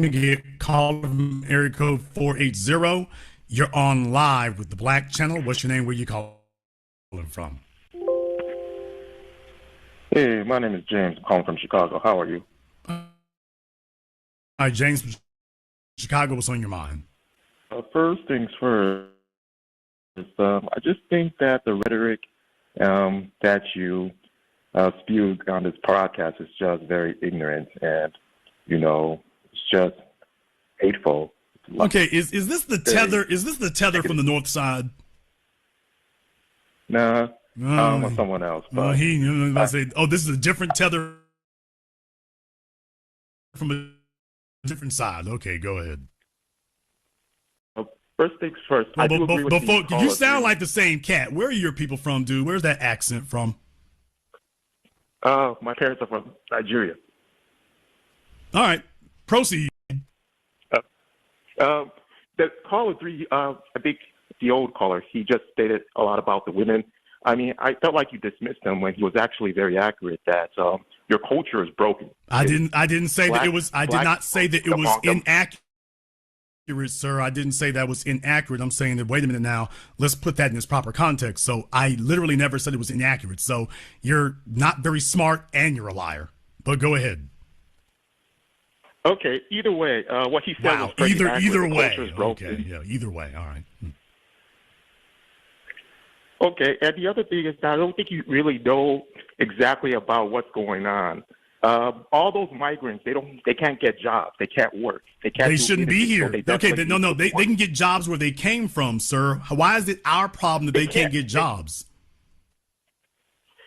get call from area code 480. You're on live with the Black Channel. What's your name? Where you calling from? Hey, my name is James. I'm calling from Chicago. How are you? All right, James from Chicago. What's on your mind? First things first, I just think that the rhetoric that you spewed on this podcast is just very ignorant and, it's just hateful. Okay, is this the tether? Is this the tether from the north side? Nah, or someone else. But this is a different tether from a different side. Okay, go ahead. First things first. I do agree with you sound like the same cat. Where are your people from, dude? Where's that accent from? My parents are from Nigeria. All right, proceed. The caller three, I think the old caller, he just stated a lot about the women. I mean, I felt like you dismissed him when he was actually very accurate that your culture is broken. I didn't say that it was. I did not say that it was inaccurate, sir. I didn't say that was inaccurate. I'm saying that, wait a minute now, let's put that in its proper context. So I literally never said it was inaccurate. So you're not very smart and you're a liar. But go ahead. Okay, either way, what he said was pretty accurate. Either the way. Is broken. Okay, yeah, either way. All right. Okay, and the other thing is that I don't think you really know exactly about what's going on. All those migrants, they can't get jobs. They can't work. They shouldn't be here. They can get jobs where they came from, sir. Why is it our problem that they can't get jobs?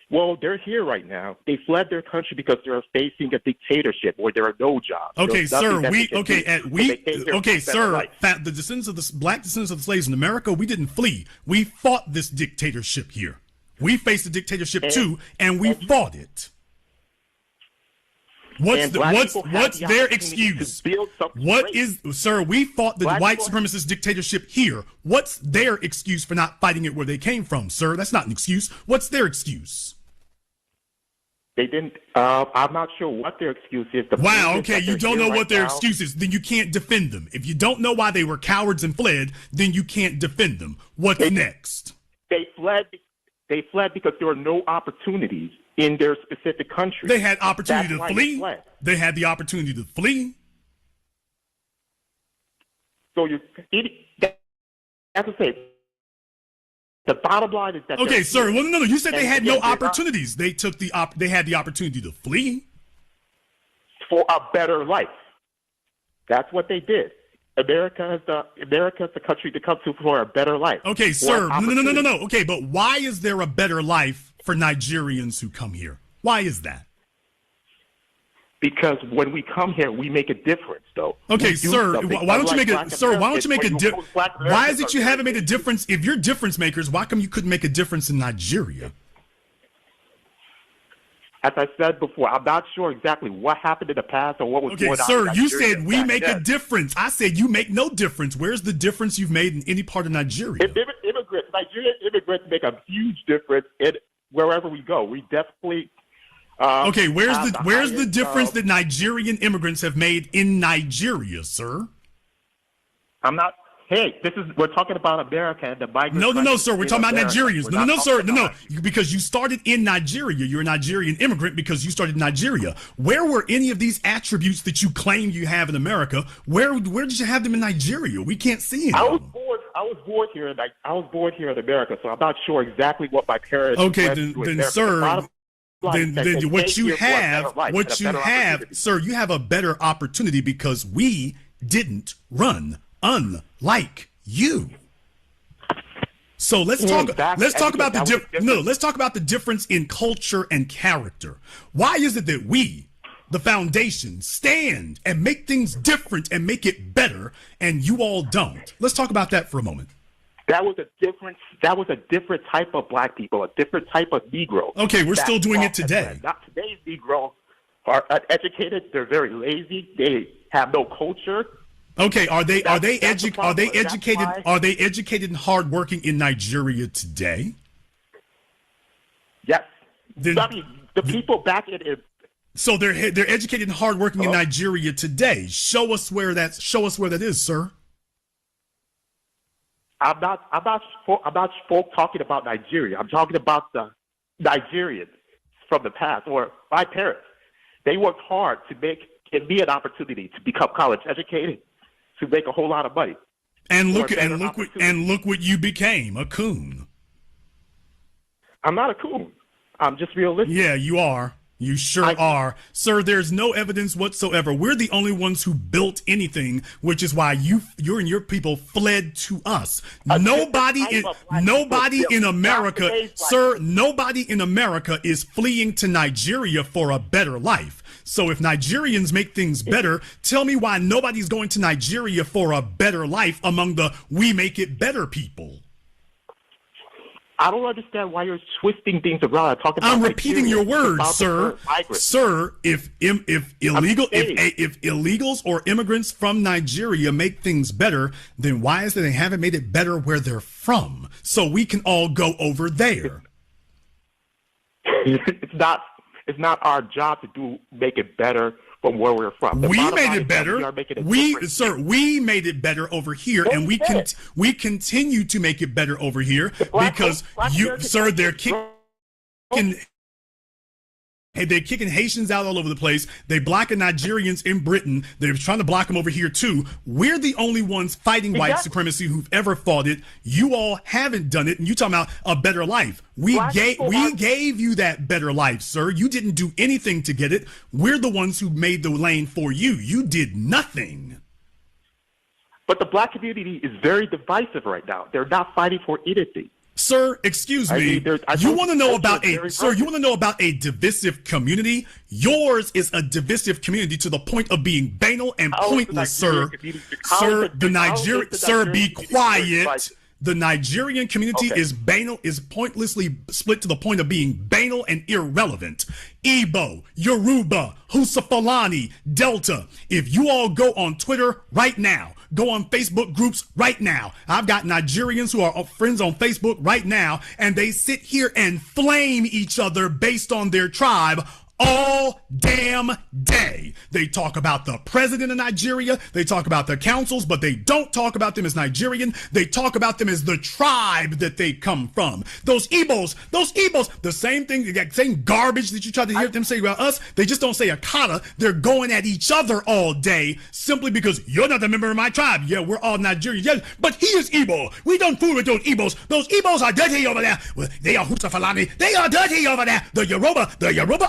Well, they're here right now. They fled their country because they're facing a dictatorship where there are no jobs. Okay, sir. Sir. The descendants of the black descendants of the slaves in America, we didn't flee. We fought this dictatorship here. We faced the dictatorship too, and we fought it. What's their excuse? Sir, we fought the white supremacist dictatorship here. What's their excuse for not fighting it where they came from, sir? That's not an excuse. What's their excuse? They didn't. I'm not sure what their excuse is. Wow. Okay, you don't know what their excuse is. Then you can't defend them. If you don't know why they were cowards and fled, then you can't defend them. What's next? They fled. They fled because there were no opportunities in their specific country. They had opportunity to flee. They had the opportunity to flee. So that's to say. The bottom line is that. Okay, sir. Well, no. You said they had no opportunities. They took they had the opportunity to flee for a better life. That's what they did. America is the country to come to for a better life. Okay, sir. No. Okay, but why is there a better life for Nigerians who come here? Why is that? Because when we come here, we make a difference, though. Okay, sir. Why don't you make a difference? Why is it you haven't made a difference? If you're difference makers, why come you couldn't make a difference in Nigeria? As I said before, I'm not sure exactly what happened in the past or what was going on. Okay, sir, you said we make a difference. I said you make no difference. Where's the difference you've made in any part of Nigeria? Nigerian immigrants make a huge difference in wherever we go. We definitely. Okay, where's the difference that Nigerian immigrants have made in Nigeria, sir? I'm not. Hey, we're talking about America and the migrants. No, sir. We're talking about Nigerians. No, sir. No. Because you started in Nigeria. You're a Nigerian immigrant because you started in Nigeria. Where were any of these attributes that you claim you have in America? Where did you have them in Nigeria? We can't see them. I was born here in America, so I'm not sure exactly what my parents. Okay, then sir. Then what you have, sir, you have a better opportunity because we didn't run, unlike you. So let's talk about the difference in culture and character. Why is it that we, the foundation, stand and make things different and make it better, and you all don't? Let's talk about that for a moment. That was a different type of black people, a different type of Negro. Okay, we're still doing it today. Not today's Negro are uneducated. They're very lazy. They have no culture. Okay, are they educated and hardworking in Nigeria today? Yes. The people back in So they're educated and hardworking in Nigeria today. Show us where that is, sir. I'm not talking about Nigeria. I'm talking about the Nigerians from the past, or my parents. They worked hard to give me an opportunity to become college educated, to make a whole lot of money. And look what you became, a coon. I'm not a coon. I'm just realistic. Yeah, you are. You sure are. Sir, there's no evidence whatsoever. We're the only ones who built anything, which is why you and your people fled to us. Nobody in America, sir, nobody in America is fleeing to Nigeria for a better life. So if Nigerians make things better, tell me why nobody's going to Nigeria for a better life among the we make it better people. I don't understand why you're twisting things around. I'm repeating your words, sir. Sir, if illegals or immigrants from Nigeria make things better, then why is it they haven't made it better where they're from? So we can all go over there. It's not our job to make it better from where we're from. We made it better. We made it better over here, and we continue to make it better over here because they're kicking Haitians out all over the place. They're blocking Nigerians in Britain. They're trying to block them over here too. We're the only ones fighting white supremacy who've ever fought it. You all haven't done it, and you talking about a better life. We gave you that better life, sir. You didn't do anything to get it. We're the ones who made the lane for you. You did nothing. But the black community is very divisive right now. They're not fighting for anything. Sir, excuse me. You want to know about a divisive community? Yours is a divisive community to the point of being banal and pointless, sir. Sir, be quiet. The Nigerian community is pointlessly split to the point of being banal and irrelevant. Igbo, Yoruba, Husafalani, Delta. If you all go on Twitter right now, go on Facebook groups right now. I've got Nigerians who are friends on Facebook right now, and they sit here and flame each other based on their tribe all damn day. They talk about the president of Nigeria. They talk about the councils, but they don't talk about them as Nigerian. They talk about them as the tribe that they come from. Those Igbos, the same thing, the same garbage that you try to hear them say about us. They just don't say Akata. They're going at each other all day simply because you're not a member of my tribe. Yeah, we're all Nigerians. Yes, but he is Igbo. We don't fool with those Igbos. Those Igbos are dirty over there. Well, they are Husafalani. They are dirty over there. The Yoruba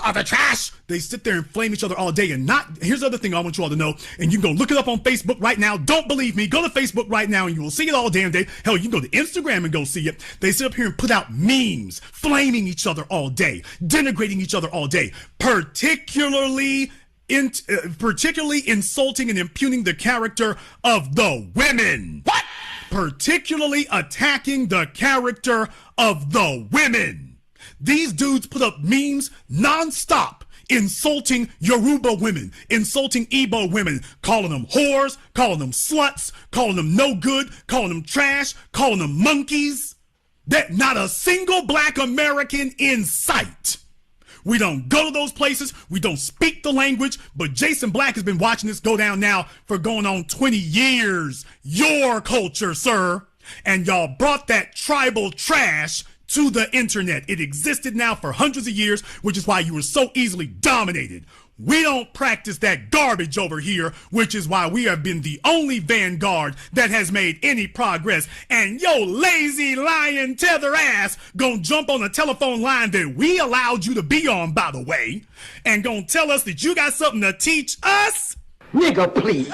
are the trash. They sit there and flame each other all day. And here's the other thing I want you all to know, and you can go look it up on Facebook right now. Don't believe me, go to Facebook right now and you will see it all damn day. Hell, you can go to Instagram and go see it. They sit up here and put out memes, flaming each other all day, denigrating each other all day, particularly insulting and impugning the character of the women. What? Particularly attacking the character of the women. These dudes put up memes nonstop, insulting Yoruba women, insulting Igbo women, calling them whores, calling them sluts, calling them no good, calling them trash, calling them monkeys. That not a single black American in sight. We don't go to those places. We don't speak the language. But Jason Black has been watching this go down now for going on 20 years. Your culture, sir. And y'all brought that tribal trash to the internet. It existed now for hundreds of years, which is why you were so easily dominated. We don't practice that garbage over here, which is why we have been the only vanguard that has made any progress. And yo lazy lion tether ass gonna jump on a telephone line that we allowed you to be on, by the way, and gonna tell us that you got something to teach us? Nigga, please.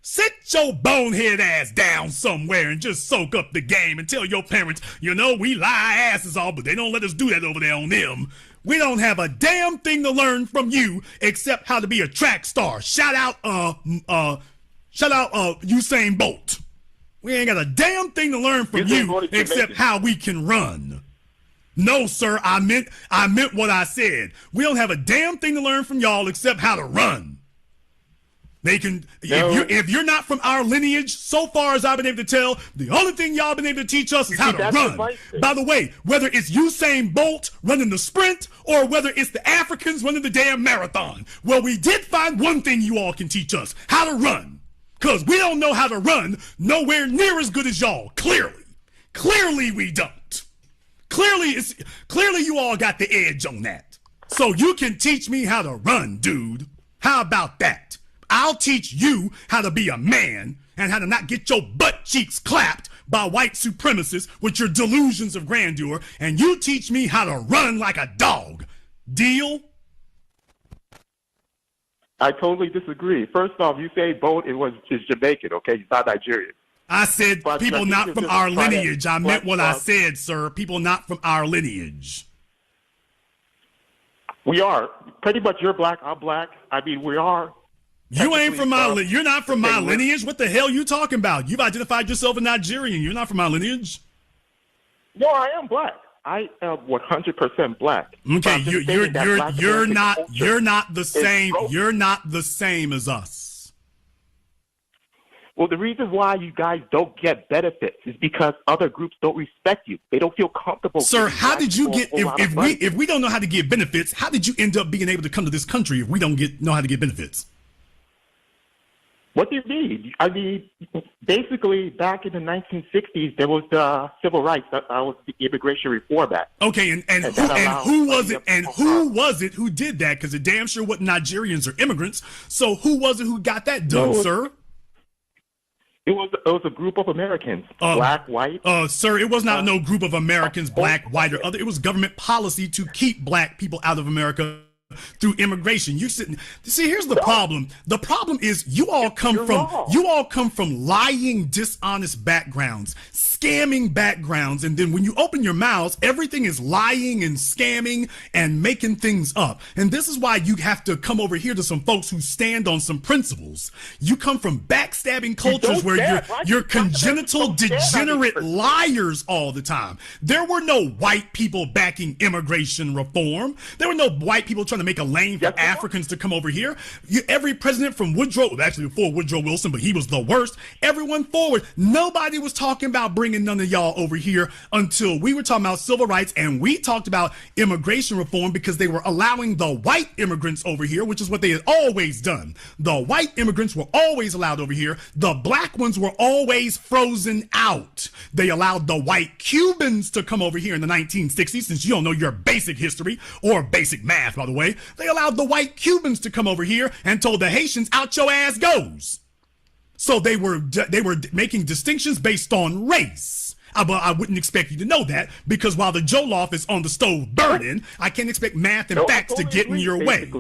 Sit your bonehead ass down somewhere and just soak up the game and tell your parents, we lie asses off, but they don't let us do that over there on them. We don't have a damn thing to learn from you except how to be a track star. Shout out Usain Bolt. We ain't got a damn thing to learn from you except how we can run. No, sir, I meant what I said. We don't have a damn thing to learn from y'all except how to run. They can, No. if you're not from our lineage, so far as I've been able to tell, the only thing y'all been able to teach us is how to run. By the way, whether it's Usain Bolt running the sprint or whether it's the Africans running the damn marathon, well, we did find one thing you all can teach us, how to run. Because we don't know how to run nowhere near as good as y'all, clearly. Clearly we don't. Clearly you all got the edge on that. So you can teach me how to run, dude. How about that? I'll teach you how to be a man and how to not get your butt cheeks clapped by white supremacists with your delusions of grandeur, and you teach me how to run like a dog. Deal? I totally disagree. First off, you say Bolt is Jamaican, okay? He's not Nigerian. I said but people not from our lineage. I meant what I said, sir. People not from our lineage. We are. Pretty much you're black, I'm black. I mean, we are. You ain't from my lineage. You're not from my lineage. What the hell you talking about? You've identified yourself as Nigerian. You're not from my lineage. No, I am black. I am 100% black. Okay, you're not the same. You're not the same as us. Well, the reason why you guys don't get benefits is because other groups don't respect you. They don't feel comfortable. Sir, how did you get if we don't know how to give benefits? How did you end up being able to come to this country if we don't know how to give benefits? What do you mean? I mean, basically, back in the 1960s, there was the Civil Rights. That was the Immigration Reform Act. Okay, and who was it? And who was it who did that? Because it damn sure wasn't Nigerians or immigrants. So who was it who got that done, sir? It was a group of Americans, black, white. Sir, it was not no group of Americans, black, white, or other. It was government policy to keep black people out of America through immigration. See, here's the problem. The problem is you all come from lying, dishonest backgrounds, scamming backgrounds, and then when you open your mouths, everything is lying and scamming and making things up. And this is why you have to come over here to some folks who stand on some principles. You come from backstabbing cultures where you're congenital, degenerate liars all the time. There were no white people backing immigration reform. There were no white people trying to make a lane for Africans to come over here. Every president from actually before Woodrow Wilson, but he was the worst, everyone forward. Nobody was talking about bringing none of y'all over here until we were talking about civil rights, and we talked about immigration reform because they were allowing the white immigrants over here, which is what they had always done. The white immigrants were always allowed over here. The black ones were always frozen out. They allowed the white Cubans to come over here in the 1960s, since you don't know your basic history or basic math, by the way. They allowed the white Cubans to come over here and told the Haitians, out your ass goes. So they were making distinctions based on race. But I wouldn't expect you to know that, because while the jollof is on the stove burning, I can't expect math and facts to get in your way.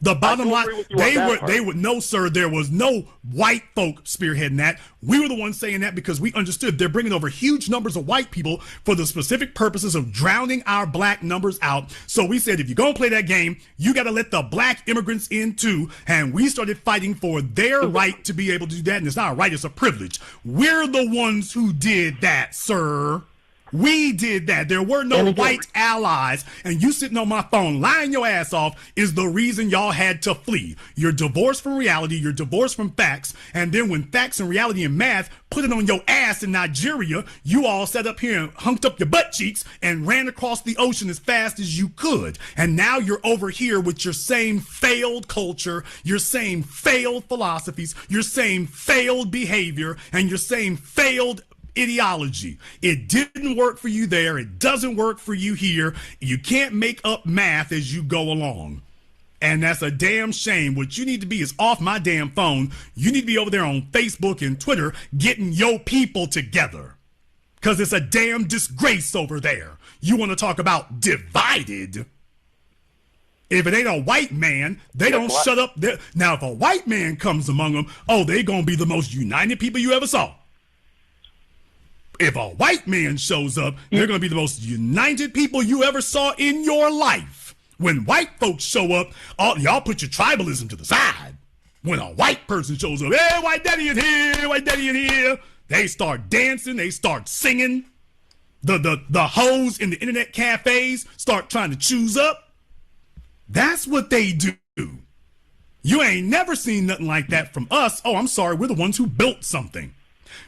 The bottom line, they would no, sir, there was no white folk spearheading that. We were the ones saying that because we understood they're bringing over huge numbers of white people for the specific purposes of drowning our black numbers out. So we said, if you're going to play that game, you got to let the black immigrants in too. And we started fighting for their right to be able to do that. And it's not a right, it's a privilege. We're the ones who did that, sir. We did that. There were no white allies, and you sitting on my phone lying your ass off is the reason y'all had to flee. You're divorced from reality, you're divorced from facts, and then when facts and reality and math put it on your ass in Nigeria, you all sat up here and hunked up your butt cheeks and ran across the ocean as fast as you could. And now you're over here with your same failed culture, your same failed philosophies, your same failed behavior, and your same failed ideology. It didn't work for you there. It doesn't work for you here. You can't make up math as you go along. And that's a damn shame. What you need to be is off my damn phone. You need to be over there on Facebook and Twitter getting your people together. Because it's a damn disgrace over there. You want to talk about divided? If it ain't a white man, they don't shut up. Now, if a white man comes among them, they going to be the most united people you ever saw. If a white man shows up, they're going to be the most united people you ever saw in your life. When white folks show up, y'all put your tribalism to the side. When a white person shows up, hey, white daddy is here, white daddy is here, they start dancing, they start singing. The hoes in the internet cafes start trying to choose up. That's what they do. You ain't never seen nothing like that from us. Oh, I'm sorry. We're the ones who built something.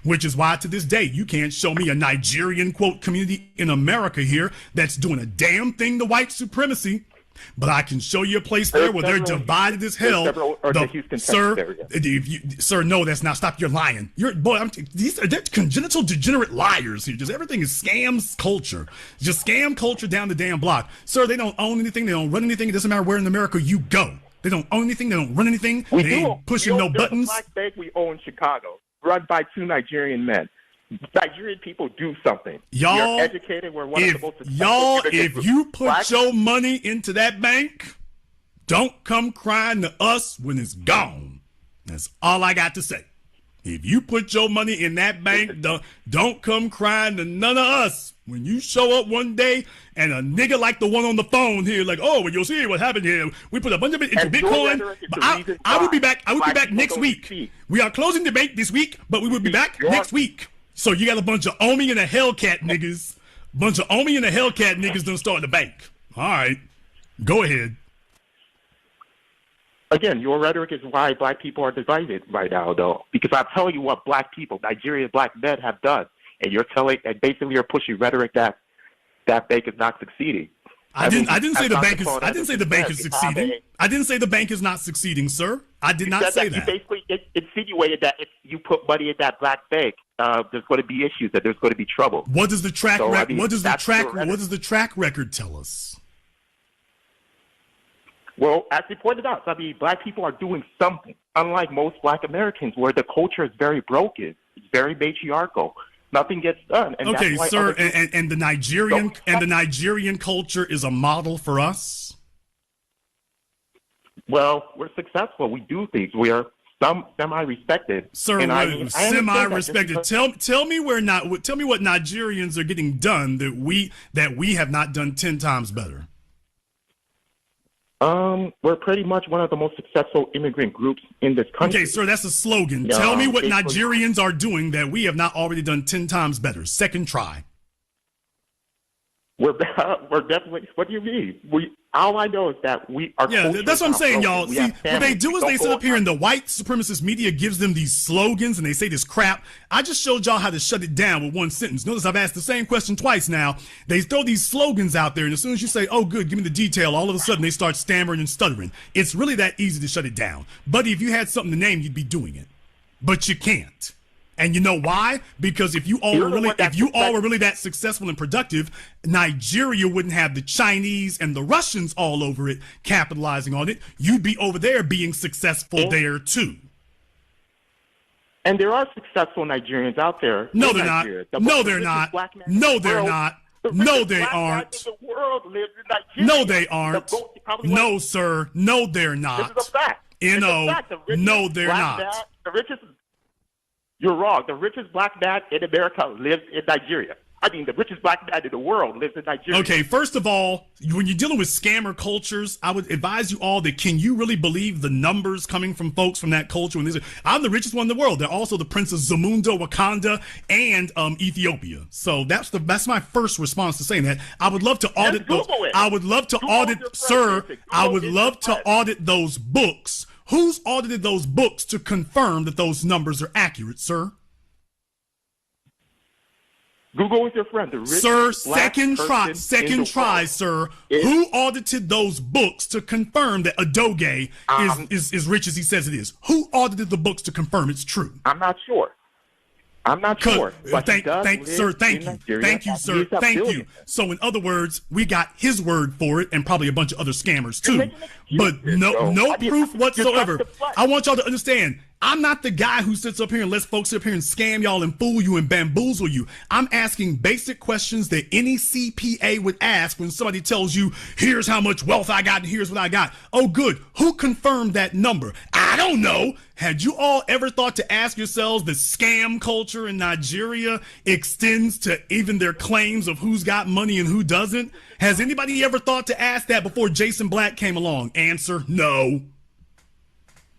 Which is why to this day, you can't show me a Nigerian, quote, community in America here that's doing a damn thing to white supremacy. But I can show you a place there where they're divided as hell. Sir, no, that's not. Stop, you're lying. They're congenital degenerate liars here. Just everything is scams culture. Just scam culture down the damn block. Sir, they don't own anything. They don't run anything. It doesn't matter where in America you go. They don't own anything. They don't run anything. They ain't pushing no buttons. There's a black bank we own in Chicago, run by 2 Nigerian men. Nigerian people do something. Y'all, we're educated. We're one of the most if you put your money into that bank, don't come crying to us when it's gone. That's all I got to say. If you put your money in that bank, don't come crying to none of us. When you show up one day and a nigga like the one on the phone here, like, oh, well, you'll see what happened here. We put a bunch of it into Bitcoin. I will be back. I will be back next week. We are closing the bank this week, but we will be back next week. So you got a bunch of Omi and a Hellcat niggas. Bunch of Omi and a Hellcat niggas done start the bank. All right. Go ahead. Again, your rhetoric is why black people are divided right now, though. Because I'm telling you what black people, Nigerian black men have done. And basically you're pushing rhetoric that bank is not succeeding. I didn't say the bank is succeeding. I didn't say the bank is not succeeding, sir. I did not say that. You basically insinuated that if you put money in that black bank, there's going to be issues, that there's going to be trouble. What does the track record tell us? Well, as you pointed out, black people are doing something. Unlike most black Americans, where the culture is very broken, it's very matriarchal. Nothing gets done. And okay, sir, and the Nigerian culture is a model for us. Well, we're successful. We do things. We are semi-respected. Sir, semi-respected. Tell me what Nigerians are getting done that we have not done 10 times better. We're pretty much one of the most successful immigrant groups in this country. Okay, sir, that's a slogan. Tell me what Nigerians are doing that we have not already done 10 times better. Second try. We're definitely. What do you mean? All I know is that we are. Yeah, that's what I'm saying, y'all. See, what they do is they sit up here and the white supremacist media gives them these slogans and they say this crap. I just showed y'all how to shut it down with one sentence. Notice I've asked the same question twice now. They throw these slogans out there, and as soon as you say, "Oh, good, give me the detail," all of a sudden they start stammering and stuttering. It's really that easy to shut it down. But if you had something to name, you'd be doing it. But you can't. And you know why? Because if you all were really that successful and productive, Nigeria wouldn't have the Chinese and the Russians all over it capitalizing on it. You'd be over there being successful there too. And there are successful Nigerians out there. No, they're not. No, they're not. No, they're not. No, they aren't. No, they aren't. No, sir. No, they're not. This is a fact. No, they're not. You're wrong. The richest black man in America lives in Nigeria. The richest black man in the world lives in Nigeria. Okay, first of all, when you're dealing with scammer cultures, I would advise you all that can you really believe the numbers coming from folks from that culture? I'm the richest one in the world. They're also the Prince of Zamunda, Wakanda, and Ethiopia. So that's my first response to saying that. I would love to audit those. I would love to audit, sir. I would love to audit those books. Who's audited those books to confirm that those numbers are accurate, sir? Google is your friend. Sir, second try, sir. Who audited those books to confirm that Adoge is as rich as he says it is? Who audited the books to confirm it's true? I'm not sure. Thank you, sir. Thank you. So in other words, we got his word for it, and probably a bunch of other scammers too. But no proof whatsoever. I want y'all to understand. I'm not the guy who sits up here and lets folks sit up here and scam y'all and fool you and bamboozle you. I'm asking basic questions that any CPA would ask when somebody tells you, here's how much wealth I got and here's what I got. Oh, good. Who confirmed that number? I don't know. Had you all ever thought to ask yourselves the scam culture in Nigeria extends to even their claims of who's got money and who doesn't? Has anybody ever thought to ask that before Jason Black came along? Answer, no.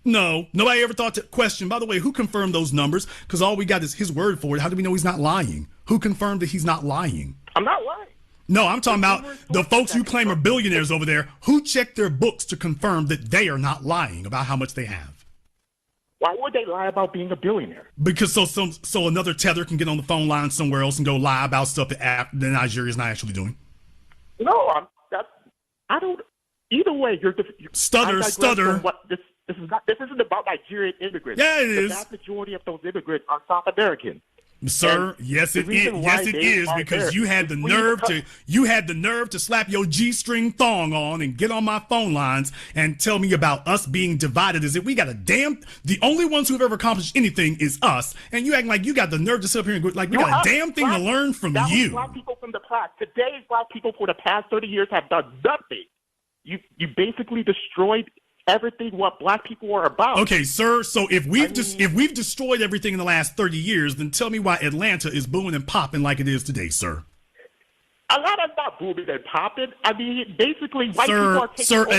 No, nobody ever thought to question. By the way, who confirmed those numbers? Because all we got is his word for it. How do we know he's not lying? Who confirmed that he's not lying? I'm not lying. No, I'm talking about the folks you claim are billionaires over there who check their books to confirm that they are not lying about how much they have. Why would they lie about being a billionaire? Because so another tether can get on the phone line somewhere else and go lie about stuff that Nigeria's not actually doing. No, I don't. Either way, you're stutter. This isn't about Nigerian immigrants. Yeah, it is. The vast majority of those immigrants are South American. Sir, yes it is. Yes it is, because you had the nerve to slap your G-string thong on and get on my phone lines and tell me about us being divided. Is it we got the only ones who've ever accomplished anything is us, and you acting like you got the nerve to sit up here and go like we got a damn thing to learn from you. Black people from the past. Today's black people for the past 30 years have done nothing. You basically destroyed everything what black people are about. Okay, sir. So if we've destroyed everything in the last 30 years, then tell me why Atlanta is booming and popping like it is today, sir. Atlanta's not booming and popping. I mean, basically, white people are taking over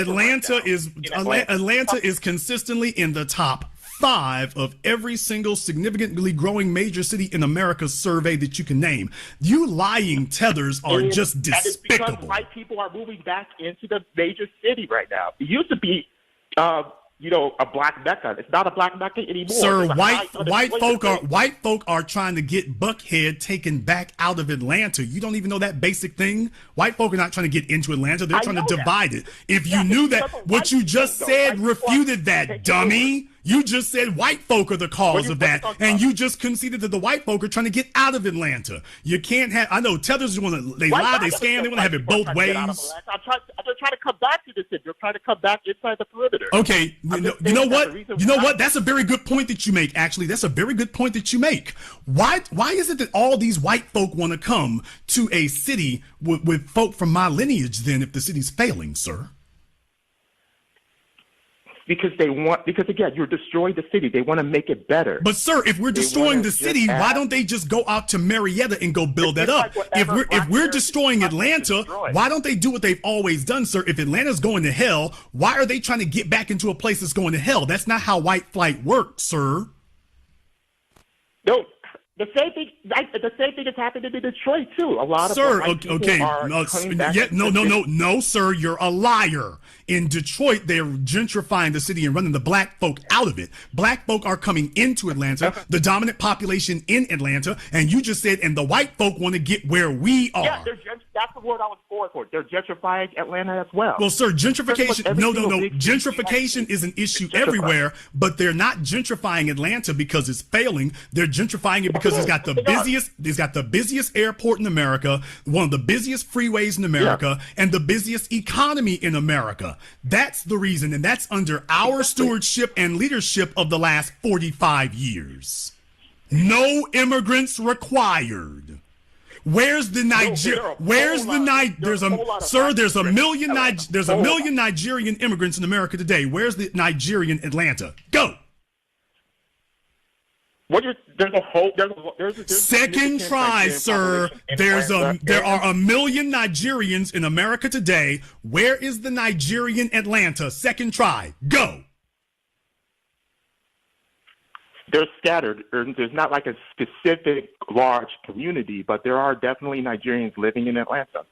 Atlanta is consistently in the top 5 of every single significantly growing major city in America survey that you can name. You lying tethers are just despicable. And it's because white people are moving back into the major city right now. It used to be a black Mecca. It's not a black Mecca anymore. Sir, white folk are trying to get Buckhead taken back out of Atlanta. You don't even know that basic thing. White folk are not trying to get into Atlanta. They're trying to divide it. If you knew that, what you just said refuted that, dummy. You just said white folk are the cause of that, and you just conceded that the white folk are trying to get out of Atlanta. You can't have. I know tethers want to. They lie, they scam, they want to have it both ways. I'm trying to come back to this. You're trying to come back inside the perimeter. Okay, you know what? That's a very good point that you make. Actually, that's a very good point that you make. Why is it that all these white folk want to come to a city with folk from my lineage? Then, if the city's failing, sir. Because again, you're destroying the city. They want to make it better. But sir, if we're destroying the city, why don't they just go out to Marietta and go build that up? If we're destroying Atlanta, why don't they do what they've always done, sir? If Atlanta's going to hell, why are they trying to get back into a place that's going to hell? That's not how white flight works, sir. No. The same thing is happening in Detroit too. A lot of no, sir, you're a liar. In Detroit, they're gentrifying the city and running the black folk out of it. Black folk are coming into Atlanta, the dominant population in Atlanta, and you just said, and the white folk want to get where we are. Yeah, that's the word I was going for. They're gentrifying Atlanta as well. Well, sir, gentrification, no. Gentrification is an issue everywhere, but they're not gentrifying Atlanta because it's failing. They're gentrifying it because it's got the busiest airport in America, one of the busiest freeways in America, and the busiest economy in America. That's the reason, and that's under our stewardship and leadership of the last 45 years. No immigrants required. Where's the Niger? Where's the Niger? There's a million Nigerian immigrants in America today. Where's the Nigerian Atlanta? Go. Second try, sir. There are a million Nigerians in America today. Where is the Nigerian Atlanta? Second try. Go. They're scattered. There's not like a specific large community, but there are definitely Nigerians living in Atlanta.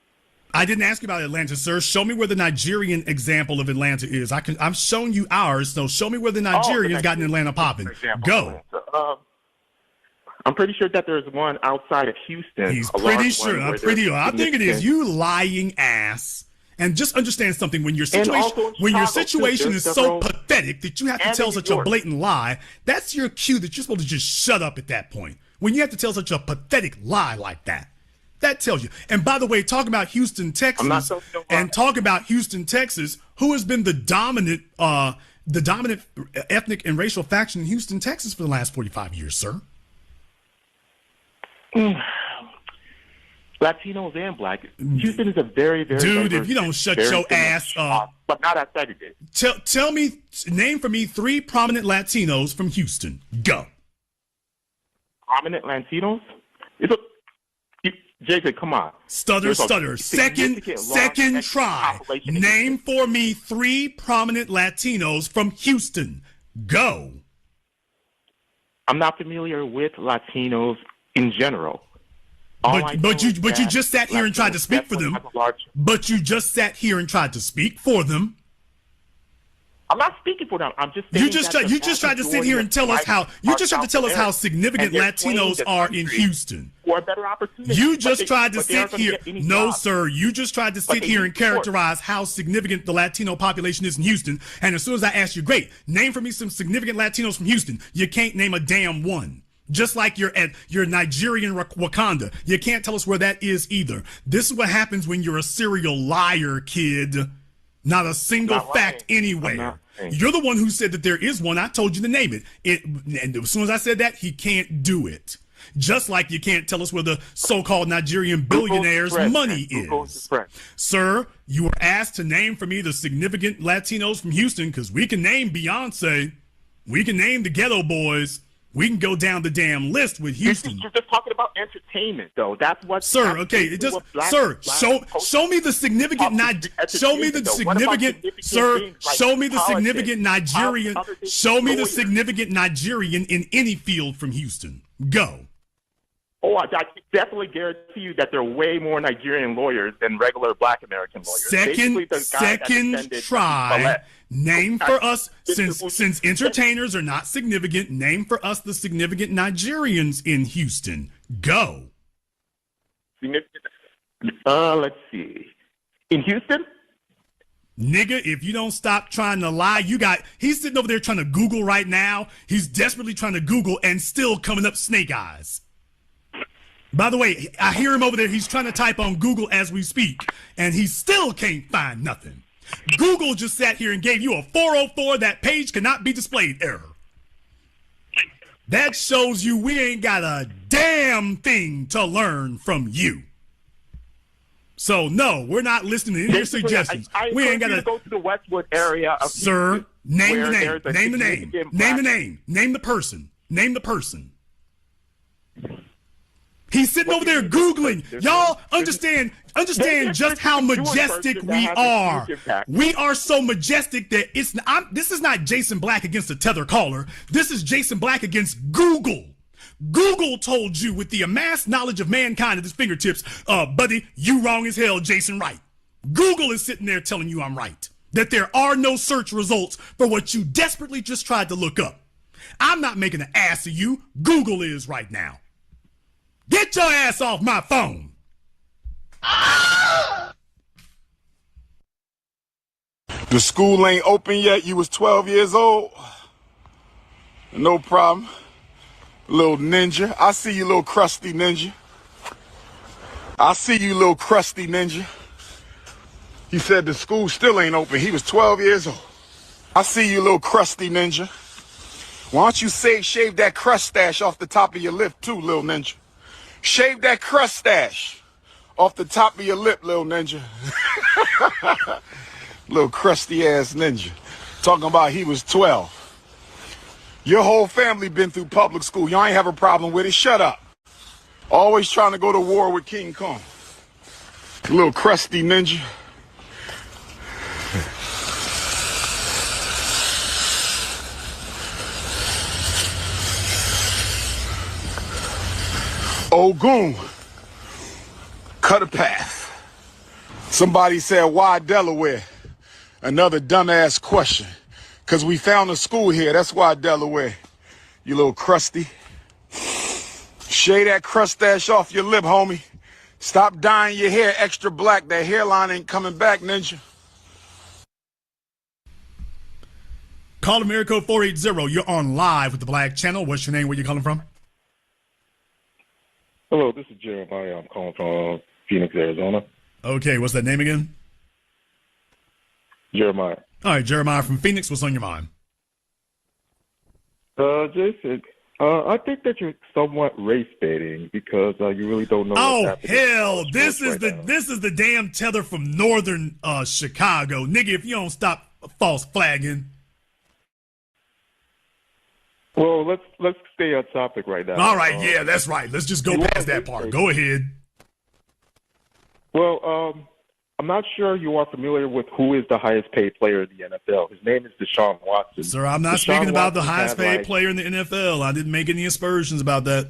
I didn't ask you about Atlanta, sir. Show me where the Nigerian example of Atlanta is. I'm showing you ours, so show me where the Nigerians got in Atlanta popping. Go. I'm pretty sure that there's one outside of Houston. He's pretty sure. I think it is. You lying ass. And just understand something. When your situation is so pathetic that you have to tell such a blatant lie, that's your cue that you're supposed to just shut up at that point. When you have to tell such a pathetic lie like that. That tells you. And by the way, talk about Houston, Texas, who has been the dominant ethnic and racial faction in Houston, Texas for the last 45 years, sir? Latinos and black. Houston is a very, very dude. If you don't shut your ass up, but not as segregated. Name for me 3 prominent Latinos from Houston. Go. Prominent Latinos? Jason, come on. Stutter. Second try. Name for me 3 prominent Latinos from Houston. Go. I'm not familiar with Latinos in general. But you just sat here and tried to speak for them. But you just sat here and tried to speak for them. I'm not speaking for them. I'm just saying you just tried to sit here and tell us how how significant Latinos are in Houston. For a better opportunity. You just tried to sit here. No, sir. You just tried to sit here and characterize how significant the Latino population is in Houston. And as soon as I asked you, great, name for me some significant Latinos from Houston, you can't name a damn one. Just like you're at your Nigerian Wakanda. You can't tell us where that is either. This is what happens when you're a serial liar, kid. Not a single fact anywhere. You're the one who said that there is one. I told you to name it. And as soon as I said that, he can't do it. Just like you can't tell us where the so-called Nigerian billionaires' money is. Sir, you were asked to name for me the significant Latinos from Houston because we can name Beyonce. We can name the Ghetto Boys. We can go down the damn list with Houston. You're just talking about entertainment, though. That's what. Sir, okay, it just show me the significant show me the significant Nigerian in any field from Houston. Go. Oh, I definitely guarantee you that there are way more Nigerian lawyers than regular Black American lawyers. Second try. Name for us, since entertainers are not significant, name for us the significant Nigerians in Houston. Go. Significant. Let's see. In Houston? Nigga, if you don't stop trying to lie, he's sitting over there trying to Google right now. He's desperately trying to Google and still coming up snake eyes. By the way, I hear him over there. He's trying to type on Google as we speak, and he still can't find nothing. Google just sat here and gave you a 404 that page cannot be displayed error. That shows you we ain't got a damn thing to learn from you. So no, we're not listening to any of your suggestions. We ain't got to go to the Westwood area. Sir, name the name. Name the name. Name the name. Name the person. Name the person. He's sitting over there Googling. Y'all understand just how majestic we are. We are so majestic that this is not Jason Black against a tether caller. This is Jason Black against Google. Google told you with the amassed knowledge of mankind at his fingertips, buddy, you wrong as hell, Jason right. Google is sitting there telling you I'm right. That there are no search results for what you desperately just tried to look up. I'm not making an ass of you. Google is right now. Get your ass off my phone. The school ain't open yet. You was 12 years old. No problem. Little ninja. I see you, little crusty ninja. I see you, little crusty ninja. He said the school still ain't open. He was 12 years old. I see you, little crusty ninja. Why don't you shave that crust stash off the top of your lip too, little ninja? Shave that crust stash off the top of your lip, little ninja. Little crusty ass ninja. Talking about he was 12. Your whole family been through public school. Y'all ain't have a problem with it. Shut up. Always trying to go to war with King Kong. Little crusty ninja. Ogun, cut a path. Somebody said, why Delaware? Another dumbass question. Because we found a school here. That's why Delaware. You little crusty. Shave that crust stash off your lip, homie. Stop dyeing your hair extra black. That hairline ain't coming back, ninja. Call America 480. You're on live with the Black Channel. What's your name? Where you calling from? Hello, this is Jeremiah. I'm calling from Phoenix, Arizona. Okay, what's that name again? Jeremiah. All right, Jeremiah from Phoenix. What's on your mind? Jason, I think that you're somewhat race baiting because you really don't know. Oh hell! This is the damn tether from northern Chicago, nigga. If you don't stop false flagging. Well, let's stay on topic right now. All right, yeah, that's right. Let's just go past that part. Go ahead. Well, I'm not sure you are familiar with who is the highest paid player in the NFL. His name is Deshaun Watson. Sir, I'm not speaking about the highest paid player in the NFL. I didn't make any aspersions about that.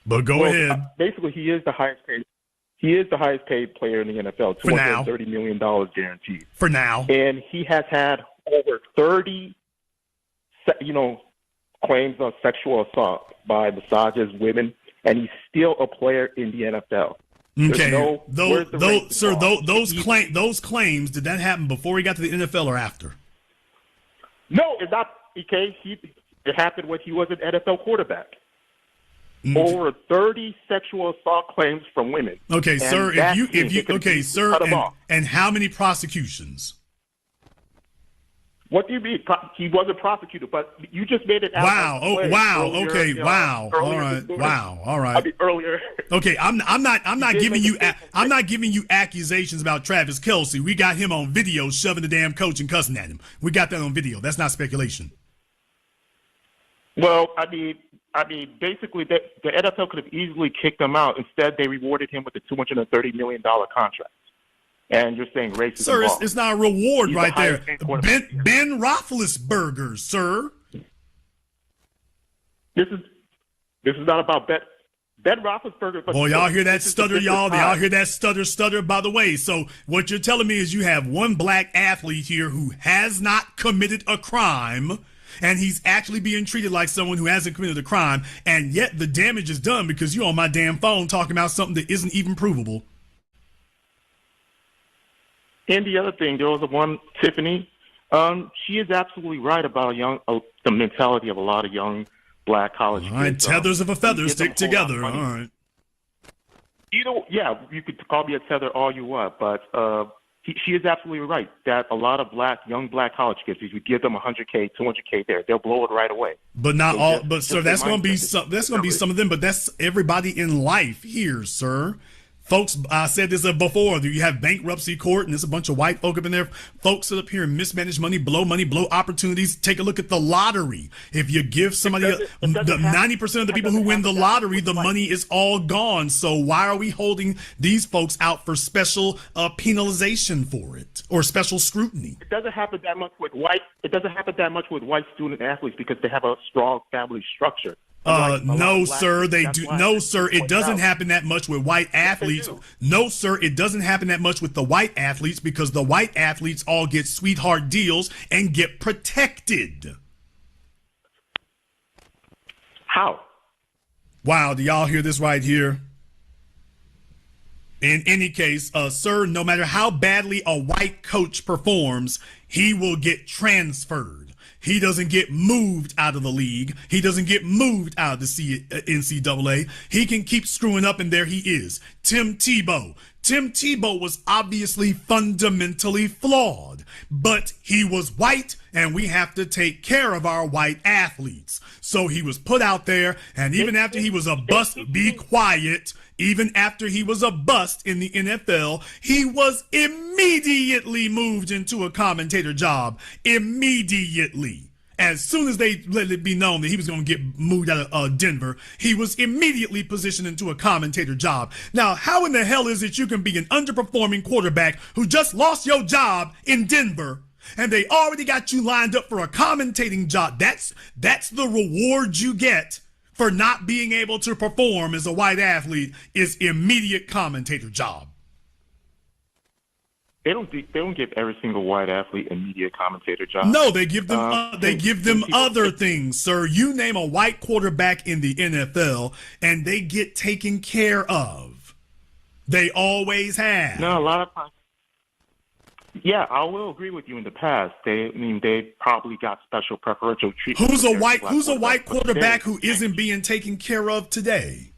But go ahead. Basically, he is the highest paid. He is the highest paid player in the NFL. $230 million guaranteed. For now. And he has had over 30, claims of sexual assault by misogynist women, and he's still a player in the NFL. Okay, those claims, did that happen before he got to the NFL or after? No, it's not. Okay, it happened when he was an NFL quarterback. Over 30 sexual assault claims from women. Okay, sir. And how many prosecutions? What do you mean? He wasn't prosecuted, but you just made it out. Wow. All right. I mean, earlier. Okay, I'm not giving you accusations about Travis Kelce. We got him on video shoving the damn coach and cussing at him. We got that on video. That's not speculation. Well, I mean, basically, the NFL could have easily kicked him out. Instead, they rewarded him with a $230 million contract. And you're saying racism? Sir, it's not a reward. He's right there. Ben Roethlisberger, sir. This is not about Ben Roethlisberger. Boy, y'all hear that stutter, y'all? Y'all hear that stutter? By the way, so what you're telling me is you have one black athlete here who has not committed a crime, and he's actually being treated like someone who hasn't committed a crime, and yet the damage is done because you're on my damn phone talking about something that isn't even provable. And the other thing, there was one, Tiffany. She is absolutely right about the mentality of a lot of young black college kids. All right, tethers of a feather stick together. All right. You could call me a tether all you want, but she is absolutely right that a lot of young black college kids, if you give them $100K, $200K there, they'll blow it right away. But not all. But sir, that's going to be some of them. But that's everybody in life here, sir. Folks, I said this before. You have bankruptcy court, and there's a bunch of white folk up in there. Folks sit up here and mismanage money, blow opportunities. Take a look at the lottery. If you give somebody, 90% of the people who win the lottery, the money is all gone. So why are we holding these folks out for special penalization for it or special scrutiny? It doesn't happen that much with white. It doesn't happen that much with white student athletes because they have a strong family structure. No, sir, they do. No, sir, it doesn't happen that much with white athletes. No, sir, it doesn't happen that much with the white athletes because the white athletes all get sweetheart deals and get protected. How? Wow, do y'all hear this right here? In any case, sir, no matter how badly a white coach performs, he will get transferred. He doesn't get moved out of the league. He doesn't get moved out of the NCAA. He can keep screwing up, and there he is. Tim Tebow. Tim Tebow was obviously fundamentally flawed, but he was white, and we have to take care of our white athletes. So he was put out there, and even after he was a bust, be quiet. Even after he was a bust in the NFL, he was immediately moved into a commentator job. Immediately. As soon as they let it be known that he was going to get moved out of Denver, he was immediately positioned into a commentator job. Now, how in the hell is it you can be an underperforming quarterback who just lost your job in Denver, and they already got you lined up for a commentating job? That's the reward you get for not being able to perform as a white athlete, is immediate commentator job. They don't give every single white athlete immediate commentator job. No, they give them other things, sir. You name a white quarterback in the NFL, and they get taken care of. They always have. No, a lot of times. Yeah, I will agree with you. In the past, they probably got special preferential treatment. Who's a white quarterback who isn't being taken care of today?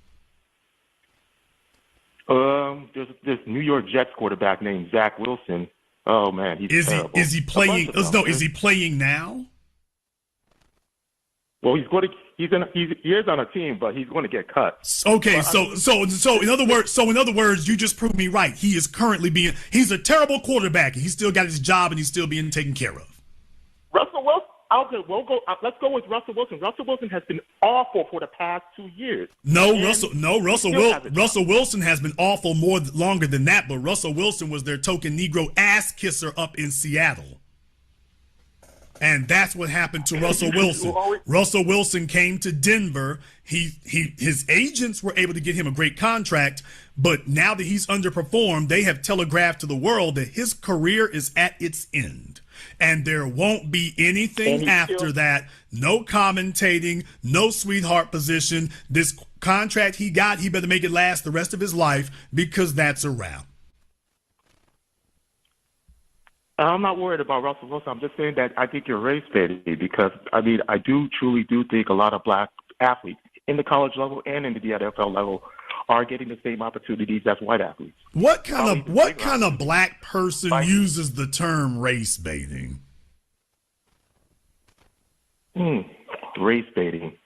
There's this New York Jets quarterback named Zach Wilson. Oh man, he's terrible. Is he playing? No, is he playing now? Well, he is on a team, but he's going to get cut. Okay, so in other words, you just proved me right. He is currently he's a terrible quarterback, and he's still got his job, and he's still being taken care of. Russell Wilson. Let's go with Russell Wilson. Russell Wilson has been awful for the past 2 years. Russell Wilson has been awful longer than that, but Russell Wilson was their token Negro ass kisser up in Seattle. And that's what happened to Russell Wilson. Russell Wilson came to Denver. His agents were able to get him a great contract, but now that he's underperformed, they have telegraphed to the world that his career is at its end. And there won't be anything after that. No commentating, no sweetheart position. This contract he got, he better make it last the rest of his life, because that's a wrap. I'm not worried about Russell Wilson. I'm just saying that I think you're race baiting, because I truly do think a lot of black athletes in the college level and in the NFL level are getting the same opportunities as white athletes. What kind of black person uses the term race baiting? Race baiting.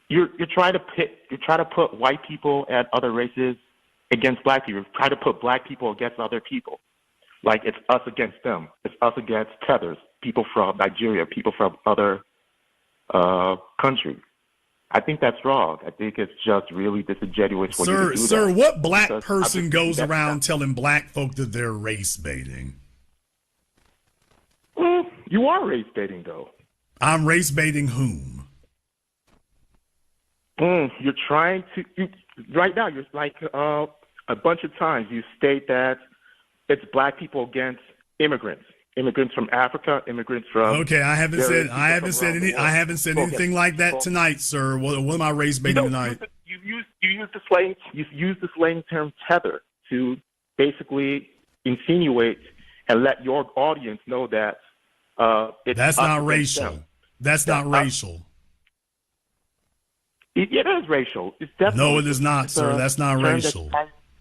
You're trying to put white people and other races against black people. You're trying to put black people against other people. Like it's us against them. It's us against tethers, people from Nigeria, people from other countries. I think that's wrong. I think it's just really disingenuous for you to do that. Sir, what black person goes around telling black folk that they're race baiting? You are race baiting, though. I'm race baiting whom? You're trying to. Right now, you're like a bunch of times you state that it's black people against immigrants from Africa, immigrants from. Okay, I haven't said anything like that tonight, sir. What am I race baiting tonight? You use the slang term tether to basically insinuate and let your audience know that that's not racial. That's not racial. It is racial. It's definitely. No, it is not, sir. That's not racial.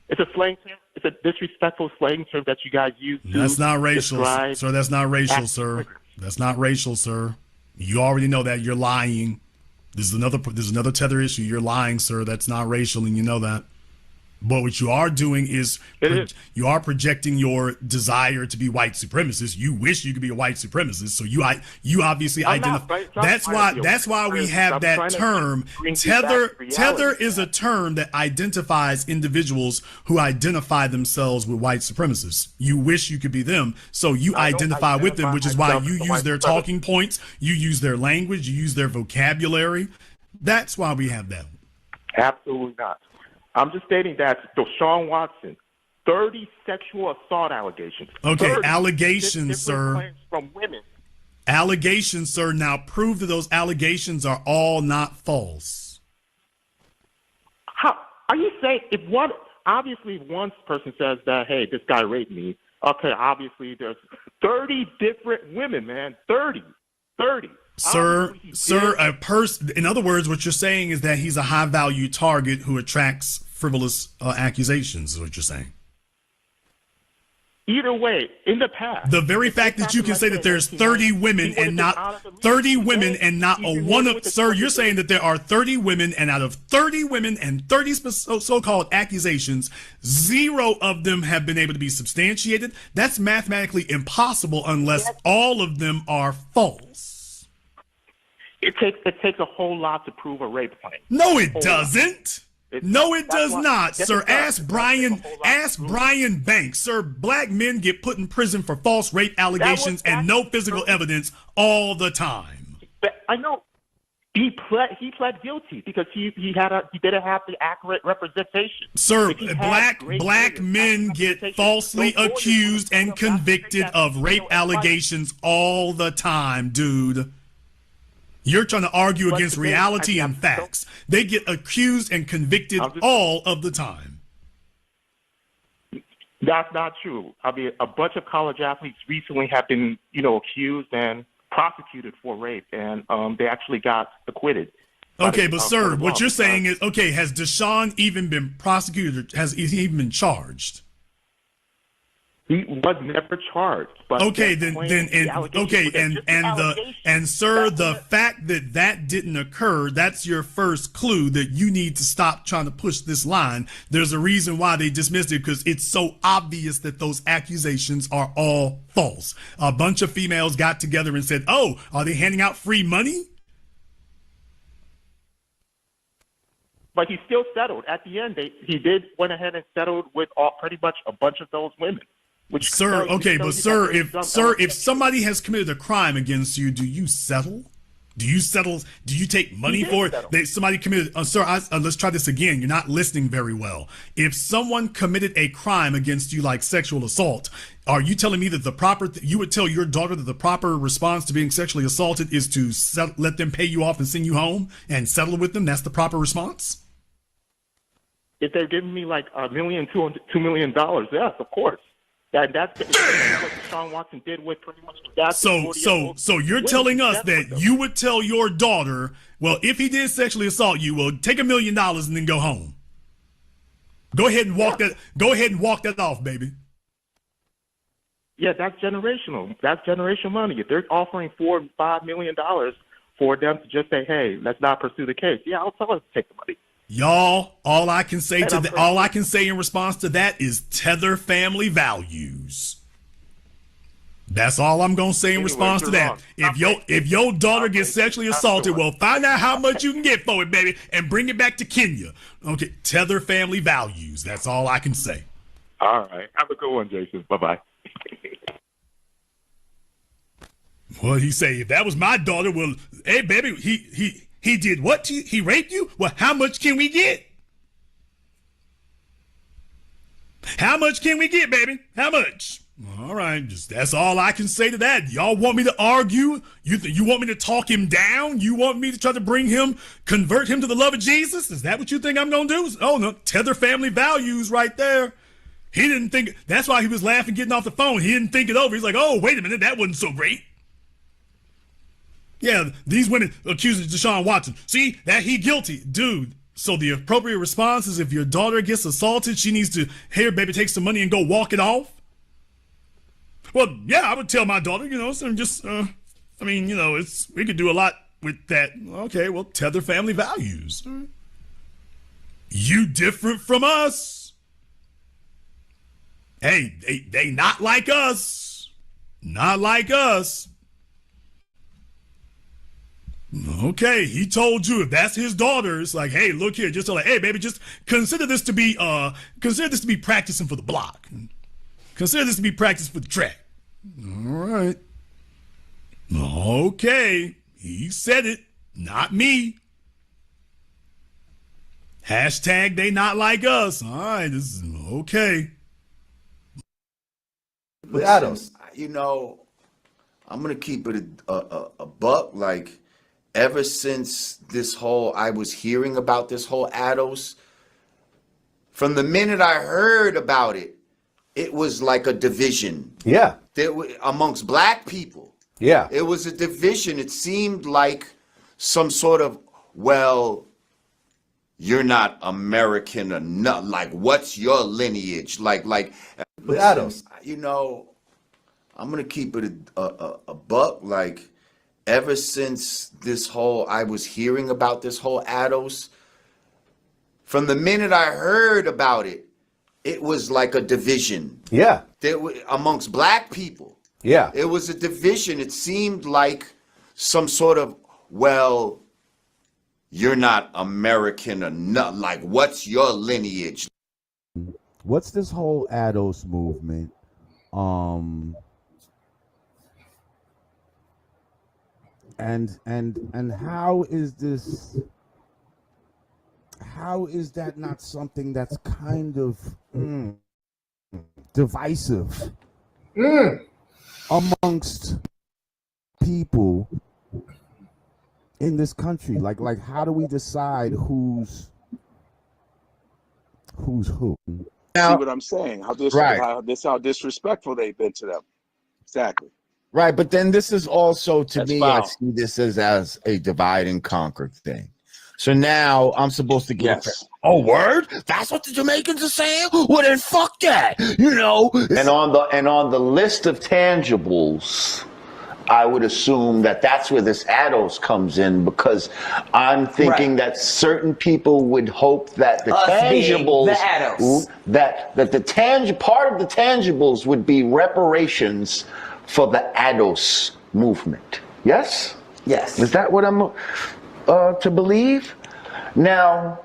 It's a slang term. It's a disrespectful slang term that you guys use. That's not racial, sir. That's not racial, sir. That's not racial, sir. You already know that. You're lying. There's another tether issue. You're lying, sir. That's not racial, and you know that. But what you are doing is you are projecting your desire to be white supremacist. You wish you could be a white supremacist, so you obviously identify. That's why we have that term. Tether is a term that identifies individuals who identify themselves with white supremacists. You wish you could be them, so you identify with them, which is why you use their talking points, you use their language, you use their vocabulary. That's why we have that. Absolutely not. I'm just stating that Deshaun Watson, 30 sexual assault allegations. Okay, allegations, sir. Claims from women. Allegations, sir. Now prove that those allegations are all not false. How are you saying if one person says that, hey, this guy raped me, okay, obviously there's 30 different women, man. 30. Sir, in other words, what you're saying is that he's a high value target who attracts frivolous accusations, is what you're saying. Either way, in the past, the very fact that you can say that there's 30 women and not a one of, sir, you're saying that there are 30 women, and out of 30 women and 30 so-called accusations, 0 of them have been able to be substantiated. That's mathematically impossible unless all of them are false. It takes a whole lot to prove a rape claim. No, it doesn't. No, it does not, sir. Ask Brian Banks. Sir, black men get put in prison for false rape allegations and no physical evidence all the time. I know. He pled guilty because he didn't have the accurate representation. Sir, black men get falsely accused and convicted of rape allegations all the time, dude. You're trying to argue against reality and facts. They get accused and convicted all of the time. That's not true. I mean, a bunch of college athletes recently have been, accused and prosecuted for rape, and they actually got acquitted. Okay, but sir, what you're saying is, okay, has Deshaun even been prosecuted? Has he even been charged? He was never charged. But okay, the fact that didn't occur, that's your first clue that you need to stop trying to push this line. There's a reason why they dismissed it, because it's so obvious that those accusations are all false. A bunch of females got together and said, "Oh, are they handing out free money?" But he still settled. At the end, he went ahead and settled with pretty much a bunch of those women. Which Sir, okay, but sir, if somebody has committed a crime against you, do you settle? Do you settle? Do you take money for it? Somebody committed. Sir, let's try this again. You're not listening very well. If someone committed a crime against you, like sexual assault, are you telling me that you would tell your daughter that the proper response to being sexually assaulted is to let them pay you off and send you home and settle with them? That's the proper response? If they're giving me like $1 million, $2 million, yes, of course. That's what Deshaun Watson did with pretty much that. So you're telling us that you would tell your daughter, well, if he did sexually assault you, well, take $1 million and then go home. Go ahead and walk that. Go ahead and walk that off, baby. Yeah, that's generational. That's generational money. If they're offering $4 and $5 million for them to just say, hey, let's not pursue the case, yeah, I'll tell her to take the money. Y'all, all I can say in response to that is tether family values. That's all I'm gonna say in response to that. If your daughter gets sexually assaulted, well, find out how much you can get for it, baby, and bring it back to Kenya. Okay, tether family values. That's all I can say. All right, have a good one, Jason. Bye-bye. What'd he say? If that was my daughter, well, hey, baby, he did what to you? He raped you? Well, how much can we get? How much can we get, baby? How much? All right, that's all I can say to that. Y'all want me to argue? You want me to talk him down? You want me to try to convert him to the love of Jesus? Is that what you think I'm going to do? Oh, no, tether family values right there. He didn't think, that's why he was laughing getting off the phone. He didn't think it over. He's like, oh, wait a minute, that wasn't so great. Yeah, these women accusing Deshaun Watson. See, that he guilty. Dude, so the appropriate response is if your daughter gets assaulted, she needs to, here, baby, take some money and go walk it off? Well, yeah, I would tell my daughter, so just, we could do a lot with that. Okay, well, tether family values. You different from us. Hey, they not like us. Not like us. Okay, he told you if that's his daughter, it's like, hey, look here, just tell her, hey, baby, just consider this to be practicing for the block. Consider this to be practice for the track. All right. Okay, he said it, not me. Hashtag they not like us. All right, this is okay. But Adams, I'm gonna keep it a buck. Like, ever since I was hearing about this whole ADOS, from the minute I heard about it, it was like a division. Yeah. Amongst black people. Yeah. It was a division. It seemed like some sort of, well, you're not American enough. Like, what's your lineage? Like, but Adams, I'm gonna keep it a buck. Like, ever since I was hearing about this whole ADOS, from the minute I heard about it, it was like a division. Yeah. Amongst black people. Yeah. It was a division. It seemed like some sort of, well, you're not American enough. Like, what's your lineage? What's this whole ADOS movement? And how is this? How is that not something that's kind of divisive amongst people in this country? Like how do we decide who's who? See what I'm saying? How disrespectful they've been to them. Exactly. Right, but then this is also, to me, foul. I see this as a divide and conquer thing. So now I'm supposed to get oh, word? That's what the Jamaicans are saying? Well, then fuck that, And on the list of tangibles, I would assume that's where this ADOS comes in, because I'm thinking that certain people would hope that the tangibles, that the part of the tangibles would be reparations for the ADOS movement. Yes? Yes. Is that what I'm to believe? Now,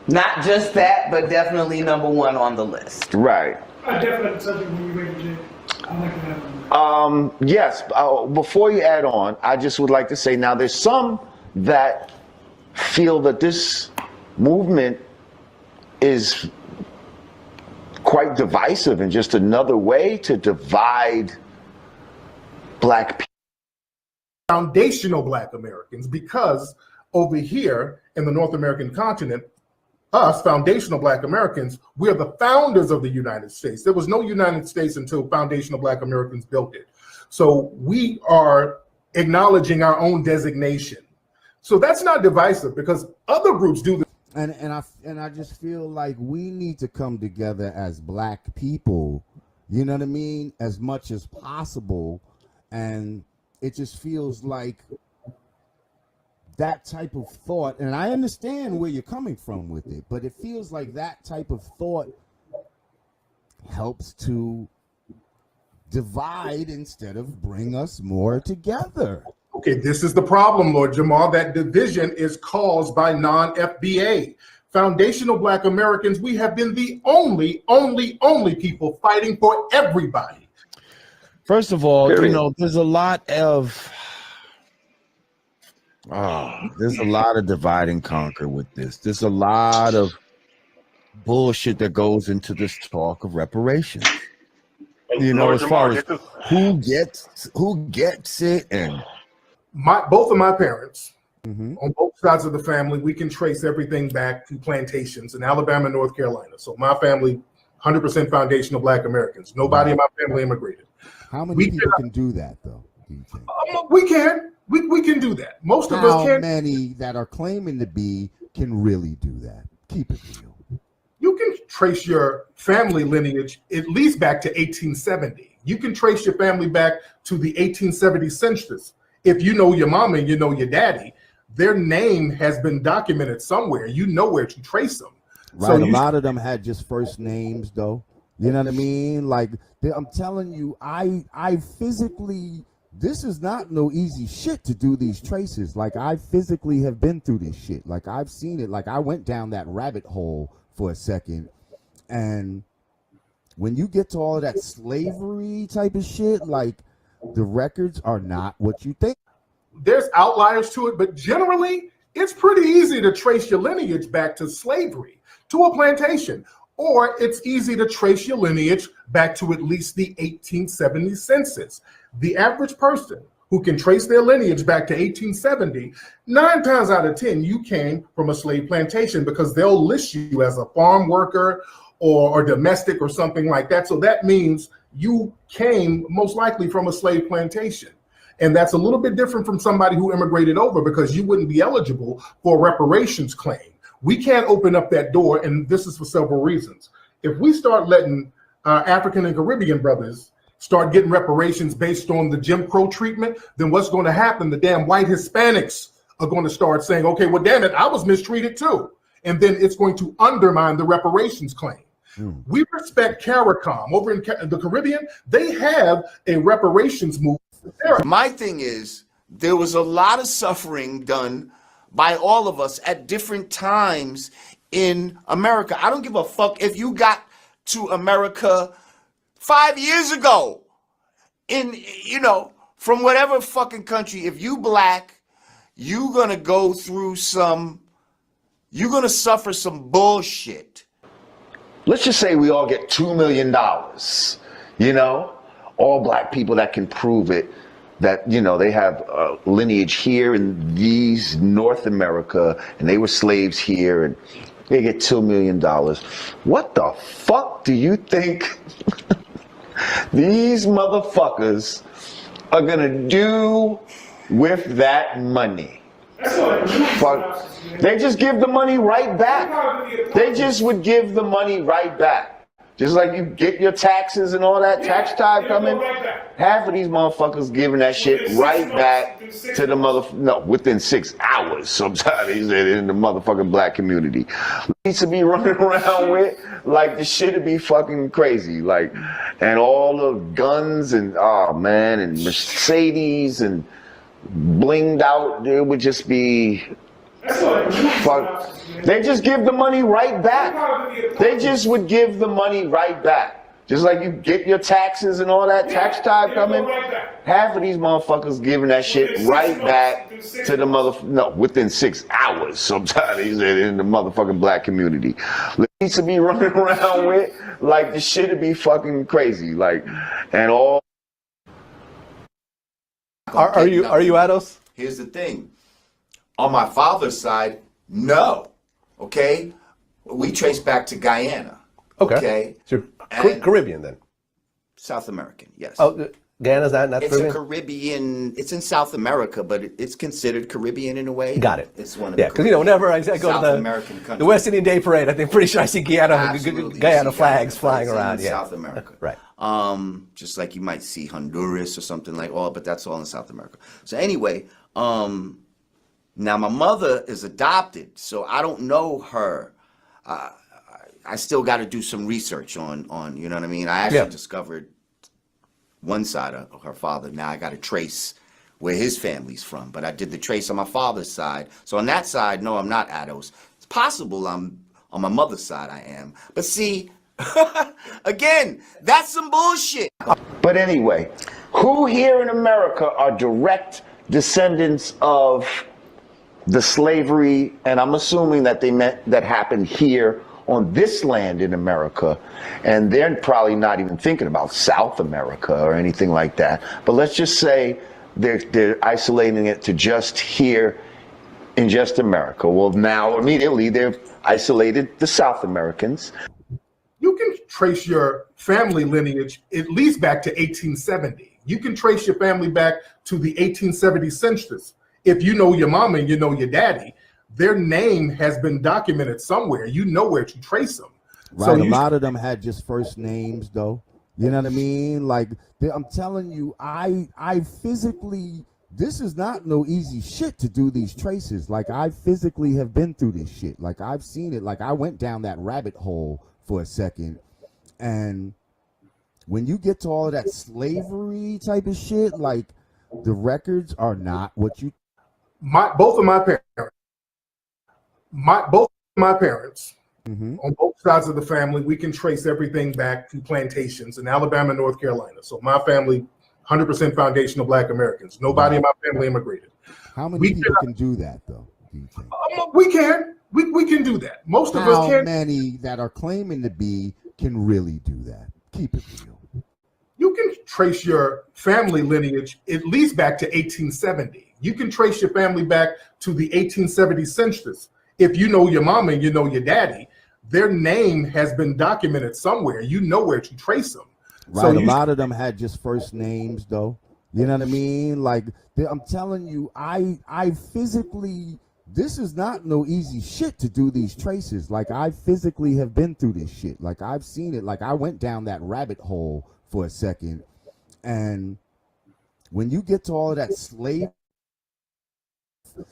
not just that, but definitely number one on the list. right. I definitely subject when you're ready, Jay. I'd like to have Yes. Before you add on, I just would like to say now there's some that feel that this movement is quite divisive and just another way to divide black people. Foundational black Americans, because over here in the North American continent, us foundational black Americans, we're the founders of the United States. There was no United States until foundational black Americans built it. So we are acknowledging our own designation. So that's not divisive because other groups do this. And I just feel like we need to come together as black people, you know what I mean, as much as possible. And it just feels like that type of thought, and I understand where you're coming from with it, but it feels like that type of thought helps to divide instead of bring us more together. Okay, this is the problem, Lord Jamal. That division is caused by non-FBA. Foundational black Americans, we have been the only people fighting for everybody. First of all, you know, there's a lot of divide and conquer with this. There's a lot of bullshit that goes into this talk of reparations. You know, as far as who gets it, and both of my parents, on both sides of the family, we can trace everything back to plantations in Alabama and North Carolina. So my family, 100% foundational black Americans. Nobody in my family immigrated. How many people can do that, though? Do you think? We can. We can do that. Most of us can. How many that are claiming to be can really do that? Keep it real. You can trace your family lineage at least back to 1870. You can trace your family back to the 1870 census. If you know your mama and you know your daddy, their name has been documented somewhere. You know where to trace them. Right. So a lot of them had just first names, though. You know what I mean? Like, I'm telling you, I physically, this is not no easy shit to do these traces. Like, I physically have been through this shit. Like, I've seen it. Like, I went down that rabbit hole for a second. And when you get to all of that slavery type of shit, like, the records are not what you think. There's outliers to it, but generally, it's pretty easy to trace your lineage back to slavery, to a plantation. Or it's easy to trace your lineage back to at least the 1870 census. The average person who can trace their lineage back to 1870, 9 times out of 10, you came from a slave plantation because they'll list you as a farm worker or domestic or something like that. So that means you came most likely from a slave plantation. And that's a little bit different from somebody who immigrated over because you wouldn't be eligible for a reparations claim. We can't open up that door, and this is for several reasons. If we start letting African and Caribbean brothers start getting reparations based on the Jim Crow treatment, then what's going to happen? The damn white Hispanics are going to start saying, okay, well, damn it, I was mistreated too. And then it's going to undermine the reparations claim. We respect CARICOM. Over in the Caribbean, they have a reparations movement. My thing is, there was a lot of suffering done by all of us at different times in America. I don't give a fuck if you got to America 5 years ago, from whatever fucking country. If you black, you're gonna suffer some bullshit. Let's just say we all get $2 million, all black people that can prove it, that, they have a lineage here in these North America, and they were slaves here, and they get $2 million. What the fuck do you think these motherfuckers are gonna do with that money? Fuck. They just give the money right back. They just would give the money right back. Just like you get your taxes and all that tax time coming, half of these motherfuckers giving that shit right back to the within 6 hours. Sometimes in the motherfucking black community, needs to be running around with like the shit would be fucking crazy, like, and all the guns and and Mercedes and blinged out. It would just be. Fuck. They just give the money right back. They just would give the money right back. Just like you get your taxes and all that tax time coming, half of these motherfuckers giving that shit right back to the within 6 hours sometimes in the motherfucking black community. Needs to be running around with like the shit would be fucking crazy. Like, and all. Are you Ados? Here's the thing. On my father's side, no. Okay? We trace back to Guyana. Okay? So Caribbean then? South American, yes. Oh, Guyana's not it's Caribbean? a Caribbean, it's in South America, but it's considered Caribbean in a way. Got it. It's one of because whenever I go South to American countries. the West Indian Day Parade, I'm pretty sure I see Guyana flags flying around. In South America. Right. Just like you might see Honduras or something like, but that's all in South America. So anyway, now my mother is adopted, so I don't know her. I still got to do some research on, you know what I mean? I actually discovered one side of her father. Now I got to trace where his family's from, but I did the trace on my father's side. So on that side, no, I'm not Ados. It's possible I'm on my mother's side I am. But see, again, that's some bullshit. But anyway, who here in America are direct descendants of the slavery, and I'm assuming that that happened here on this land in America, and they're probably not even thinking about South America or anything like that. But let's just say they're isolating it to just here in just America. Well, now immediately they've isolated the South Americans. You can trace your family lineage at least back to 1870. You can trace your family back to the 1870 census. If you know your mama and you know your daddy, their name has been documented somewhere. You know where to trace them. Right. So a lot of them had just first names, though. You know what I mean? Like, I'm telling you, I physically, this is not no easy shit to do these traces. Like, I physically have been through this shit. Like, I've seen it. Like, I went down that rabbit hole for a second. And when you get to all of that slavery type of shit, like, the records are not what you. Both of my parents, on both sides of the family, we can trace everything back to plantations in Alabama and North Carolina. So my family, 100% foundational Black Americans. Nobody in my family immigrated. How many people can do that, though? Do you think? We can. We can do that. Most of us can. How many that are claiming to be can really do that? Keep it real. You can trace your family lineage at least back to 1870. You can trace your family back to the 1870 census. If you know your mama and you know your daddy, their name has been documented somewhere. You know where to trace them. Right. So a lot of them had just first names, though. You know what I mean? Like, I'm telling you, I physically, this is not no easy shit to do these traces. Like, I physically have been through this shit. Like, I've seen it. Like, I went down that rabbit hole for a second. And when you get to all of that slave,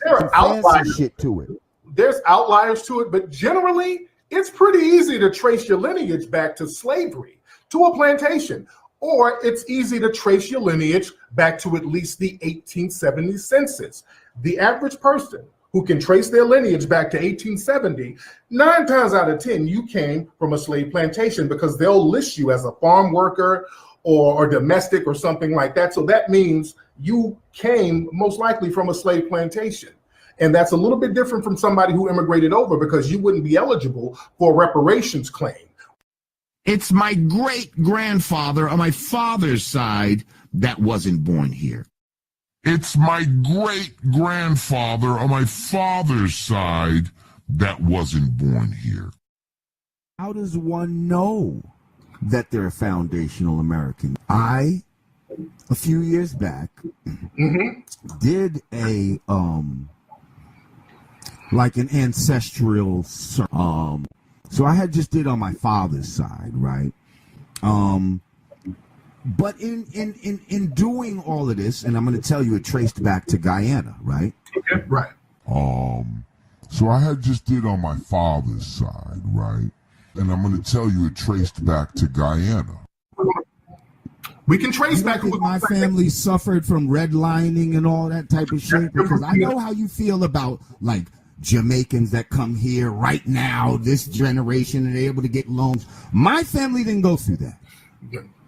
there are outliers shit to it. There's outliers to it, but generally, it's pretty easy to trace your lineage back to slavery, to a plantation, or it's easy to trace your lineage back to at least the 1870 census. The average person who can trace their lineage back to 1870, 9 times out of 10, you came from a slave plantation because they'll list you as a farm worker or domestic or something like that. So that means you came most likely from a slave plantation. And that's a little bit different from somebody who immigrated over because you wouldn't be eligible for a reparations claim. It's my great-grandfather on my father's side that wasn't born here. It's my great-grandfather on my father's side that wasn't born here. How does one know that they're a foundational American? I, a few years back, did a like an ancestral so I had just did on my father's side, right? But in doing all of this, and I'm going to tell you, it traced back to Guyana, right? Okay, right. So I had just did on my father's side, right? And I'm going to tell you, it traced back to Guyana. We can trace back. My family suffered from redlining and all that type of shit, because I know how you feel about like Jamaicans that come here right now, this generation, and they're able to get loans. My family didn't go through that.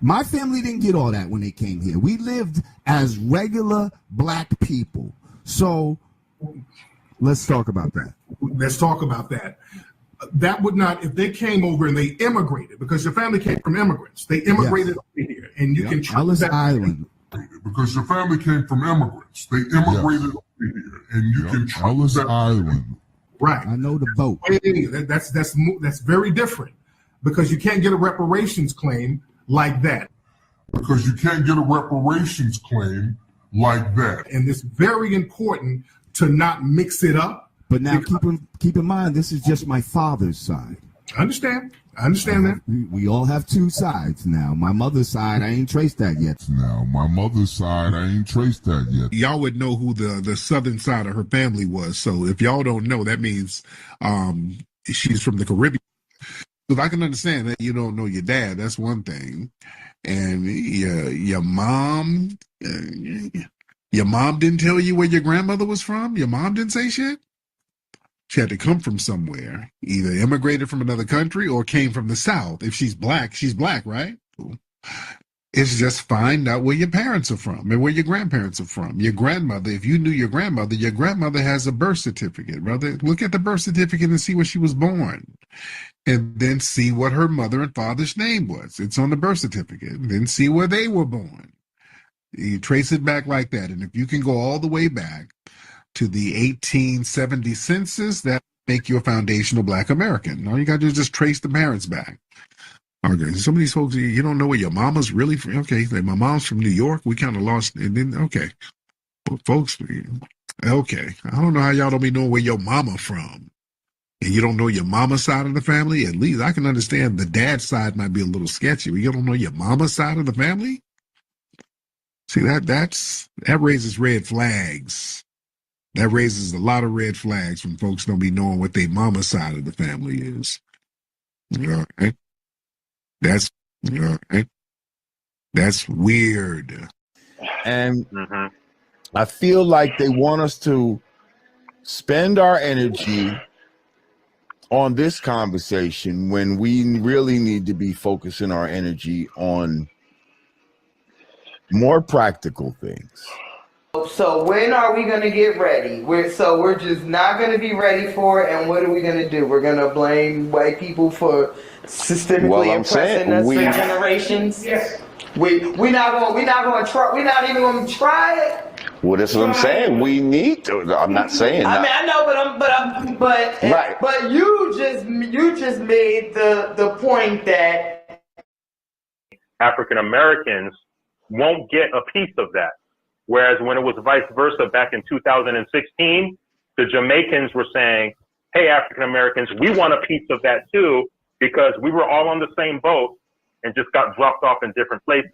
My family didn't get all that when they came here. We lived as regular black people. So let's talk about that. Let's talk about that. That would not, if they came over and they immigrated, because your family came from immigrants. They immigrated over here, and you can Ellis Island. Because your family came from immigrants. They immigrated over here, and you can Ellis Island. Right. I know the boat. That's very different, because you can't get a reparations claim like that. Because you can't get a reparations claim like that. And it's very important to not mix it up. But now keep in mind, this is just my father's side. I understand that. We all have two sides now. My mother's side, I ain't traced that yet. Y'all would know who the southern side of her family was. So if y'all don't know, that means she's from the Caribbean. So if I can understand that you don't know your dad, that's one thing. And your mom didn't tell you where your grandmother was from? Your mom didn't say shit? She had to come from somewhere, either immigrated from another country or came from the South. If she's black, right? It's just find out where your parents are from and where your grandparents are from. Your grandmother, if you knew your grandmother has a birth certificate, brother. Look at the birth certificate and see where she was born. And then see what her mother and father's name was. It's on the birth certificate. And then see where they were born. You trace it back like that. And if you can go all the way back to the 1870 census, that make you a foundational black American. All you got to do is just trace the parents back. Okay, some of these folks, you don't know where your mama's really from. Okay, like my mom's from New York. We kind of lost, and then, okay. Well, folks, okay. I don't know how y'all don't be knowing where your mama from. And you don't know your mama's side of the family. At least I can understand the dad's side might be a little sketchy, but you don't know your mama's side of the family? See, that raises red flags. That raises a lot of red flags when folks don't be knowing what their mama's side of the family is. All right. That's all right. That's weird. And I feel like they want us to spend our energy on this conversation when we really need to be focusing our energy on more practical things. So when are we going to get ready? We're just not going to be ready for it. And what are we going to do? We're going to blame white people for systemically oppressing us for generations. Yes. We're not even going to try it. Well, that's what I'm saying. We need to. I'm not saying. I mean, I know, but you just made the point that African Americans won't get a piece of that. Whereas when it was vice versa back in 2016, the Jamaicans were saying, hey, African Americans, we want a piece of that too, because we were all on the same boat and just got dropped off in different places.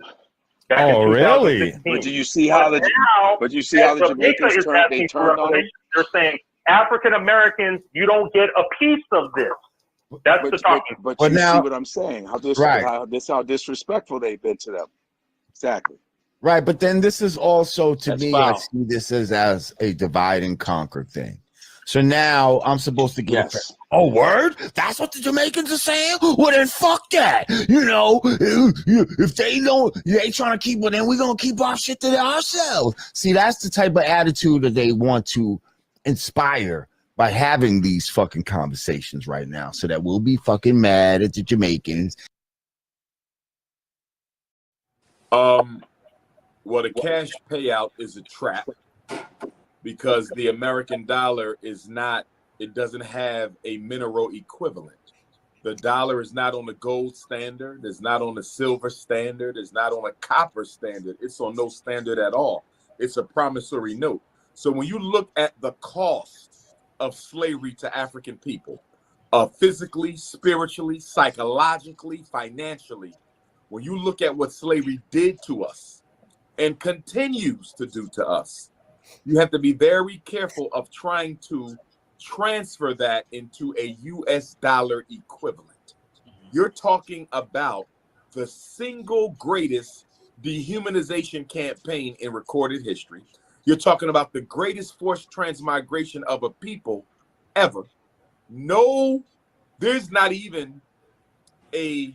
Oh, really? But do you see how the Jamaicans turned on it? They're saying, African Americans, you don't get a piece of this. That's the talking. But you see what I'm saying? How disrespectful they've been to them. Exactly. Right, but then this is also, to That's me, foul. I see this as a divide and conquer thing. So now I'm supposed to get oh, word? That's what the Jamaicans are saying? Well, then fuck that. You know, if they trying to keep it, then we're going to keep our shit to ourselves. See, that's the type of attitude that they want to inspire by having these fucking conversations right now, so that we'll be fucking mad at the Jamaicans. Well, the cash payout is a trap because the American dollar doesn't have a mineral equivalent. The dollar is not on the gold standard. It's not on the silver standard. It's not on a copper standard. It's on no standard at all. It's a promissory note. So when you look at the cost of slavery to African people, physically, spiritually, psychologically, financially, when you look at what slavery did to us, and continues to do to us, you have to be very careful of trying to transfer that into a US dollar equivalent. You're talking about the single greatest dehumanization campaign in recorded history. You're talking about the greatest forced transmigration of a people ever. No, there's not even a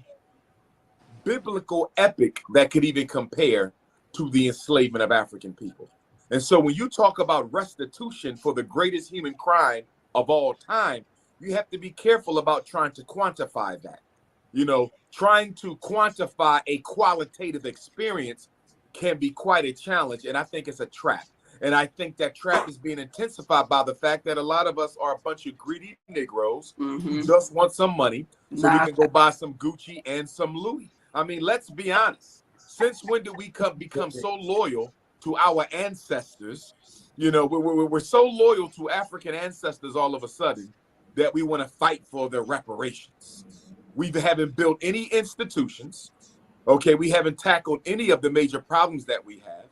biblical epic that could even compare to the enslavement of African people. And so when you talk about restitution for the greatest human crime of all time, you have to be careful about trying to quantify that. You know, trying to quantify a qualitative experience can be quite a challenge, and I think it's a trap. And I think that trap is being intensified by the fact that a lot of us are a bunch of greedy Negroes who just want some money so we can go buy some Gucci and some Louis. I mean, let's be honest. Since when did we become so loyal to our ancestors? You know, we're so loyal to African ancestors all of a sudden that we want to fight for their reparations. We haven't built any institutions. Okay, we haven't tackled any of the major problems that we have.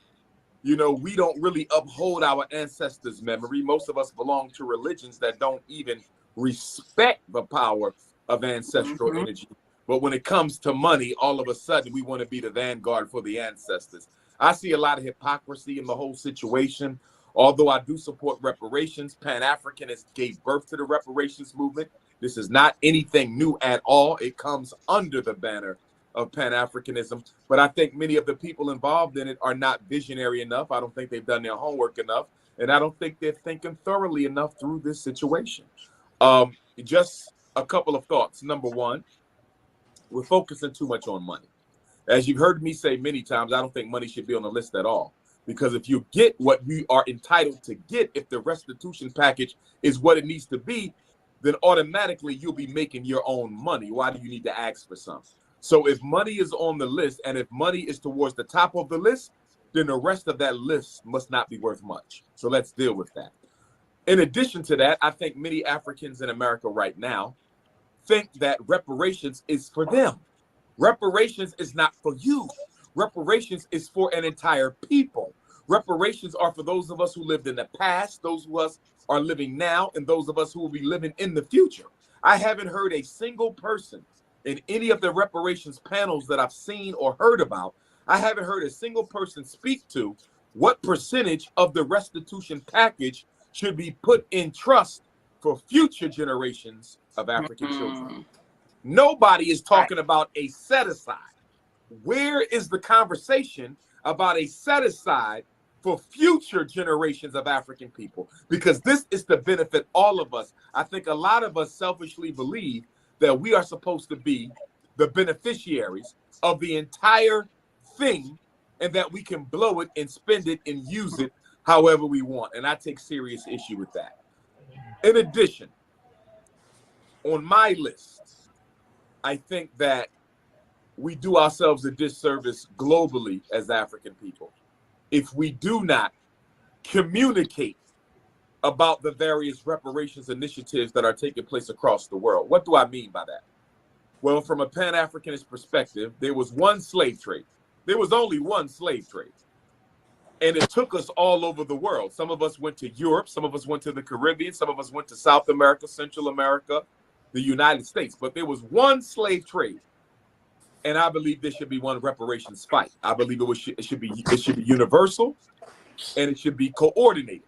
You know, we don't really uphold our ancestors' memory. Most of us belong to religions that don't even respect the power of ancestral energy. But when it comes to money, all of a sudden we want to be the vanguard for the ancestors. I see a lot of hypocrisy in the whole situation. Although I do support reparations, Pan-Africanists gave birth to the reparations movement. This is not anything new at all. It comes under the banner of Pan-Africanism. But I think many of the people involved in it are not visionary enough. I don't think they've done their homework enough. And I don't think they're thinking thoroughly enough through this situation. Just a couple of thoughts. Number one, we're focusing too much on money. As you've heard me say many times, I don't think money should be on the list at all. Because if you get what you are entitled to get, if the restitution package is what it needs to be, then automatically you'll be making your own money. Why do you need to ask for some? So if money is on the list and if money is towards the top of the list, then the rest of that list must not be worth much. So let's deal with that. In addition to that, I think many Africans in America right now think that reparations is for them. Reparations is not for you. Reparations is for an entire people. Reparations are for those of us who lived in the past, those of us are living now, and those of us who will be living in the future. I haven't heard a single person in any of the reparations panels that I've seen or heard about. I haven't heard a single person speak to what percentage of the restitution package should be put in trust for future generations of African children. Nobody is talking about a set aside. Where is the conversation about a set aside for future generations of African people? Because this is to benefit all of us. I think a lot of us selfishly believe that we are supposed to be the beneficiaries of the entire thing and that we can blow it and spend it and use it however we want. And I take serious issue with that. In addition, on my list, I think that we do ourselves a disservice globally as African people if we do not communicate about the various reparations initiatives that are taking place across the world. What do I mean by that? Well, from a Pan-Africanist perspective, there was one slave trade. There was only one slave trade. And it took us all over the world. Some of us went to Europe, some of us went to the Caribbean, some of us went to South America, Central America, the United States. But there was one slave trade. And I believe there should be one reparations fight. I believe it should be universal and it should be coordinated.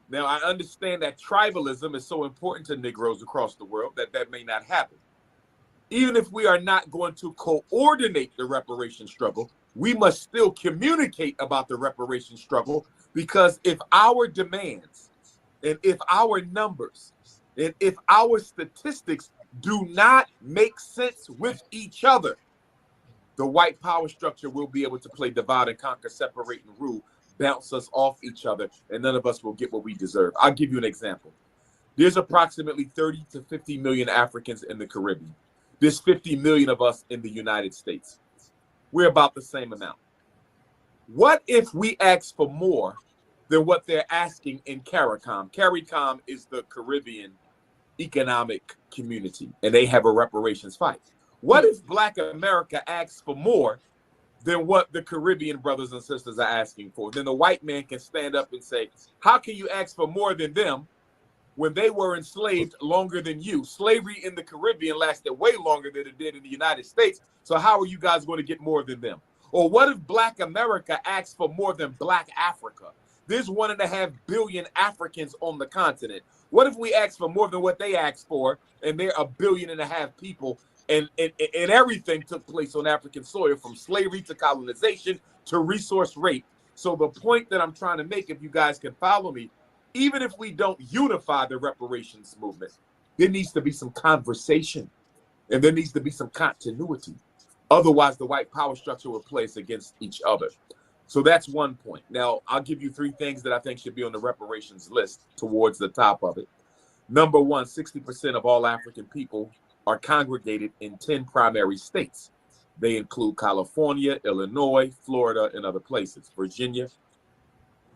Now, I understand that tribalism is so important to Negroes across the world that may not happen. Even if we are not going to coordinate the reparation struggle, we must still communicate about the reparation struggle, because if our demands and if our numbers and if our statistics do not make sense with each other, the white power structure will be able to play divide and conquer, separate and rule, bounce us off each other, and none of us will get what we deserve. I'll give you an example. There's approximately 30 to 50 million Africans in the Caribbean. There's 50 million of us in the United States. We're about the same amount. What if we ask for more than what they're asking in CARICOM? CARICOM is the Caribbean Economic Community, and they have a reparations fight. What if Black America asks for more than what the Caribbean brothers and sisters are asking for? Then the white man can stand up and say, how can you ask for more than them when they were enslaved longer than you? Slavery in the Caribbean lasted way longer than it did in the United States. So how are you guys going to get more than them? Or what if Black America asks for more than Black Africa? There's 1.5 billion Africans on the continent. What if we ask for more than what they ask for, and they're 1.5 billion people, And everything took place on African soil, from slavery to colonization to resource rape. So the point that I'm trying to make, if you guys can follow me, even if we don't unify the reparations movement, there needs to be some conversation and there needs to be some continuity. Otherwise, the white power structure will play us against each other. So that's one point. Now, I'll give you 3 things that I think should be on the reparations list towards the top of it. Number one, 60% of all African people are congregated in 10 primary states. They include California, Illinois, Florida, and other places, Virginia.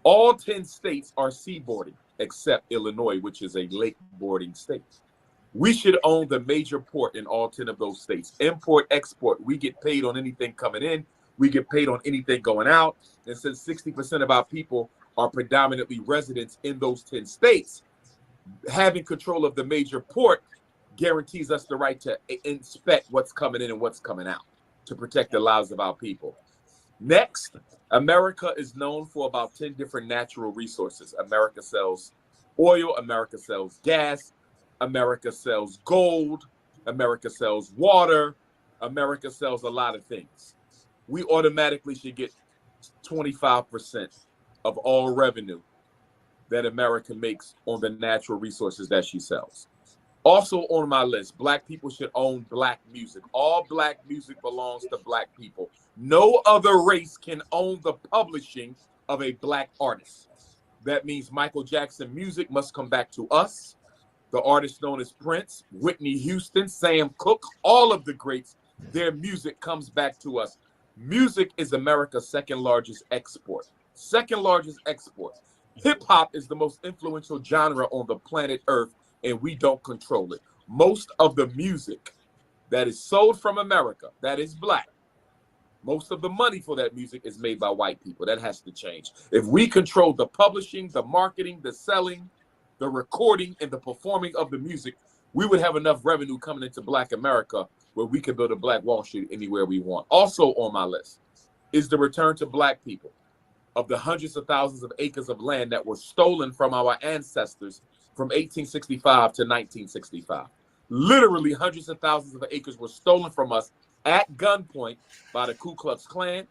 All 10 states are seaboarding, except Illinois, which is a lake boarding state. We should own the major port in all 10 of those states. Import, export, we get paid on anything coming in. We get paid on anything going out. And since 60% of our people are predominantly residents in those 10 states, having control of the major port guarantees us the right to inspect what's coming in and what's coming out to protect the lives of our people. Next, America is known for about 10 different natural resources. America sells oil, America sells gas, America sells gold, America sells water, America sells a lot of things. We automatically should get 25% of all revenue that America makes on the natural resources that she sells. Also on my list, Black people should own Black music. All Black music belongs to Black people. No other race can own the publishing of a Black artist. That means Michael Jackson music must come back to us. The artists known as Prince, Whitney Houston, Sam Cooke, all of the greats, their music comes back to us. Music is America's second largest export. Second largest export. Hip hop is the most influential genre on the planet Earth, and we don't control it. Most of the music that is sold from America, that is Black, most of the money for that music is made by white people. That has to change. If we control the publishing, the marketing, the selling, the recording, and the performing of the music, we would have enough revenue coming into Black America where we could build a Black Wall Street anywhere we want. Also on my list is the return to Black people of the hundreds of thousands of acres of land that were stolen from our ancestors from 1865 to 1965. Literally hundreds of thousands of acres were stolen from us at gunpoint by the Ku Klux Klan,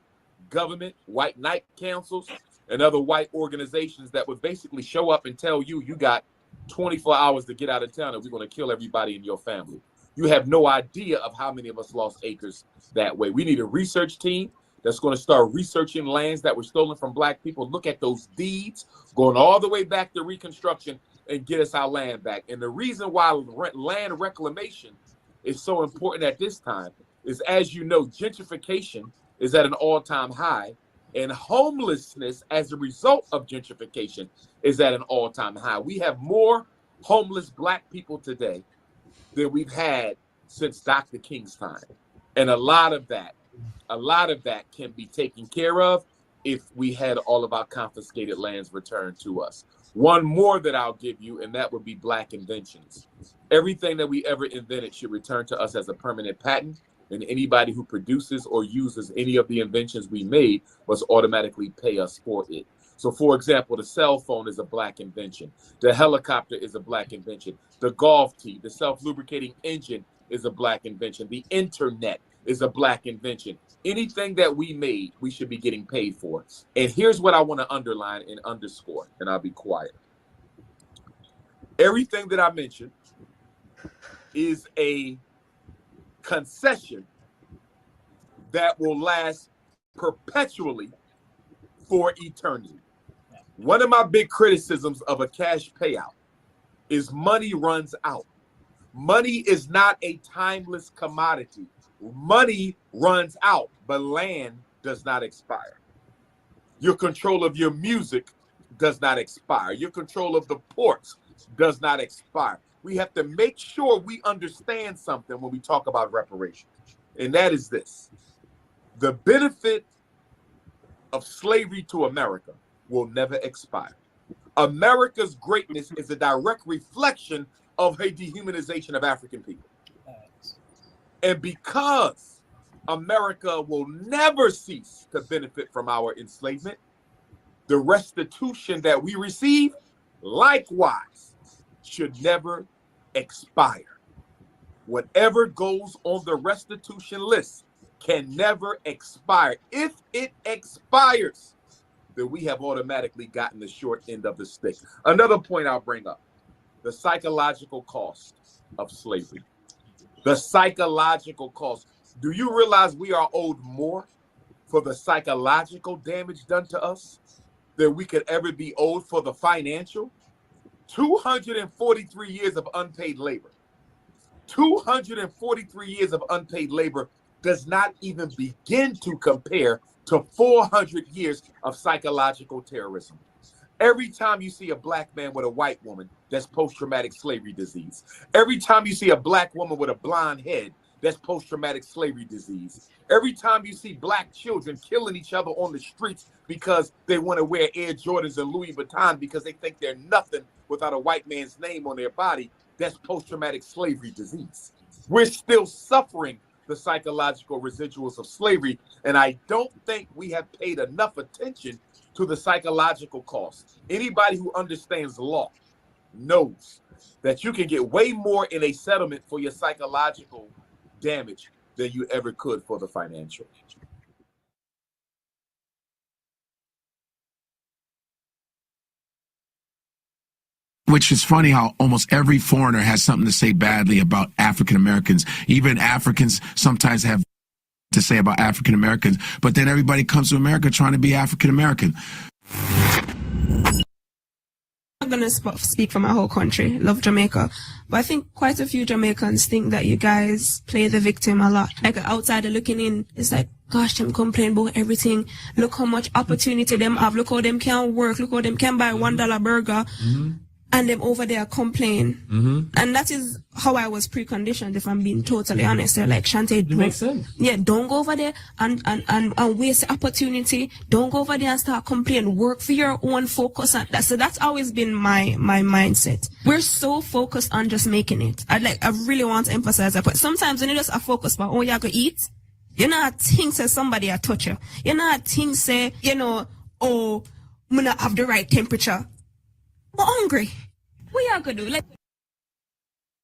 government, white night councils, and other white organizations that would basically show up and tell you, you got 24 hours to get out of town and we're going to kill everybody in your family. You have no idea of how many of us lost acres that way. We need a research team that's going to start researching lands that were stolen from Black people. Look at those deeds going all the way back to Reconstruction and get us our land back. And the reason why land reclamation is so important at this time is, as you know, gentrification is at an all-time high, and homelessness as a result of gentrification is at an all-time high. We have more homeless Black people today than we've had since Dr. King's time. And a lot of that can be taken care of if we had all of our confiscated lands returned to us. One more that I'll give you, and that would be Black inventions. Everything that we ever invented should return to us as a permanent patent, and anybody who produces or uses any of the inventions we made must automatically pay us for it. So, for example, the cell phone is a Black invention. The helicopter is a Black invention. The golf tee, the self-lubricating engine is a Black invention. The internet is a Black invention. Anything that we made, we should be getting paid for. And here's what I want to underline and underscore, and I'll be quiet. Everything that I mentioned is a concession that will last perpetually for eternity. One of my big criticisms of a cash payout is money runs out. Money is not a timeless commodity. Money runs out, but land does not expire. Your control of your music does not expire. Your control of the ports does not expire. We have to make sure we understand something when we talk about reparations, and that is this. The benefit of slavery to America will never expire. America's greatness is a direct reflection of a dehumanization of African people. And because America will never cease to benefit from our enslavement, the restitution that we receive, likewise, should never expire. Whatever goes on the restitution list can never expire. If it expires, then we have automatically gotten the short end of the stick. Another point I'll bring up, the psychological cost of slavery. The psychological cost. Do you realize we are owed more for the psychological damage done to us than we could ever be owed for the financial? 243 years of unpaid labor. 243 years of unpaid labor does not even begin to compare to 400 years of psychological terrorism. Every time you see a black man with a white woman, that's post-traumatic slavery disease. Every time you see a black woman with a blonde head, that's post-traumatic slavery disease. Every time you see black children killing each other on the streets because they want to wear Air Jordans and Louis Vuitton because they think they're nothing without a white man's name on their body, that's post-traumatic slavery disease. We're still suffering the psychological residuals of slavery, and I don't think we have paid enough attention to the psychological cost. Anybody who understands law knows that you can get way more in a settlement for your psychological damage than you ever could for the financial. Which is funny how almost every foreigner has something to say badly about African Americans. Even Africans sometimes have to say about African Americans, but then everybody comes to America trying to be African American. I'm going to speak for my whole country. Love Jamaica. But I think quite a few Jamaicans think that you guys play the victim a lot. Like an outsider looking in, it's like, gosh, them complain about everything. Look how much opportunity them have. Look how them can work. Look how them can buy $1 burger. And them over there complain. And that is how I was preconditioned, if I'm being totally honest. They're like, Shante, it makes sense. Yeah, don't go over there and waste the opportunity. Don't go over there and start complaining. Work for your own, focus on that. So that's always been my mindset. We're so focused on just making it. I really want to emphasize that. But sometimes when you just are focused on, oh, you're going to eat, you know, think say somebody a touch you. You know, think say, you know, oh, I'm going to have the right temperature. I'm hungry. What y'all gonna do? Like,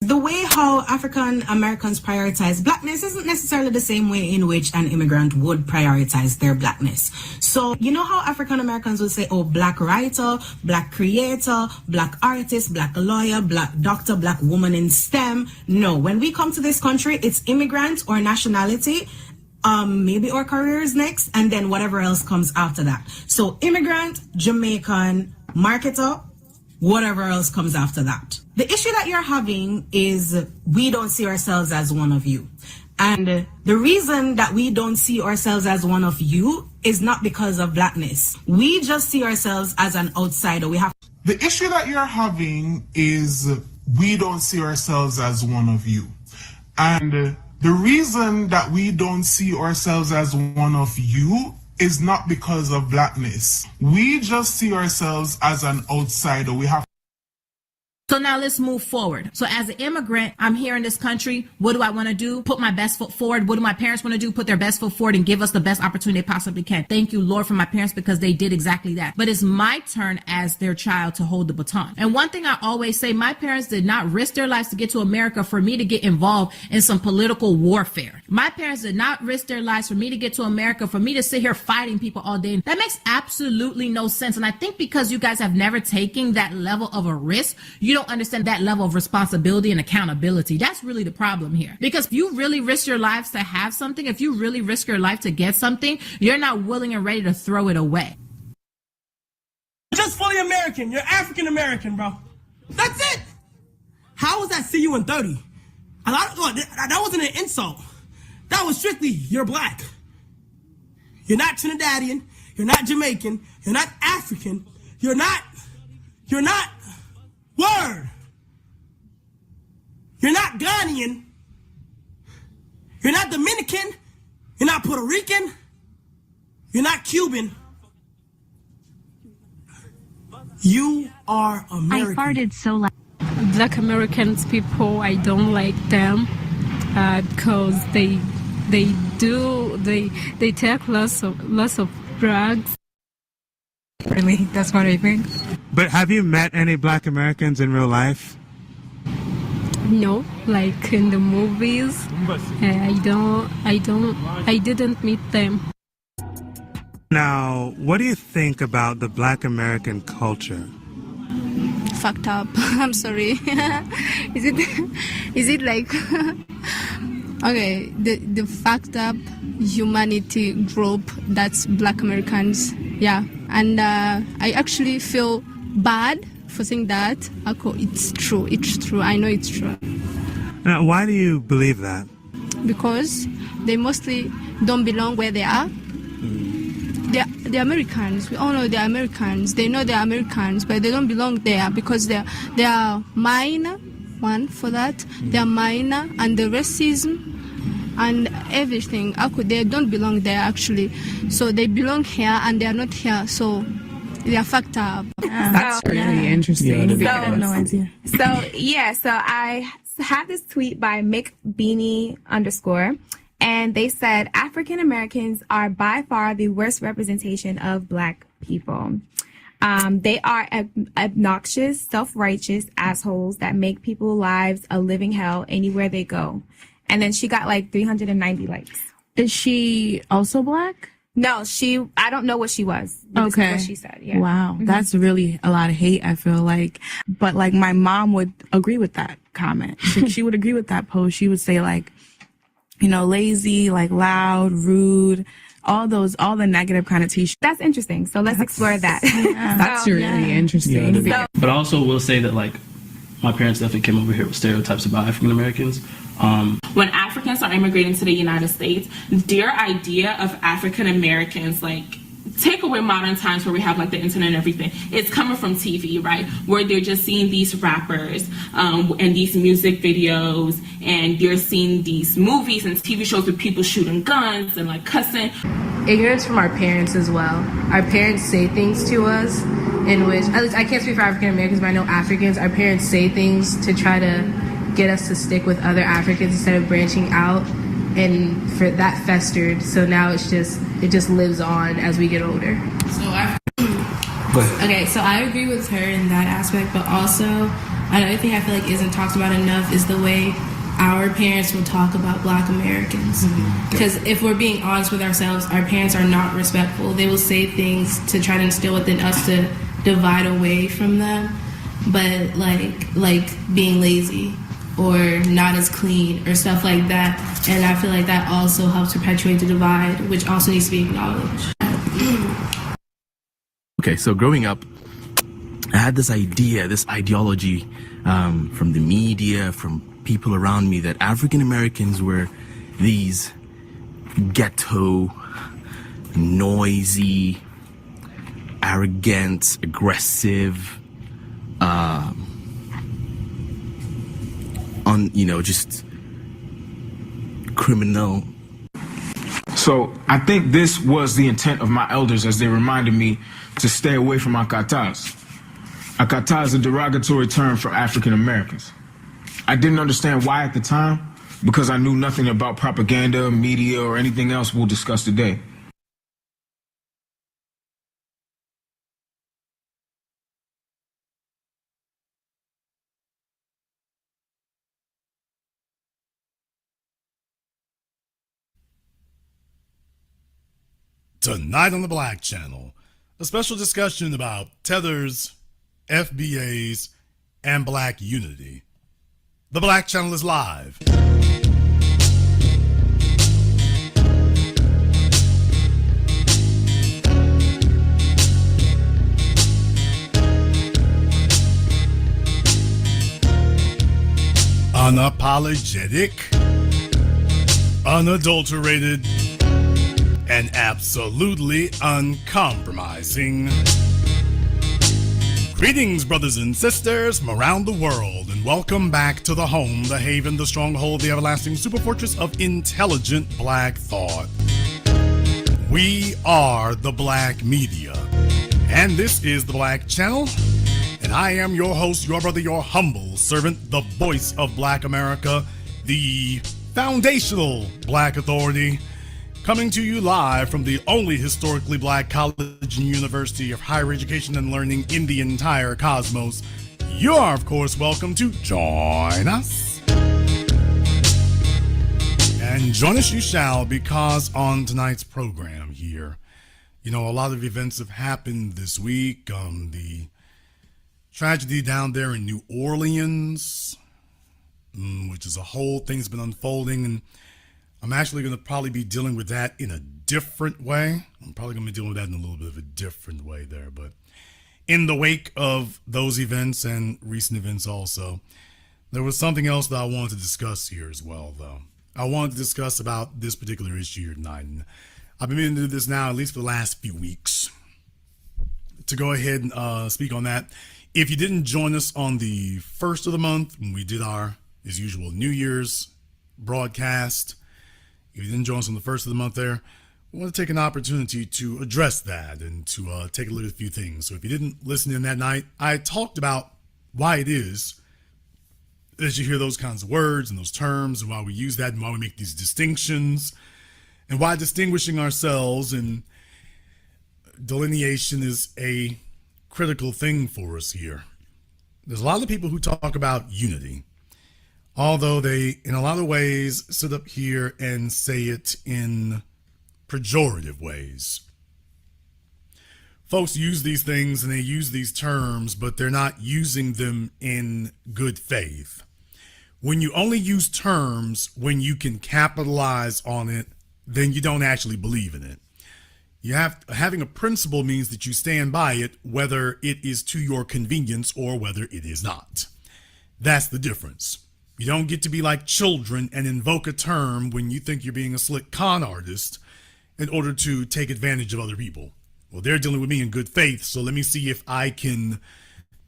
the way how African Americans prioritize blackness isn't necessarily the same way in which an immigrant would prioritize their blackness. So, you know how African Americans would say, oh, black writer, black creator, black artist, black lawyer, black doctor, black woman in STEM. No, when we come to this country, it's immigrant or nationality. Maybe our careers next, and then whatever else comes after that. So immigrant, Jamaican, marketer, whatever else comes after that. The issue that you're having is we don't see ourselves as one of you. And the reason that we don't see ourselves as one of you is not because of blackness. We just see ourselves as an outsider. The issue that you're having is we don't see ourselves as one of you. And the reason that we don't see ourselves as one of you is not because of blackness. We just see ourselves as an outsider. So now let's move forward. So as an immigrant, I'm here in this country. What do I want to do? Put my best foot forward. What do my parents want to do? Put their best foot forward and give us the best opportunity they possibly can. Thank you, Lord, for my parents, because they did exactly that. But it's my turn as their child to hold the baton. And one thing I always say, my parents did not risk their lives to get to America for me to get involved in some political warfare. My parents did not risk their lives for me to get to America, for me to sit here fighting people all day. That makes absolutely no sense. And I think because you guys have never taken that level of a risk, you don't understand that level of responsibility and accountability. That's really the problem here. Because if you really risk your lives to have something, if you really risk your life to get something, you're not willing and ready to throw it away. You're just fully American. You're African American, bro. That's it. How was that see you in 30? That wasn't an insult. That was strictly, you're black. You're not Trinidadian. You're not Jamaican. You're not African. You're not, word. You're not Ghanaian. You're not Dominican. You're not Puerto Rican. You're not Cuban. You are American. I farted so loud. Black Americans people, I don't like them because they take lots of drugs. Really? That's what I think. But have you met any Black Americans in real life? No, like in the movies. I didn't meet them. Now, what do you think about the Black American culture? Fucked up. I'm sorry. Is it like okay, the fucked up humanity group that's Black Americans. Yeah. And I actually feel bad for saying that. It's true. It's true. I know it's true. Now, why do you believe that? Because they mostly don't belong where they are. They're Americans. We all know they're Americans. They know they're Americans, but they don't belong there because they are minor. One for that. They are minor, and the racism and everything. They don't belong there actually. So they belong here, and they are not here. So they are fucked up. That's really interesting. So, I had no idea. So I have this tweet by McBeanie _ and they said African Americans are by far the worst representation of Black people. They are obnoxious, self-righteous assholes that make people's lives a living hell anywhere they go. And then she got like 390 likes. Is she also Black? No, I don't know what she was. This is what she said. Yeah. Wow. Mm-hmm. That's really a lot of hate, I feel like. But like my mom would agree with that comment. She would agree with that post. She would say like, you know, lazy, like loud, rude, all the negative connotations. That's interesting. So let's explore that. That's really interesting. But I also will say that like my parents definitely came over here with stereotypes about African Americans. When Africans are immigrating to the United States, their idea of African Americans, like, take away modern times where we have like the internet and everything, it's coming from TV, right? Where they're just seeing these rappers and these music videos, and they're seeing these movies and TV shows with people shooting guns and like cussing. Ignorance from our parents as well. Our parents say things to us in which, at least I can't speak for African Americans, but I know Africans, our parents say things to try to get us to stick with other Africans instead of branching out, and for that festered. So now it just lives on as we get older. So I agree with her in that aspect, but also another thing I feel like isn't talked about enough is the way our parents will talk about Black Americans. Because if we're being honest with ourselves, our parents are not respectful. They will say things to try to instill within us to divide away from them, but like being lazy or not as clean or stuff like that. And I feel like that also helps perpetuate the divide, which also needs to be acknowledged. Okay, so growing up, I had this ideology from the media, from people around me, that African Americans were these ghetto, noisy, arrogant, aggressive, just criminal. So I think this was the intent of my elders as they reminded me to stay away from akatas. Akata is a derogatory term for African Americans. I didn't understand why at the time, because I knew nothing about propaganda, media, or anything else we'll discuss today. Tonight on the Black Channel, a special discussion about tethers, FBAs, and Black unity. The Black Channel is live. Unapologetic, unadulterated, and absolutely uncompromising. Greetings, brothers and sisters from around the world, and welcome back to the home, the haven, the stronghold, the everlasting superfortress of intelligent Black thought. We are the Black media, and this is the Black Channel, and I am your host, your brother, your humble servant, the voice of Black America, the foundational Black authority, coming to you live from the only historically Black college and university of higher education and learning in the entire cosmos. You are, of course, welcome to join us And join us you shall, because on tonight's program here, you know, a lot of events have happened this week. The tragedy down there in New Orleans, which is a whole thing's been unfolding, and I'm actually going to probably be dealing with that in a different way. I'm probably going to be dealing with that in a little bit of a different way there, but in the wake of those events and recent events also, there was something else that I wanted to discuss here as well, though. I wanted to discuss about this particular issue here tonight, and I've been meaning to do this now at least for the last few weeks, to go ahead and speak on that. If you didn't join us on the first of the month when we did our, as usual, New Year's broadcast, if you didn't join us on the first of the month there, we want to take an opportunity to address that and to take a look at a few things. So if you didn't listen in that night, I talked about why it is that you hear those kinds of words and those terms, and why we use that, and why we make these distinctions, and why distinguishing ourselves and delineation is a critical thing for us here. There's a lot of people who talk about unity, although they, in a lot of ways, sit up here and say it in pejorative ways. Folks use these things and they use these terms, but they're not using them in good faith. When you only use terms when you can capitalize on it, then you don't actually believe in it. Having a principle means that you stand by it, whether it is to your convenience or whether it is not. That's the difference. You don't get to be like children and invoke a term when you think you're being a slick con artist in order to take advantage of other people. Well, they're dealing with me in good faith, so let me see if I can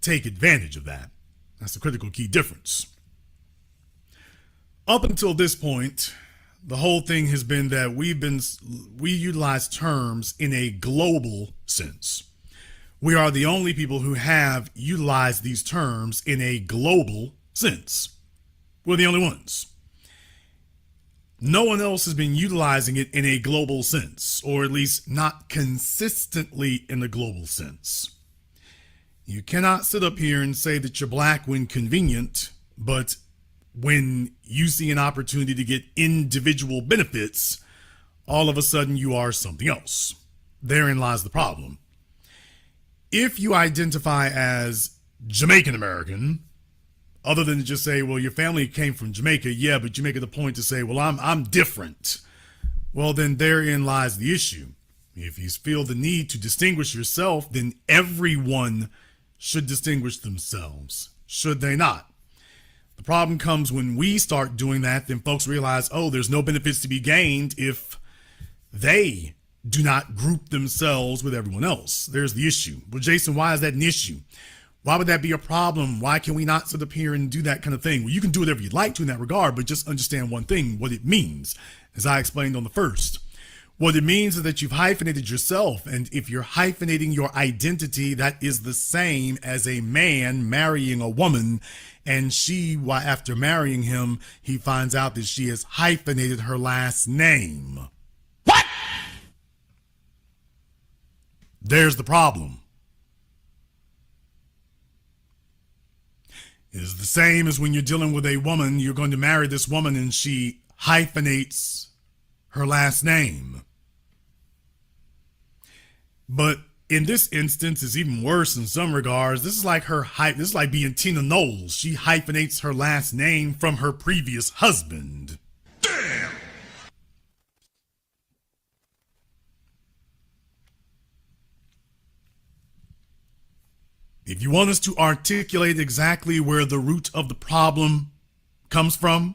take advantage of that. That's the critical key difference. Up until this point, the whole thing has been that we utilize terms in a global sense. We are the only people who have utilized these terms in a global sense. We're the only ones. No one else has been utilizing it in a global sense, or at least not consistently in a global sense. You cannot sit up here and say that you're black when convenient, but when you see an opportunity to get individual benefits, all of a sudden you are something else. Therein lies the problem. If you identify as Jamaican American, other than to just say, well, your family came from Jamaica, yeah, but you make it a point to say, well, I'm different. Well, then therein lies the issue. If you feel the need to distinguish yourself, then everyone should distinguish themselves, should they not? The problem comes when we start doing that, then folks realize, oh, there's no benefits to be gained if they do not group themselves with everyone else. There's the issue. Well, Jason, why is that an issue? Why would that be a problem? Why can we not sit up here and do that kind of thing? Well, you can do whatever you'd like to in that regard, but just understand one thing, what it means, as I explained on the first. What it means is that you've hyphenated yourself, and if you're hyphenating your identity, that is the same as a man marrying a woman, and she, after marrying him, he finds out that she has hyphenated her last name. What? There's the problem. It is the same as when you're dealing with a woman, you're going to marry this woman and she hyphenates her last name. But in this instance, it's even worse in some regards. This is like this is like being Tina Knowles. She hyphenates her last name from her previous husband. Damn! If you want us to articulate exactly where the root of the problem comes from,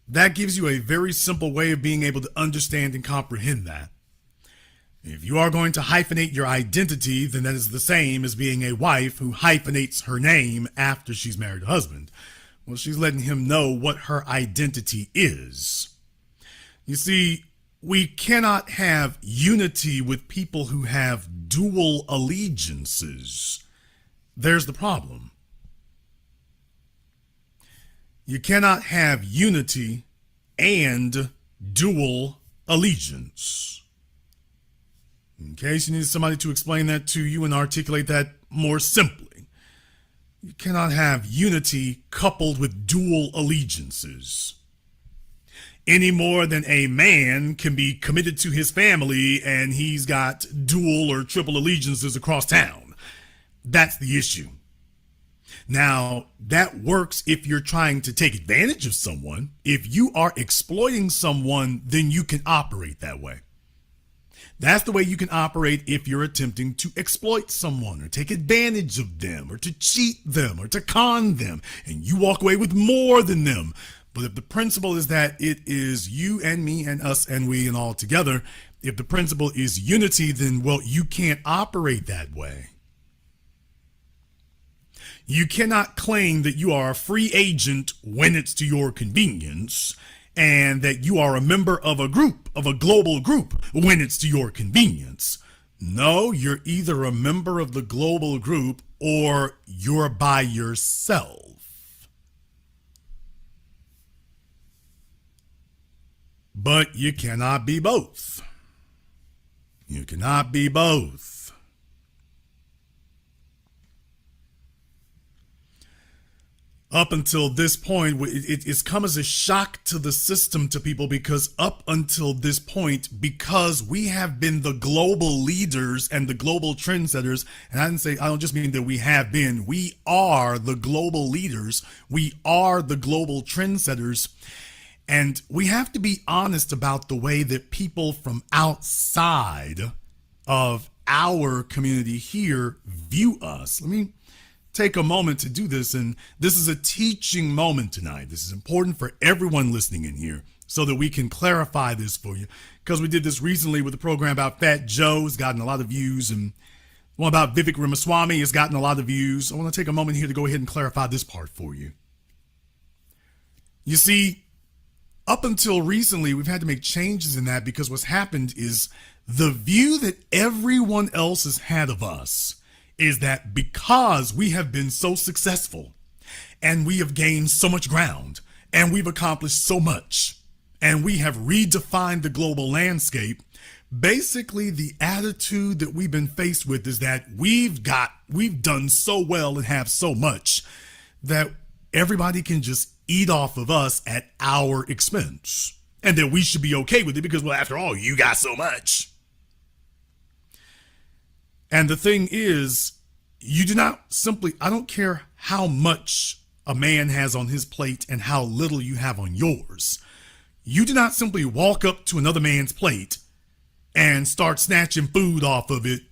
that gives you a very simple way of being able to understand and comprehend that. If you are going to hyphenate your identity, then that is the same as being a wife who hyphenates her name after she's married a husband. Well, she's letting him know what her identity is. You see, we cannot have unity with people who have dual allegiances. There's the problem. You cannot have unity and dual allegiance. In case you need somebody to explain that to you and articulate that more simply, you cannot have unity coupled with dual allegiances. any more than a man can be committed to his family and he's got dual or triple allegiances across town. That's the issue. Now, that works if you're trying to take advantage of someone. If you are exploiting someone, then you can operate that way. That's the way you can operate if you're attempting to exploit someone or take advantage of them or to cheat them or to con them, and you walk away with more than them. But if the principle is that it is you and me and us and we and all together, if the principle is unity, then, well, you can't operate that way. You cannot claim that you are a free agent when it's to your convenience, and that you are a member of a group, of a global group, when it's to your convenience. No, you're either a member of the global group or you're by yourself. But you cannot be both. You cannot be both. Up until this point, it's come as a shock to the system, to people, because up until this point, because we have been the global leaders and the global trendsetters, and I don't just mean that we have been, we are the global leaders, we are the global trendsetters, and we have to be honest about the way that people from outside of our community here view us. Let me take a moment to do this, and this is a teaching moment tonight. This is important for everyone listening in here so that we can clarify this for you, because we did this recently with the program about Fat Joe. It's gotten a lot of views, and one about Vivek Ramaswamy has gotten a lot of views. I want to take a moment here to go ahead and clarify this part for you. You see, up until recently, we've had to make changes in that, because what's happened is the view that everyone else has had of us is that because we have been so successful and we have gained so much ground and we've accomplished so much and we have redefined the global landscape, basically the attitude that we've been faced with is that we've done so well and have so much that everybody can just eat off of us at our expense, and that we should be okay with it because, well, after all, you got so much. And the thing is, you do not simply, I don't care how much a man has on his plate and how little you have on yours. You do not simply walk up to another man's plate and start snatching food off of it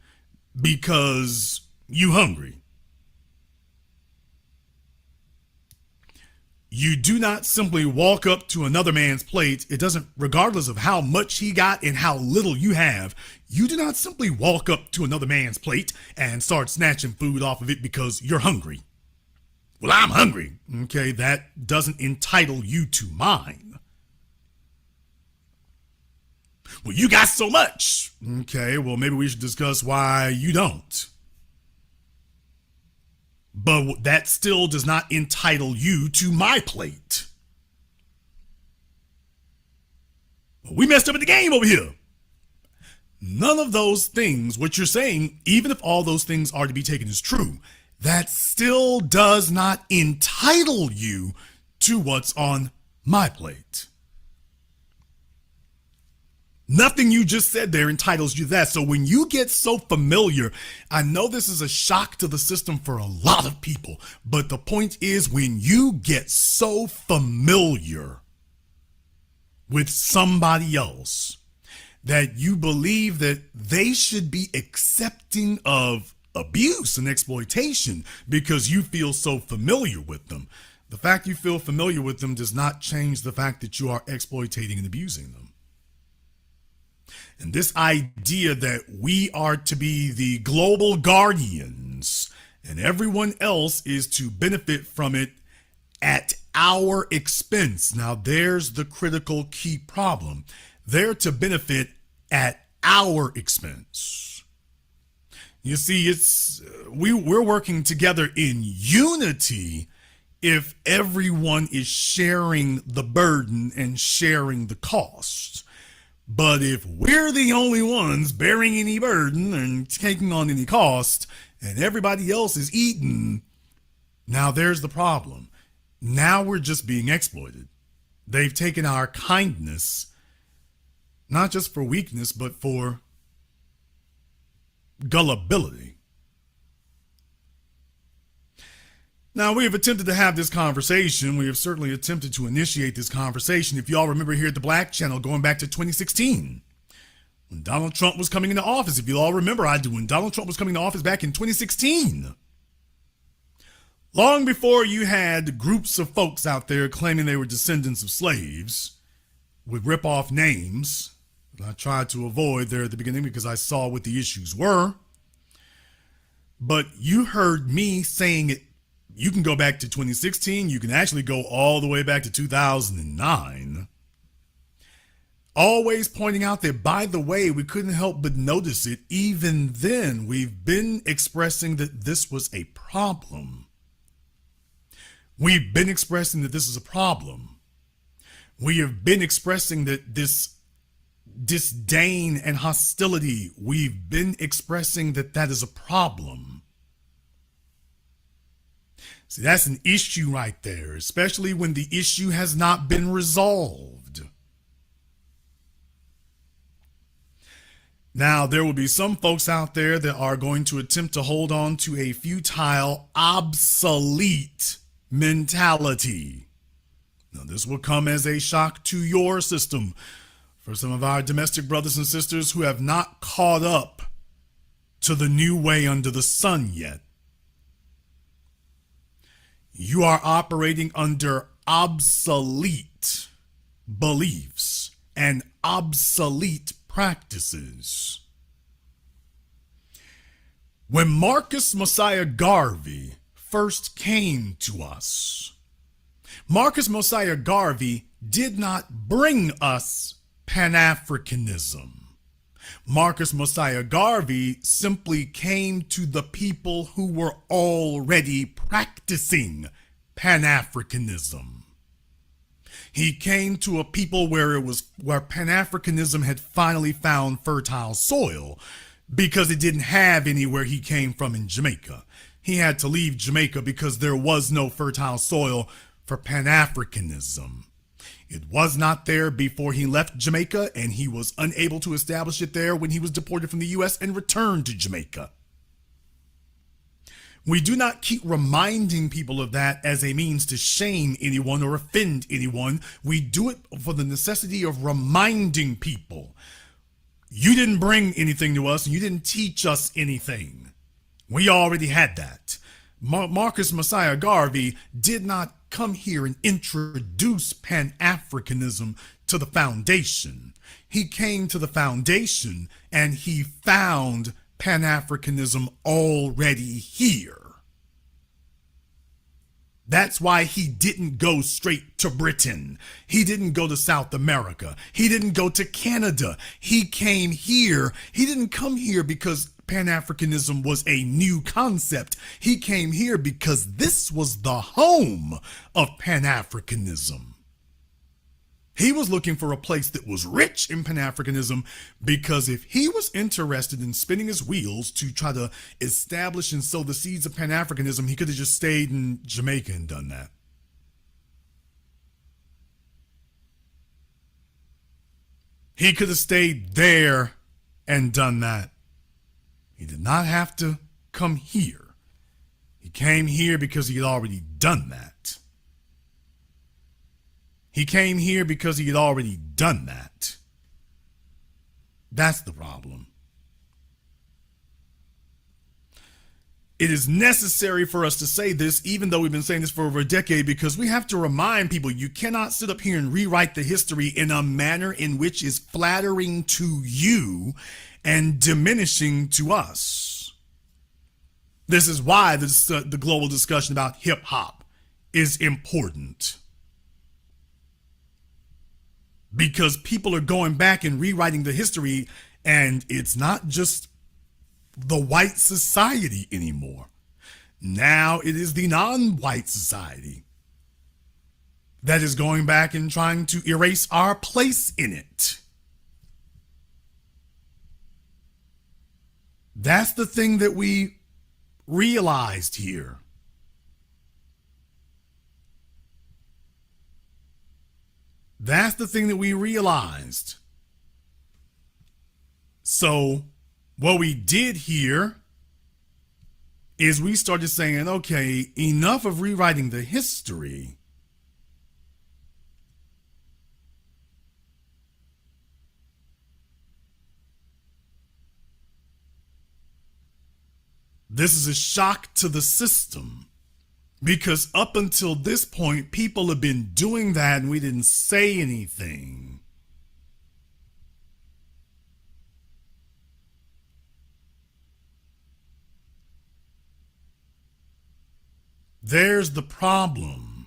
because you hungry. You do not simply walk up to another man's plate. It doesn't, regardless of how much he got and how little you have, you do not simply walk up to another man's plate and start snatching food off of it because you're hungry. Well, I'm hungry. Okay, that doesn't entitle you to mine. Well, you got so much. Okay, well, maybe we should discuss why you don't. But that still does not entitle you to my plate. We messed up in the game over here. None of those things, what you're saying, even if all those things are to be taken as true, that still does not entitle you to what's on my plate. Nothing you just said there entitles you to that. So when you get so familiar, I know this is a shock to the system for a lot of people, but the point is, when you get so familiar with somebody else that you believe that they should be accepting of abuse and exploitation because you feel so familiar with them. The fact you feel familiar with them does not change the fact that you are exploiting and abusing them. And this idea that we are to be the global guardians and everyone else is to benefit from it at our expense. Now, there's the critical key problem. They're to benefit at our expense. You see, we're working together in unity if everyone is sharing the burden and sharing the cost. But if we're the only ones bearing any burden and taking on any cost and everybody else is eating, now there's the problem. Now we're just being exploited. They've taken our kindness, not just for weakness, but for gullibility. Now, we have attempted to have this conversation. We have certainly attempted to initiate this conversation. If you all remember here at the Black Channel, going back to 2016, when Donald Trump was coming into office. If you all remember, I do. When Donald Trump was coming into office back in 2016, long before you had groups of folks out there claiming they were descendants of slaves with rip-off names, I tried to avoid there at the beginning because I saw what the issues were. But you heard me saying it. You can go back to 2016. You can actually go all the way back to 2009. Always pointing out that, by the way, we couldn't help but notice it. Even then, we've been expressing that this was a problem. We've been expressing that this is a problem. We have been expressing that this disdain and hostility, we've been expressing that that is a problem. See, that's an issue right there, especially when the issue has not been resolved. Now, there will be some folks out there that are going to attempt to hold on to a futile, obsolete mentality. Now, this will come as a shock to your system for some of our domestic brothers and sisters who have not caught up to the new way under the sun yet. You are operating under obsolete beliefs and obsolete practices. When Marcus Mosiah Garvey first came to us, Marcus Mosiah Garvey did not bring us Pan-Africanism. Marcus Mosiah Garvey simply came to the people who were already practicing Pan-Africanism. He came to a people where Pan-Africanism had finally found fertile soil, because it didn't have anywhere he came from in Jamaica. He had to leave Jamaica because there was no fertile soil for Pan-Africanism. It was not there before he left Jamaica, and he was unable to establish it there when he was deported from the U.S. and returned to Jamaica. We do not keep reminding people of that as a means to shame anyone or offend anyone. We do it for the necessity of reminding people. You didn't bring anything to us, and you didn't teach us anything. We already had that. Marcus Mosiah Garvey did not come here and introduce Pan-Africanism to the foundation. He came to the foundation and he found Pan-Africanism already here. That's why he didn't go straight to Britain. He didn't go to South America. He didn't go to Canada. He came here. He didn't come here because Pan-Africanism was a new concept. He came here because this was the home of Pan-Africanism. He was looking for a place that was rich in Pan-Africanism, because if he was interested in spinning his wheels to try to establish and sow the seeds of Pan-Africanism, he could have just stayed in Jamaica and done that. He could have stayed there and done that. He did not have to come here. He came here because he had already done that. He came here because he had already done that. That's the problem. It is necessary for us to say this, even though we've been saying this for over a decade, because we have to remind people you cannot sit up here and rewrite the history in a manner in which is flattering to you and diminishing to us. This is why the global discussion about hip hop is important. Because people are going back and rewriting the history, and it's not just the white society anymore. Now it is the non-white society that is going back and trying to erase our place in it. That's the thing that we realized here. That's the thing that we realized. So what we did here is we started saying, okay, enough of rewriting the history. This is a shock to the system, because up until this point, people have been doing that and we didn't say anything. There's the problem.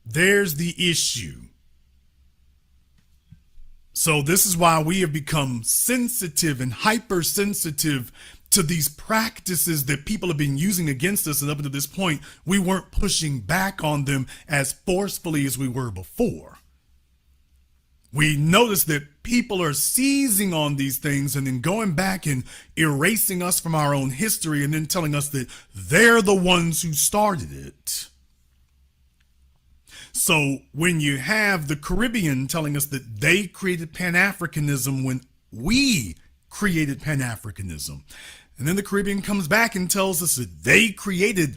There's the issue. So this is why we have become sensitive and hypersensitive to these practices that people have been using against us. And up until this point, we weren't pushing back on them as forcefully as we were before. We notice that people are seizing on these things and then going back and erasing us from our own history and then telling us that they're the ones who started it. So when you have the Caribbean telling us that they created Pan-Africanism when we created Pan-Africanism, and then the Caribbean comes back and tells us that they created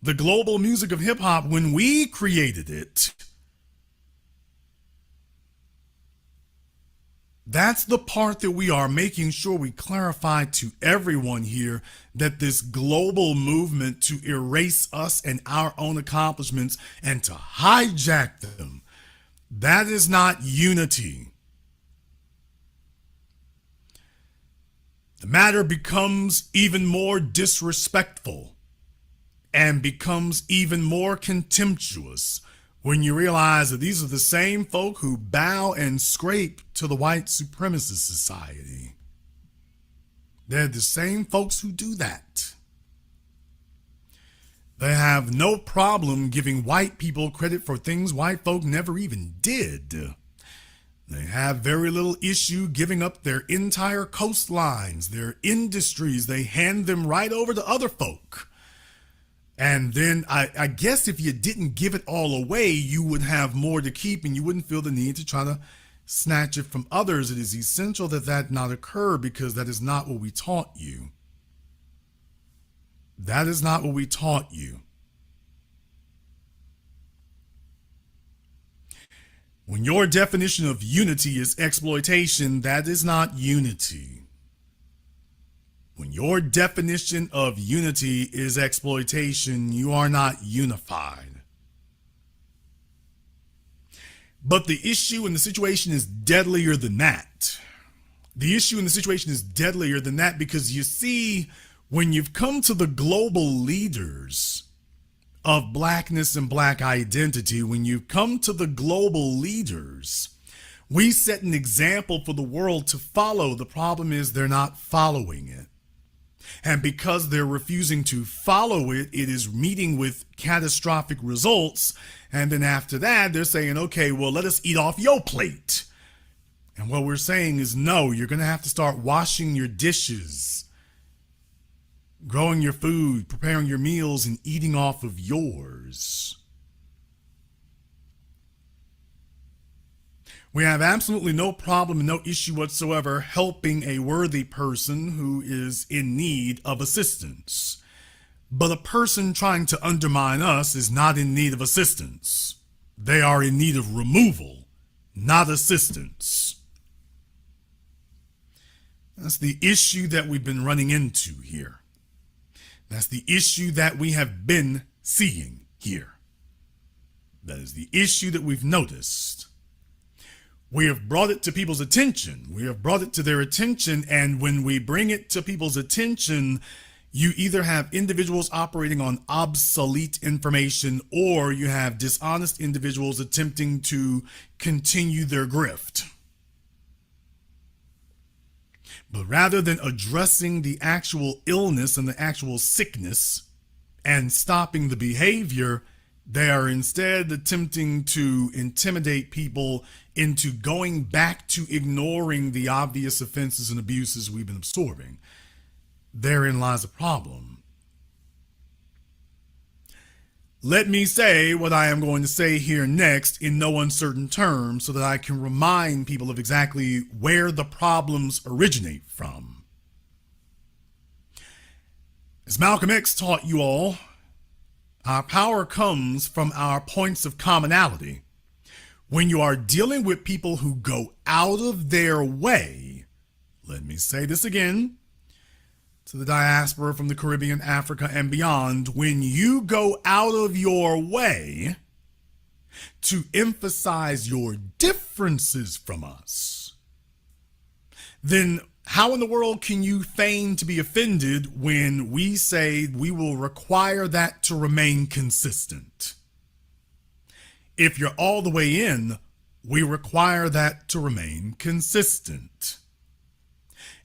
the global music of hip hop when we created it, that's the part that we are making sure we clarify to everyone here, that this global movement to erase us and our own accomplishments and to hijack them, that is not unity. The matter becomes even more disrespectful and becomes even more contemptuous when you realize that these are the same folk who bow and scrape to the white supremacist society. They're the same folks who do that. They have no problem giving white people credit for things white folk never even did. They have very little issue giving up their entire coastlines, their industries. They hand them right over to other folk. And then I guess if you didn't give it all away, you would have more to keep and you wouldn't feel the need to try to snatch it from others. It is essential that that not occur, because that is not what we taught you. That is not what we taught you. When your definition of unity is exploitation, that is not unity. When your definition of unity is exploitation, you are not unified. But the issue and the situation is deadlier than that. The issue and the situation is deadlier than that, because you see, when you've come to the global leaders of blackness and black identity, when you come to the global leaders, we set an example for the world to follow. The problem is they're not following it. And because they're refusing to follow it, it is meeting with catastrophic results. And then after that, they're saying, okay, well, let us eat off your plate. And what we're saying is, no, you're going to have to start washing your dishes, growing your food, preparing your meals, and eating off of yours. We have absolutely no problem and no issue whatsoever helping a worthy person who is in need of assistance. But a person trying to undermine us is not in need of assistance. They are in need of removal, not assistance. That's the issue that we've been running into here. That's the issue that we have been seeing here. That is the issue that we've noticed. We have brought it to people's attention. We have brought it to their attention. And when we bring it to people's attention, you either have individuals operating on obsolete information, or you have dishonest individuals attempting to continue their grift. But rather than addressing the actual illness and the actual sickness and stopping the behavior, they are instead attempting to intimidate people into going back to ignoring the obvious offenses and abuses we've been absorbing. Therein lies a problem. Let me say what I am going to say here next in no uncertain terms so that I can remind people of exactly where the problems originate from. As Malcolm X taught you all, our power comes from our points of commonality. When you are dealing with people who go out of their way, let me say this again, to the diaspora from the Caribbean, Africa, and beyond, when you go out of your way to emphasize your differences from us, then how in the world can you feign to be offended when we say we will require that to remain consistent? If you're all the way in, we require that to remain consistent.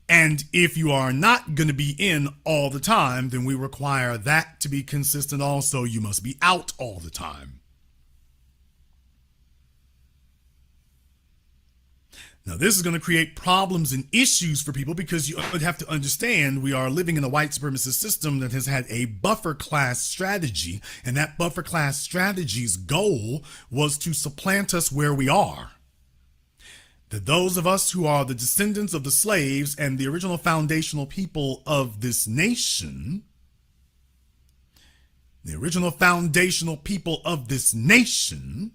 And if you are not going to be in all the time, then we require that to be consistent also. You must be out all the time. Now, this is going to create problems and issues for people because you would have to understand we are living in a white supremacist system that has had a buffer class strategy, and that buffer class strategy's goal was to supplant us where we are. That those of us who are the descendants of the slaves and the original foundational people of this nation, the original foundational people of this nation,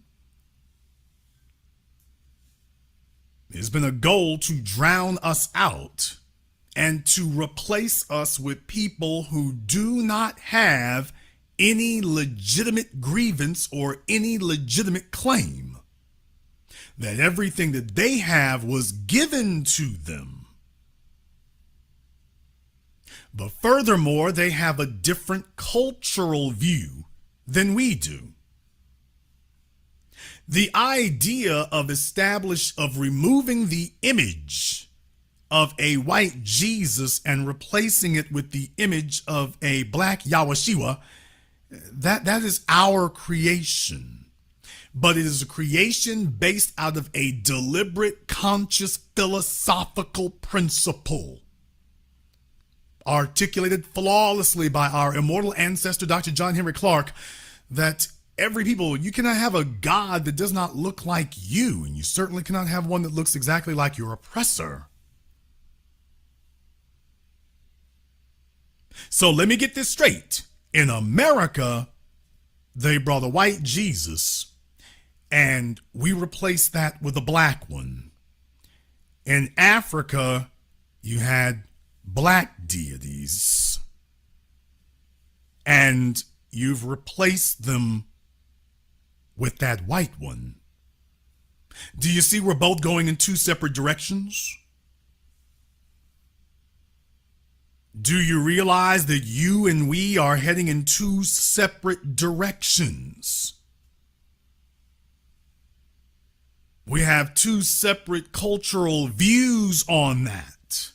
it's been a goal to drown us out and to replace us with people who do not have any legitimate grievance or any legitimate claim. That everything that they have was given to them. But furthermore, they have a different cultural view than we do. The idea of removing the image of a white Jesus and replacing it with the image of a black Yahweh, that is our creation. But it is a creation based out of a deliberate, conscious, philosophical principle, articulated flawlessly by our immortal ancestor, Dr. John Henry Clarke, that every people, you cannot have a God that does not look like you, and you certainly cannot have one that looks exactly like your oppressor. So let me get this straight. In America, they brought a white Jesus, and we replaced that with a black one. In Africa, you had black deities, and you've replaced them with that white one. Do you see we're both going in two separate directions? Do you realize that you and we are heading in two separate directions? We have two separate cultural views on that.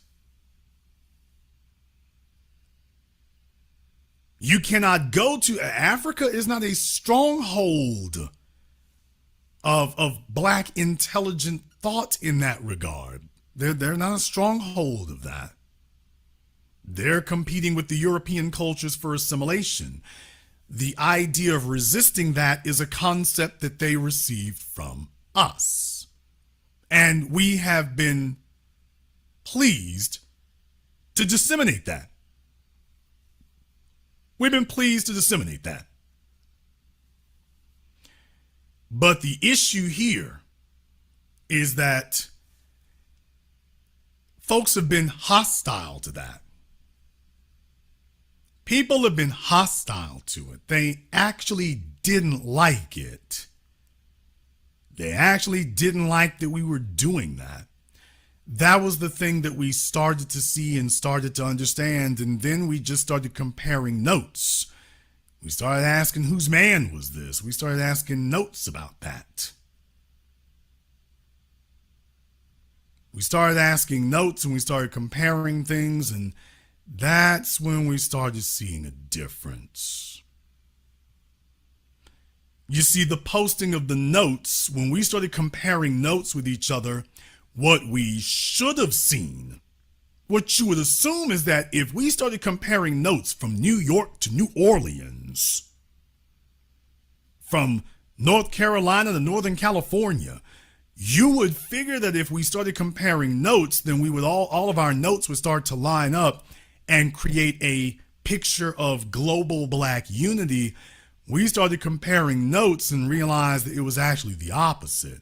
You cannot go to Africa is not a stronghold of black intelligent thought in that regard. They're not a stronghold of that. They're competing with the European cultures for assimilation. The idea of resisting that is a concept that they received from us. And we have been pleased to disseminate that. We've been pleased to disseminate that. But the issue here is that folks have been hostile to that. People have been hostile to it. They actually didn't like it. They actually didn't like that we were doing that. That was the thing that we started to see and started to understand. And then we just started comparing notes. We started asking whose man was this? We started asking notes about that. We started asking notes and we started comparing things, and that's when we started seeing a difference. You see, the posting of the notes, when we started comparing notes with each other, what we should have seen, what you would assume is that if we started comparing notes from New York to New Orleans, from North Carolina to Northern California. You would figure that if we started comparing notes, then we would all of our notes would start to line up and create a picture of global black unity. We started comparing notes and realized that it was actually the opposite.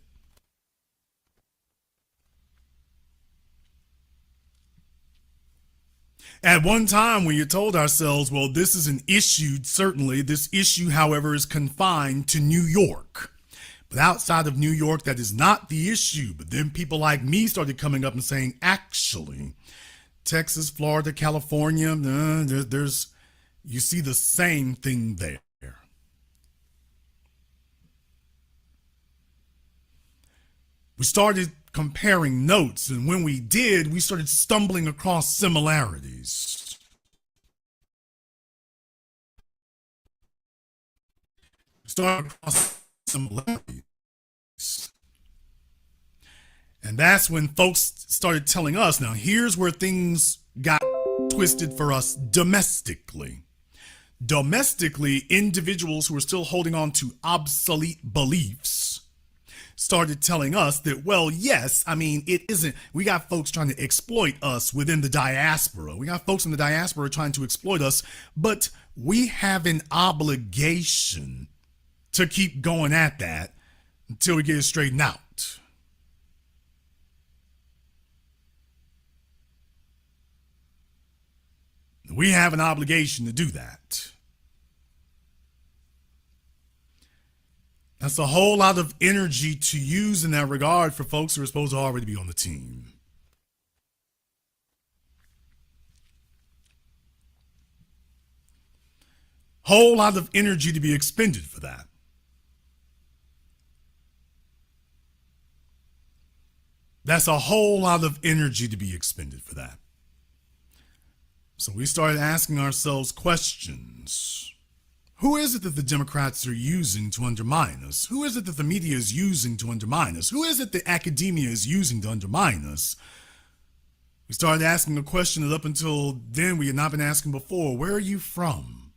At one time, we had told ourselves, well, this is an issue, certainly. This issue, however, is confined to New York. But outside of New York, that is not the issue. But then people like me started coming up and saying, actually, Texas, Florida, California, you see the same thing there. We started comparing notes, and when we did, we started stumbling across similarities. Started across similarities. And that's when folks started telling us, now here's where things got twisted for us domestically. Domestically, individuals who are still holding on to obsolete beliefs started telling us that, well, yes, I mean, it isn't, we got folks trying to exploit us within the diaspora. We got folks in the diaspora trying to exploit us, but we have an obligation to keep going at that until we get it straightened out. We have an obligation to do that. That's a whole lot of energy to use in that regard for folks who are supposed to already be on the team. Whole lot of energy to be expended for that. That's a whole lot of energy to be expended for that. So we started asking ourselves questions. Who is it that the Democrats are using to undermine us? Who is it that the media is using to undermine us? Who is it that academia is using to undermine us? We started asking a question that up until then we had not been asking before. Where are you from?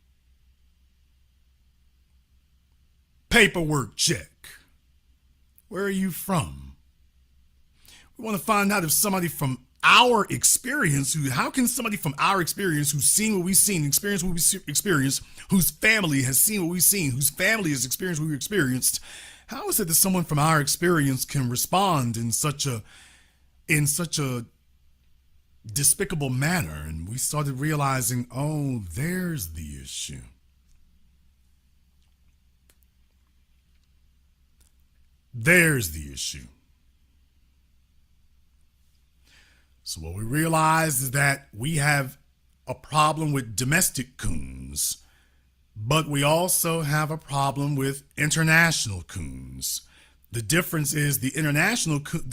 Paperwork check. Where are you from? We want to find out if somebody from our experience, how can somebody from our experience who's seen what we've seen, experienced what we've experienced, whose family has seen what we've seen, whose family has experienced what we've experienced, how is it that someone from our experience can respond in such a despicable manner? And we started realizing, oh, there's the issue. There's the issue. So what we realized is that we have a problem with domestic coons, but we also have a problem with international coons. The difference is the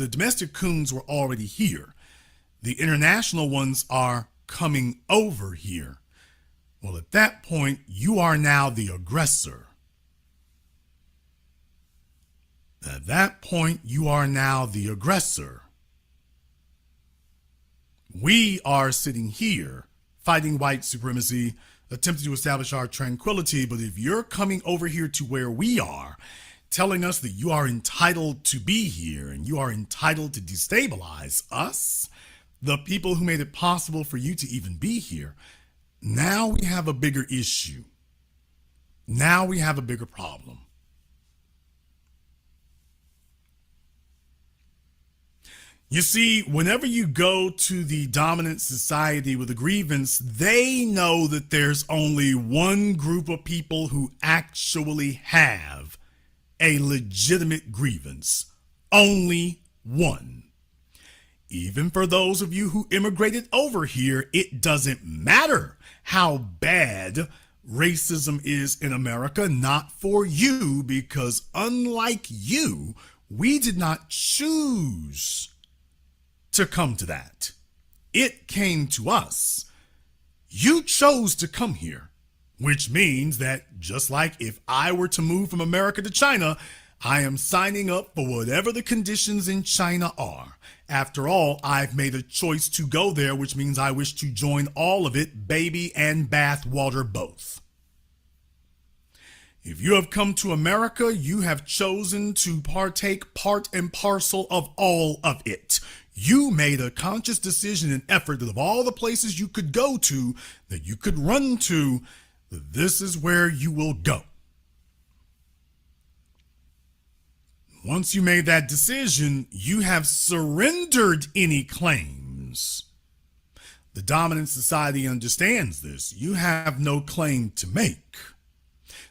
domestic coons were already here. The international ones are coming over here. Well, at that point, you are now the aggressor. At that point, you are now the aggressor. We are sitting here fighting white supremacy, attempting to establish our tranquility. But if you're coming over here to where we are, telling us that you are entitled to be here and you are entitled to destabilize us, the people who made it possible for you to even be here, now we have a bigger issue. Now we have a bigger problem. You see, whenever you go to the dominant society with a grievance, they know that there's only one group of people who actually have a legitimate grievance. Only one. Even for those of you who immigrated over here, it doesn't matter how bad racism is in America, not for you, because unlike you, we did not choose to come to that. It came to us. You chose to come here, which means that just like if I were to move from America to China, I am signing up for whatever the conditions in China are. After all, I've made a choice to go there, which means I wish to join all of it, baby and bath water both. If you have come to America, you have chosen to partake part and parcel of all of it. You made a conscious decision and effort that of all the places you could go to, that you could run to, that this is where you will go. Once you made that decision, you have surrendered any claims. The dominant society understands this. You have no claim to make.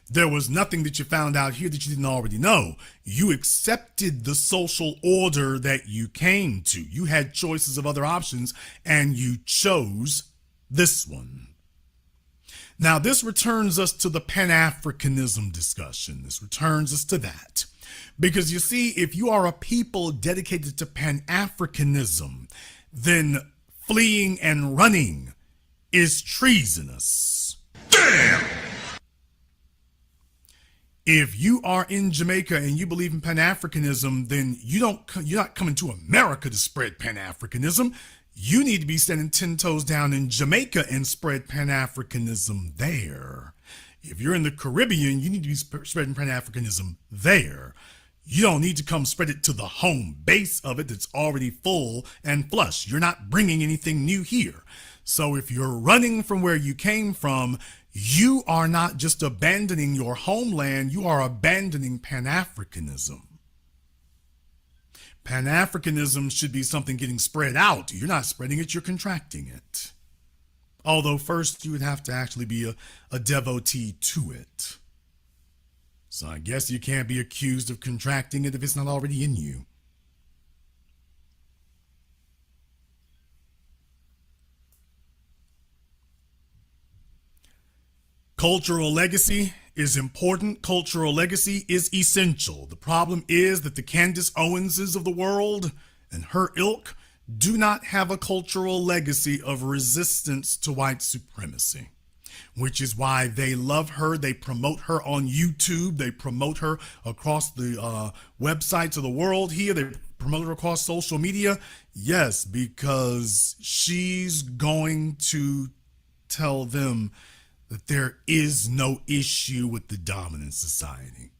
There was nothing that you found out here that you didn't already know. You accepted the social order that you came to. You had choices of other options, and you chose this one. Now, this returns us to the Pan-Africanism discussion. This returns us to that. Because you see, if you are a people dedicated to Pan-Africanism, then fleeing and running is treasonous. Damn! If you are in Jamaica and you believe in Pan-Africanism, then you're not coming to America to spread Pan-Africanism. You need to be standing 10 toes down in Jamaica and spread Pan-Africanism there. If you're in the Caribbean, you need to be spreading Pan-Africanism there. You don't need to come spread it to the home base of it that's already full and flush. You're not bringing anything new here. So if you're running from where you came from, you are not just abandoning your homeland, you are abandoning Pan-Africanism. Pan-Africanism should be something getting spread out. You're not spreading it, you're contracting it. Although first you would have to actually be a devotee to it. So I guess you can't be accused of contracting it if it's not already in you. Cultural legacy is important. Cultural legacy is essential. The problem is that the Candace Owenses of the world and her ilk do not have a cultural legacy of resistance to white supremacy, which is why they love her. They promote her on YouTube. They promote her across the websites of the world here. They promote her across social media. Yes, because she's going to tell them that there is no issue with the dominant society.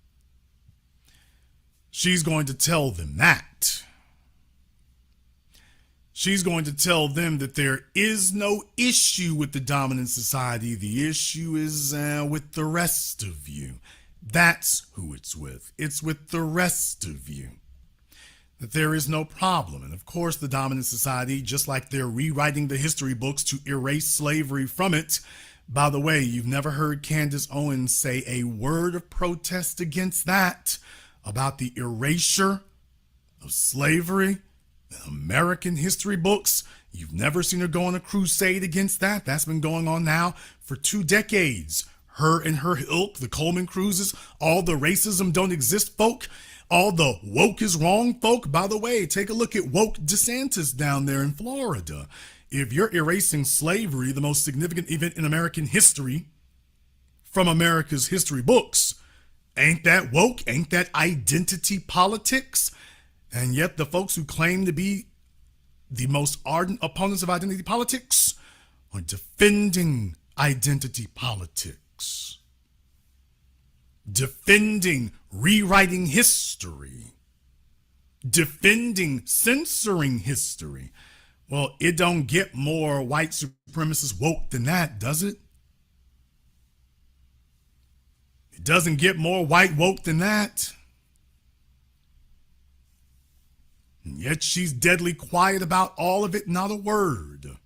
She's going to tell them that. She's going to tell them that there is no issue with the dominant society. The issue is with the rest of you. That's who it's with. It's with the rest of you. That there is no problem. And of course, the dominant society, just like they're rewriting the history books to erase slavery from it. By the way, you've never heard Candace Owens say a word of protest against that, about the erasure of slavery in American history books. You've never seen her go on a crusade against that. That's been going on now for 2 decades. Her and her ilk, the Coleman Cruises, all the racism don't exist folk, all the woke is wrong folk. By the way, take a look at woke DeSantis down there in Florida. If you're erasing slavery, the most significant event in American history, from America's history books, ain't that woke? Ain't that identity politics? And yet the folks who claim to be the most ardent opponents of identity politics are defending identity politics, defending rewriting history, defending censoring history. Well, it don't get more white supremacist woke than that, does it? It doesn't get more white woke than that. And yet she's deadly quiet about all of it, not a word.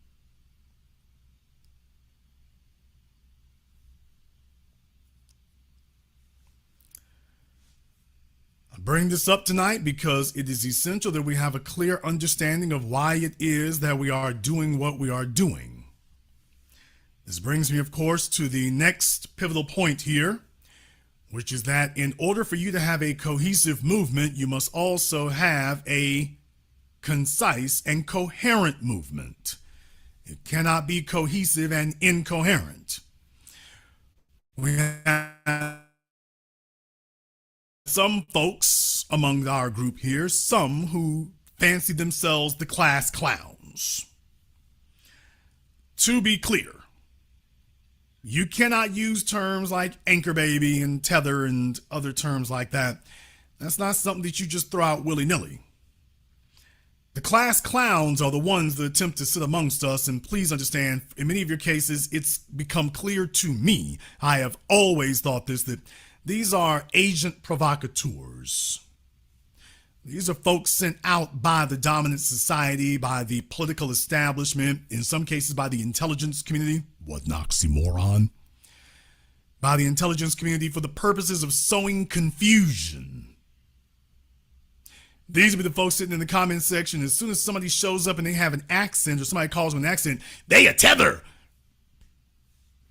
Bring this up tonight because it is essential that we have a clear understanding of why it is that we are doing what we are doing. This brings me, of course, to the next pivotal point here, which is that in order for you to have a cohesive movement, you must also have a concise and coherent movement. It cannot be cohesive and incoherent. We have some folks among our group here, some who fancy themselves the class clowns. To be clear, You cannot use terms like anchor baby and tether and other terms like that. That's not something that you just throw out willy-nilly. The class clowns are the ones that attempt to sit amongst us, and please understand, in many of your cases, it's become clear to me, I have always thought this, that these are agent provocateurs. These are folks sent out by the dominant society, by the political establishment, in some cases by the intelligence community, what an oxymoron, by the intelligence community for the purposes of sowing confusion. These will be the folks sitting in the comment section. As soon as somebody shows up and they have an accent or somebody calls them an accent, they a tether.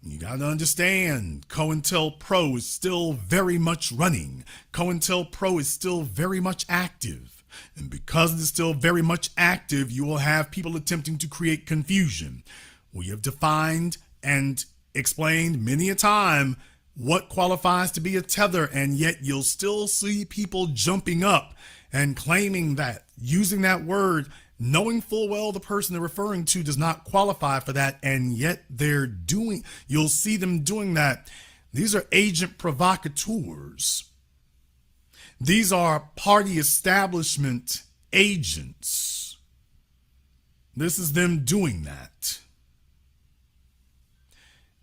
You got to understand, COINTELPRO is still very much running. COINTELPRO is still very much active. And because it is still very much active, you will have people attempting to create confusion. We have defined and explained many a time what qualifies to be a tether, and yet you'll still see people jumping up and claiming that, using that word, knowing full well the person they're referring to does not qualify for that, and yet you'll see them doing that. These are agent provocateurs. These are party establishment agents. This is them doing that.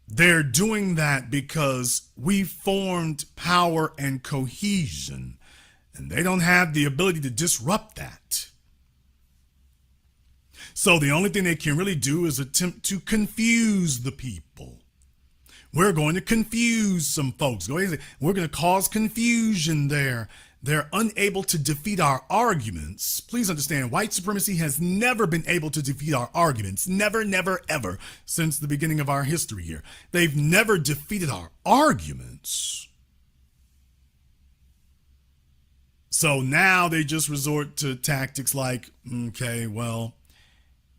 They're doing that because we formed power and cohesion, and they don't have the ability to disrupt that. So the only thing they can really do is attempt to confuse the people. We're going to confuse some folks. We're going to cause confusion there. They're unable to defeat our arguments. Please understand, white supremacy has never been able to defeat our arguments. Never, never, ever since the beginning of our history here. They've never defeated our arguments. So now they just resort to tactics like, okay, well,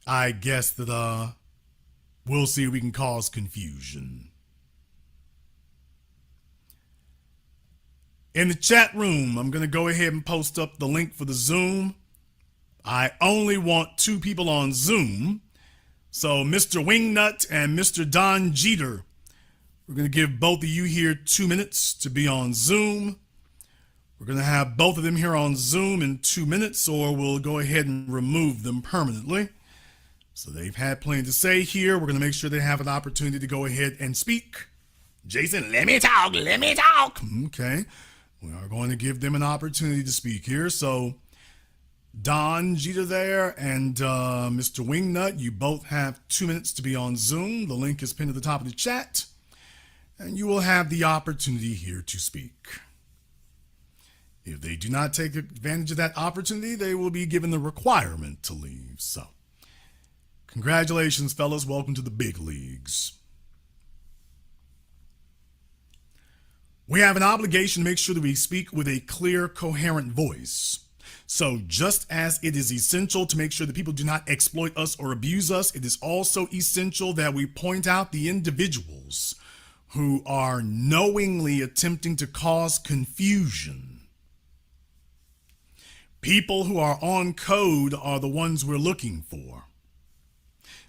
I guess that we'll see if we can cause confusion. In the chat room, I'm going to go ahead and post up the link for the Zoom. I only want 2 people on Zoom. So Mr. Wingnut and Mr. Don Jeter, we're going to give both of you here 2 minutes to be on Zoom. We're going to have both of them here on Zoom in 2 minutes, or we'll go ahead and remove them permanently. So they've had plenty to say here. We're going to make sure they have an opportunity to go ahead and speak. Jason, let me talk, let me talk. Okay. We are going to give them an opportunity to speak here. So Don Jeter there and Mr. Wingnut, you both have 2 minutes to be on Zoom. The link is pinned at the top of the chat, and you will have the opportunity here to speak. If they do not take advantage of that opportunity, they will be given the requirement to leave. So congratulations, fellas. Welcome to the big leagues. We have an obligation to make sure that we speak with a clear, coherent voice. So just as it is essential to make sure that people do not exploit us or abuse us, it is also essential that we point out the individuals who are knowingly attempting to cause confusion. People who are on code are the ones we're looking for.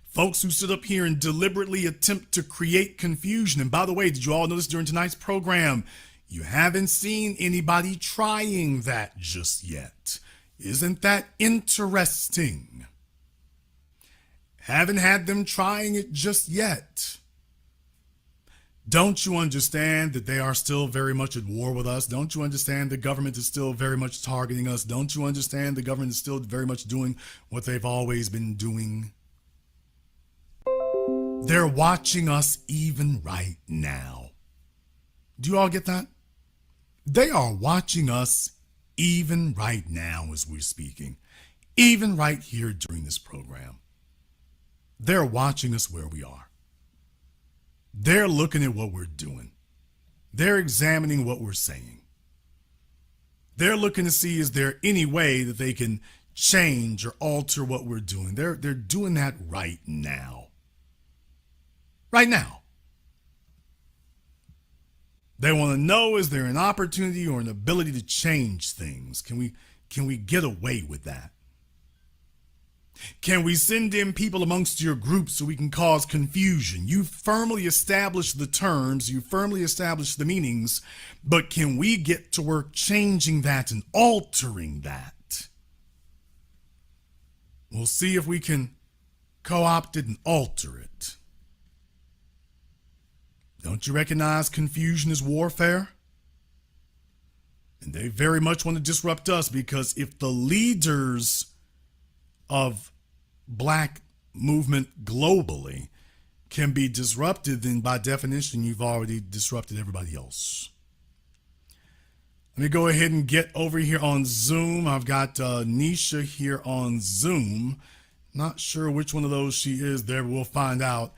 Folks who sit up here and deliberately attempt to create confusion. And by the way, did you all notice during tonight's program, you haven't seen anybody trying that just yet. Isn't that interesting? Haven't had them trying it just yet. Don't you understand that they are still very much at war with us? Don't you understand the government is still very much targeting us? Don't you understand the government is still very much doing what they've always been doing? They're watching us even right now. Do you all get that? They are watching us even right now as we're speaking, even right here during this program. They're watching us where we are. They're looking at what we're doing. They're examining what we're saying. They're looking to see, is there any way that they can change or alter what we're doing? They're doing that right now. Right now. They want to know, is there an opportunity or an ability to change things? Can we get away with that? Can we send in people amongst your group so we can cause confusion? You firmly established the terms, you firmly established the meanings, but can we get to work changing that and altering that? We'll see if we can co-opt it and alter it. Don't you recognize confusion is warfare? And they very much want to disrupt us, because if the leaders of Black movement globally can be disrupted, then by definition, you've already disrupted everybody else. Let me go ahead and get over here on Zoom. I've got Nisha here on Zoom. Not sure which one of those she is there, but we'll find out.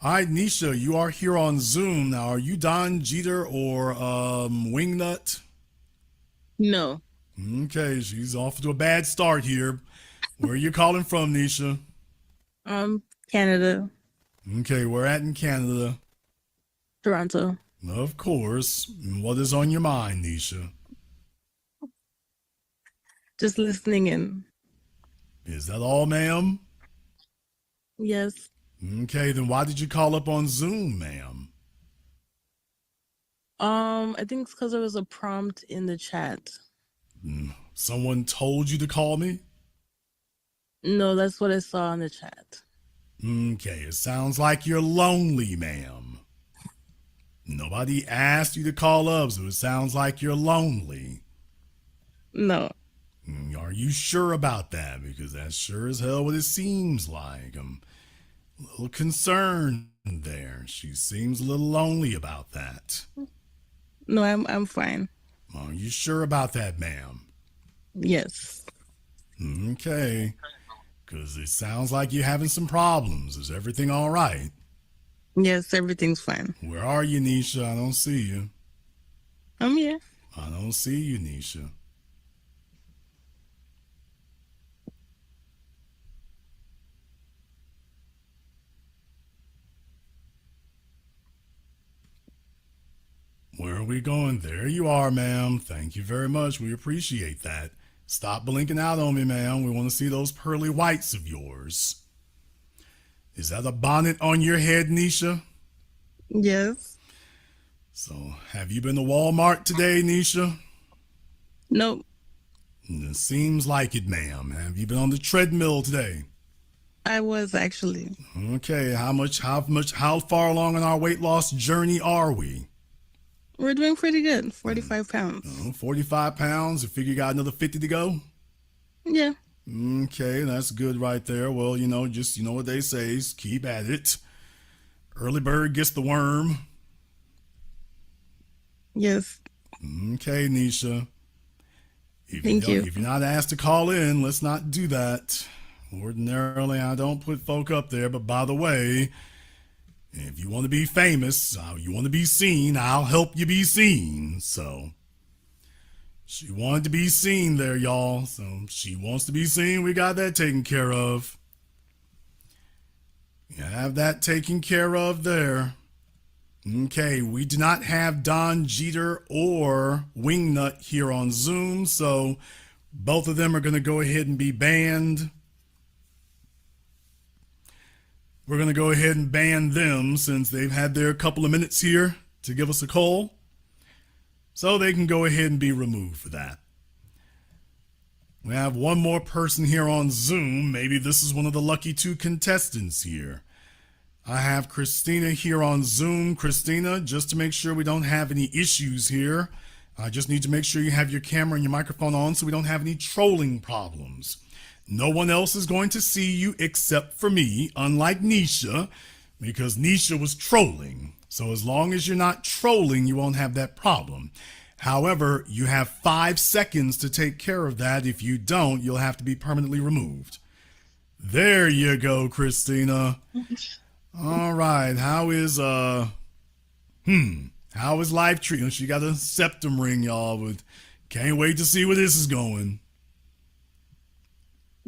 All right, Nisha, you are here on Zoom. Now, are you Don Jeter or Wingnut? No. Okay, she's off to a bad start here. Where are you calling from, Nisha? Canada. Okay, where at in Canada? Toronto. Of course. And what is on your mind, Nisha? Just listening in. Is that all, ma'am? Yes. Okay, then why did you call up on Zoom, ma'am? I think it's because there was a prompt in the chat. Someone told you to call me? No, that's what I saw in the chat. Okay, it sounds like you're lonely, ma'am. Nobody asked you to call up, so it sounds like you're lonely. No. Are you sure about that? Because that's sure as hell what it seems like. I'm a little concerned there. She seems a little lonely about that. No, I'm fine. Are you sure about that, ma'am? Yes. Okay. Because it sounds like you're having some problems. Is everything all right? Yes, everything's fine. Where are you, Nisha? I don't see you. I'm here. I don't see you, Nisha. Where are we going? There you are, ma'am. Thank you very much. We appreciate that. Stop blinking out on me, ma'am. We want to see those pearly whites of yours. Is that a bonnet on your head, Nisha? Yes. So, have you been to Walmart today, Nisha? Nope. It seems like it, ma'am. Have you been on the treadmill today? I was actually. Okay, how far along on our weight loss journey are we? We're doing pretty good. 45 pounds. 45 pounds. You figure you got another 50 to go? Yeah. Okay, that's good right there. Well, you know what they say is keep at it. Early bird gets the worm. Yes. Okay, Nisha. Thank you. If you're not asked to call in, let's not do that. Ordinarily, I don't put folk up there, but by the way, if you want to be famous, you want to be seen, I'll help you be seen. So, she wanted to be seen there, y'all. So, she wants to be seen. We got that taken care of. You have that taken care of there. Okay, we do not have Don Jeter or Wingnut here on Zoom, so both of them are going to go ahead and be banned. We're going to go ahead and ban them since they've had their couple of minutes here to give us a call. So they can go ahead and be removed for that. We have one more person here on Zoom. Maybe this is one of the lucky two contestants here. I have Christina here on Zoom. Christina, just to make sure we don't have any issues here, I just need to make sure you have your camera and your microphone on so we don't have any trolling problems. No one else is going to see you except for me, unlike Nisha, because Nisha was trolling. So as long as you're not trolling, you won't have that problem. However, you have 5 seconds to take care of that. If you don't, you'll have to be permanently removed. There you go, Christina. All right. How is life treating? She got a septum ring, y'all. But can't wait to see where this is going.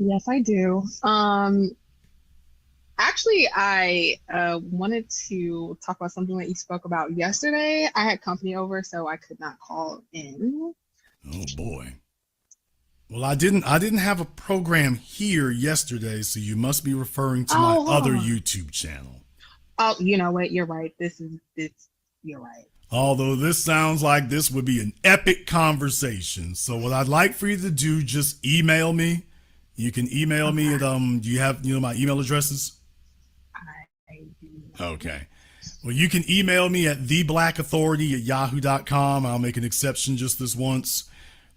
Yes, I do. Actually, I wanted to talk about something that you spoke about yesterday. I had company over, so I could not call in. Oh boy. Well, I didn't have a program here yesterday, so you must be referring to my other YouTube channel. Oh, you know what? You're right. You're right. Although this sounds like this would be an epic conversation. So what I'd like for you to do, just email me. You can email me at do you have my email addresses? I do. Okay. Well, you can email me at theblackauthority@yahoo.com. I'll make an exception just this once.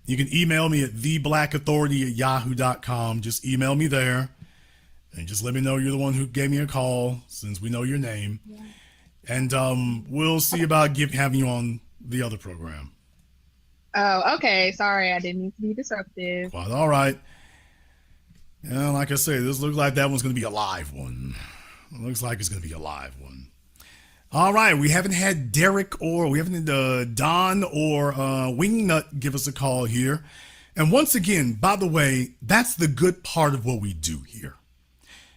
You can email me at theblackauthority@yahoo.com. Just email me there. And just let me know you're the one who gave me a call, since we know your name. Yeah. And we'll see about having you on the other program. Oh, okay. Sorry, I didn't mean to be disruptive. Quite all right. Yeah, like I say, this looks like that one's going to be a live one. It looks like it's going to be a live one. All right, we haven't had Derek or we haven't had Don or Wingnut give us a call here. And once again, by the way, that's the good part of what we do here.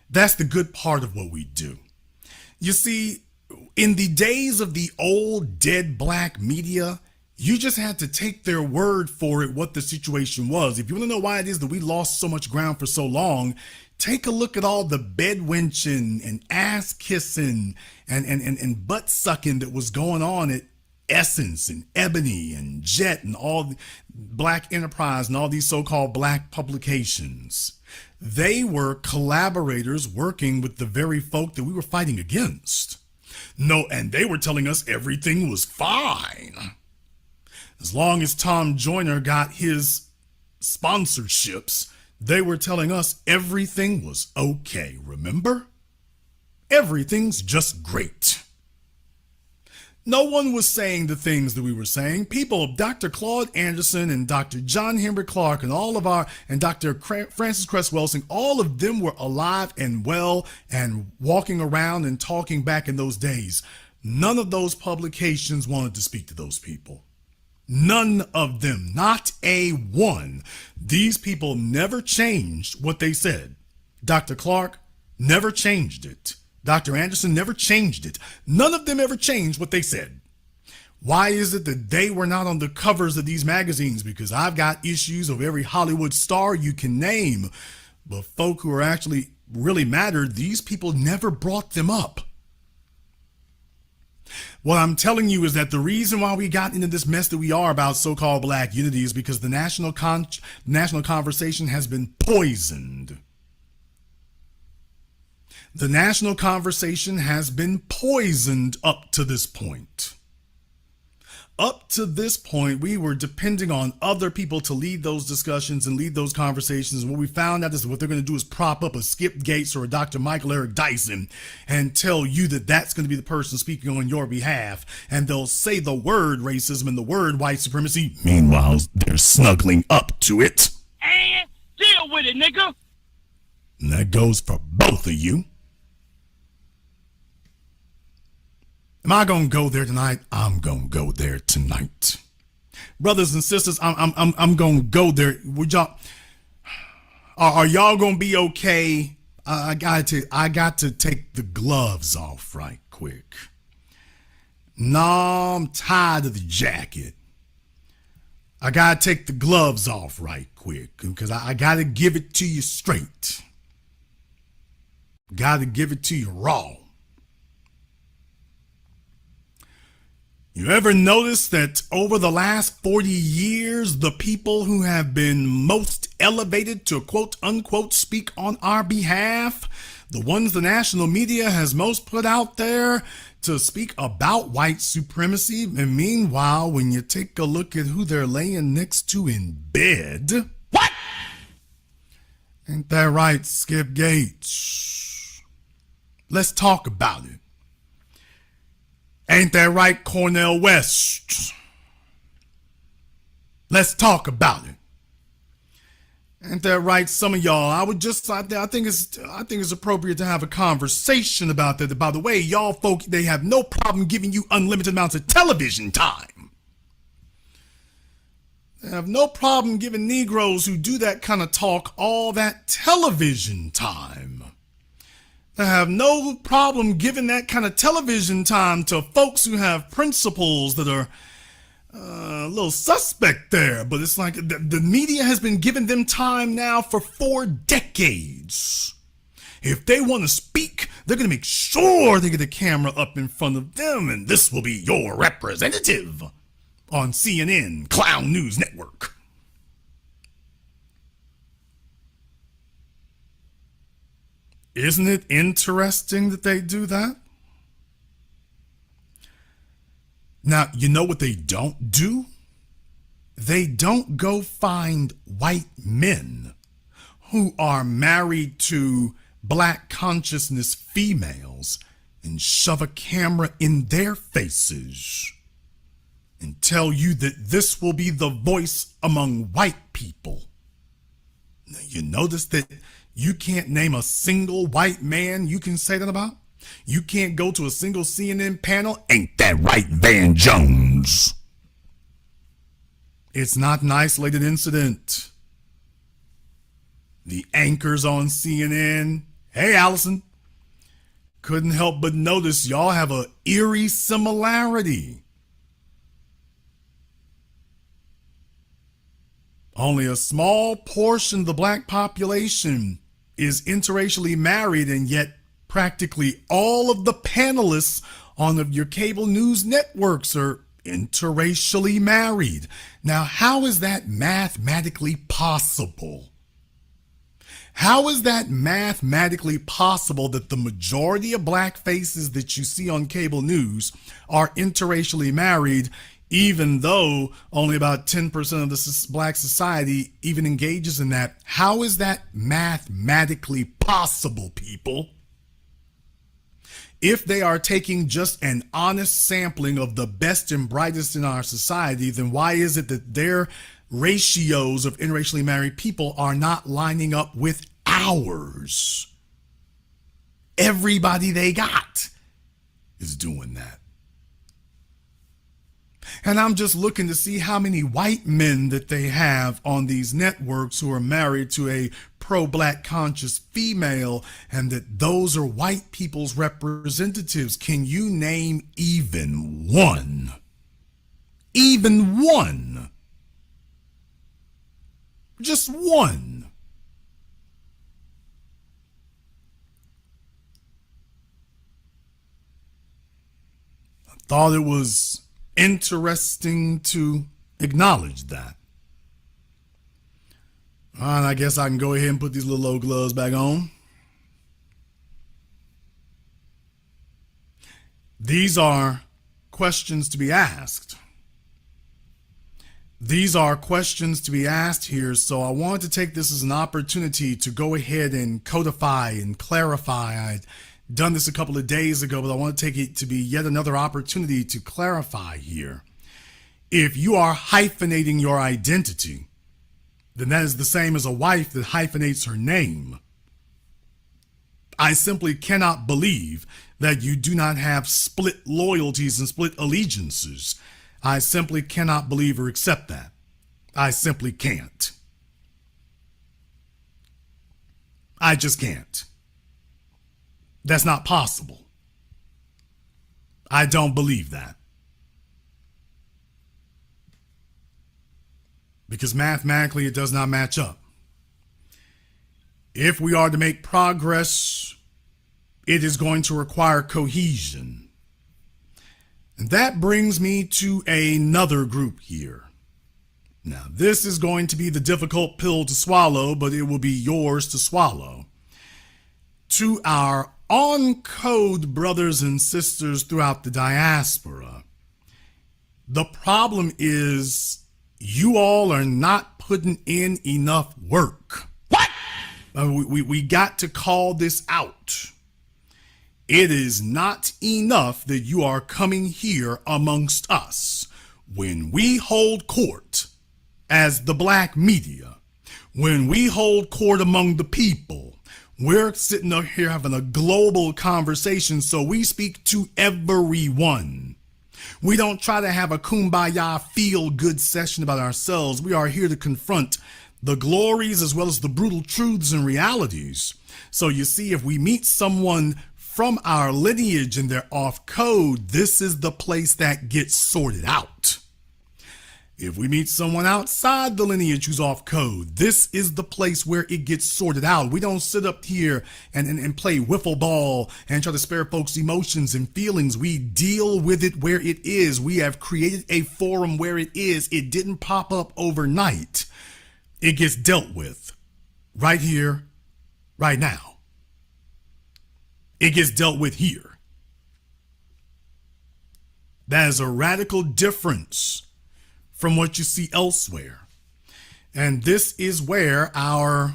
That's the good part of what we do. You see, in the days of the old dead black media, you just had to take their word for it, what the situation was. If you want to know why it is that we lost so much ground for so long, take a look at all the bedwenching and ass kissing and butt sucking that was going on at Essence and Ebony and Jet and all the Black Enterprise and all these so-called black publications. They were collaborators working with the very folk that we were fighting against. No, and they were telling us everything was fine. As long as Tom Joyner got his sponsorships, they were telling us everything was okay, remember? Everything's just great. No one was saying the things that we were saying. People, Dr. Claude Anderson and Dr. John Henry Clark and and Dr. Francis Cress Welsing, all of them were alive and well and walking around and talking back in those days. None of those publications wanted to speak to those people. None of them, not a one. These people never changed what they said. Dr. Clark never changed it. Dr. Anderson never changed it. None of them ever changed what they said. Why is it that they were not on the covers of these magazines? Because I've got issues of every Hollywood star you can name. But folk who are actually really mattered, these people never brought them up. What I'm telling you is that the reason why we got into this mess that we are about so-called black unity is because the national conversation has been poisoned. The national conversation has been poisoned up to this point. Up to this point, we were depending on other people to lead those discussions and lead those conversations. And what we found out is what they're going to do is prop up a Skip Gates or a Dr. Michael Eric Dyson and tell you that that's going to be the person speaking on your behalf. And they'll say the word racism and the word white supremacy. Meanwhile, they're snuggling up to it. And deal with it, nigga. And that goes for both of you. Am I gonna go there tonight? I'm gonna go there tonight, brothers and sisters. I'm gonna go there. Would y'all? Are y'all gonna be okay? I got to take the gloves off right quick. No, I'm tired of the jacket. I gotta take the gloves off right quick because I gotta give it to you straight. Gotta give it to you raw. You ever notice that over the last 40 years, the people who have been most elevated to quote unquote speak on our behalf, the ones the national media has most put out there to speak about white supremacy, and meanwhile, when you take a look at who they're laying next to in bed, what? Ain't that right, Skip Gates? Let's talk about it. Ain't that right, Cornel West? Let's talk about it. Ain't that right, some of y'all? I think it's appropriate to have a conversation about that. By the way, y'all folk, they have no problem giving you unlimited amounts of television time. They have no problem giving Negroes who do that kind of talk all that television time. They have no problem giving that kind of television time to folks who have principles that are a little suspect there, but it's like the media has been giving them time now for 4 decades. If they want to speak, they're going to make sure they get a camera up in front of them, and this will be your representative on CNN, Clown News Network. Isn't it interesting that they do that? Now, you know what they don't do? They don't go find white men who are married to black consciousness females and shove a camera in their faces and tell you that this will be the voice among white people. Now, you notice that you can't name a single white man you can say that about? You can't go to a single CNN panel. Ain't that right, Van Jones? It's not an isolated incident. The anchors on CNN, hey Allison, couldn't help but notice y'all have an eerie similarity. Only a small portion of the black population is interracially married, and yet practically all of the panelists on your cable news networks are interracially married. Now, how is that mathematically possible? How is that mathematically possible that the majority of black faces that you see on cable news are interracially married, even though only about 10% of the black society even engages in that? How is that mathematically possible, people? If they are taking just an honest sampling of the best and brightest in our society, then why is it that their ratios of interracially married people are not lining up with ours? Everybody they got is doing that. And I'm just looking to see how many white men that they have on these networks who are married to a pro-black conscious female, and that those are white people's representatives. Can you name even one? Even one? Just one. I thought it was interesting to acknowledge that. All right, I guess I can go ahead and put these little old gloves back on. These are questions to be asked. These are questions to be asked here, so I wanted to take this as an opportunity to go ahead and codify and clarify. I'd done this a couple of days ago, but I want to take it to be yet another opportunity to clarify here. If you are hyphenating your identity, then that is the same as a wife that hyphenates her name. I simply cannot believe that you do not have split loyalties and split allegiances. I simply cannot believe or accept that. I simply can't. I just can't. That's not possible. I don't believe that. Because mathematically it does not match up. If we are to make progress, it is going to require cohesion. And that brings me to another group here. Now, this is going to be the difficult pill to swallow, but it will be yours to swallow. To our on-code brothers and sisters throughout the diaspora, the problem is you all are not putting in enough work. What? We got to call this out. It is not enough that you are coming here amongst us. When we hold court as the black media, when we hold court among the people, we're sitting up here having a global conversation, so we speak to everyone. We don't try to have a kumbaya feel-good session about ourselves. We are here to confront the glories as well as the brutal truths and realities. So you see, if we meet someone from our lineage and they're off code, this is the place that gets sorted out. If we meet someone outside the lineage who's off code, this is the place where it gets sorted out. We don't sit up here and play wiffle ball and try to spare folks' emotions and feelings. We deal with it where it is. We have created a forum where it is. It didn't pop up overnight. It gets dealt with right here, right now. It gets dealt with here. That is a radical difference from what you see elsewhere. And this is where our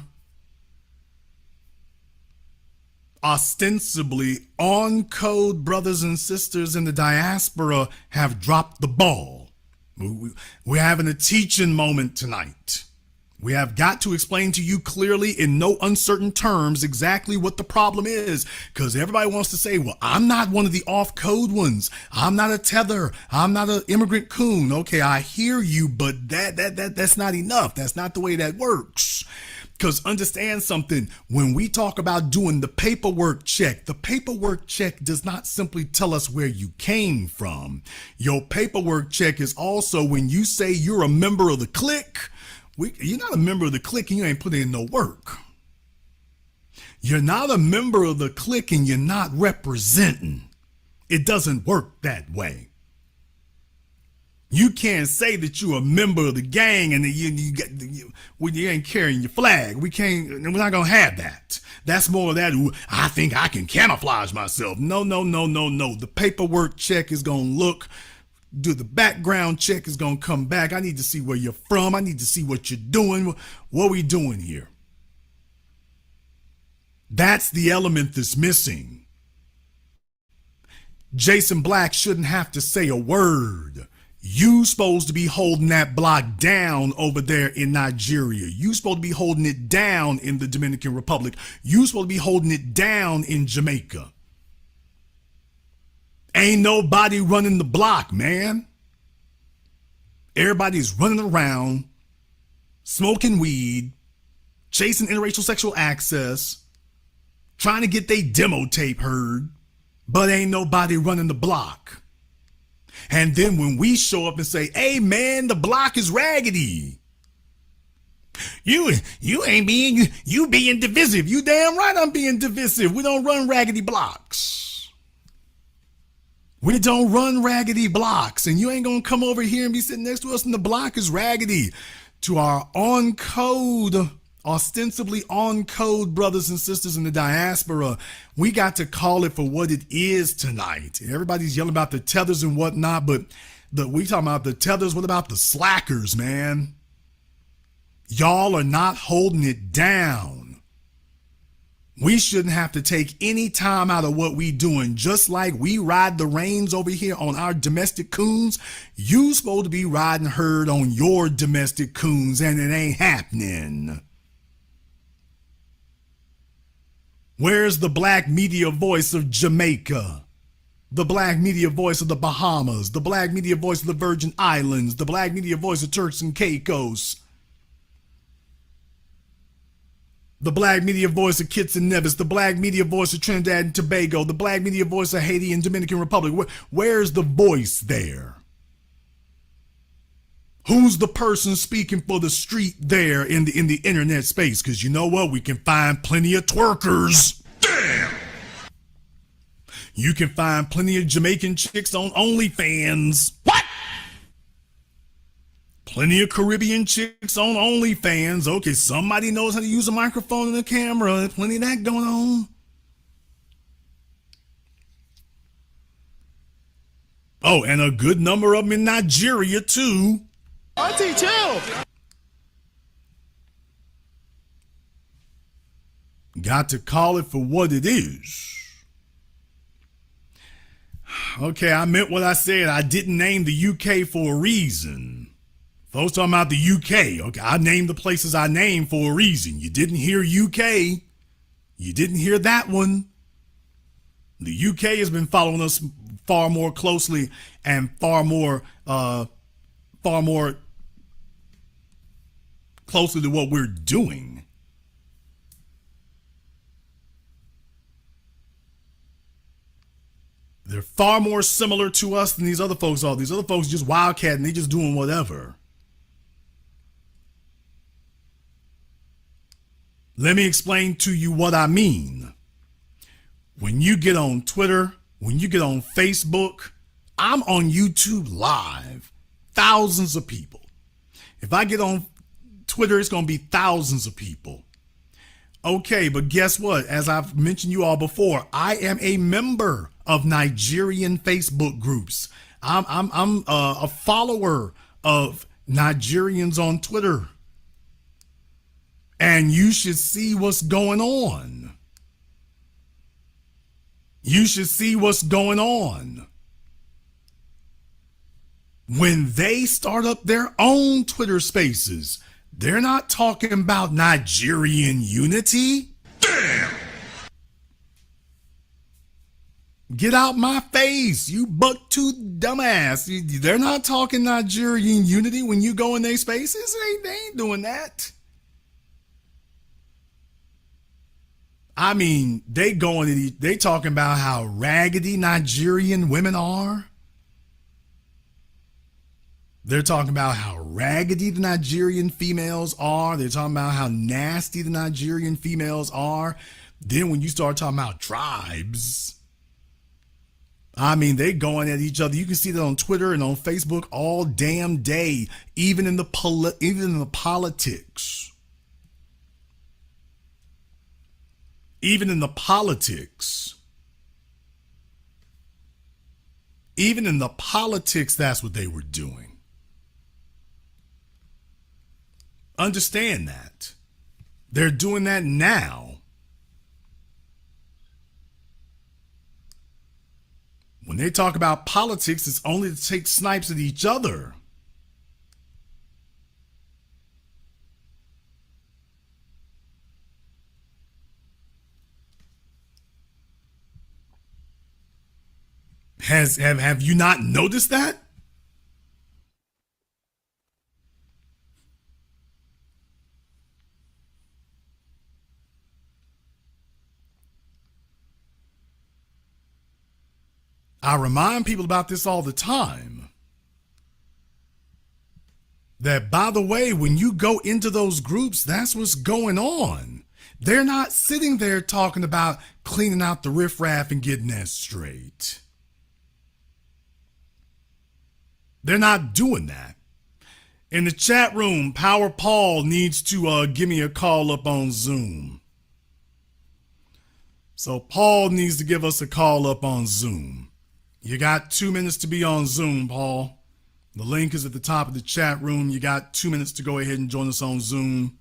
ostensibly on code brothers and sisters in the diaspora have dropped the ball. We're having a teaching moment tonight. We have got to explain to you clearly in no uncertain terms exactly what the problem is, because everybody wants to say, well, I'm not one of the off-code ones. I'm not a tether. I'm not an immigrant coon. Okay, I hear you, but that's not enough. That's not the way that works. Because understand something, when we talk about doing the paperwork check does not simply tell us where you came from. Your paperwork check is also when you say you're a member of the clique. You're not a member of the clique and you ain't putting in no work. You're not a member of the clique and you're not representing. It doesn't work that way. You can't say that you're a member of the gang and that you ain't carrying your flag. We're not going to have that. That's more of that, I think I can camouflage myself. No. The paperwork check is going to do the background check is going to come back. I need to see where you're from. I need to see what you're doing. What are we doing here? That's the element that's missing. Jason Black shouldn't have to say a word. You supposed to be holding that block down over there in Nigeria. You supposed to be holding it down in the Dominican Republic. You supposed to be holding it down in Jamaica. Ain't nobody running the block, man. Everybody's running around, smoking weed, chasing interracial sexual access, trying to get their demo tape heard, but ain't nobody running the block. And then when we show up and say, hey man, the block is raggedy. You being divisive. You damn right I'm being divisive. We don't run raggedy blocks. We don't run raggedy blocks, and you ain't gonna come over here and be sitting next to us and the block is raggedy. To our ostensibly on code brothers and sisters in the diaspora, we got to call it for what it is tonight. Everybody's yelling about the tethers and whatnot, but we talking about the tethers. What about the slackers, man? Y'all are not holding it down. We shouldn't have to take any time out of what we doing. Just like we ride the reins over here on our domestic coons, you supposed to be riding herd on your domestic coons, and it ain't happening. Where's the black media voice of Jamaica? The black media voice of the Bahamas? The black media voice of the Virgin Islands? The black media voice of Turks and Caicos? The black media voice of Kitts and Nevis, the black media voice of Trinidad and Tobago, the black media voice of Haiti and Dominican Republic. Where's the voice there? Who's the person speaking for the street there in the internet space? Because you know what? We can find plenty of twerkers. Damn! You can find plenty of Jamaican chicks on OnlyFans. What? Plenty of Caribbean chicks on OnlyFans. Okay, somebody knows how to use a microphone and a camera. Plenty of that going on. Oh, and a good number of them in Nigeria, too. Auntie, chill. Got to call it for what it is. Okay, I meant what I said. I didn't name the UK for a reason. Folks talking about the UK. Okay, I named the places I named for a reason. You didn't hear UK. You didn't hear that one. The UK has been following us far more closely and far more closely to what we're doing. They're far more similar to us than these other folks are. These other folks just wildcatting. They just doing whatever. Let me explain to you what I mean. When you get on Twitter, when you get on Facebook, I'm on YouTube Live. Thousands of people. If I get on Twitter, it's going to be thousands of people. Okay, but guess what? As I've mentioned you all before, I am a member of Nigerian Facebook groups. I'm a follower of Nigerians on Twitter. And you should see what's going on. You should see what's going on. When they start up their own Twitter spaces, they're not talking about Nigerian unity. Damn! Get out my face, you buck-toothed dumbass. They're not talking Nigerian unity when you go in their spaces. They ain't doing that. I mean, they talking about how raggedy Nigerian women are. They're talking about how raggedy the Nigerian females are. They're talking about how nasty the Nigerian females are. Then when you start talking about tribes, I mean, they going at each other. You can see that on Twitter and on Facebook all damn day, even in the politics. Even in the politics. Even in the politics, that's what they were doing. Understand that. They're doing that now. When they talk about politics, it's only to take snipes at each other. Have you not noticed that? I remind people about this all the time. That, by the way, when you go into those groups, that's what's going on. They're not sitting there talking about cleaning out the riffraff and getting that straight. They're not doing that. In the chat room, Power Paul needs to give me a call up on Zoom. So Paul needs to give us a call up on Zoom. You got 2 minutes to be on Zoom, Paul. The link is at the top of the chat room. You got 2 minutes to go ahead and join us on Zoom.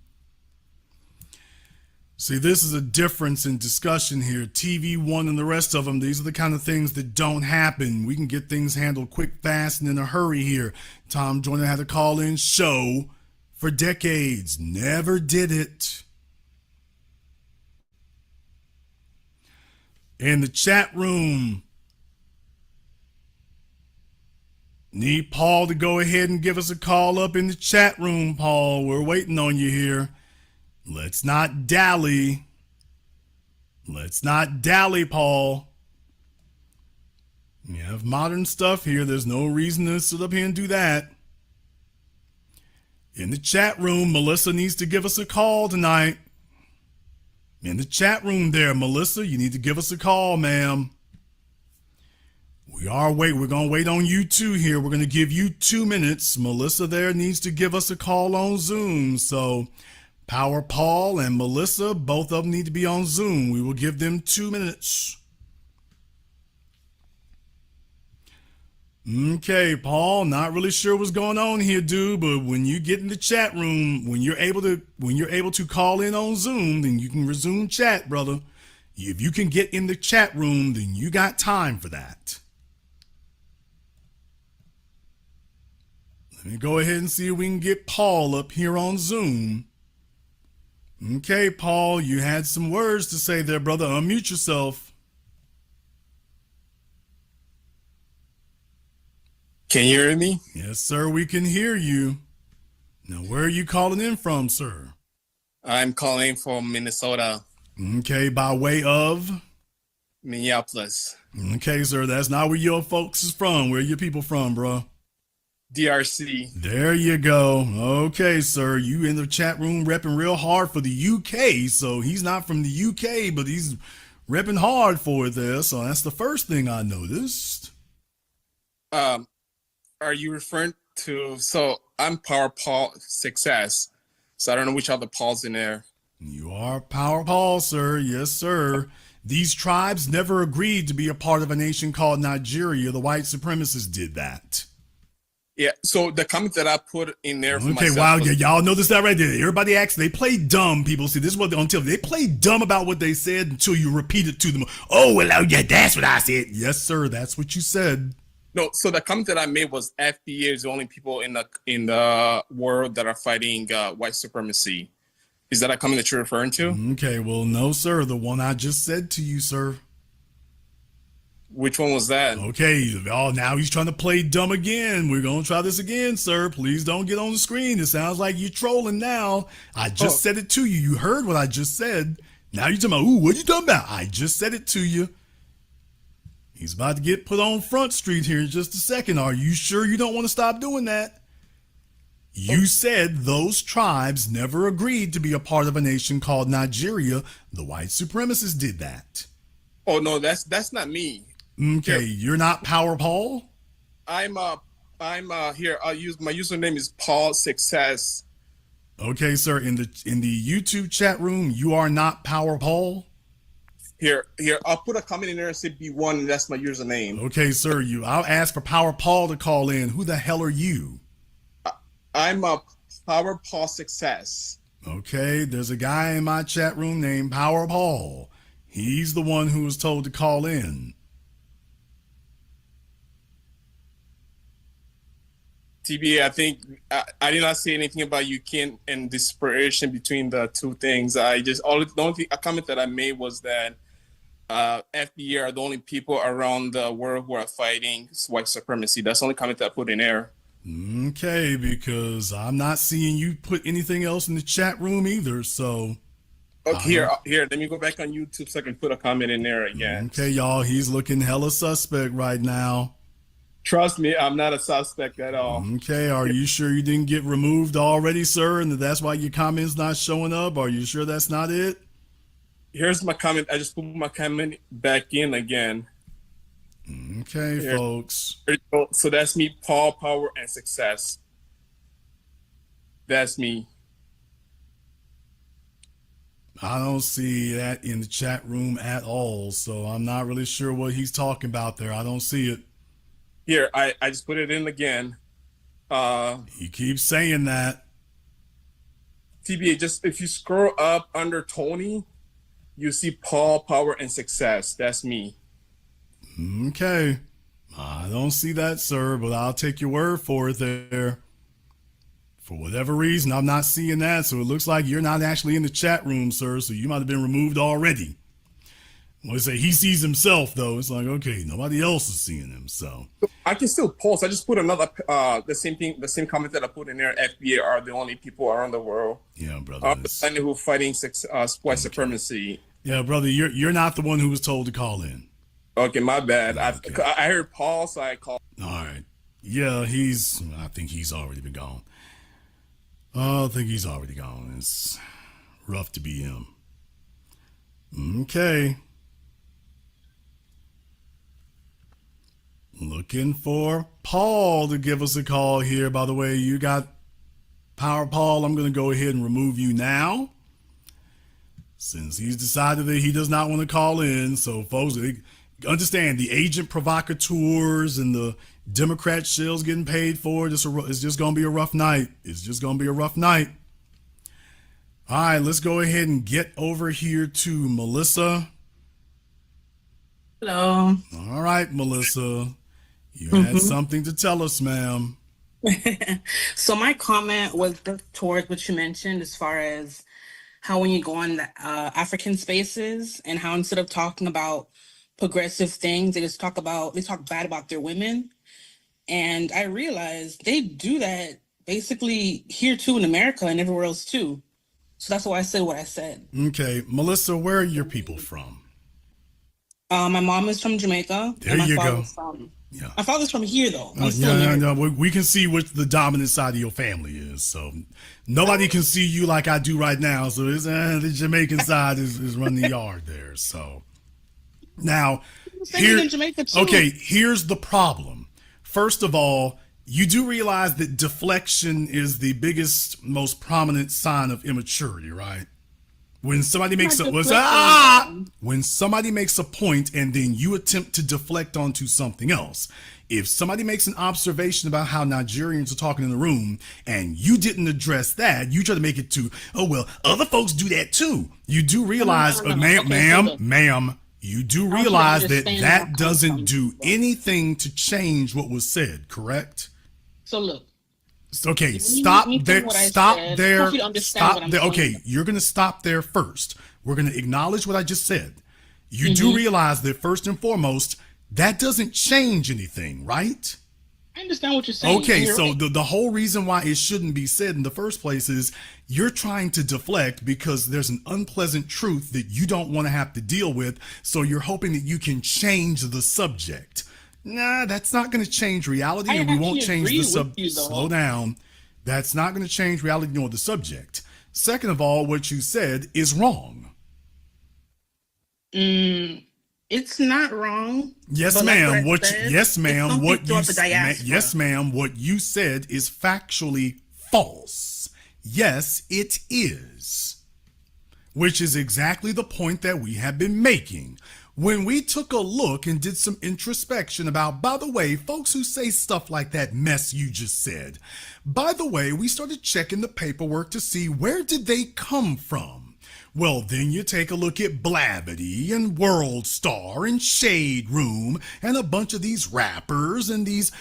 See, this is a difference in discussion here. TV1 and the rest of them, these are the kind of things that don't happen. We can get things handled quick, fast, and in a hurry here. Tom Joyner had a call-in show for decades. Never did it. In the chat room, need Paul to go ahead and give us a call up in the chat room, Paul. We're waiting on you here. Let's not dally. Let's not dally, Paul. You have modern stuff here. There's no reason to sit up here and do that. In the chat room, Melissa needs to give us a call tonight. In the chat room there, Melissa, you need to give us a call, ma'am. We're going to wait on you too here. We're going to give you 2 minutes. Melissa there needs to give us a call on Zoom. So Power Paul and Melissa, both of them need to be on Zoom. We will give them 2 minutes. Okay, Paul, not really sure what's going on here, dude, but when you get in the chat room, when you're able to call in on Zoom, then you can resume chat, brother. If you can get in the chat room, then you got time for that. Let me go ahead and see if we can get Paul up here on Zoom. Okay, Paul, you had some words to say there, brother. Unmute yourself. Can you hear me? Yes, sir, we can hear you. Now, where are you calling in from, sir? I'm calling from Minnesota. Okay, by way of? Minneapolis. Okay, sir, that's not where your folks is from. Where are your people from, bro? DRC. There you go. Okay, sir. You in the chat room repping real hard for the UK. So he's not from the UK, but he's repping hard for it there. So that's the first thing I noticed. Are you referring to? So I'm Power Paul Success. So I don't know which other Pauls in there. You are Power Paul, sir. Yes, sir. These tribes never agreed to be a part of a nation called Nigeria. The white supremacists did that. Yeah, so the comment that I put in there for okay, myself wow, was, y'all notice that right there. Everybody acts, they play dumb, people. See, this is what until they play dumb about what they said until you repeat it to them. Oh, well, yeah, that's what I said. Yes, sir, that's what you said. No, so the comment that I made was FBA is the only people in the world that are fighting white supremacy. Is that a comment that you're referring to? Okay, well, no, sir. The one I just said to you, sir. Which one was that? Okay, now he's trying to play dumb again. We're going to try this again, sir. Please don't get on the screen. It sounds like you're trolling now. I just said it to you. You heard what I just said. Now you're talking about, ooh, what are you talking about? I just said it to you. He's about to get put on Front Street here in just a second. Are you sure you don't want to stop doing that? You said those tribes never agreed to be a part of a nation called Nigeria. The white supremacists did that. Oh, no, that's not me. Okay, you're not Power Paul? I'm here. I'll use my username is Paul Success. Okay, sir. In the YouTube chat room, you are not Power Paul? Here, I'll put a comment in there and say B1, and that's my username. Okay, sir. I'll ask for Power Paul to call in. Who the hell are you? I'm a Power Paul Success. Okay, there's a guy in my chat room named Power Paul. He's the one who was told to call in. TBA, I think I did not say anything about UK and dispersion between the two things. The only comment that I made was that FBA are the only people around the world who are fighting white supremacy. That's the only comment that I put in there. Okay, because I'm not seeing you put anything else in the chat room either, so... Okay, here, let me go back on YouTube so I can put a comment in there again. Okay, y'all, he's looking hella suspect right now. Trust me, I'm not a suspect at all. Okay, are you sure you didn't get removed already, sir, and that's why your comment's not showing up? Are you sure that's not it? Here's my comment. I just put my comment back in again. Okay, here, folks. So that's me, Paul, Power, and Success. That's me. I don't see that in the chat room at all, so I'm not really sure what he's talking about there. I don't see it. Here, I just put it in again. He keeps saying that. TBA, just if you scroll up under Tony, you see Paul, Power, and Success. That's me. Okay. I don't see that, sir, but I'll take your word for it there. For whatever reason, I'm not seeing that, so it looks like you're not actually in the chat room, sir, so you might have been removed already. Well, say he sees himself, though. It's like, okay, nobody else is seeing him, so. I can still post. I just put another, the same comment that I put in there. FBA are the only people around the world. Yeah, brother. Who are fighting white supremacy. Yeah, brother, you're not the one who was told to call in. Okay, my bad. Okay. I heard Paul, so I called. All right. Yeah, I think he's already been gone. Oh, I think he's already gone. It's rough to be him. Okay. Looking for Paul to give us a call here. By the way, you got Power Paul. I'm going to go ahead and remove you now, since he's decided that he does not want to call in. So, folks, understand the agent provocateurs and the Democrat shills getting paid for it. It's just going to be a rough night. It's just going to be a rough night. All right, let's go ahead and get over here to Melissa. Hello. All right, Melissa. You had something to tell us, ma'am. So my comment was towards what you mentioned as far as how when you go on the African spaces and how instead of talking about progressive things, they talk bad about their women. And I realized they do that basically here too in America and everywhere else too. So that's why I said what I said. Okay, Melissa, where are your people from? My mom is from Jamaica. There you go. My father's from here, though. We can see which the dominant side of your family is. So nobody can see you like I do right now. So it's, the Jamaican side is running the yard there. So now, here's the problem. First of all, you do realize that deflection is the biggest, most prominent sign of immaturity, right? When somebody makes when somebody makes a point and then you attempt to deflect onto something else. If somebody makes an observation about how Nigerians are talking in the room and you didn't address that, you try to make it to, oh, well, other folks do that too. You do realize, ma'am, you do realize that doesn't do anything to change what was said, correct? So look. Okay, stop there. Okay, you're going to stop there first. We're going to acknowledge what I just said. You do realize that first and foremost, that doesn't change anything, right? I understand what you're saying. Okay, so the whole reason why it shouldn't be said in the first place is you're trying to deflect because there's an unpleasant truth that you don't want to have to deal with, so you're hoping that you can change the subject. Nah, that's not going to change reality, and we won't change the subject. Slow down. That's not going to change reality nor the subject. Second of all, what you said is wrong. It's not wrong. Yes, ma'am. What you said is factually false. Yes, it is. Which is exactly the point that we have been making. When we took a look and did some introspection about, by the way, folks who say stuff like that mess you just said, by the way, we started checking the paperwork to see where did they come from. Well, then you take a look at Blavity and World Star and Shade Room and a bunch of these rappers and these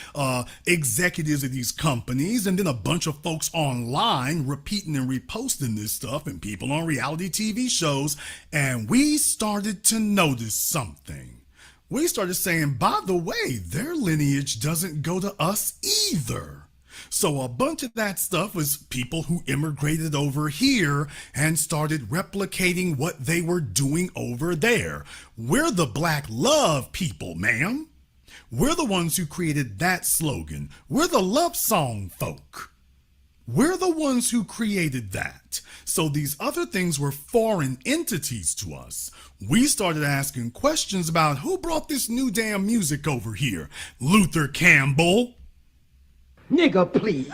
executives of these companies and then a bunch of folks online repeating and reposting this stuff and people on reality TV shows. And we started to notice something. We started saying, by the way, their lineage doesn't go to us either. So a bunch of that stuff was people who immigrated over here and started replicating what they were doing over there. We're the Black Love people, ma'am. We're the ones who created that slogan. We're the love song folk. We're the ones who created that. So these other things were foreign entities to us. We started asking questions about who brought this new damn music over here. Luther Campbell. Nigga, please.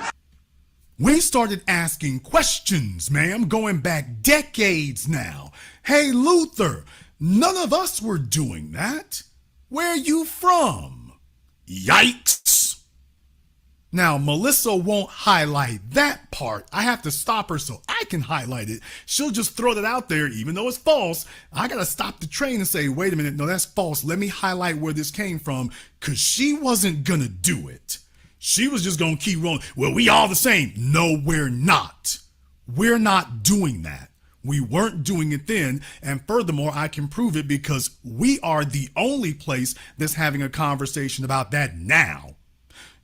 We started asking questions, ma'am, going back decades now. Hey, Luther, none of us were doing that. Where you from? Yikes. Now, Melissa won't highlight that part. I have to stop her so I can highlight it. She'll just throw that out there, even though it's false. I got to stop the train and say, wait a minute, no, that's false. Let me highlight where this came from, because she wasn't going to do it. She was just going to keep rolling. Well, we all the same. No, we're not. We're not doing that. We weren't doing it then. And furthermore, I can prove it because we are the only place that's having a conversation about that now.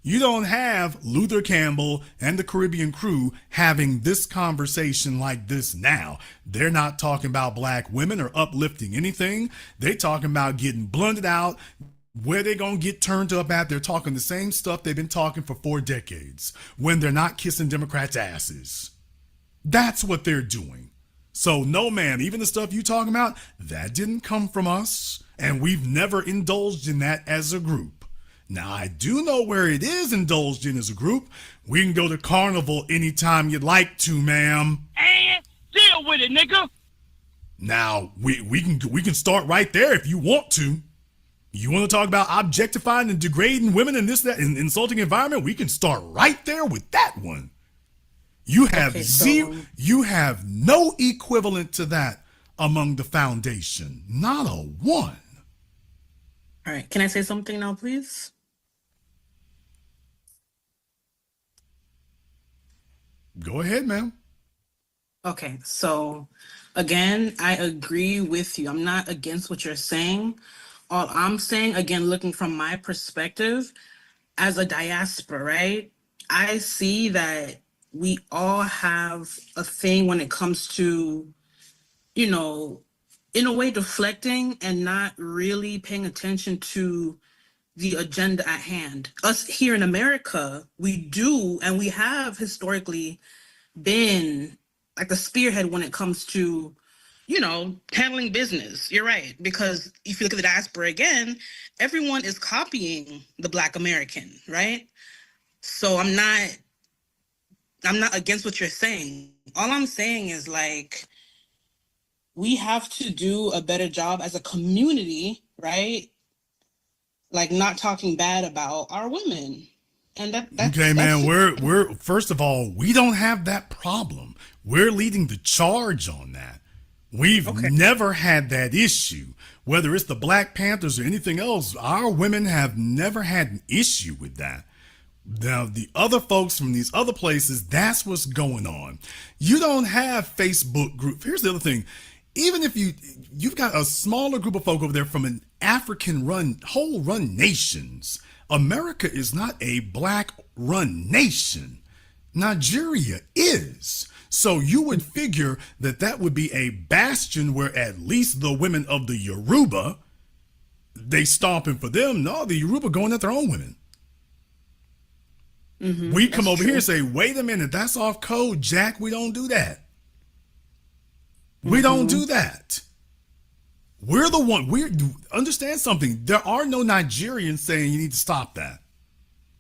You don't have Luther Campbell and the Caribbean crew having this conversation like this now. They're not talking about black women or uplifting anything. They're talking about getting blunted out. Where they gonna get turned up at, they're talking the same stuff they've been talking for 4 decades when they're not kissing Democrats' asses. That's what they're doing. So no, ma'am, even the stuff you talking about, that didn't come from us, and we've never indulged in that as a group. Now, I do know where it is indulged in as a group. We can go to Carnival anytime you'd like to, ma'am. And deal with it, nigga. Now, we can start right there if you want to. You want to talk about objectifying and degrading women in this, that, and insulting environment? We can start right there with that one. You have you have no equivalent to that among the foundation. Not a one. All right. Can I say something now, please? Go ahead, ma'am. Okay. So again, I agree with you. I'm not against what you're saying. All I'm saying, again, looking from my perspective as a diaspora, right? I see that we all have a thing when it comes to, you know, in a way deflecting and not really paying attention to the agenda at hand. Us here in America, we do, and we have historically been like the spearhead when it comes to, you know, handling business. You're right. Because if you look at the diaspora again, everyone is copying the Black American, right? So I'm not against what you're saying. All I'm saying is like, we have to do a better job as a community, right? Like not talking bad about our women. And that's okay, man, we're first of all, we don't have that problem. We're leading the charge on that. We've never had that issue. Whether it's the Black Panthers or anything else, our women have never had an issue with that. Now, the other folks from these other places, that's what's going on. You don't have Facebook group. Here's the other thing. Even if you've got a smaller group of folk over there from an African whole run nations, America is not a Black run nation. Nigeria is. So you would figure that that would be a bastion where at least the women of the Yoruba, they stomping for them. No, the Yoruba going at their own women. We come over here and say, wait a minute, that's off code, Jack. We don't do that. We don't do that. We're the one. Understand something. There are no Nigerians saying you need to stop that.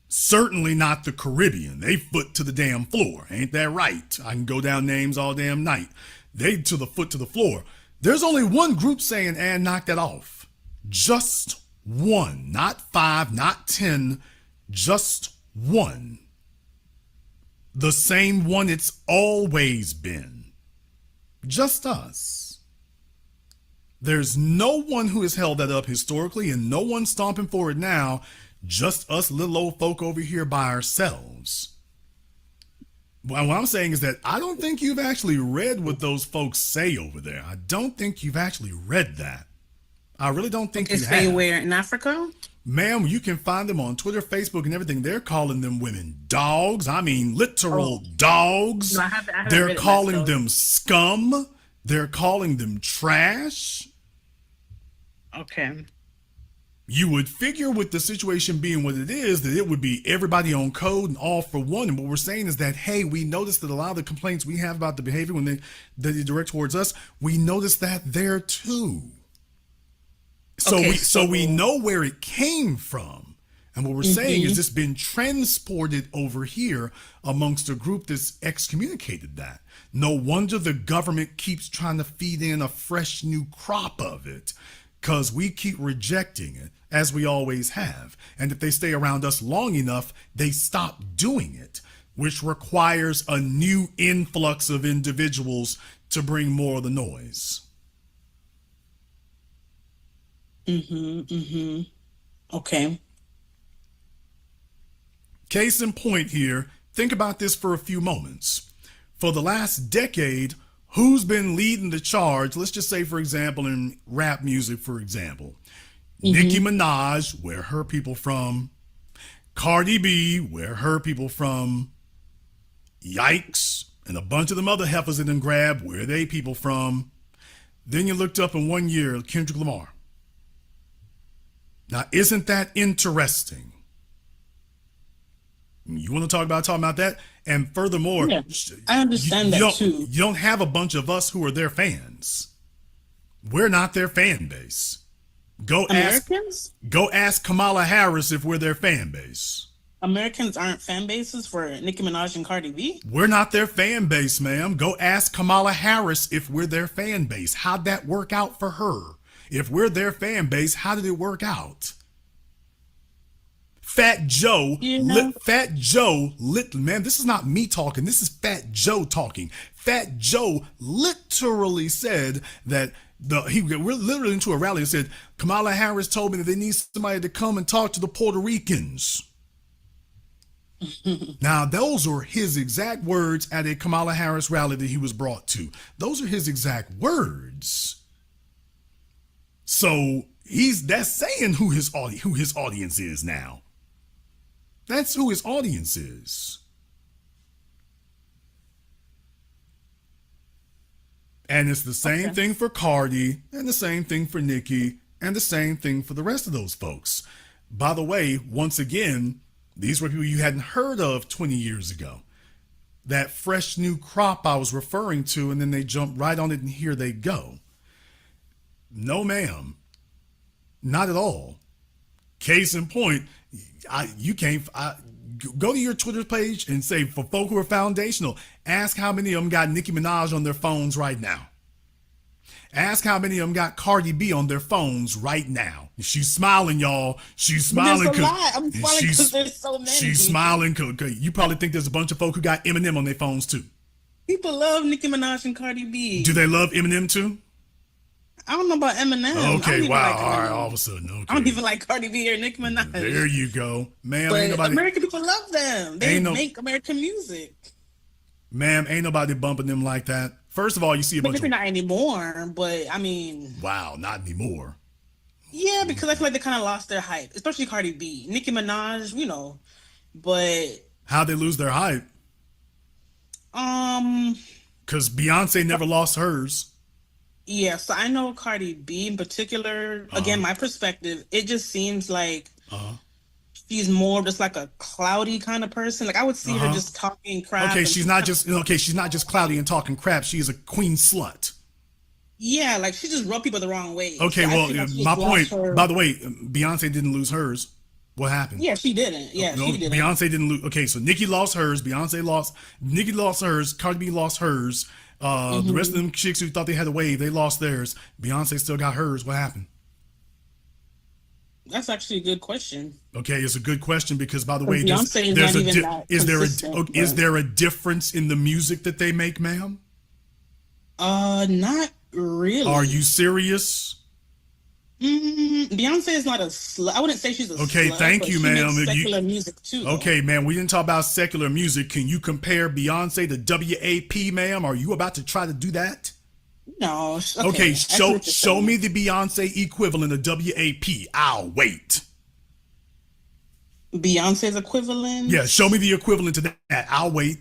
Certainly not the Caribbean. They foot to the damn floor. Ain't that right? I can go down names all damn night. They to the foot to the floor. There's only one group saying, and knock that off. Just one. Not 5, not 10. Just one. The same one it's always been. Just us. There's no one who has held that up historically and no one stomping for it now. Just us little old folk over here by ourselves. What I'm saying is that I don't think you've actually read what those folks say over there. I don't think you've actually read that. I really don't think you have. Say where in Africa? Ma'am, you can find them on Twitter, Facebook, and everything. They're calling them women dogs. I mean, literal dogs. No, I haven't They're calling them scum. They're calling them trash. Okay. You would figure with the situation being what it is, that it would be everybody on code and all for one. And what we're saying is that, hey, we noticed that a lot of the complaints we have about the behavior when they direct towards us, we noticed that there too. So we know where it came from. And what we're saying is it's been transported over here amongst a group that's excommunicated that. No wonder the government keeps trying to feed in a fresh new crop of it, because we keep rejecting it, as we always have. And if they stay around us long enough, they stop doing it, which requires a new influx of individuals to bring more of the noise. Okay. Case in point here, think about this for a few moments. For the last decade, who's been leading the charge? Let's just say, for example, in rap music, for example, Nicki Minaj, where her people from? Cardi B, where her people from? Yikes, and a bunch of them other heifers that done grabbed, where they people from? Then you looked up in 1 year, Kendrick Lamar. Now, isn't that interesting? You want to talk about that? And furthermore, I understand that too. You don't have a bunch of us who are their fans. We're not their fan base. Go ask Kamala Harris if we're their fan base. Americans aren't fan bases for Nicki Minaj and Cardi B? We're not their fan base, ma'am. Go ask Kamala Harris if we're their fan base. How'd that work out for her? If we're their fan base, how did it work out? Fat Joe, man, this is not me talking. This is Fat Joe talking. Fat Joe literally said that we're literally into a rally and said, Kamala Harris told me that they need somebody to come and talk to the Puerto Ricans. Now, those are his exact words at a Kamala Harris rally that he was brought to. Those are his exact words. So that's saying who his audience is now. That's who his audience is. And it's the same thing for Cardi, and the same thing for Nicki, and the same thing for the rest of those folks. By the way, once again, these were people you hadn't heard of 20 years ago. That fresh new crop I was referring to, and then they jump right on it and here they go. No, ma'am. Not at all. Case in point, go to your Twitter page and say, for folk who are foundational, ask how many of them got Nicki Minaj on their phones right now. Ask how many of them got Cardi B on their phones right now. She's smiling, y'all. She's smiling. There's a lot. I'm smiling because there's so many. She's smiling because you probably think there's a bunch of folk who got Eminem on their phones too. People love Nicki Minaj and Cardi B. Do they love Eminem too? I don't know about Eminem. Okay, wow. Like all right, all of a sudden. Okay. I don't even like Cardi B or Nicki Minaj. There you go. Ma'am, but ain't nobody. American people love them. They make American music. Ma'am, ain't nobody bumping them like that. First of all, you see a bunch of... not anymore, but I mean... Wow, not anymore. Yeah, because I feel like they kind of lost their hype, especially Cardi B. Nicki Minaj, you know, but... How'd they lose their hype? Because Beyonce never lost hers. Yeah, so I know Cardi B in particular, again, my perspective, it just seems like she's more just like a cloudy kind of person. Like I would see her just talking crap. Okay, she's not just cloudy and talking crap. She's a queen slut. Yeah, like she just rubbed people the wrong way. Okay, so well, my point, by the way, Beyonce didn't lose hers. What happened? Yeah, she didn't. Yeah, no, she didn't. Beyonce didn't lose. Okay, so Nicki lost hers. Nicki lost hers. Cardi B lost hers. The rest of them chicks who thought they had a wave, they lost theirs. Beyonce still got hers. What happened? That's actually a good question. Okay, it's a good question because, by the way, is there a difference in the music that they make, ma'am? Not really. Are you serious? Beyonce is not a slut. I wouldn't say she's a slut. Okay, thank you, ma'am. Secular music too. Okay, ma'am. We didn't talk about secular music. Can you compare Beyonce to WAP, ma'am? Are you about to try to do that? No. Okay, show me the Beyonce equivalent of WAP. I'll wait. Beyonce's equivalent? Yeah, show me the equivalent to that. I'll wait.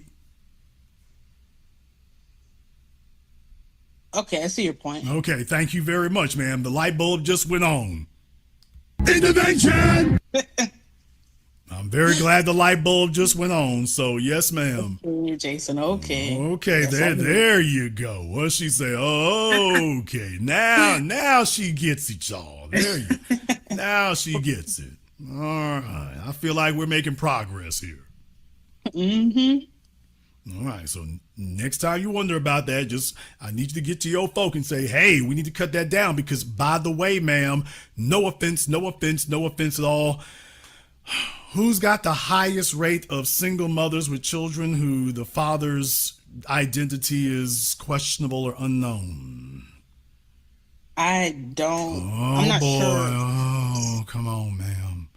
Okay, I see your point. Okay, thank you very much, ma'am. The light bulb just went on. Intervention! I'm very glad the light bulb just went on. So, yes, ma'am. Okay, Jason, okay. Okay, there you go. What'd she say? Oh, okay. Now she gets it, y'all. Now she gets it. All right. I feel like we're making progress here. All right, so next time you wonder about that, I need you to get to your folk and say, hey, we need to cut that down because, by the way, ma'am, no offense at all. Who's got the highest rate of single mothers with children who the father's identity is questionable or unknown? I don't. I'm not sure. Oh, come on, ma'am.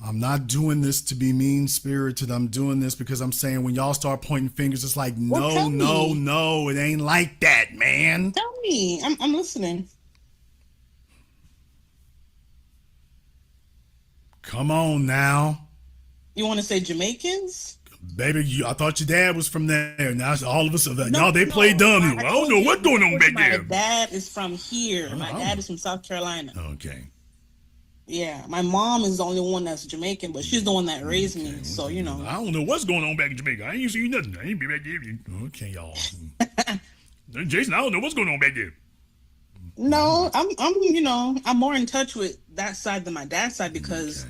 I'm not doing this to be mean-spirited. I'm doing this because I'm saying when y'all start pointing fingers, it's like, no, it ain't like that, man. Tell me. I'm listening. Come on now. You want to say Jamaicans? Baby, I thought your dad was from there. Now all of a sudden, they play dumb. I don't know what's going on back there. My dad is from here. My dad is from South Carolina. Okay. Yeah, my mom is the only one that's Jamaican, but she's the one that raised me. So, you know. I don't know what's going on back in Jamaica. I ain't seen nothing. I ain't be back there. Okay, y'all. Jason, I don't know what's going on back there. No, I'm more in touch with that side than my dad's side because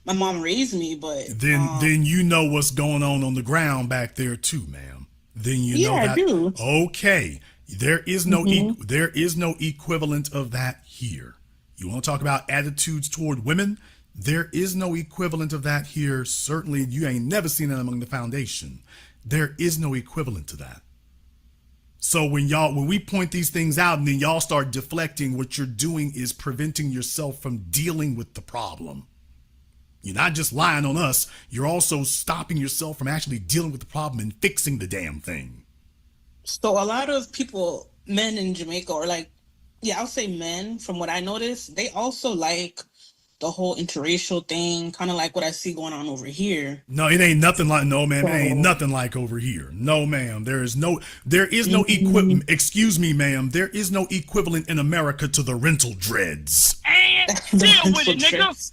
my mom raised me, but then you know what's going on the ground back there too, ma'am. Then you know that. I do. Okay. There is no equivalent of that here. You want to talk about attitudes toward women? There is no equivalent of that here. Certainly, you ain't never seen that among the foundation. There is no equivalent to that. So when we point these things out and then y'all start deflecting, what you're doing is preventing yourself from dealing with the problem. You're not just lying on us. You're also stopping yourself from actually dealing with the problem and fixing the damn thing. So a lot of people, men in Jamaica, are like, yeah, I'll say men, from what I noticed, they also like the whole interracial thing, kind of like what I see going on over here. No, it ain't nothing like, no, ma'am, it ain't nothing like over here. No, ma'am, there is no equivalent, excuse me, ma'am, there is no equivalent in America to the rental dreads. Deal with it, nigga.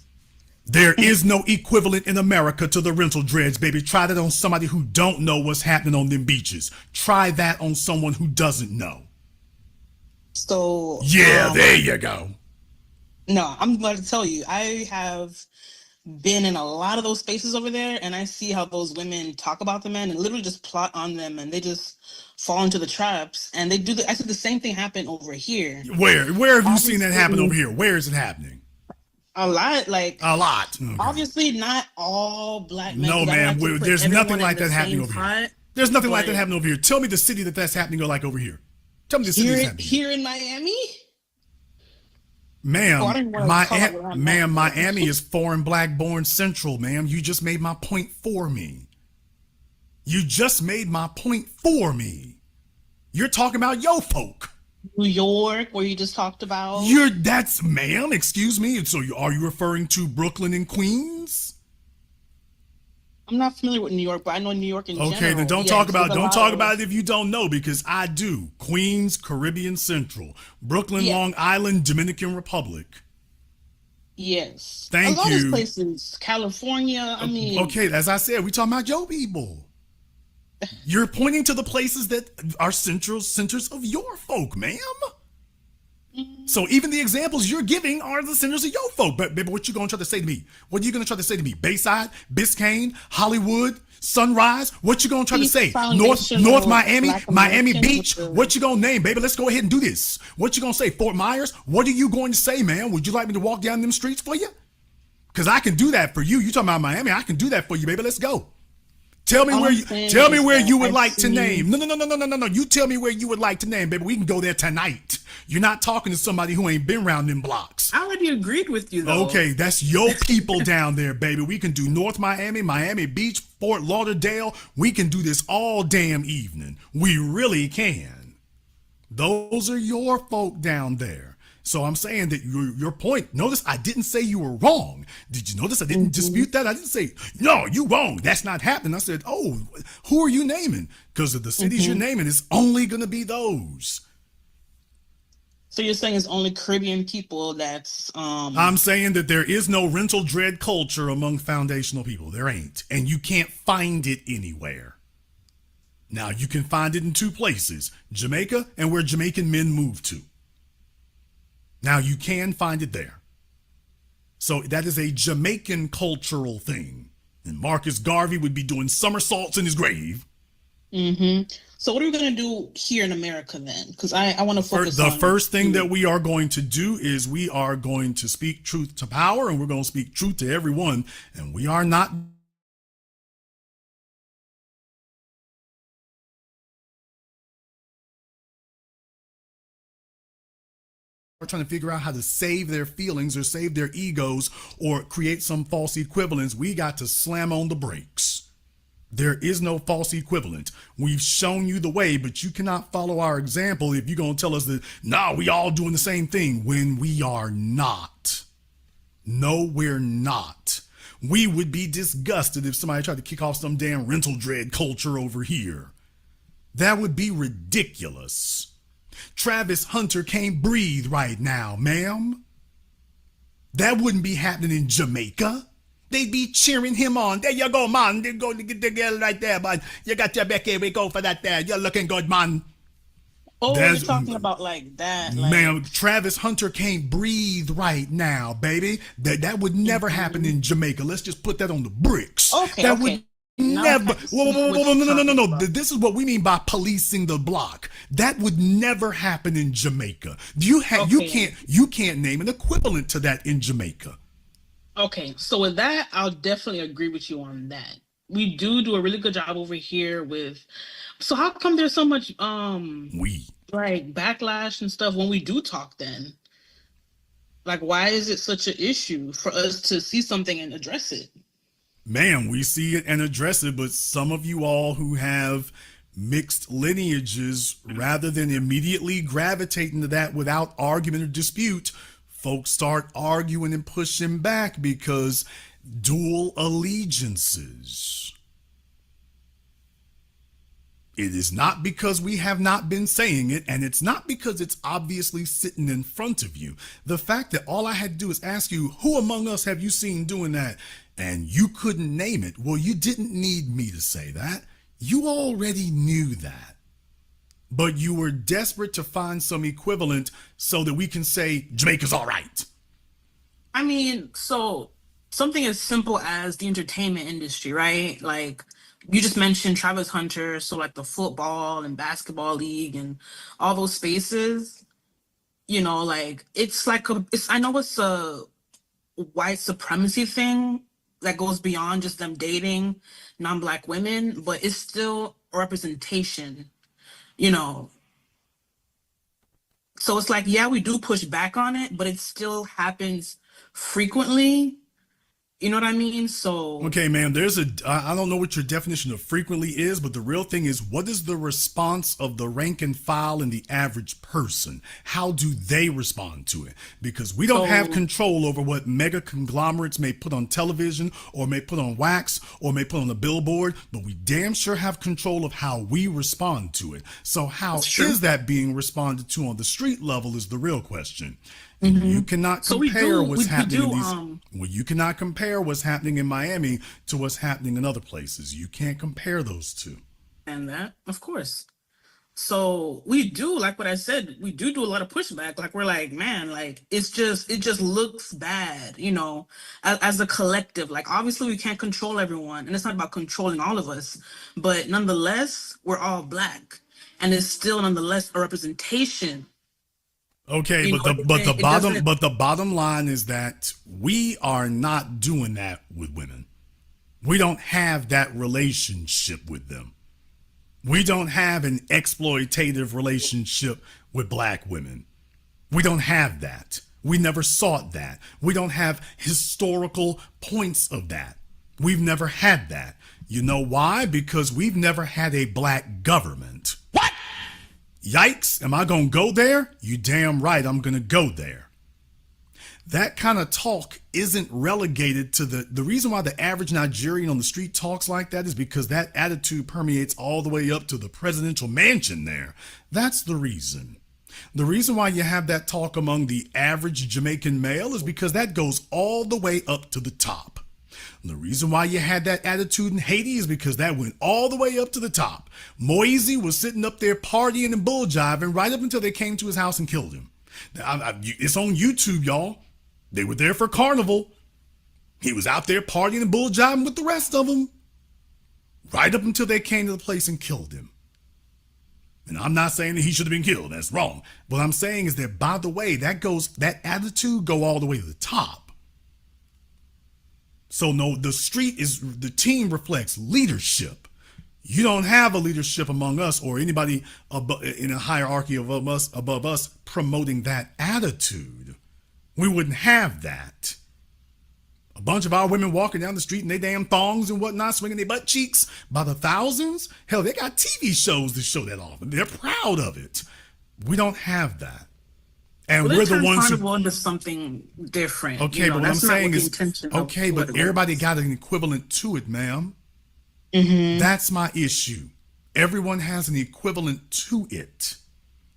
There is no equivalent in America to the rental dreads, baby. Try that on somebody who don't know what's happening on them beaches. Try that on someone who doesn't know. So yeah, there you go. No, I'm going to tell you, I have been in a lot of those spaces over there, and I see how those women talk about the men and literally just plot on them, and they just fall into the traps. And they do. I see the same thing happen over here. Where have you seen that happen over here? Where is it happening? A lot, like a lot. Okay. Obviously, not all black men. No, man. There's nothing like that happening over here. There's nothing like that But- happening over here. Tell me the city that's happening like over here. Tell me the city that's happening. Here in Miami? Ma'am, Oh, I didn't wanna call it where I'm at. Miami is foreign black born central, ma'am. You just made my point for me. You just made my point for me. You're talking about yo folk. New York, where you just talked about. That's, ma'am, excuse me. So are you referring to Brooklyn and Queens? I'm not familiar with New York, but I know New York in general. Okay, then don't Yes, talk about there's a lot of- it if you don't know, because I do. Queens, Caribbean Central, Brooklyn, Yeah. Long Island, Dominican Republic. Yes. Thank a lot you. of places, California. I mean, Okay, as I said, we talking about your people. You're pointing to the places that are centers of your folk, ma'am. So even the examples you're giving are the centers of your folk. But baby, what you gonna try to say to me? What are you gonna try to say to me? Bayside, Biscayne, Hollywood, Sunrise. What you gonna try to say? North Miami, Miami Beach. What you gonna name, baby? Let's go ahead and do this. What you gonna say? Fort Myers. What are you going to say, man? Would you like me to walk down them streets for you? Because I can do that for you. You talking about Miami? I can do that for you, baby. Let's go. Tell me where you would like to name. No. You tell me where you would like to name, baby. We can go there tonight. You're not talking to somebody who ain't been around them blocks. I already agreed with you, though. Okay, that's your people down there, baby. We can do North Miami, Miami Beach, Fort Lauderdale. We can do this all damn evening. We really can. Those are your folk down there. So I'm saying that your point, notice I didn't say you were wrong. Did you notice I didn't dispute that? I didn't say, no, you wrong. That's not happening. I said, oh, who are you naming? Because of the cities you're naming, it's only going to be those. So you're saying it's only Caribbean people that's... I'm saying that there is no rental dread culture among foundational people. There ain't. And you can't find it anywhere. Now, you can find it in two places, Jamaica and where Jamaican men move to. Now, you can find it there. So that is a Jamaican cultural thing. And Marcus Garvey would be doing somersaults in his grave. So what are we going to do here in America then? Because I want to focus on... The first thing that we are going to do is we are going to speak truth to power, and we're going to speak truth to everyone. And we are not... Are trying to figure out how to save their feelings or save their egos or create some false equivalence. We got to slam on the brakes. There is no false equivalent. We've shown you the way, but you cannot follow our example if you're going to tell us that, nah, we all doing the same thing when we are not. No, we're not. We would be disgusted if somebody tried to kick off some damn rental dread culture over here. That would be ridiculous. Travis Hunter can't breathe right now, ma'am. That wouldn't be happening in Jamaica. They'd be cheering him on. There you go, man. They go to get the girl right there, but you got your Becky. We go for that there. You're looking good, man. Oh, you're talking about like that. Like... Ma'am, Travis Hunter can't breathe right now, baby. That would never happen in Jamaica. Let's just put that on the bricks. Okay, that okay. would never. Whoa, no. This is what we mean by policing the block. That would never happen in Jamaica. You can't name an equivalent to that in Jamaica. Okay, so with that, I'll definitely agree with you on that. We do a really good job over here with. So how come there's so much like backlash and stuff when we do talk? Then, like, why is it such an issue for us to see something and address it? Man, we see it and address it, but some of you all who have mixed lineages, rather than immediately gravitating to that without argument or dispute, folks start arguing and pushing back because dual allegiances. It is not because we have not been saying it, and it's not because it's obviously sitting in front of you. The fact that all I had to do is ask you, who among us have you seen doing that? And you couldn't name it. Well, you didn't need me to say that. You already knew that. But you were desperate to find some equivalent so that we can say Jamaica's all right. I mean, so something as simple as the entertainment industry, right? Like, you just mentioned Travis Hunter, so like the football and basketball league and all those spaces, you know, like it's like I know it's a white supremacy thing that goes beyond just them dating non-black women, but it's still a representation, you know. So it's like, yeah, we do push back on it, but it still happens frequently. You know what I mean? So okay, ma'am, I don't know what your definition of frequently is, but the real thing is, what is the response of the rank and file and the average person? How do they respond to it? Because we don't have control over what mega conglomerates may put on television or may put on wax or may put on a billboard, but we damn sure have control of how we respond to it. So how is that being responded to on the street level is the real question. Mm-hmm. You cannot compare what's happening you cannot compare what's happening in Miami to what's happening in other places. You can't compare those two. And that, of course. So we do, like what I said, we do a lot of pushback. Like, we're like, man, like it just looks bad, you know, as a collective. Like, obviously we can't control everyone, and it's not about controlling all of us, but nonetheless, we're all black, and it's still nonetheless a representation. Okay, but the bottom line is that we are not doing that with women. We don't have that relationship with them. We don't have an exploitative relationship with black women. We don't have that. We never sought that. We don't have historical points of that. We've never had that. You know why? Because we've never had a black government. What? Yikes, am I going to go there? You damn right, I'm going to go there. That kind of talk isn't relegated to the reason why the average Nigerian on the street talks like that is because that attitude permeates all the way up to the presidential mansion there. That's the reason. The reason why you have that talk among the average Jamaican male is because that goes all the way up to the top. The reason why you had that attitude in Haiti is because that went all the way up to the top. Moisey was sitting up there partying and bull jiving right up until they came to his house and killed him. It's on YouTube, y'all. They were there for Carnival. He was out there partying and bull jiving with the rest of them right up until they came to the place and killed him. And I'm not saying that he should have been killed. That's wrong. What I'm saying is that, by the way, that attitude go all the way to the top. So no, the team reflects leadership. You don't have a leadership among us or anybody in a hierarchy above us promoting that attitude. We wouldn't have that. A bunch of our women walking down the street in their damn thongs and whatnot, swinging their butt cheeks by the thousands. Hell, they got TV shows to show that off, and they're proud of it. We don't have that. And we're the ones who into something different. Okay, but what I'm saying is, okay, but everybody got an equivalent to it, ma'am. Mm-hmm. That's my issue. Everyone has an equivalent to it.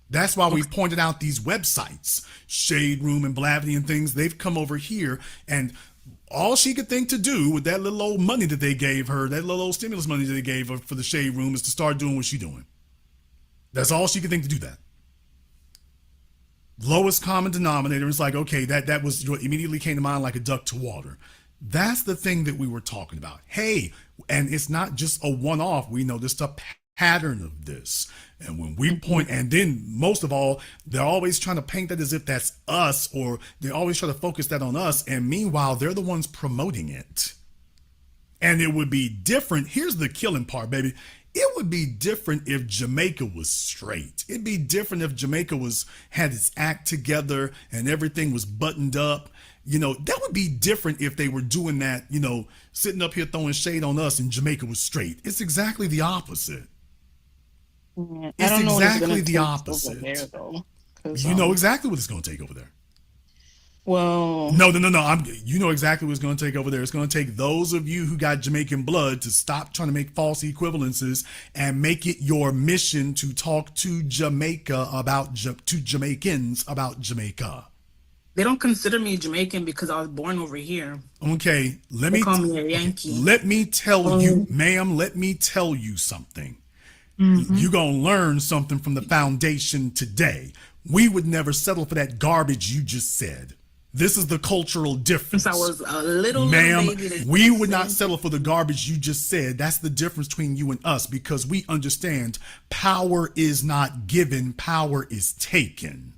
That's why we pointed out these websites, Shade Room and Blavity and things. They've come over here, and all she could think to do with that little old money that they gave her, that little old stimulus money that they gave her for the Shade Room, is to start doing what she's doing. That's all she could think to do that. Lowest common denominator is like, okay, that was what immediately came to mind, like a duck to water. That's the thing that we were talking about. Hey, and it's not just a one-off. We noticed a pattern of this. And when we point, and then most of all, they're always trying to paint that as if that's us, or they always try to focus that on us. And meanwhile, they're the ones promoting it. And it would be different. Here's the killing part, baby. It would be different if Jamaica was straight. It'd be different if Jamaica had its act together and everything was buttoned up. You know, that would be different if they were doing that, you know, sitting up here throwing shade on us and Jamaica was straight. It's exactly the opposite. It's exactly the opposite. You know exactly what it's going to take over there. Well, No. You know exactly what's going to take over there. It's going to take those of you who got Jamaican blood to stop trying to make false equivalences and make it your mission to talk to Jamaica about to Jamaicans about Jamaica. they don't consider me Jamaican because I was born over here. Okay, They call me a Yankee. let me tell you, ma'am. Let me tell you something. You're gonna learn something from the foundation today. We would never settle for that garbage you just said. This is the cultural difference. Since I was a little Ma'am, baby, we would not settle for the garbage you just said. That's the difference between you and us, because we understand power is not given, power is taken.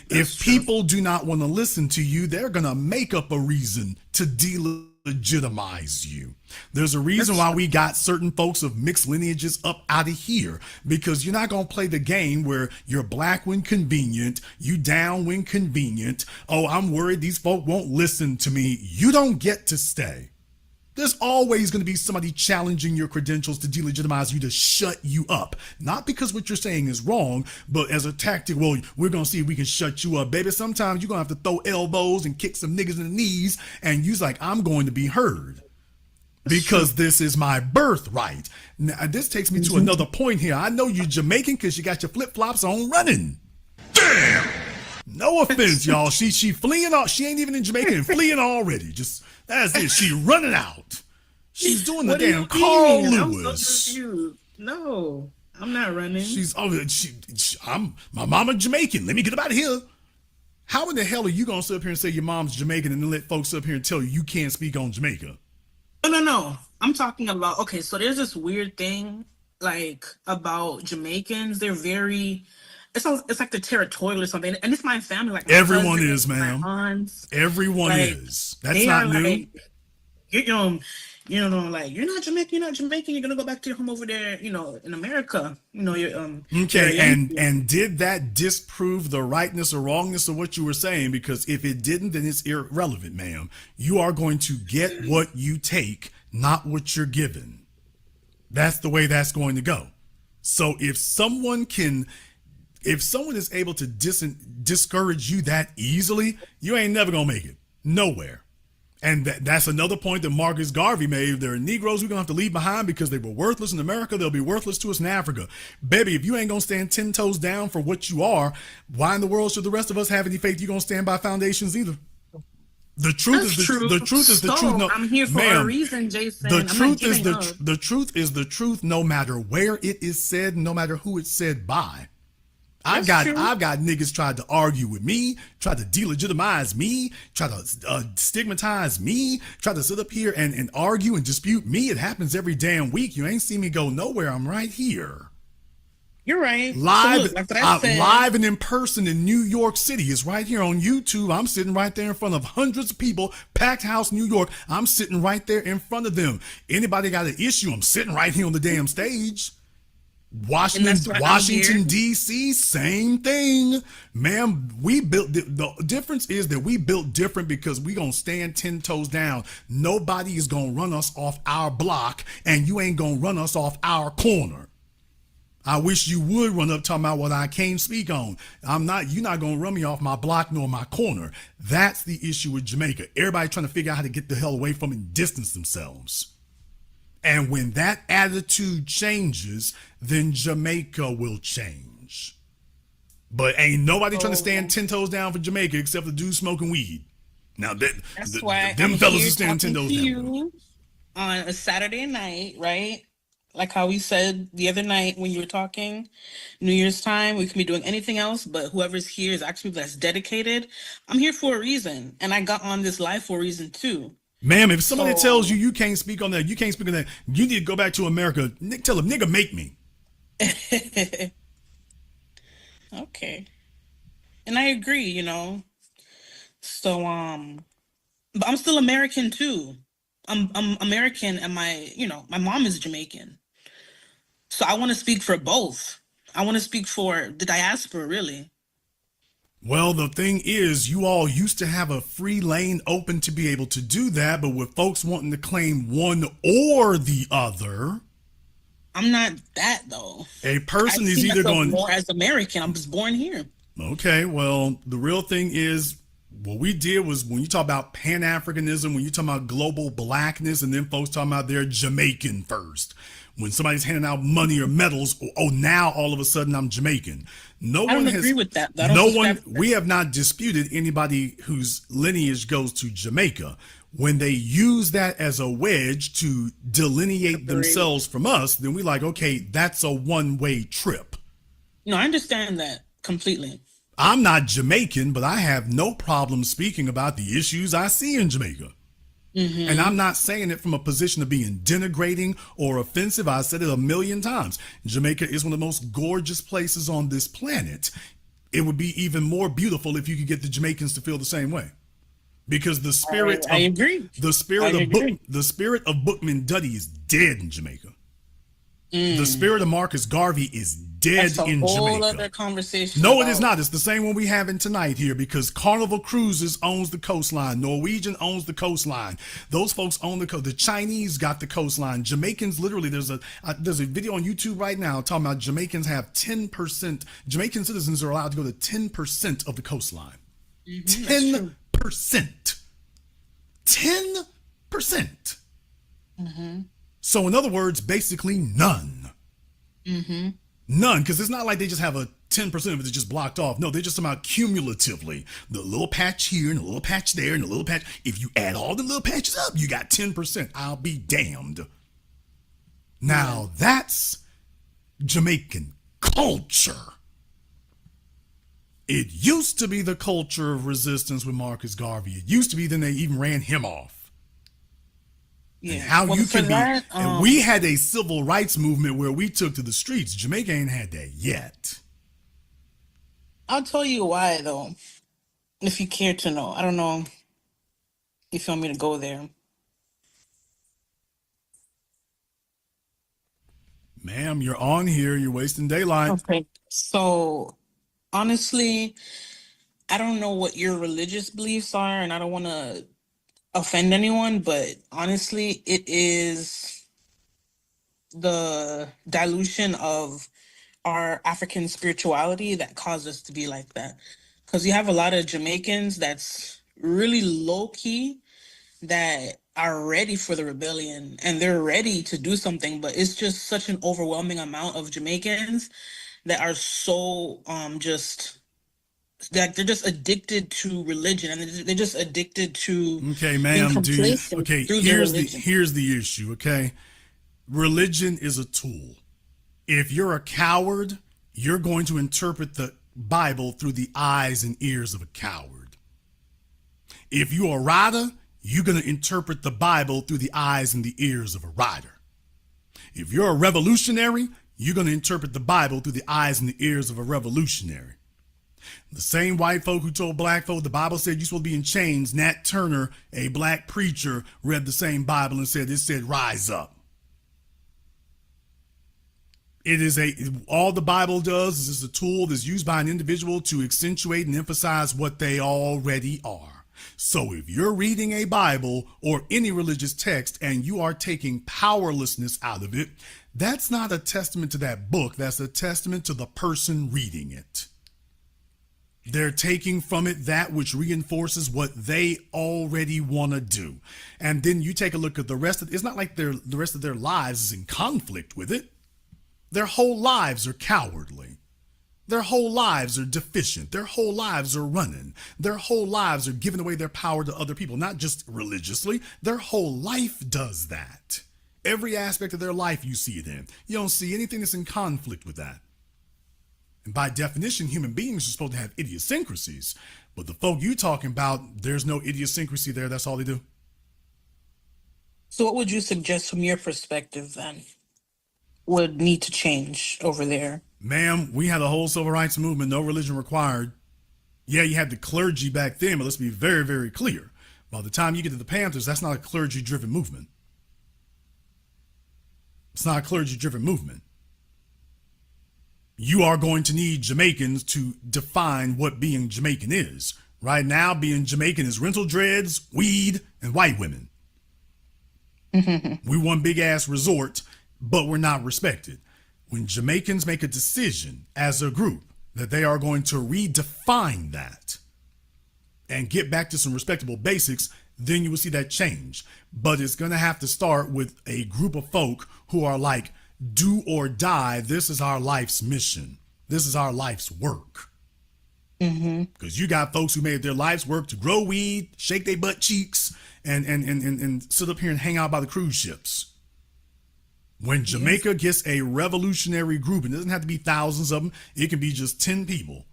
If people do not want to listen to you, they're going to make up a reason to delegitimize you. There's a reason why we got certain folks of mixed lineages up out of here, because you're not going to play the game where you're black when convenient, you down when convenient. Oh, I'm worried these folk won't listen to me. You don't get to stay. There's always going to be somebody challenging your credentials to delegitimize you, to shut you up. Not because what you're saying is wrong, but as a tactic, well, we're going to see if we can shut you up. Baby, sometimes you're going to have to throw elbows and kick some niggas in the knees, and you're like, I'm going to be heard because this is my birthright. Now, this takes me to another point here. I know you're Jamaican because you got your flip-flops on running. Damn! No offense, y'all. She fleeing off. She ain't even in Jamaica and fleeing already. Just, that's it. She running out. She's doing the damn Carl Lewis. I'm so confused. No, I'm not running. I'm my mama Jamaican. Let me get up out of here. How in the hell are you gonna sit up here and say your mom's Jamaican and then let folks up here and tell you you can't speak on Jamaica? No. I'm talking about, okay, so there's this weird thing like about Jamaicans. They're very, it's like the territorial or something, and it's my family. Like everyone is, ma'am. Aunts, everyone like, is. That's not new. Like, like you're not Jamaican. You're gonna go back to your home over there. In America. You're okay. And did that disprove the rightness or wrongness of what you were saying? Because if it didn't, then it's irrelevant, ma'am. You are going to get what you take, not what you're given. That's the way that's going to go. So if someone is able to discourage you that easily, you ain't never gonna make it nowhere. And that's another point that Marcus Garvey made. There are Negroes we're gonna have to leave behind because they were worthless in America. They'll be worthless to us in Africa. Baby, if you ain't gonna stand 10 toes down for what you are, why in the world should the rest of us have any faith you're gonna stand by foundations either? The truth is the truth. No, I'm here for a reason, Jason. The truth is the truth, no matter where it is said, no matter who it's said by. I've got niggas tried to argue with me, tried to delegitimize me, tried to stigmatize me, tried to sit up here and argue and dispute me. It happens every damn week. You ain't seen me go nowhere. I'm right here. You're right. Live, so look, live and in person in New York City. It's right here on YouTube. I'm sitting right there in front of hundreds of people, packed house, New York. I'm sitting right there in front of them. Anybody got an issue? I'm sitting right here on the damn stage. Washington D.C., same thing, ma'am. We built the difference is that we built different because we gonna stand 10 toes down. Nobody is gonna run us off our block, and you ain't gonna run us off our corner. I wish you would run up talking about what I can't speak on. You're not gonna run me off my block nor my corner. That's the issue with Jamaica. Everybody trying to figure out how to get the hell away from it and distance themselves. And when that attitude changes, then Jamaica will change. But ain't nobody trying to stand 10 toes down for Jamaica except the dude smoking weed. Now that's why them fellas are standing 10 toes down. On a Saturday night, right? Like how we said the other night when you were talking, New Year's time, we can be doing anything else, but whoever's here is actually that's dedicated. I'm here for a reason, and I got on this live for a reason too. Ma'am, if somebody tells you can't speak on that, you can't speak on that, you need to go back to America. Tell them, nigga, make me. Okay. And I agree, So, but I'm still American too. I'm American, and my mom is Jamaican. So I want to speak for both. I want to speak for the diaspora, really. Well, the thing is, you all used to have a free lane open to be able to do that, but with folks wanting to claim one or the other. I'm not that, though. A person is either going... more as American. I was born here. Okay, well, the real thing is what we did was when you talk about Pan-Africanism, when you talk about global blackness, and then folks talking about they're Jamaican first. When somebody's handing out money or medals, oh, now all of a sudden I'm Jamaican. I don't agree with that. We have not disputed anybody whose lineage goes to Jamaica. When they use that as a wedge to delineate themselves from us, then we like, okay, that's a one-way trip. No, I understand that completely. I'm not Jamaican, but I have no problem speaking about the issues I see in Jamaica. Mm-hmm. And I'm not saying it from a position of being denigrating or offensive. I said it a million times. Jamaica is one of the most gorgeous places on this planet. It would be even more beautiful if you could get the Jamaicans to feel the same way. Because the spirit the spirit of Bookman Duddy is dead in Jamaica. The spirit of Marcus Garvey is dead in Jamaica. That's a whole other conversation. No, it is not. It's the same one we having tonight here, because Carnival Cruises owns the coastline. Norwegian owns the coastline. Those folks own the coast. The Chinese got the coastline. Jamaicans, literally, there's a video on YouTube right now talking about Jamaicans have 10%. Jamaican citizens are allowed to go to 10% of the coastline. 10%. 10%. Mm-hmm. So in other words, basically none. Mm-hmm. None, because it's not like they just have a 10% of it just blocked off. No, they're just about cumulatively. The little patch here and a little patch there and a little patch. If you add all the little patches up, you got 10%. I'll be damned. Now that's Jamaican culture. It used to be the culture of resistance with Marcus Garvey. It used to be, then they even ran him off. Yeah. And how you can be, and we had a civil rights movement where we took to the streets. Jamaica ain't had that yet. I'll tell you why, though, if you care to know. I don't know if you want me to go there. Ma'am, you're on here. You're wasting daylight. Okay. So, honestly, I don't know what your religious beliefs are, and I don't want to offend anyone, but honestly, it is the dilution of our African spirituality that caused us to be like that. Because you have a lot of Jamaicans that's really low key that are ready for the rebellion and they're ready to do something, but it's just such an overwhelming amount of Jamaicans that are so just that they're just addicted to religion, and they're just addicted to ma'am, here's the issue. Okay, religion is a tool. If you're a coward, you're going to interpret the Bible through the eyes and ears of a coward. If you're a rider, you're going to interpret the Bible through the eyes and the ears of a rider. If you're a revolutionary, you're going to interpret the Bible through the eyes and the ears of a revolutionary. The same white folk who told black folk the Bible said you're supposed to be in chains, Nat Turner, a black preacher, read the same Bible and said, it said, rise up. It is all the Bible does is a tool that's used by an individual to accentuate and emphasize what they already are. So if you're reading a Bible or any religious text and you are taking powerlessness out of it, that's not a testament to that book. That's a testament to the person reading it. They're taking from it that which reinforces what they already want to do. And then you take a look at the rest of it. It's not like the rest of their lives is in conflict with it. Their whole lives are cowardly. Their whole lives are deficient. Their whole lives are running. Their whole lives are giving away their power to other people, not just religiously. Their whole life does that. Every aspect of their life you see it in. You don't see anything that's in conflict with that. And by definition, human beings are supposed to have idiosyncrasies. But the folk you talking about, there's no idiosyncrasy there. That's all they do. So what would you suggest from your perspective then would need to change over there? Ma'am, we had a whole civil rights movement, no religion required. Yeah, you had the clergy back then, but let's be very, very clear. By the time you get to the Panthers, that's not a clergy-driven movement. It's not a clergy-driven movement. You are going to need Jamaicans to define what being Jamaican is. Right now, being Jamaican is rental dreads, weed, and white women. We one big ass resort, but we're not respected. When Jamaicans make a decision as a group, that they are going to redefine that and get back to some respectable basics, then you will see that change. But it's going to have to start with a group of folk who are like, do or die. This is our life's mission. This is our life's work. Because you got folks who made their life's work to grow weed, shake their butt cheeks, and sit up here and hang out by the cruise ships. When Jamaica gets a revolutionary group, and it doesn't have to be thousands of them, it can be just 10 people.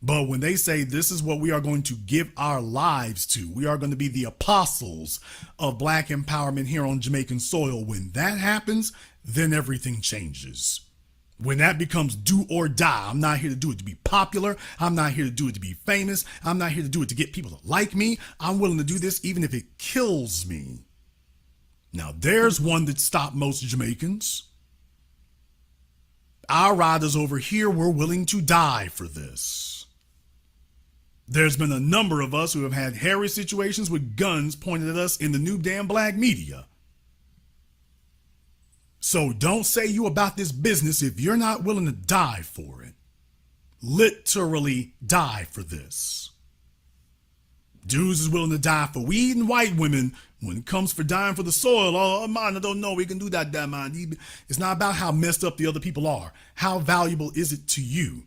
But when they say this is what we are going to give our lives to, we are going to be the apostles of Black empowerment here on Jamaican soil. When that happens, then everything changes. When that becomes do or die, I'm not here to do it to be popular. I'm not here to do it to be famous. I'm not here to do it to get people to like me. I'm willing to do this even if it kills me. Now, there's one that stopped most Jamaicans. Our riders over here were willing to die for this. There's been a number of us who have had hairy situations with guns pointed at us in the new damn black media. So don't say you about this business if you're not willing to die for it. Literally die for this. Dudes is willing to die for weed and white women. When it comes for dying for the soil, oh man, I don't know, we can do that, man. It's not about how messed up the other people are. How valuable is it to you?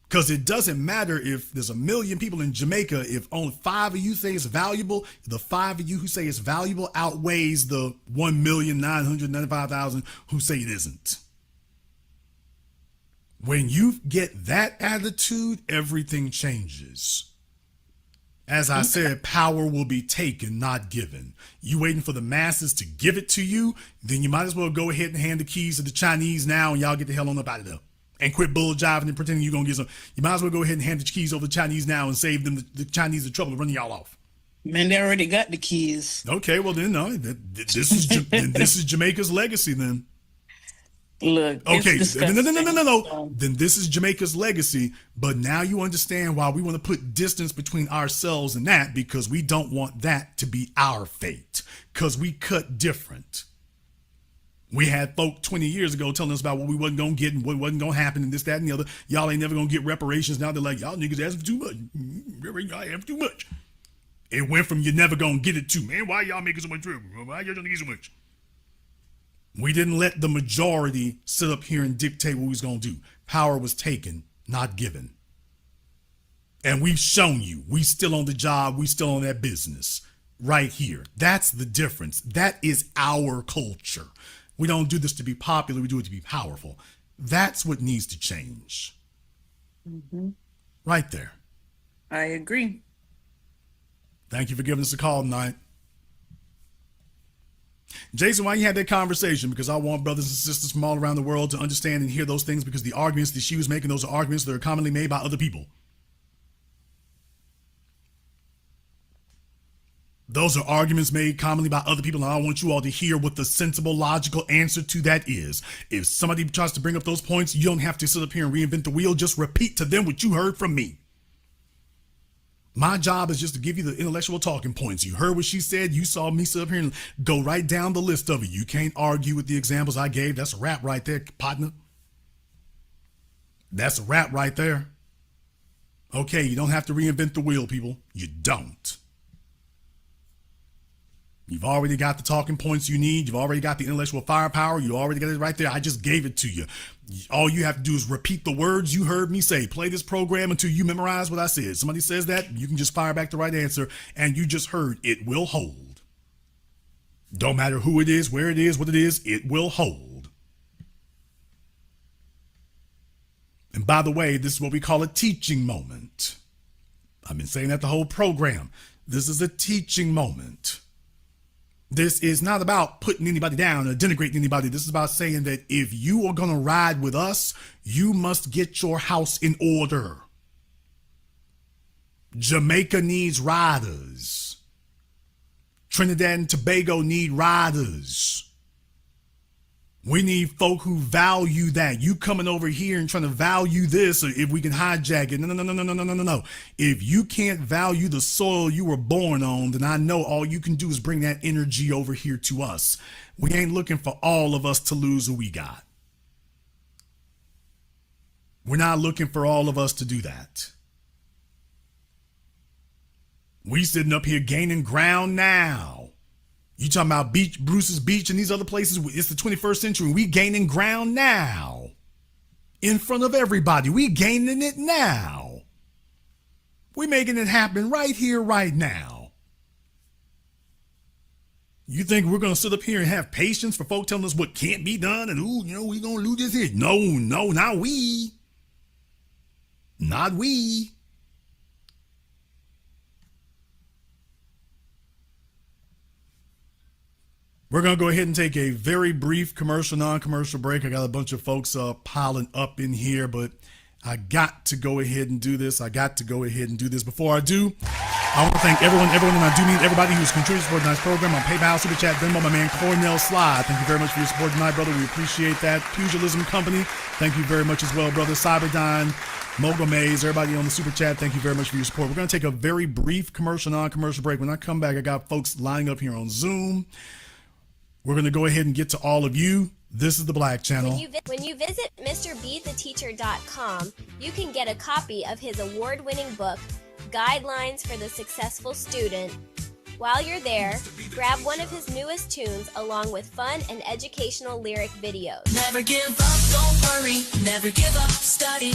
Because it doesn't matter if there's 1 million people in Jamaica, if only 5 of you say it's valuable, the 5 of you who say it's valuable outweighs the 1,995,000 who say it isn't. When you get that attitude, everything changes. As I said, power will be taken, not given. You waiting for the masses to give it to you, then you might as well go ahead and hand the keys to the Chinese now and y'all get the hell on up out of there. And quit bull jiving and pretending you're going to get some. You might as well go ahead and hand the keys over to the Chinese now and save them the Chinese the trouble of running y'all off. Man, they already got the keys. Okay, well then, no, this is Jamaica's legacy then. Look, okay, no. Then this is Jamaica's legacy, but now you understand why we want to put distance between ourselves and that, because we don't want that to be our fate, because we cut different. We had folk 20 years ago telling us about what we wasn't going to get and what wasn't going to happen and this, that, and the other. Y'all ain't never going to get reparations. Now they're like, y'all niggas asking for too much. Y'all asking for too much. It went from you're never going to get it to, man, why y'all making so much trouble? Why y'all trying to get so much? We didn't let the majority sit up here and dictate what we was going to do. Power was taken, not given. And we've shown you, we still on the job, we still on that business right here. That's the difference. That is our culture. We don't do this to be popular. We do it to be powerful. That's what needs to change. Right there. I agree. Thank you for giving us a call tonight. Jason, why you had that conversation? Because I want brothers and sisters from all around the world to understand and hear those things, because the arguments that she was making, those are arguments that are commonly made by other people. Those are arguments made commonly by other people, and I want you all to hear what the sensible, logical answer to that is. If somebody tries to bring up those points, you don't have to sit up here and reinvent the wheel. Just repeat to them what you heard from me. My job is just to give you the intellectual talking points. You heard what she said. You saw me sit up here and go right down the list of it. You can't argue with the examples I gave. That's a wrap right there, partner. That's a wrap right there. Okay, you don't have to reinvent the wheel, people. You don't. You've already got the talking points you need. You've already got the intellectual firepower. You already got it right there. I just gave it to you. All you have to do is repeat the words you heard me say. Play this program until you memorize what I said. Somebody says that, you can just fire back the right answer, and you just heard it will hold. Don't matter who it is, where it is, what it will hold. And by the way, this is what we call a teaching moment. I've been saying that the whole program. This is a teaching moment. This is not about putting anybody down or denigrating anybody. This is about saying that if you are going to ride with us, you must get your house in order. Jamaica needs riders. Trinidad and Tobago need riders. We need folk who value that. You coming over here and trying to value this, or if we can hijack it. No. If you can't value the soil you were born on, then I know all you can do is bring that energy over here to us. We ain't looking for all of us to lose who we got. We're not looking for all of us to do that. We sitting up here gaining ground now. You talking about Bruce's Beach and these other places? It's the 21st century. We gaining ground now. In front of everybody. We gaining it now. We making it happen right here, right now. You think we're going to sit up here and have patience for folk telling us what can't be done and, we going to lose this here? No, not we. Not we. We're going to go ahead and take a very brief commercial, non-commercial break. I got a bunch of folks piling up in here, but I got to go ahead and do this. Before I do, I want to thank everyone, and I do mean everybody who's contributed to tonight's program on PayPal, Super Chat, Venmo, my man Cornell Sly. Thank you very much for your support tonight, brother. We appreciate that. Pugilism Company, thank you very much as well, brother. Cyberdyne, Mogul Maze, everybody on the Super Chat, thank you very much for your support. We're going to take a very brief commercial, non-commercial break. When I come back, I got folks lining up here on Zoom. We're going to go ahead and get to all of you. This is the Black Channel. When you visit MrBeTheTeacher.com, you can get a copy of his award-winning book, Guidelines for the Successful Student. While you're there, grab one of his newest tunes along with fun and educational lyric videos. Never give up, don't worry, never give up, study.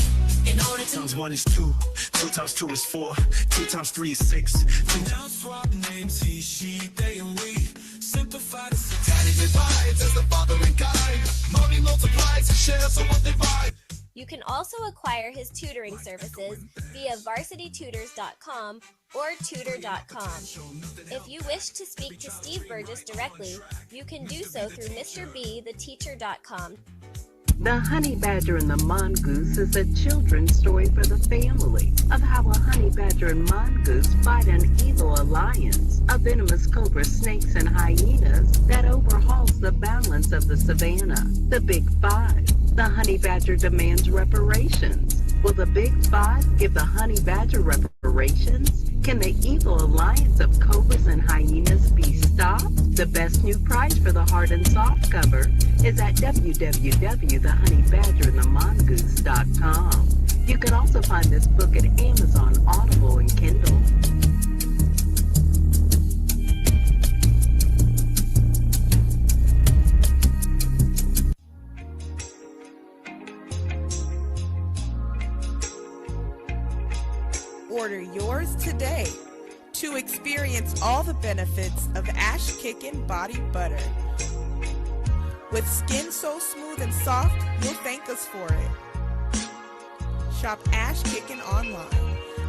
In order to... Times 1 is 2, 2 times 2 is 4, 2 times 3 is 6. 2 now swap names, he, she, they, and we. Simplify the Daddy divides as the father and guide. Money multiplies and shares on what they buy. You can also acquire his tutoring services via varsitytutors.com or tutor.com. If you wish to speak to Steve Burgess directly, you can do so through MrBeTheTeacher.com. The Honey Badger and the Mongoose is a children's story for the family of how a honey badger and mongoose fight an evil alliance of venomous cobra snakes and hyenas that overhauls the balance of the savannah. The Big Five. The honey badger demands reparations. Will the Big Five give the honey badger reparations? Can the evil alliance of cobras and hyenas be stopped? The best new price for the hard and soft cover is at www.thehoneyBadgerandthemongoose.com. You can also find this book at Amazon, Audible, and Kindle. Order yours today to experience all the benefits of Ash Kickin' Body Butter. With skin so smooth and soft, you'll thank us for it. Shop Ash Kickin' online.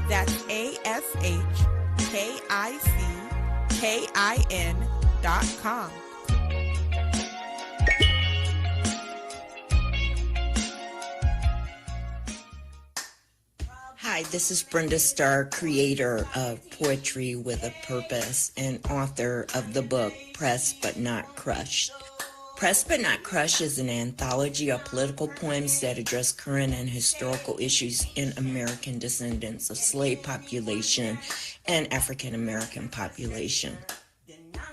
That's ASHKICKIN.com. Hi, this is Brenda Starr, creator of Poetry with a Purpose and author of the book Pressed But Not Crushed. Pressed But Not Crushed is an anthology of political poems that address current and historical issues in American descendants of slave population and African American population.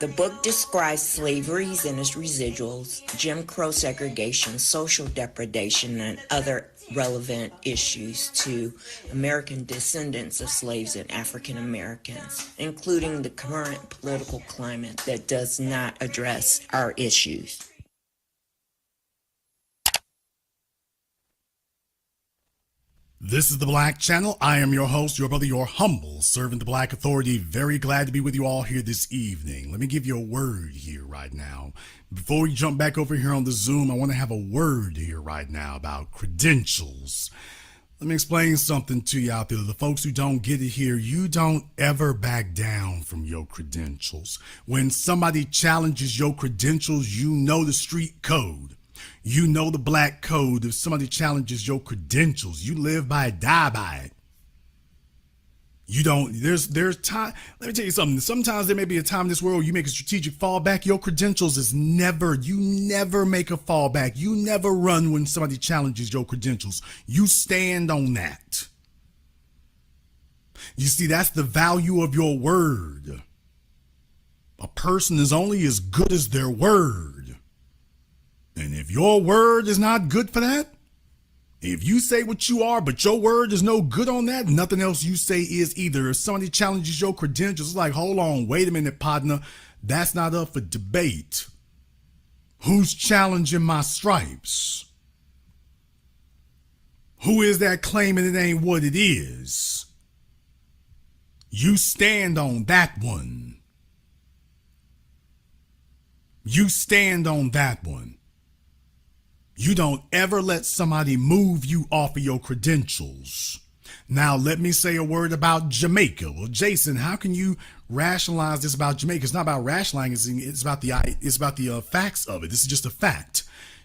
The book describes slavery and its residuals, Jim Crow segregation, social depredation, and other relevant issues to American descendants of slaves and African Americans, including the current political climate that does not address our issues. This is the Black Channel. I am your host, your brother, your humble servant, the Black Authority. Very glad to be with you all here this evening. Let me give you a word here right now. Before we jump back over here on the Zoom, I want to have a word here right now about credentials. Let me explain something to you out there. The folks who don't get it here, you don't ever back down from your credentials. When somebody challenges your credentials, you know the street code. You know the black code. If somebody challenges your credentials, you live by it, die by it. You don't, there's time. Let me tell you something. Sometimes there may be a time in this world you make a strategic fallback. Your credentials is you never make a fallback. You never run when somebody challenges your credentials. You stand on that. You see, that's the value of your word. A person is only as good as their word. And if your word is not good for that, If you say what you are, but your word is no good on that, nothing else you say is either. If somebody challenges your credentials, it's like, hold on, wait a minute, partner. That's not up for debate. Who's challenging my stripes? Who is that claiming it ain't what it is? You stand on that one. You stand on that one. You don't ever let somebody move you off of your credentials. Now, let me say a word about Jamaica. Well, Jason, how can you rationalize this about Jamaica? It's not about rationalizing, it's about the facts of it. This is just a fact.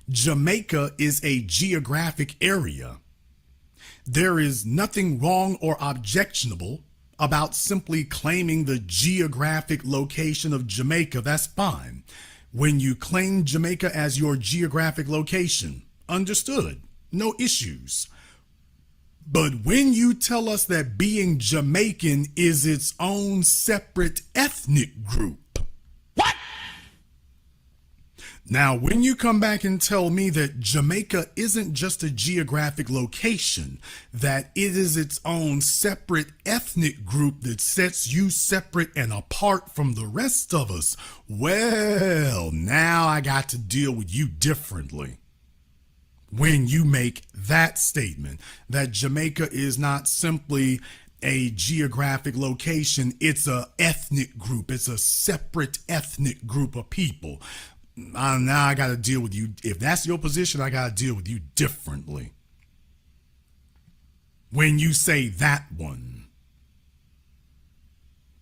Jamaica is a geographic area. There is nothing wrong or objectionable about simply claiming the geographic location of Jamaica. That's fine. When you claim Jamaica as your geographic location, understood, no issues. But when you tell us that being Jamaican is its own separate ethnic group, what? Now, when you come back and tell me that Jamaica isn't just a geographic location, that it is its own separate ethnic group that sets you separate and apart from the rest of us, well, now I got to deal with you differently. When you make that statement, that Jamaica is not simply a geographic location, it's a ethnic group, it's a separate ethnic group of people. Now I got to deal with you. If that's your position, I got to deal with you differently. When you say that one.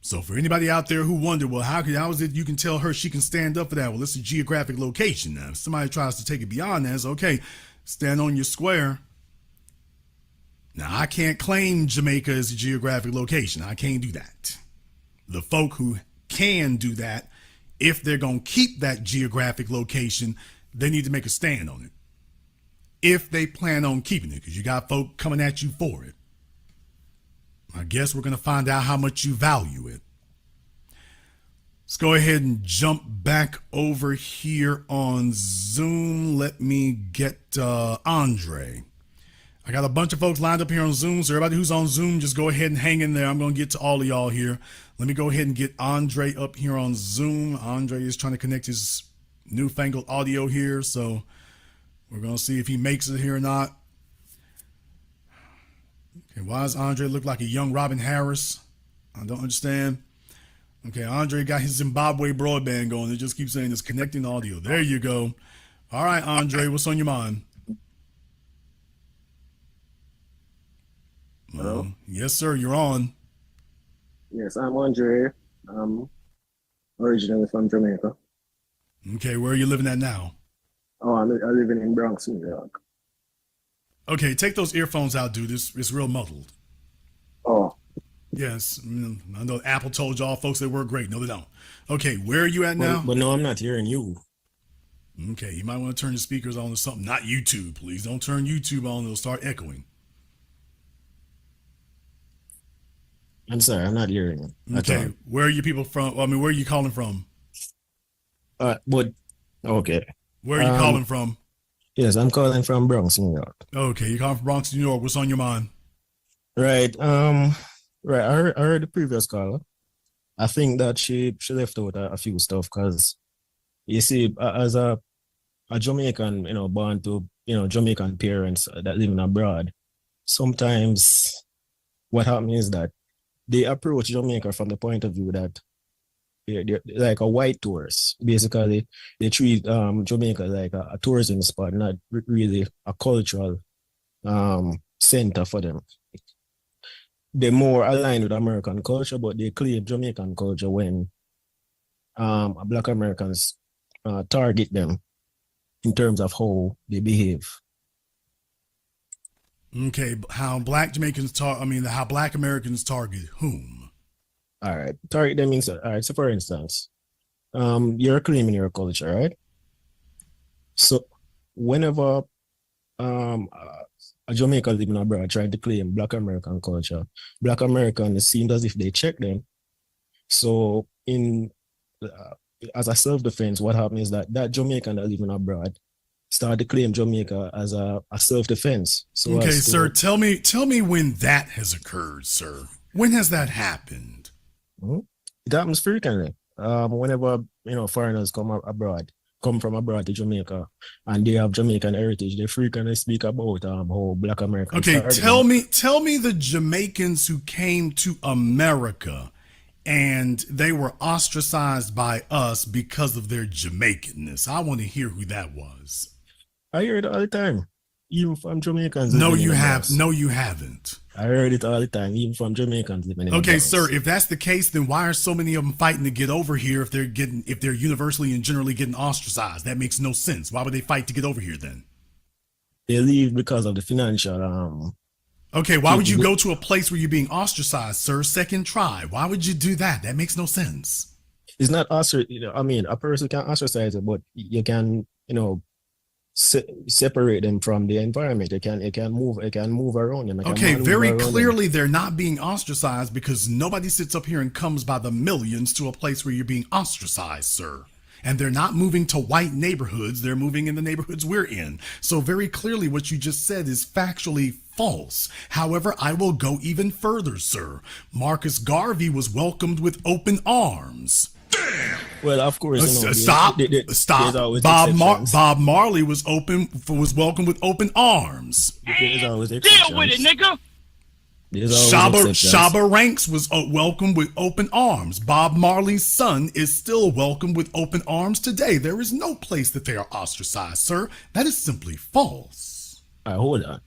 So for anybody out there who wonder, well, how is it you can tell her she can stand up for that? Well, it's a geographic location. Now, if somebody tries to take it beyond that, it's okay. Stand on your square. Now, I can't claim Jamaica as a geographic location. I can't do that. The folk who can do that, if they're going to keep that geographic location, they need to make a stand on it. If they plan on keeping it, because you got folk coming at you for it. I guess we're going to find out how much you value it. Let's go ahead and jump back over here on Zoom. Let me get Andre. I got a bunch of folks lined up here on Zoom, so everybody who's on Zoom, just go ahead and hang in there. I'm going to get to all of y'all here. Let me go ahead and get Andre up here on Zoom. Andre is trying to connect his newfangled audio here, so we're going to see if he makes it here or not. Okay, why does Andre look like a young Robin Harris? I don't understand. Okay, Andre got his Zimbabwe broadband going. It just keeps saying it's connecting audio. There you go. All right, Andre, what's on your mind? Hello? Yes, sir, you're on. Yes, I'm Andre. I'm originally from Jamaica. Okay, where are you living at now? Oh, I'm living in Bronx, New York. Okay, take those earphones out, dude. It's real muddled. Oh. Yes, I know Apple told y'all folks they work great. No, they don't. Okay, where are you at now? But no, I'm not hearing you. Okay, you might want to turn your speakers on or something. Not YouTube, please. Don't turn YouTube on. It'll start echoing. I'm sorry, I'm not hearing you. Okay, where are you people from? Well, I mean, where are you calling from? Okay. Where are you calling from? Yes, I'm calling from Bronx, New York. Okay, you're calling from Bronx, New York. What's on your mind? Right. Right. I heard the previous caller. I think that she left out a few stuff because you see, as a Jamaican, born to Jamaican parents that living abroad, sometimes what happens is that they approach Jamaica from the point of view that they're like a white tourist. Basically, they treat Jamaica like a tourism spot, not really a cultural center for them. They're more aligned with American culture, but they claim Jamaican culture when Black Americans target them in terms of how they behave. Okay, how Black Jamaicans how Black Americans target whom? All right, target them means, all right, so for instance, you're claiming your culture, right? So whenever a Jamaican living abroad trying to claim Black American culture, Black Americans seem as if they check them. So in as a self-defense, what happens is that Jamaican that living abroad start to claim Jamaica as a self-defense. So Okay, as to, sir, tell me when that has occurred, sir. When has that happened? It happens frequently. Whenever foreigners come from abroad to Jamaica, and they have Jamaican heritage, they frequently speak about how Black Americans. Okay, tell me the Jamaicans who came to America and they were ostracized by us because of their Jamaicanness. I want to hear who that was. I hear it all the time, even from Jamaicans. No, you have. No, you haven't. I heard it all the time, even from Jamaicans living in. Okay, sir. If that's the case, then why are so many of them fighting to get over here if they're universally and generally getting ostracized? That makes no sense. Why would they fight to get over here then? They leave because of the financial. Okay, why would you go to a place where you're being ostracized, sir? Second try. Why would you do that? That makes no sense. It's not I mean, a person can ostracize it, but you can, separate them from the environment. It can move around them. Okay, very clearly they're not being ostracized because nobody sits up here and comes by the millions to a place where you're being ostracized, sir. And they're not moving to white neighborhoods. They're moving in the neighborhoods we're in. So very clearly what you just said is factually false. However, I will go even further, sir. Marcus Garvey was welcomed with open arms. Well, of course. Stop. Bob Marley was welcomed with open arms. Deal with it, nigga. Shabba Ranks was welcomed with open arms. Bob Marley's son is still welcomed with open arms today. There is no place that they are ostracized, sir. That is simply false. Hold on.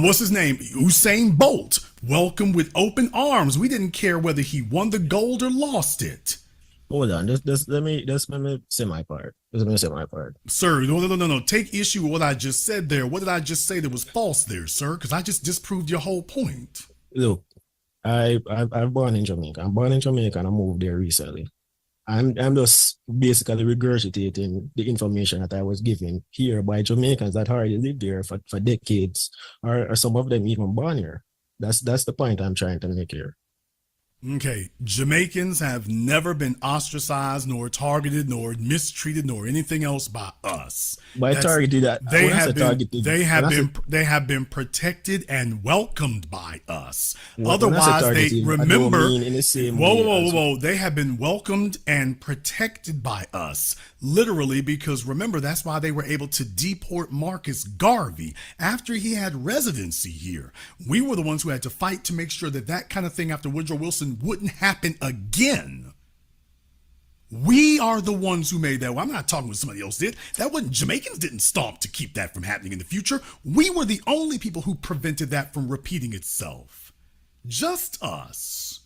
What's his name? Usain Bolt, welcome with open arms. We didn't care whether he won the gold or lost it. Hold on. Let me say my part. Sir, no. Take issue with what I just said there. What did I just say that was false there, sir? Because I just disproved your whole point. Look, I'm born in Jamaica. I'm born in Jamaica and I moved there recently. I'm just basically regurgitating the information that I was given here by Jamaicans that already lived there for decades, or some of them even born here. That's the point I'm trying to make here. Okay, Jamaicans have never been ostracized, nor targeted, nor mistreated, nor anything else by us. By targeted, they have been protected and welcomed by us. Otherwise, they remember. Whoa! They have been welcomed and protected by us, literally, because remember that's why they were able to deport Marcus Garvey after he had residency here. We were the ones who had to fight to make sure that kind of thing after Woodrow Wilson wouldn't happen again. We are the ones who made that. Well, I'm not talking what somebody else did. That wasn't Jamaicans didn't stomp to keep that from happening in the future. We were the only people who prevented that from repeating itself. Just us.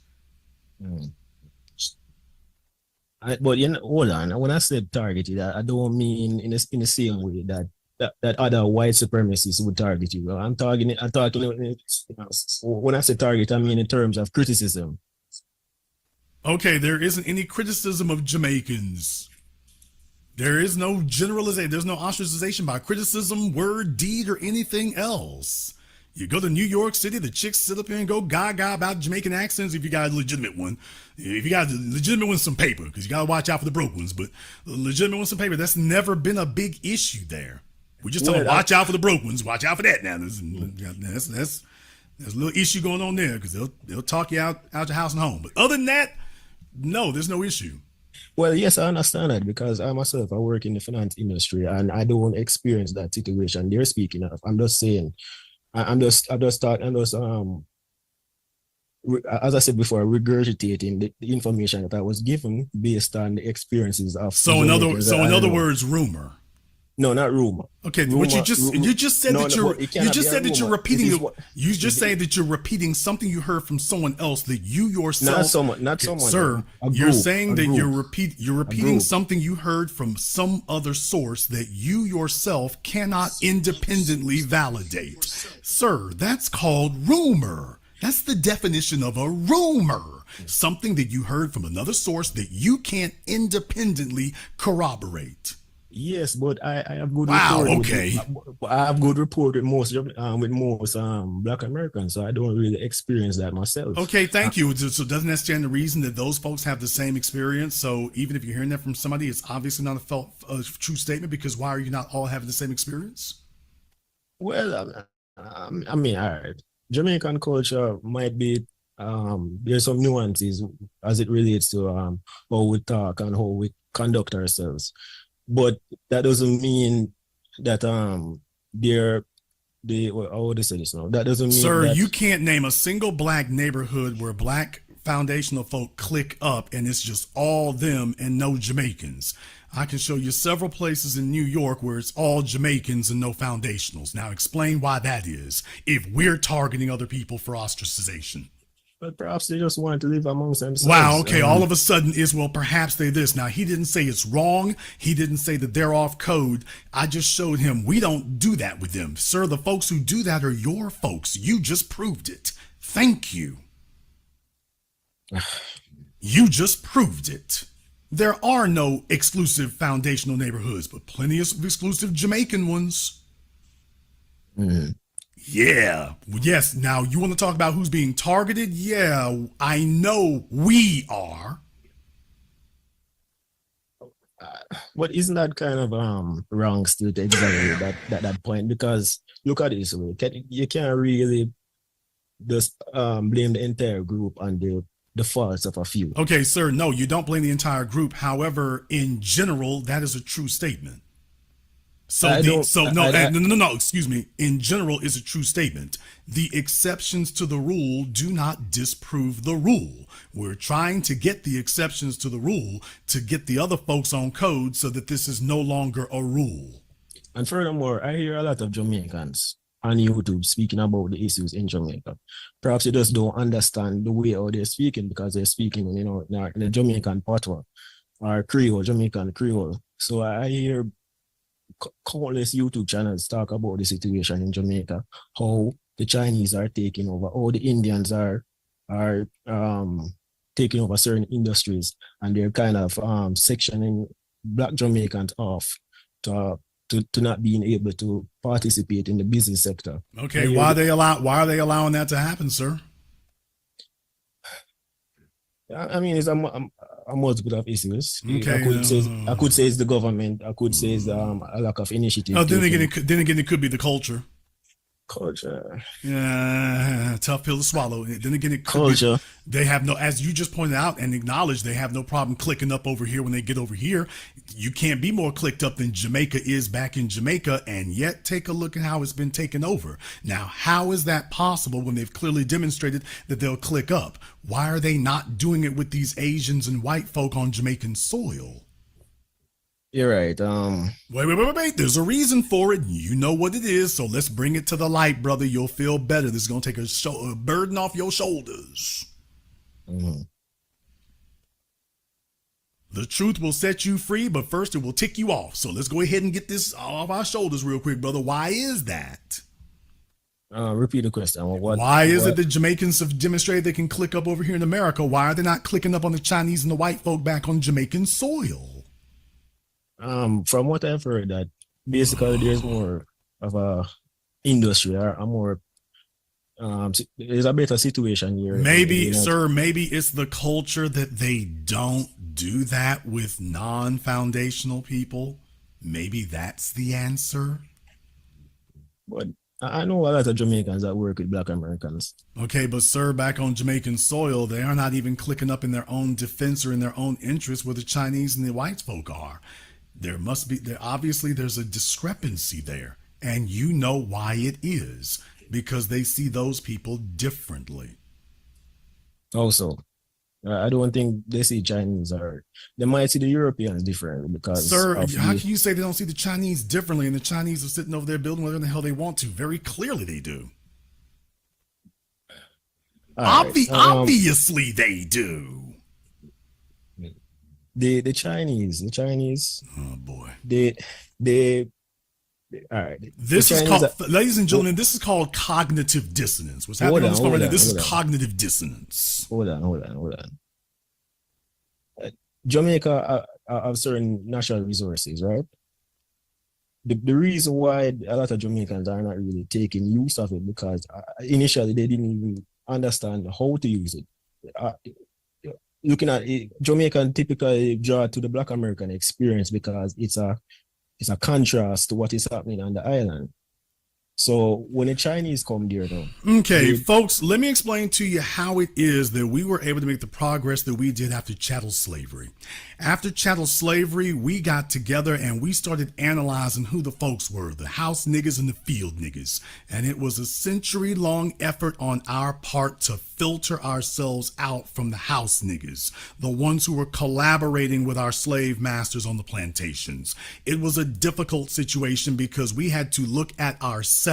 But hold on. When I said targeted, I don't mean in the same way that other white supremacists would target you. I'm talking. When I say target, I mean in terms of criticism. Okay, there isn't any criticism of Jamaicans. There is no generalization. There's no ostracization by criticism, word, deed, or anything else. You go to New York City, the chicks sit up here and go gaga about Jamaican accents if you got a legitimate one. If you got a legitimate one, some paper, because you got to watch out for the broke ones. But a legitimate one, some paper, that's never been a big issue there. We just tell them, watch out for the broke ones. Watch out for that now. There's a little issue going on there because they'll talk you out your house and home. But other than that, no, there's no issue. Well, yes, I understand that because I myself, I work in the finance industry and I don't experience that situation they're speaking of. I'm just saying, as I said before, regurgitating the information that I was given based on the experiences of. So in other words, rumor. No, not rumor. Okay, rumor, what you just said that you're repeating. You just saying that you're repeating something you heard from someone else that you yourself. Not someone. Sir, you're saying that you're repeating something you heard from some other source that you yourself cannot independently validate. Sir, that's called rumor. That's the definition of a rumor. Something that you heard from another source that you can't independently corroborate. Yes, but I have good Wow, rapport. okay. I have good rapport with most Black Americans, so I don't really experience that myself. Okay, thank you. So doesn't that stand to reason that those folks have the same experience? So even if you're hearing that from somebody, it's obviously not a true statement, because why are you not all having the same experience? Well, I mean, all right. Jamaican culture might be there's some nuances as it relates to how we talk and how we conduct ourselves, but that doesn't mean that how would I say this now? That doesn't mean Sir, that you can't name a single Black neighborhood where Black foundational folk click up and it's just all them and no Jamaicans. I can show you several places in New York where it's all Jamaicans and no foundationals. Now explain why that is, if we're targeting other people for ostracization. But perhaps they just want to live amongst themselves. Wow, okay, all of a sudden is, well, perhaps they this. Now, he didn't say it's wrong. He didn't say that they're off code. I just showed him we don't do that with them. Sir, the folks who do that are your folks. You just proved it. Thank you. You just proved it. There are no exclusive foundational neighborhoods, but plenty of exclusive Jamaican ones. Yeah. Yes. Now, you want to talk about who's being targeted? Yeah, I know we are. But isn't that kind of wrong still to exaggerate that point? Because look at it this way, you can't really just blame the entire group on the faults of a few. Okay, sir, no, you don't blame the entire group. However, in general, that is a true statement. No, excuse me. In general is a true statement. The exceptions to the rule do not disprove the rule. We're trying to get the exceptions to the rule to get the other folks on code so that this is no longer a rule. And furthermore, I hear a lot of Jamaicans on YouTube speaking about the issues in Jamaica. Perhaps they just don't understand the way how they're speaking because they're speaking, in the Jamaican patois or Creole, Jamaican Creole. So I hear countless YouTube channels talk about the situation in Jamaica, how the Chinese are taking over, how the Indians are taking over certain industries, and they're kind of sectioning Black Jamaicans off to not being able to participate in the business sector. Okay, why are they allowing that to happen, sir? I mean, it's a multiple of issues. Okay, I could say it's the government. I could say it's a lack of initiative. Oh, then again, it could be the culture. Culture. Yeah, tough pill to swallow. Then again, it could culture. They have no, as you just pointed out and acknowledged, they have no problem clicking up over here when they get over here. You can't be more clicked up than Jamaica is back in Jamaica, and yet take a look at how it's been taken over. Now, how is that possible when they've clearly demonstrated that they'll click up? Why are they not doing it with these Asians and white folk on Jamaican soil? You're right. Wait. There's a reason for it. You know what it is. So let's bring it to the light, brother. You'll feel better. This is going to take a burden off your shoulders. Mm-hmm. The truth will set you free, but first it will tick you off. So let's go ahead and get this off our shoulders real quick, brother. Why is that? Repeat the question. Why is it that Jamaicans have demonstrated they can click up over here in America? Why are they not clicking up on the Chinese and the white folk back on Jamaican soil? From what I've heard, that basically there's more of a industry or a more there's a better situation here. Maybe, sir, maybe it's the culture that they don't do that with non-foundational people. Maybe that's the answer. But I know a lot of Jamaicans that work with Black Americans. Okay, but sir, back on Jamaican soil, they are not even clicking up in their own defense or in their own interest where the Chinese and the white folk are. Obviously there's a discrepancy there, and you know why it is, because they see those people differently. Also, I don't think they see Chinese, or they might see the Europeans differently because. Sir, how can you say they don't see the Chinese differently, and the Chinese are sitting over there building whatever the hell they want to? Very clearly they do. Obviously they do. The Chinese. Oh boy. They all right. This is called, ladies and gentlemen, this is called cognitive dissonance. What's happening on this phone right now? This is cognitive dissonance. Hold on. Jamaica have certain natural resources, right? the reason why a lot of Jamaicans are not really taking use of it because initially they didn't even understand how to use it. Uh, Looking at it, Jamaican typically draw to the Black American experience because it's a contrast to what is happening on the island. So when the Chinese come there though. Okay, folks, let me explain to you how it is that we were able to make the progress that we did after chattel slavery. After chattel slavery, we got together and we started analyzing who the folks were, the house niggas and the field niggas. And it was a century-long effort on our part to filter ourselves out from the house niggas, the ones who were collaborating with our slave masters on the plantations. It was a difficult situation because we had to look at ourselves.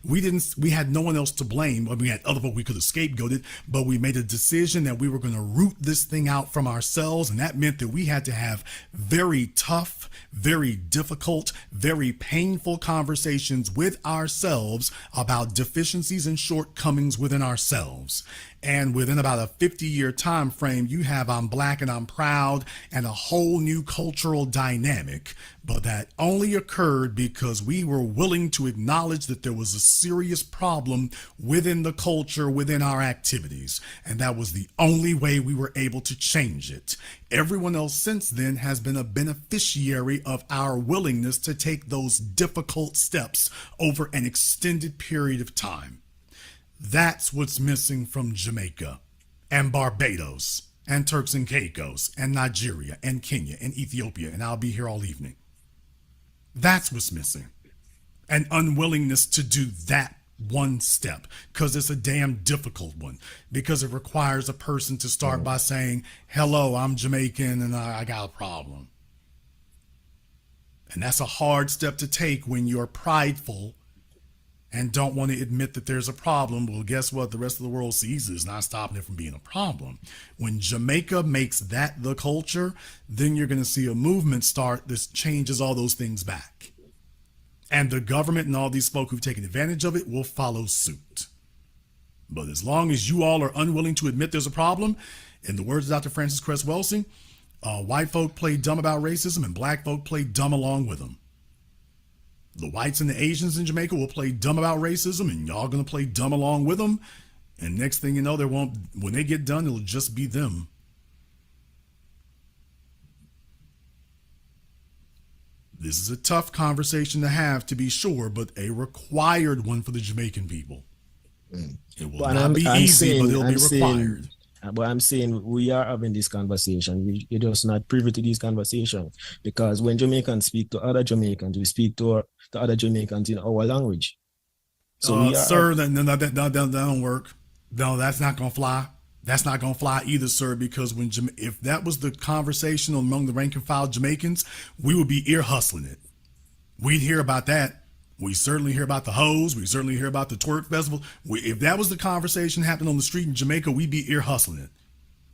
We had no one else to blame. We had other people we could have scapegoated, but we made a decision that we were going to root this thing out from ourselves, and that meant that we had to have very tough, very difficult, very painful conversations with ourselves about deficiencies and shortcomings within ourselves. And within about a 50-year time frame, you have I'm Black and I'm proud and a whole new cultural dynamic. But that only occurred because we were willing to acknowledge that there was a serious problem within the culture, within our activities. And that was the only way we were able to change it. Everyone else since then has been a beneficiary of our willingness to take those difficult steps over an extended period of time. That's what's missing from Jamaica and Barbados and Turks and Caicos and Nigeria and Kenya and Ethiopia, and I'll be here all evening. That's what's missing. An unwillingness to do that one step because it's a damn difficult one, because it requires a person to start by saying, hello, I'm Jamaican and I got a problem. And that's a hard step to take when you're prideful and don't want to admit that there's a problem. Well, guess what? The rest of the world sees it. It's not stopping it from being a problem. When Jamaica makes that the culture, then you're going to see a movement start that changes all those things back. And the government and all these folk who've taken advantage of it will follow suit. But as long as you all are unwilling to admit there's a problem, in the words of Dr. Francis Cress Welsing, white folk play dumb about racism and black folk play dumb along with them. The whites and the Asians in Jamaica will play dumb about racism, and y'all gonna play dumb along with them. And next thing you know, when they get done, it'll just be them. This is a tough conversation to have, to be sure, but a required one for the Jamaican people. It will not be easy, but it'll be required. But I'm saying we are having this conversation. We're just not privy to these conversations, because when Jamaicans speak to other Jamaicans, we speak to other Jamaicans in our language. So sir, that don't work. No, that's not gonna fly. That's not gonna fly either, sir. Because if that was the conversation among the rank and file Jamaicans, we would be ear hustling it. We'd hear about that. We certainly hear about the hoes. We certainly hear about the twerk festival. If that was the conversation happening on the street in Jamaica, we'd be ear hustling it.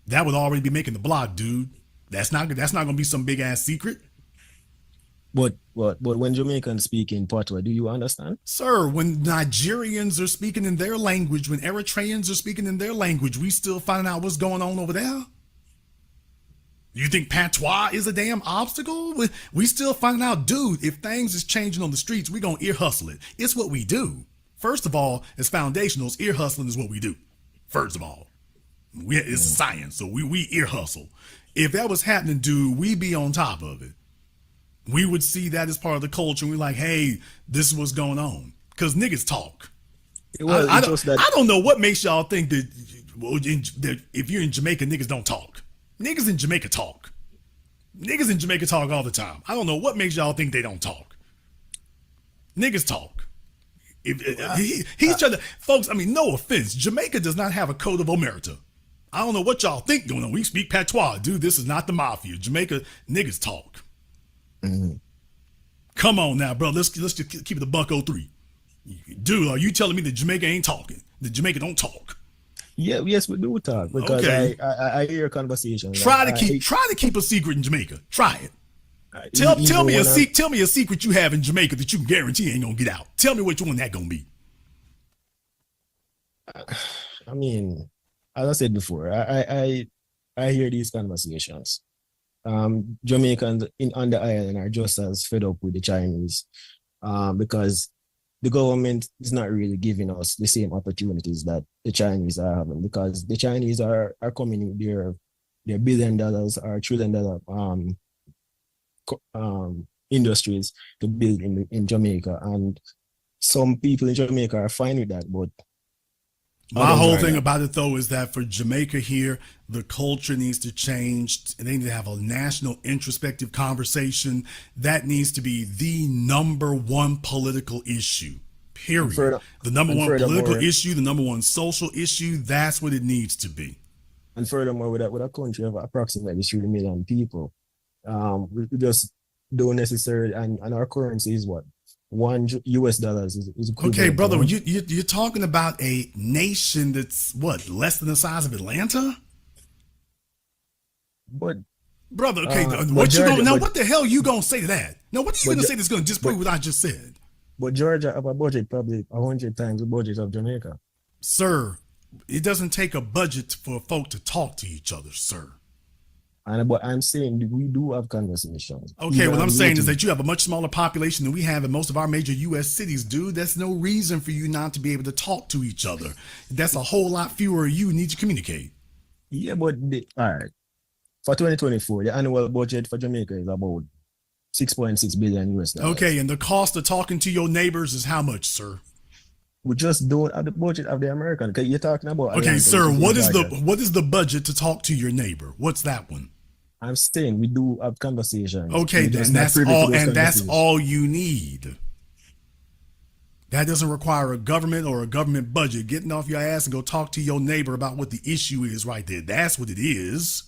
That would already be making the block, dude. That's not going to be some big ass secret. But when Jamaicans speak in Patois, do you understand? Sir, when Nigerians are speaking in their language, when Eritreans are speaking in their language, we still finding out what's going on over there. You think patois is a damn obstacle? We still finding out, dude, if things is changing on the streets, we gonna ear hustle it. It's what we do. First of all, it's foundational. Ear hustling is what we do. First of all, it's science, so we ear hustle. If that was happening, dude, we'd be on top of it. We would see that as part of the culture, and we're like, hey, this is what's going on. Because niggas talk. Well, I don't know what makes y'all think that if you're in Jamaica, niggas don't talk. Niggas in Jamaica talk. Niggas in Jamaica talk all the time. I don't know what makes y'all think they don't talk. Niggas talk. He's trying to, folks, I mean, no offense. Jamaica does not have a code of omerta. I don't know what y'all think going on. We speak patois. Dude, this is not the mafia. Jamaica, niggas talk. Mm-hmm. Come on now, bro. Let's just keep it a $103. Dude, are you telling me that Jamaica ain't talking? That Jamaica don't talk? Yeah, yes, we do talk, because okay. I hear a conversation. Try to keep a secret in Jamaica. Try it. Tell me a secret you have in Jamaica that you can guarantee ain't gonna get out. Tell me which one that gonna be. I mean, as I said before, I hear these conversations, Jamaicans on the island are just as fed up with the Chinese, because the government is not really giving us the same opportunities that the Chinese are having, because the Chinese are coming with their $1 billion or $1 trillion industries to build in Jamaica, and some people in Jamaica are fine with that, but my whole thing about it, though, is that for Jamaica here, the culture needs to change. They need to have a national introspective conversation. That needs to be the number one political issue, period. The number one political issue, the number one social issue, that's what it needs to be. And furthermore, with a country of approximately 3 million people, we just don't necessarily, and our currency is what? $1 is okay, brother. You're talking about a nation that's what, less than the size of Atlanta? But brother, okay, what the hell you gonna say to that? Now, what are you gonna say that's gonna disprove what I just said? But Georgia have a budget probably 100 times the budget of Jamaica. Sir, it doesn't take a budget for folk to talk to each other, sir. But I'm saying we do have conversations. Okay, what I'm saying is that you have a much smaller population than we have in most of our major U.S. cities, dude. That's no reason for you not to be able to talk to each other. That's a whole lot fewer of you need to communicate. Yeah, but all right. For 2024, the annual budget for Jamaica is about $6.6 billion US. Okay, and the cost of talking to your neighbors is how much, sir? We just don't have the budget of the American. Okay, you're talking about. Okay, sir, what is the budget to talk to your neighbor? What's that one? I'm saying we do have conversations. Okay, then that's all, and that's all you need. That doesn't require a government or a government budget. Getting off your ass and go talk to your neighbor about what the issue is right there. That's what it is.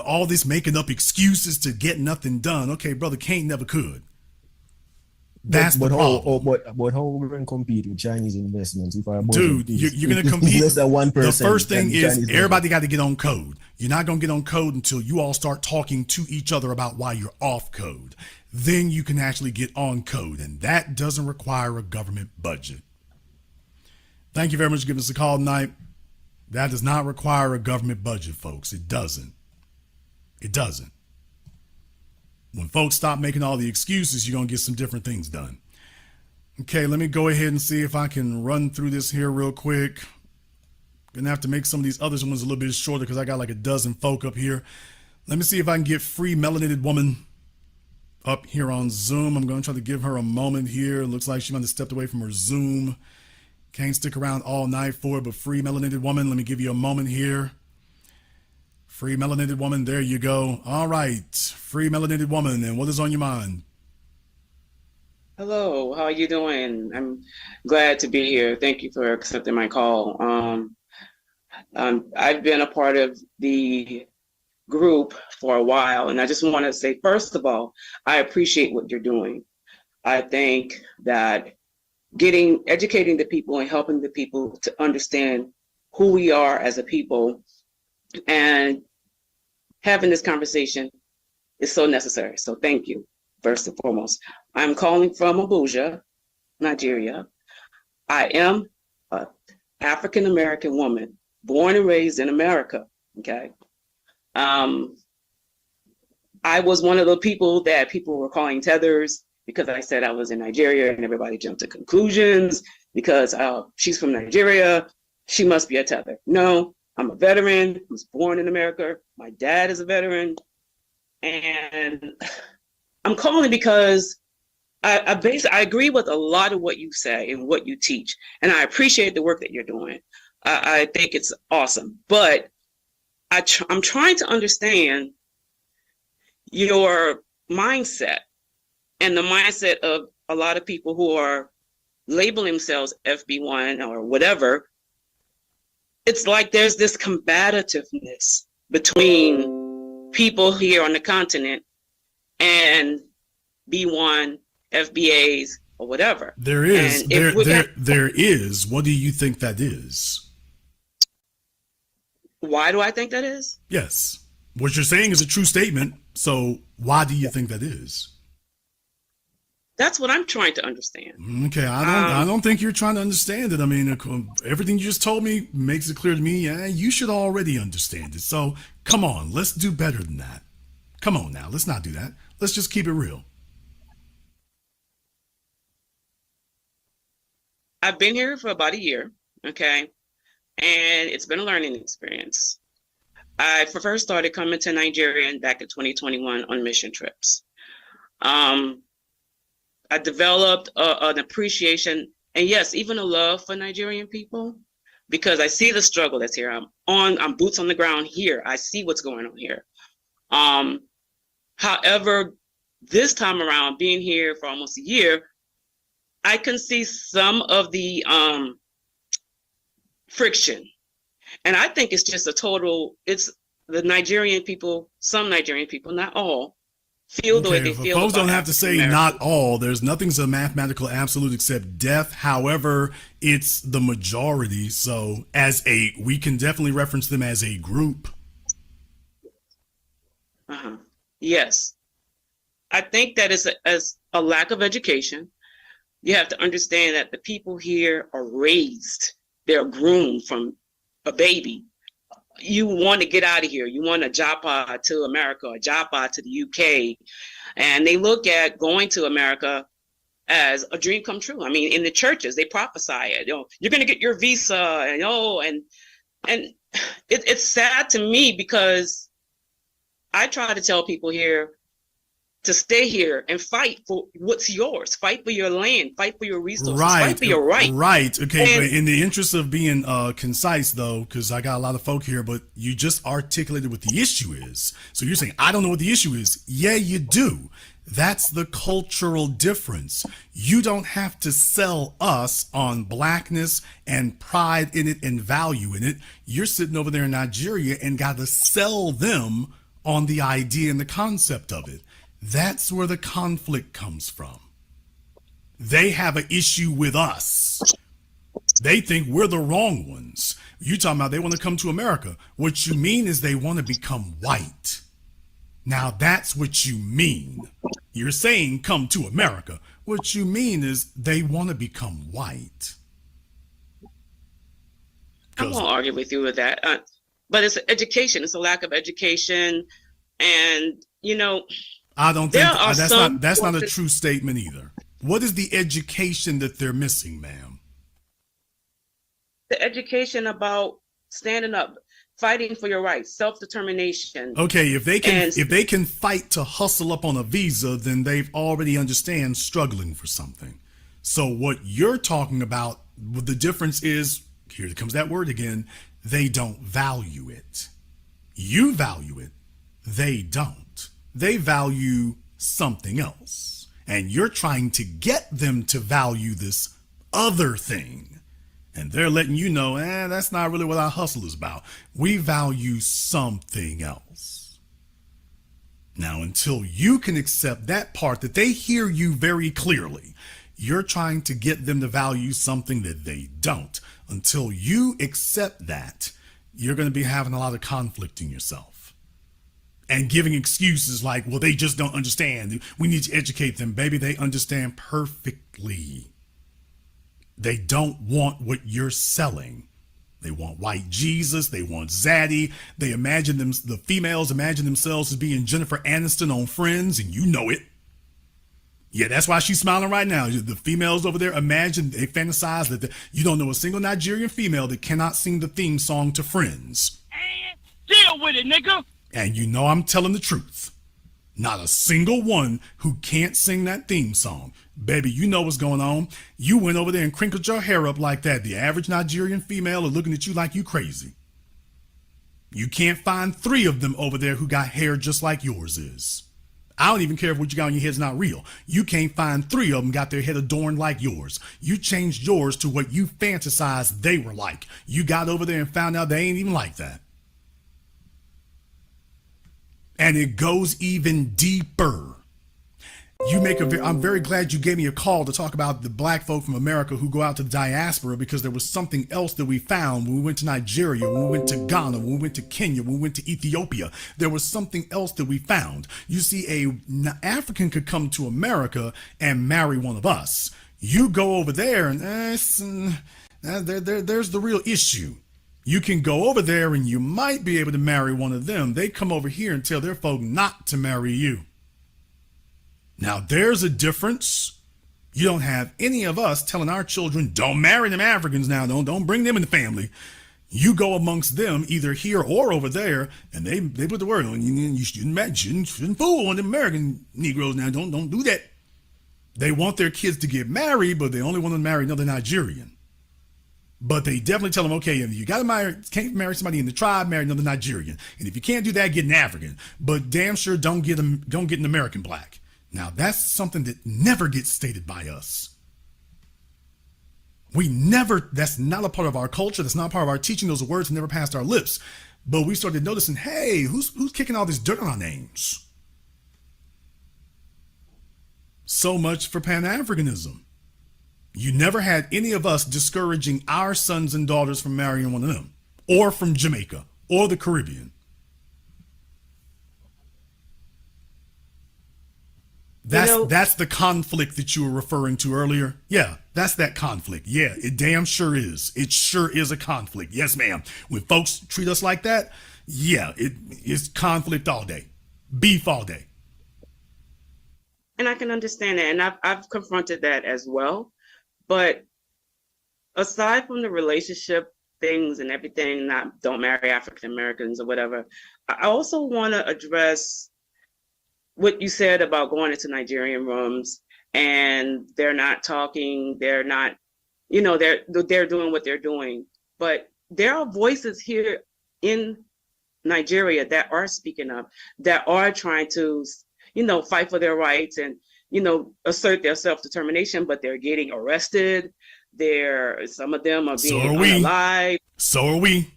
All this making up excuses to get nothing done. Okay, brother, can't never could. That's the problem. But how are we going to compete with Chinese investments if our dude, you're going to compete less than 1%? The first thing is everybody got to get on code. You're not going to get on code until you all start talking to each other about why you're off code. Then you can actually get on code, and that doesn't require a government budget. Thank you very much for giving us a call tonight. That does not require a government budget, folks. It doesn't. It doesn't. When folks stop making all the excuses, you're going to get some different things done. Okay, let me go ahead and see if I can run through this here real quick. Gonna have to make some of these other ones a little bit shorter because I got like a dozen folk up here. Let me see if I can get Free Melanated Woman up here on Zoom. I'm going to try to give her a moment here. It looks like she might have stepped away from her Zoom. Can't stick around all night for it, but Free Melanated Woman, let me give you a moment here. Free Melanated Woman, there you go. All right, Free Melanated Woman, and what is on your mind? Hello, how are you doing? I'm glad to be here. Thank you for accepting my call. I've been a part of the group for a while, and I just want to say, first of all, I appreciate what you're doing. I think that educating the people and helping the people to understand who we are as a people and having this conversation is so necessary. So thank you, first and foremost. I'm calling from Abuja, Nigeria. I am an African-American woman, born and raised in America, okay? I was one of the people that people were calling tethers because I said I was in Nigeria and everybody jumped to conclusions because she's from Nigeria, she must be a tether. No, I'm a veteran, was born in America. My dad is a veteran. And I'm calling because I agree with a lot of what you say and what you teach. And I appreciate the work that you're doing. I think it's awesome. But I'm trying to understand your mindset and the mindset of a lot of people who are labeling themselves FB1 or whatever. It's like there's this combativeness between people here on the continent and B1, FBAs, or whatever. There is. There is. What do you think that is? Why do I think that is? Yes. What you're saying is a true statement. So why do you think that is? That's what I'm trying to understand. Okay, I don't think you're trying to understand it. I mean, everything you just told me makes it clear to me. Yeah, you should already understand it. So come on, let's do better than that. Come on now, let's not do that. Let's just keep it real. I've been here for about a year, okay, and it's been a learning experience. I first started coming to Nigeria back in 2021 on mission trips. I developed an appreciation and yes, even a love for Nigerian people because I see the struggle that's here. I'm boots on the ground here. I see what's going on here. However, this time around, being here for almost a year, I can see some of the friction. And I think it's just it's the Nigerian people, some Nigerian people, not all, feel the way they feel. Folks don't have to say not all. There's nothing's a mathematical absolute except death. However, it's the majority. So we can definitely reference them as a group. Yes. I think that is a lack of education. You have to understand that the people here are raised, they're groomed from a baby. You want to get out of here. You want a japa to America, a japa to the UK. And they look at going to America as a dream come true. I mean, in the churches, they prophesy it. You're going to get your visa, and it's sad to me because I try to tell people here to stay here and fight for what's yours. Fight for your land. Fight for your resources. Fight for your right. Right. Okay. But in the interest of being concise, though, because I got a lot of folk here, but you just articulated what the issue is. So you're saying, I don't know what the issue is. Yeah, you do. That's the cultural difference. You don't have to sell us on blackness and pride in it and value in it. You're sitting over there in Nigeria and got to sell them on the idea and the concept of it. That's where the conflict comes from. They have an issue with us. They think we're the wrong ones. You talking about they want to come to America. What you mean is they want to become white. Now that's what you mean. You're saying come to America. What you mean is they want to become white. I won't argue with you with that. But it's education. It's a lack of education. And, I don't think that's not a true statement either. What is the education that they're missing, ma'am? The education about standing up, fighting for your rights, self-determination. Okay, if they can fight to hustle up on a visa, then they've already understand struggling for something. So what you're talking about, the difference is, here comes that word again, they don't value it. You value it, they don't. They value something else. And you're trying to get them to value this other thing. And they're letting you know, that's not really what our hustle is about. We value something else. Now, until you can accept that part, that they hear you very clearly, you're trying to get them to value something that they don't. Until you accept that, you're going to be having a lot of conflict in yourself. And giving excuses like, well, they just don't understand. We need to educate them. Baby, they understand perfectly. They don't want what you're selling. They want white Jesus. They want Zaddy. The females imagine themselves as being Jennifer Aniston on Friends, and you know it. Yeah, that's why she's smiling right now. The females over there they fantasize that you don't know a single Nigerian female that cannot sing the theme song to Friends. Deal with it, nigga. And you know I'm telling the truth. Not a single one who can't sing that theme song. Baby, you know what's going on. You went over there and crinkled your hair up like that. The average Nigerian female are looking at you like you crazy. You can't find 3 of them over there who got hair just like yours is. I don't even care if what you got on your head is not real. You can't find 3 of them got their head adorned like yours. You changed yours to what you fantasized they were like. You got over there and found out they ain't even like that. And it goes even deeper. I'm very glad you gave me a call to talk about the black folk from America who go out to the diaspora, because there was something else that we found when we went to Nigeria, when we went to Ghana, when we went to Kenya, when we went to Ethiopia. There was something else that we found. You see, an African could come to America and marry one of us. You go over there and there's the real issue. You can go over there and you might be able to marry one of them. They come over here and tell their folk not to marry you. Now, there's a difference. You don't have any of us telling our children, don't marry them Africans now, don't bring them in the family. You go amongst them, either here or over there, and they put the word on you. You shouldn't fool on the American Negroes now. Don't do that. They want their kids to get married, but they only want to marry another Nigerian. But they definitely tell them, okay, if you can't marry somebody in the tribe, marry another Nigerian. And if you can't do that, get an African. But damn sure don't get an American black. Now, that's something that never gets stated by us. That's not a part of our culture. That's not part of our teaching. Those are words that never passed our lips. But we started noticing, hey, who's kicking all this dirt on our names? So much for Pan-Africanism. You never had any of us discouraging our sons and daughters from marrying one of them, or from Jamaica, or the Caribbean. That's the conflict that you were referring to earlier. Yeah, that's that conflict. Yeah, it damn sure is. It sure is a conflict. Yes, ma'am. When folks treat us like that, yeah, it's conflict all day. Beef all day. And I can understand that. And I've confronted that as well. But aside from the relationship things and everything, don't marry African Americans or whatever, I also want to address what you said about going into Nigerian rooms and they're not talking, they're not, they're doing what they're doing. But there are voices here in Nigeria that are speaking up, that are trying to, fight for their rights and, assert their self-determination, but they're getting arrested. Some of them are being unalive. So are we.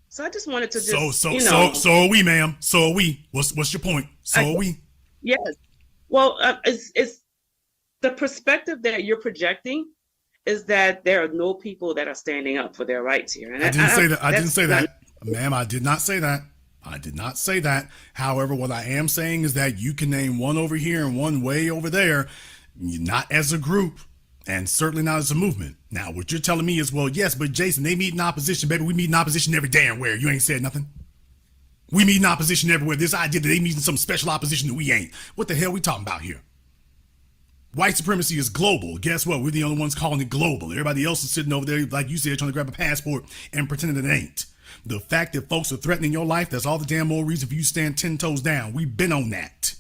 So I just wanted to So are we, ma'am. So are we. What's your point? So are we. Yes. Well, it's the perspective that you're projecting is that there are no people that are standing up for their rights here. And I didn't say that. Ma'am, I did not say that. I did not say that. However, what I am saying is that you can name one over here and one way over there, not as a group. And certainly not as a movement. Now, what you're telling me is, well, yes, but Jason, they meet in opposition, baby. We meet in opposition every damn where. You ain't said nothing. We meet in opposition everywhere. This idea that they meet in some special opposition that we ain't. What the hell we talking about here? White supremacy is global. Guess what? We're the only ones calling it global. Everybody else is sitting over there, like you said, trying to grab a passport and pretending it ain't. The fact that folks are threatening your life, that's all the damn more reason for you to stand 10 toes down. We've been on that.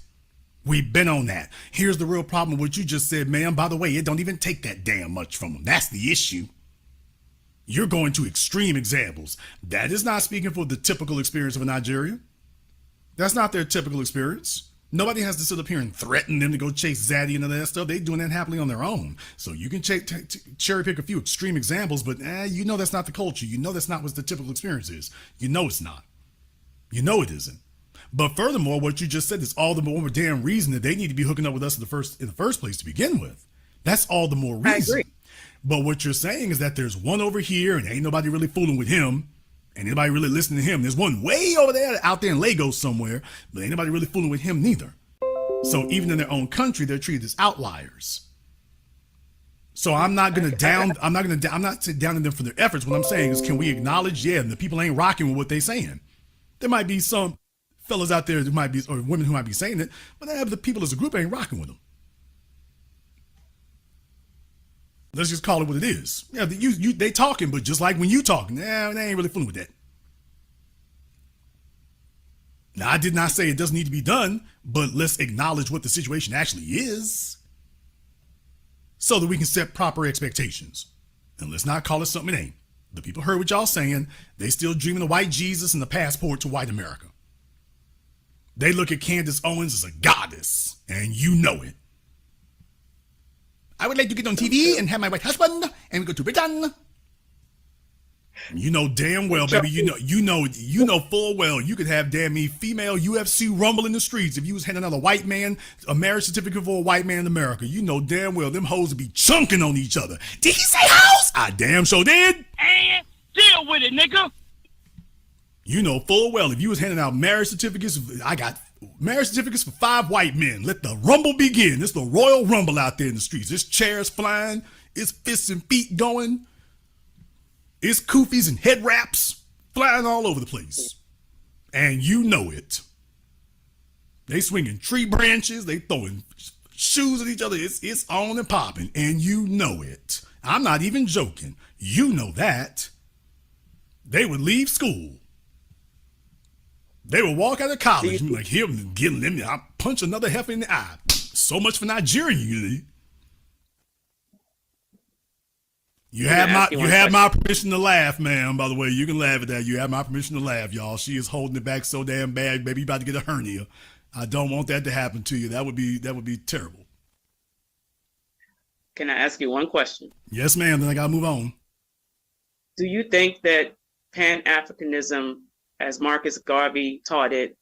We've been on that. Here's the real problem with what you just said, ma'am. By the way, it don't even take that damn much from them. That's the issue. You're going to extreme examples. That is not speaking for the typical experience of a Nigerian. That's not their typical experience. Nobody has to sit up here and threaten them to go chase Zaddy and all that stuff. They're doing that happily on their own. So you can cherry pick a few extreme examples, but that's not the culture. That's not what the typical experience is. It's not. It isn't. But furthermore, what you just said is all the more damn reason that they need to be hooking up with us in the first place to begin with. That's all the more reason. I agree. But what you're saying is that there's one over here and ain't nobody really fooling with him. Ain't anybody really listening to him. There's one way over there out there in Lagos somewhere, but ain't nobody really fooling with him neither. So even in their own country, they're treated as outliers. So I'm not downing them for their efforts. What I'm saying is, can we acknowledge, the people ain't rocking with what they're saying. There might be some fellas out there who might be, or women who might be saying it, but the people as a group ain't rocking with them. Let's just call it what it is. Yeah, they talking, but just like when you talking, they ain't really fooling with that. Now, I did not say it doesn't need to be done, but let's acknowledge what the situation actually is so that we can set proper expectations. And let's not call it something it ain't. The people heard what y'all saying. They still dreaming of white Jesus and the passport to white America. They look at Candace Owens as a goddess, and you know it. I would like to get on TV and have my white husband, and we go to Britain. You know damn well, baby. You know full well you could have damn me female UFC rumble in the streets if you was handing out a marriage certificate for a white man in America. You know damn well them hoes would be chunking on each other. Did he say house? I damn sure did. And deal with it, nigga. You know full well if you was handing out marriage certificates, I got marriage certificates for 5 white men. Let the rumble begin. It's the Royal Rumble out there in the streets. It's chairs flying. It's fists and feet going. It's koofies and head wraps flying all over the place. And you know it. They swinging tree branches. They throwing shoes at each other. It's on and popping. And you know it. I'm not even joking. You know that. They would leave school. They would walk out of college and be like, here, I'll punch another heifer in the eye. So much for Nigerian unity. You have my permission to laugh, ma'am. By the way, you can laugh at that. You have my permission to laugh, y'all. She is holding it back so damn bad, baby. You about to get a hernia. I don't want that to happen to you. That would be terrible. Can I ask you one question? Yes, ma'am. Then I gotta move on. Do you think that Pan-Africanism, as Marcus Garvey taught it,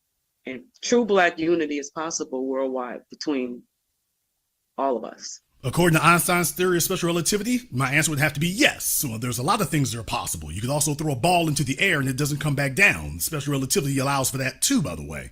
and true Black unity is possible worldwide between all of us? According to Einstein's theory of special relativity, my answer would have to be yes. So there's a lot of things that are possible. You could also throw a ball into the air and it doesn't come back down. Special relativity allows for that too, by the way.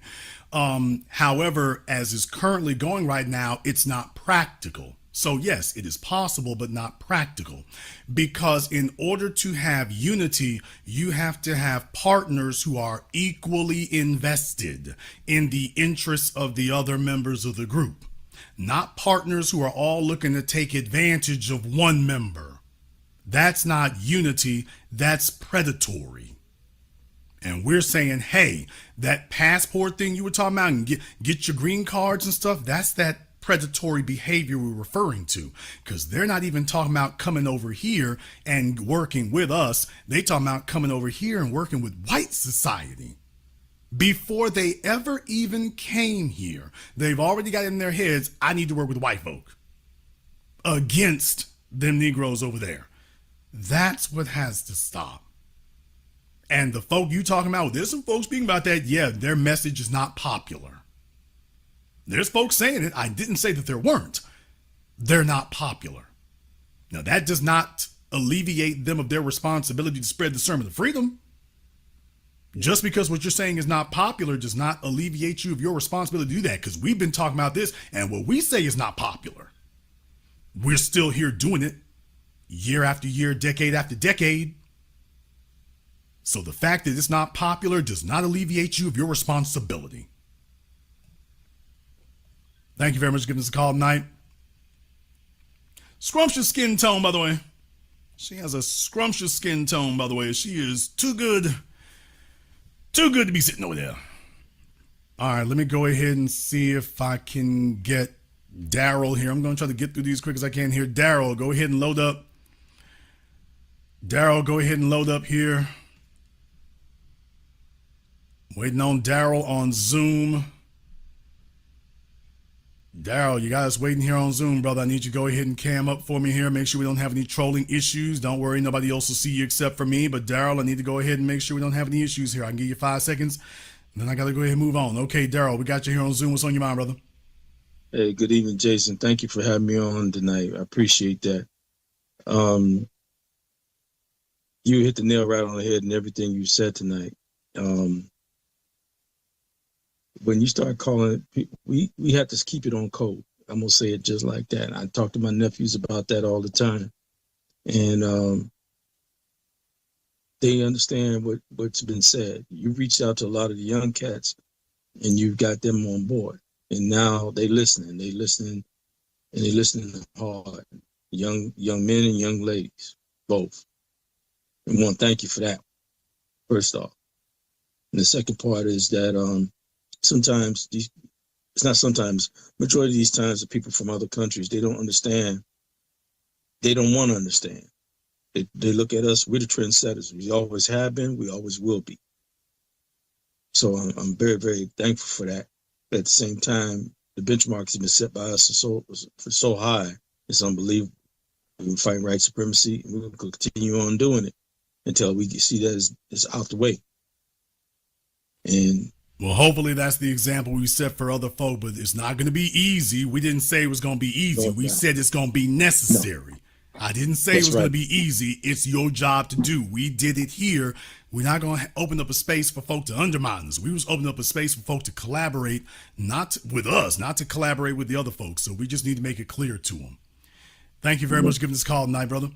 However, as is currently going right now, it's not practical. So yes, it is possible, but not practical. Because in order to have unity, you have to have partners who are equally invested in the interests of the other members of the group. Not partners who are all looking to take advantage of one member. That's not unity, that's predatory. And we're saying, hey, that passport thing you were talking about and get your green cards and stuff, that's that predatory behavior we're referring to. Because they're not even talking about coming over here and working with us. They talking about coming over here and working with white society. Before they ever even came here, they've already got in their heads, I need to work with white folk against them Negroes over there. That's what has to stop. And the folk you talking about, there's some folks speaking about that. Yeah, their message is not popular. There's folks saying it. I didn't say that there weren't. They're not popular. Now, that does not alleviate them of their responsibility to spread the sermon of freedom. Just because what you're saying is not popular does not alleviate you of your responsibility to do that, because we've been talking about this, and what we say is not popular, we're still here doing it year after year, decade after decade. So the fact that it's not popular does not alleviate you of your responsibility. Thank you very much for giving us a call tonight. Scrumptious skin tone, by the way. She has a scrumptious skin tone, by the way. She is too good to be sitting over there. All right, let me go ahead and see if I can get Daryl here. I'm going to try to get through these quick as I can here. Daryl, go ahead and load up. Daryl, go ahead and load up here. Waiting on Daryl on Zoom. Daryl, you guys waiting here on Zoom, brother. I need you to go ahead and cam up for me here. Make sure we don't have any trolling issues. Don't worry, nobody else will see you except for me. But Daryl, I need to go ahead and make sure we don't have any issues here. I can give you 5 seconds, and then I got to go ahead and move on. Okay, Daryl, we got you here on Zoom. What's on your mind, brother? Hey, good evening, Jason. Thank you for having me on tonight. I appreciate that. You hit the nail right on the head in everything you said tonight. When you start calling it, we have to keep it on code. I'm gonna say it just like that. I talk to my nephews about that all the time, and they understand what's been said. You reached out to a lot of the young cats, and you've got them on board, and now they listening. They listening, and they listening hard. Young men and young ladies, both. And I want to thank you for that. First off, and the second part is that sometimes it's not sometimes, majority of these times the people from other countries, they don't understand. They don't want to understand. They look at us, we're the trendsetters. We always have been, we always will be. So I'm very, very thankful for that. But at the same time, the benchmarks have been set by us for so high, it's unbelievable. We're fighting white supremacy, and we're going to continue on doing it. until we see that it's out the way. And well, hopefully that's the example we set for other folk, but it's not going to be easy. We didn't say it was going to be easy. We said it's going to be necessary. I didn't say it was going to be easy. It's your job to do. We did it here. We're not going to open up a space for folk to undermine us. We was opening up a space for folk to collaborate, not with us, not to collaborate with the other folks. So we just need to make it clear to them. Thank you very much for giving this call tonight, brother.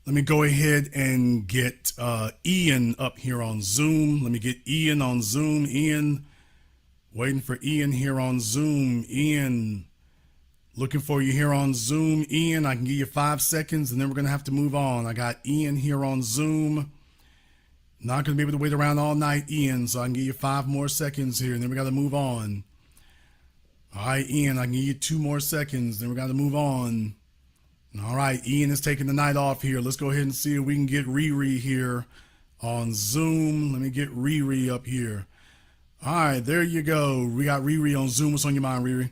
Let me go ahead and get Ian up here on Zoom. Let me get Ian on Zoom. Ian, waiting for Ian here on Zoom. Ian, looking for you here on Zoom. Ian, I can give you 5 seconds, and then we're going to have to move on. I got Ian here on Zoom. Not going to be able to wait around all night, Ian, so I can give you 5 more seconds here, and then we got to move on. All right, Ian, I can give you 2 more seconds, then we got to move on. All right, Ian is taking the night off here. Let's go ahead and see if we can get Riri here on Zoom. Let me get Riri up here. All right, there you go. We got Riri on Zoom. What's on your mind, Riri?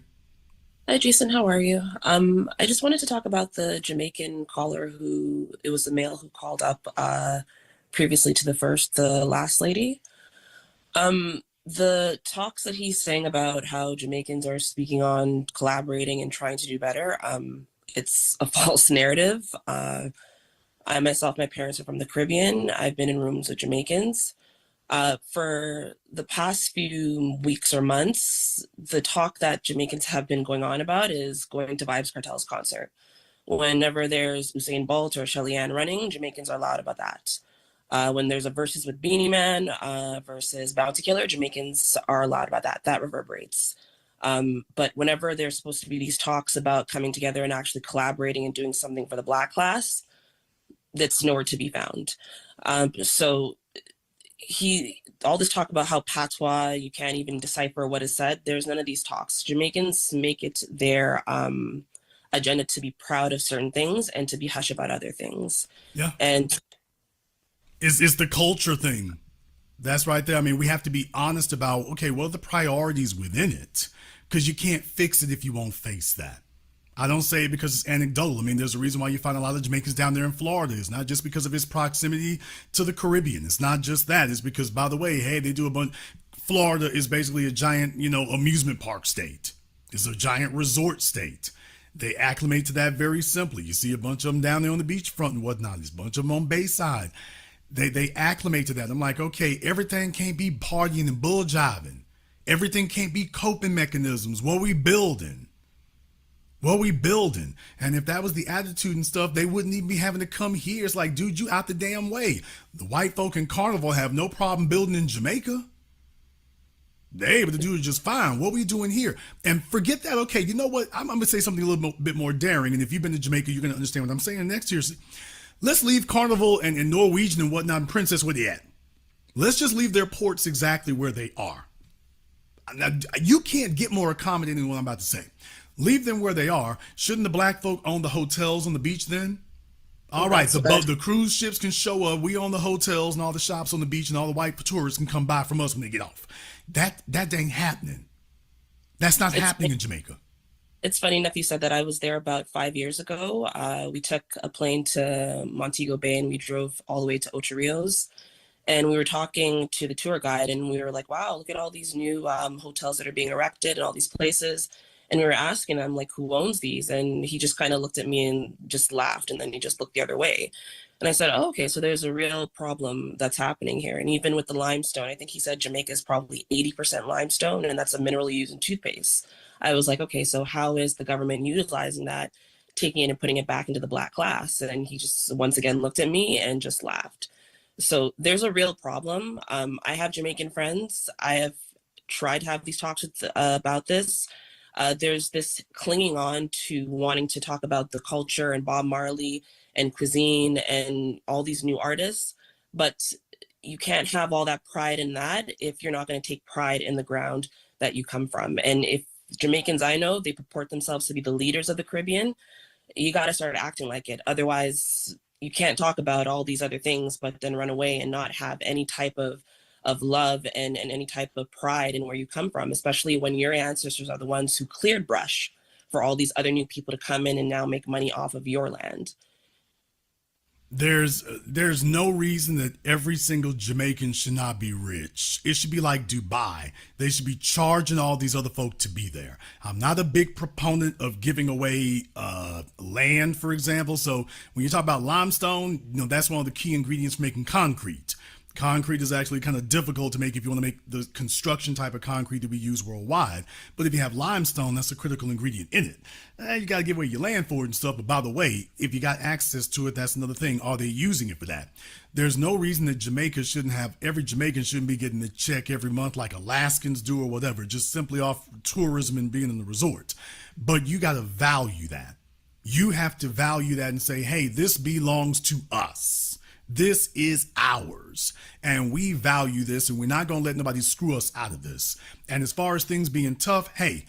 Hi, Jason. How are you? I just wanted to talk about the Jamaican caller it was the male who called up previously to the last lady. The talks that he's saying about how Jamaicans are speaking on collaborating and trying to do better, it's a false narrative. I myself, my parents are from the Caribbean. I've been in rooms with Jamaicans. For the past few weeks or months, the talk that Jamaicans have been going on about is going to Vybz Kartel's concert. Whenever there's Usain Bolt or Shelly Ann running, Jamaicans are loud about that. When there's a versus with Beanie Man versus Bounty Killer, Jamaicans are loud about that. That reverberates. But whenever there's supposed to be these talks about coming together and actually collaborating and doing something for the Black class, that's nowhere to be found. So all this talk about how patois, you can't even decipher what is said, there's none of these talks. Jamaicans make it their agenda to be proud of certain things and to be hush about other things. Yeah. And it's the culture thing. That's right there. I mean, we have to be honest about, okay, what are the priorities within it? Because you can't fix it if you won't face that. I don't say it because it's anecdotal. I mean, there's a reason why you find a lot of Jamaicans down there in Florida. It's not just because of its proximity to the Caribbean. It's not just that. It's because, by the way, hey, they do a bunch. Florida is basically a giant, amusement park state. It's a giant resort state. They acclimate to that very simply. You see a bunch of them down there on the beachfront and whatnot. There's a bunch of them on Bayside. They acclimate to that. I'm like, okay, everything can't be partying and bull jiving. Everything can't be coping mechanisms. What we building? And if that was the attitude and stuff, they wouldn't even be having to come here. It's like, dude, you out the damn way. The white folk in Carnival have no problem building in Jamaica. They're able to do it just fine. What are we doing here? And forget that. Okay, you know what? I'm going to say something a little bit more daring. And if you've been to Jamaica, you're going to understand what I'm saying next year. Let's leave Carnival and Norwegian and whatnot and Princess where they at. Let's just leave their ports exactly where they are. Now, you can't get more accommodating than what I'm about to say. Leave them where they are. Shouldn't the black folk own the hotels on the beach then? All right, the cruise ships can show up. We own the hotels and all the shops on the beach, and all the white tourists can come by from us when they get off. That ain't happening. That's not happening in Jamaica. It's funny enough you said that. I was there about 5 years ago. We took a plane to Montego Bay and we drove all the way to Ocho Rios. And we were talking to the tour guide and we were like, wow, look at all these new hotels that are being erected and all these places. And we were asking him, like, who owns these? And he just kind of looked at me and just laughed. And then he just looked the other way. And I said, oh, okay, so there's a real problem that's happening here. And even with the limestone, I think he said Jamaica is probably 80% limestone, and that's a mineral used in toothpaste. I was like, okay, so how is the government utilizing that, taking it and putting it back into the black class? And he just once again looked at me and just laughed. So there's a real problem. I have Jamaican friends. I have tried to have these talks about this. There's this clinging on to wanting to talk about the culture and Bob Marley and cuisine and all these new artists, but you can't have all that pride in that if you're not going to take pride in the ground that you come from. And if Jamaicans I know, they purport themselves to be the leaders of the Caribbean, you got to start acting like it. Otherwise, you can't talk about all these other things, but then run away and not have any type of love and any type of pride in where you come from, especially when your ancestors are the ones who cleared brush for all these other new people to come in and now make money off of your land. There's no reason that every single Jamaican should not be rich. It should be like Dubai. They should be charging all these other folk to be there. I'm not a big proponent of giving away land, for example. So when you talk about limestone, that's one of the key ingredients for making concrete. Concrete is actually kind of difficult to make if you want to make the construction type of concrete that we use worldwide. But if you have limestone, that's a critical ingredient in it. You got to give away your land for it and stuff. But by the way, if you got access to it, that's another thing. Are they using it for that? There's no reason that every Jamaican shouldn't be getting a check every month like Alaskans do or whatever, just simply off tourism and being in the resort. But you got to value that. You have to value that and say, hey, this belongs to us. This is ours, and we value this, and we're not going to let nobody screw us out of this. And as far as things being tough, hey,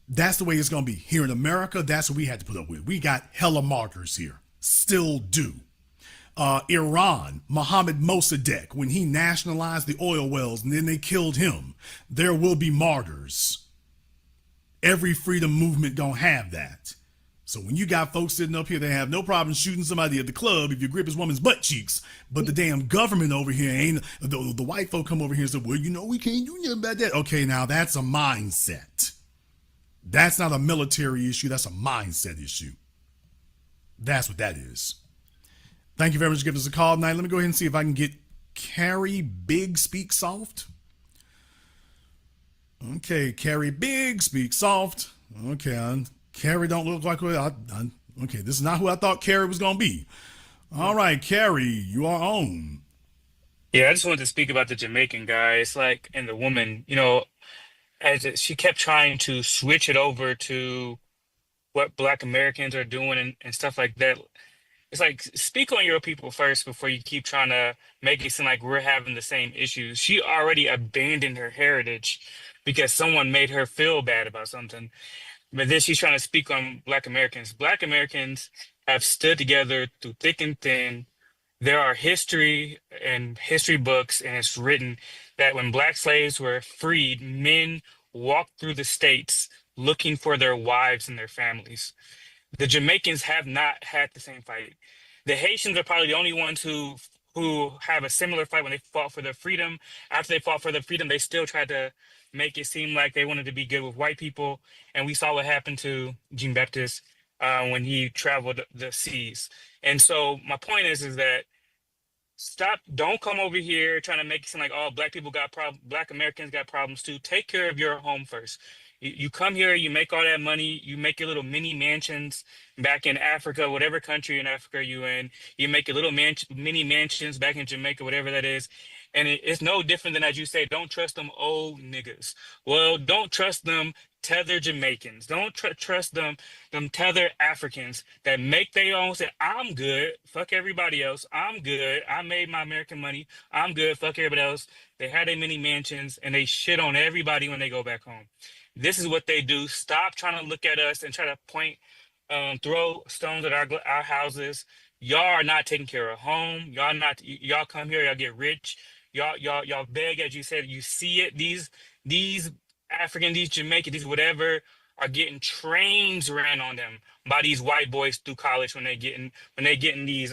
that's the way it's going to be. Here in America, that's what we had to put up with. We got hella martyrs here. Still do. Iran, Mohammed Mossadegh, when he nationalized the oil wells and then they killed him, there will be martyrs. Every freedom movement going to have that. So when you got folks sitting up here, they have no problem shooting somebody at the club if you grip his woman's butt cheeks. But the damn government over here ain't, the white folk come over here and say, well, we can't do nothing about that. Okay, now that's a mindset. That's not a military issue. That's a mindset issue. That's what that is. Thank you very much for giving us a call tonight. Let me go ahead and see if I can get Carrie Big Speak Soft. Okay, Carrie Big Speak Soft. Okay, Carrie don't look like okay, this is not who I thought Carrie was going to be. All right, Carrie, you are on. Yeah, I just wanted to speak about the Jamaican guy. It's like, and the woman, she kept trying to switch it over to what Black Americans are doing and stuff like that. It's like, speak on your people first before you keep trying to make it seem like we're having the same issues. She already abandoned her heritage because someone made her feel bad about something. But then she's trying to speak on Black Americans. Black Americans have stood together through thick and thin. There are history and history books, and it's written that when Black slaves were freed, men walked through the states looking for their wives and their families. The Jamaicans have not had the same fight. The Haitians are probably the only ones who have a similar fight when they fought for their freedom. After they fought for their freedom, they still tried to make it seem like they wanted to be good with white people. And we saw what happened to Jean Baptiste when he traveled the seas. And so my point is that don't come over here trying to make it seem like, oh, Black people got problems, Black Americans got problems too. Take care of your home first. You come here, you make all that money, you make your little mini mansions back in Africa, whatever country in Africa you in, you make your little mini mansions back in Jamaica, whatever that is. And it's no different than, as you say, don't trust them old niggas. Well, don't trust them tether Jamaicans. Don't trust them tether Africans that make their own, say, I'm good, fuck everybody else. I'm good. I made my American money. I'm good, fuck everybody else. They had their mini mansions and they shit on everybody when they go back home. This is what they do. Stop trying to look at us and try to point, throw stones at our houses. Y'all are not taking care of home. Y'all come here, y'all get rich. Y'all beg, as you said, you see it. These African, these Jamaican, these whatever are getting trains ran on them by these white boys through college when they getting these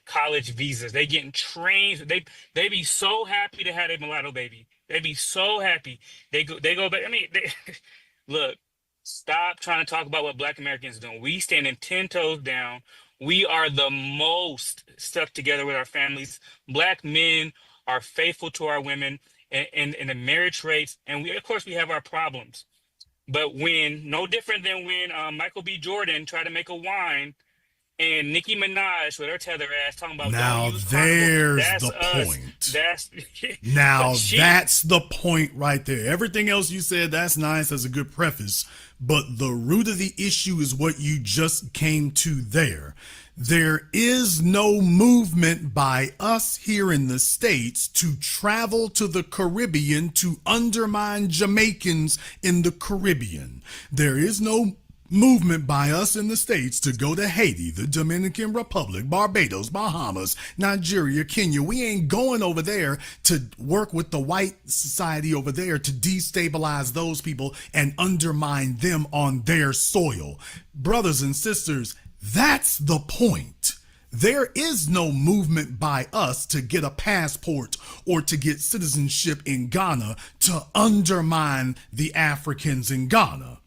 college visas. They getting trains. They be so happy to have a mulatto baby. They be so happy. They go back. I mean, look, stop trying to talk about what Black Americans are doing. We standing 10 toes down. We are the most stuck together with our families. Black men are faithful to our women and the marriage rates. And we, of course, we have our problems. But no different than when Michael B. Jordan tried to make a wine and Nicki Minaj with her tether ass talking about now there's the point. Now that's the point right there. Everything else you said, that's nice, that's a good preface, but the root of the issue is what you just came to there. There is no movement by us here in the States to travel to the Caribbean to undermine Jamaicans in the Caribbean. There is no movement by us in the States to go to Haiti, the Dominican Republic, Barbados, Bahamas, Nigeria, Kenya. We ain't going over there to work with the white society over there to destabilize those people and undermine them on their soil. Brothers and sisters, that's the point. There is no movement by us to get a passport or to get citizenship in Ghana to undermine the Africans in Ghana.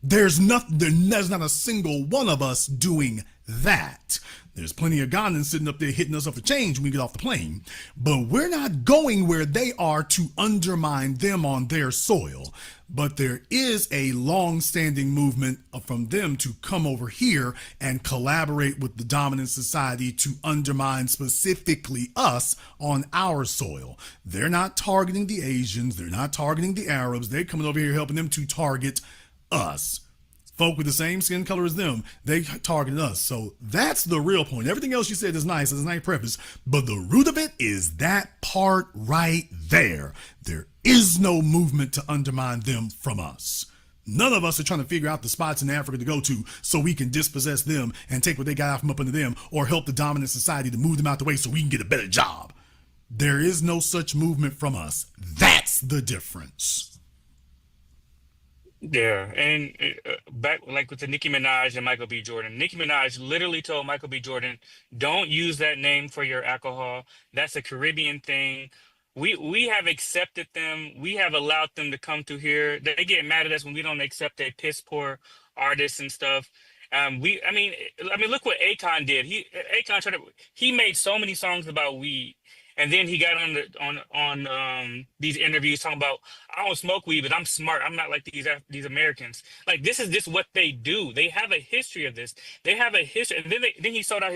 There's not a single one of us doing that. There's plenty of Ghanaians sitting up there hitting us up for change when we get off the plane, but we're not going where they are to undermine them on their soil. But there is a long-standing movement from them to come over here and collaborate with the dominant society to undermine specifically us on our soil. They're not targeting the Asians. They're not targeting the Arabs. They're coming over here helping them to target us. Folk with the same skin color as them, they targeted us. So that's the real point. Everything else you said is nice. It's a nice preface. But the root of it is that part right there. There is no movement to undermine them from us. None of us are trying to figure out the spots in Africa to go to so we can dispossess them and take what they got out from up under them, or help the dominant society to move them out the way so we can get a better job. There is no such movement from us. That's the difference. Yeah, and back like with the Nicki Minaj and Michael B. Jordan. Nicki Minaj literally told Michael B. Jordan, "Don't use that name for your alcohol. That's a Caribbean thing. We have accepted them. We have allowed them to come through here. They get mad at us when we don't accept their piss poor artists and stuff. I mean, look what Akon did. Akon he made so many songs about weed." And then he got on these interviews talking about, I don't smoke weed, but I'm smart. I'm not like these Americans. Like, this is just what they do. They have a history of this. They have a history. And then he sold out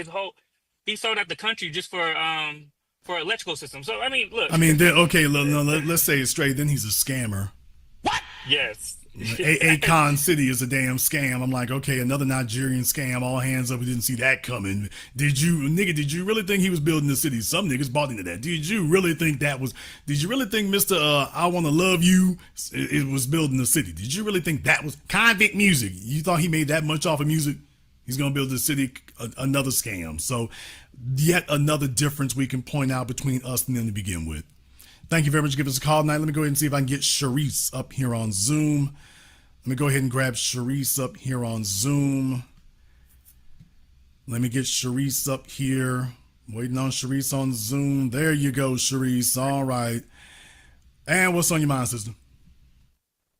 he sold out the country just for electrical system. So I mean, look. I mean, okay, let's say it straight. Then he's a scammer. Yes. Akon City is a damn scam. I'm like, okay, another Nigerian scam. All hands up. We didn't see that coming. Did you really think he was building the city? Some niggas bought into that. Did you really think Mr. I Want to Love You, it was building the city? Did you really think that was convict music? You thought he made that much off of music? He's going to build the city, another scam. So yet another difference we can point out between us and them to begin with. Thank you very much for giving us a call tonight. Let me go ahead and see if I can get Sharice up here on Zoom. Let me go ahead and grab Sharice up here on Zoom. Let me get Sharice up here. Waiting on Sharice on Zoom. There you go, Sharice. All right. And what's on your mind, sister?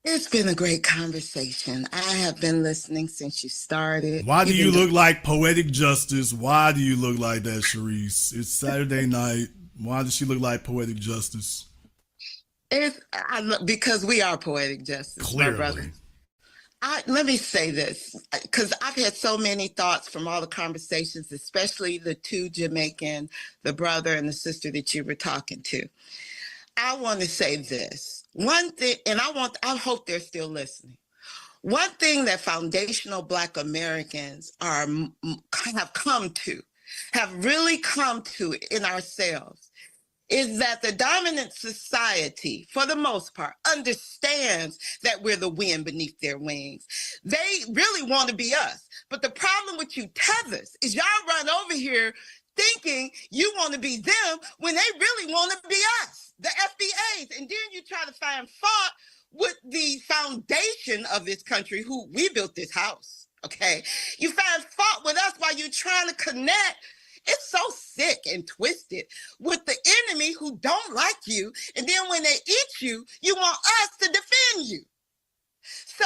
It's been a great conversation. I have been listening since you started. Why do you look like Poetic Justice? Why do you look like that, Sharice? It's Saturday night. Why does she look like Poetic Justice? Because we are Poetic Justice, clearly. My brother. Let me say this, because I've had so many thoughts from all the conversations, especially the two Jamaican, the brother and the sister that you were talking to. I want to say this. One thing, and I hope they're still listening. One thing that foundational Black Americans have really come to in ourselves, is that the dominant society, for the most part, understands that we're the wind beneath their wings. They really want to be us. But the problem with you tethers is y'all run over here thinking you want to be them when they really want to be us, the FBAs. And then you try to find fault with the foundation of this country, who we built this house, okay? You find fault with us while you're trying to connect. It's so sick and twisted with the enemy who don't like you. And then when they eat you, you want us to defend you. So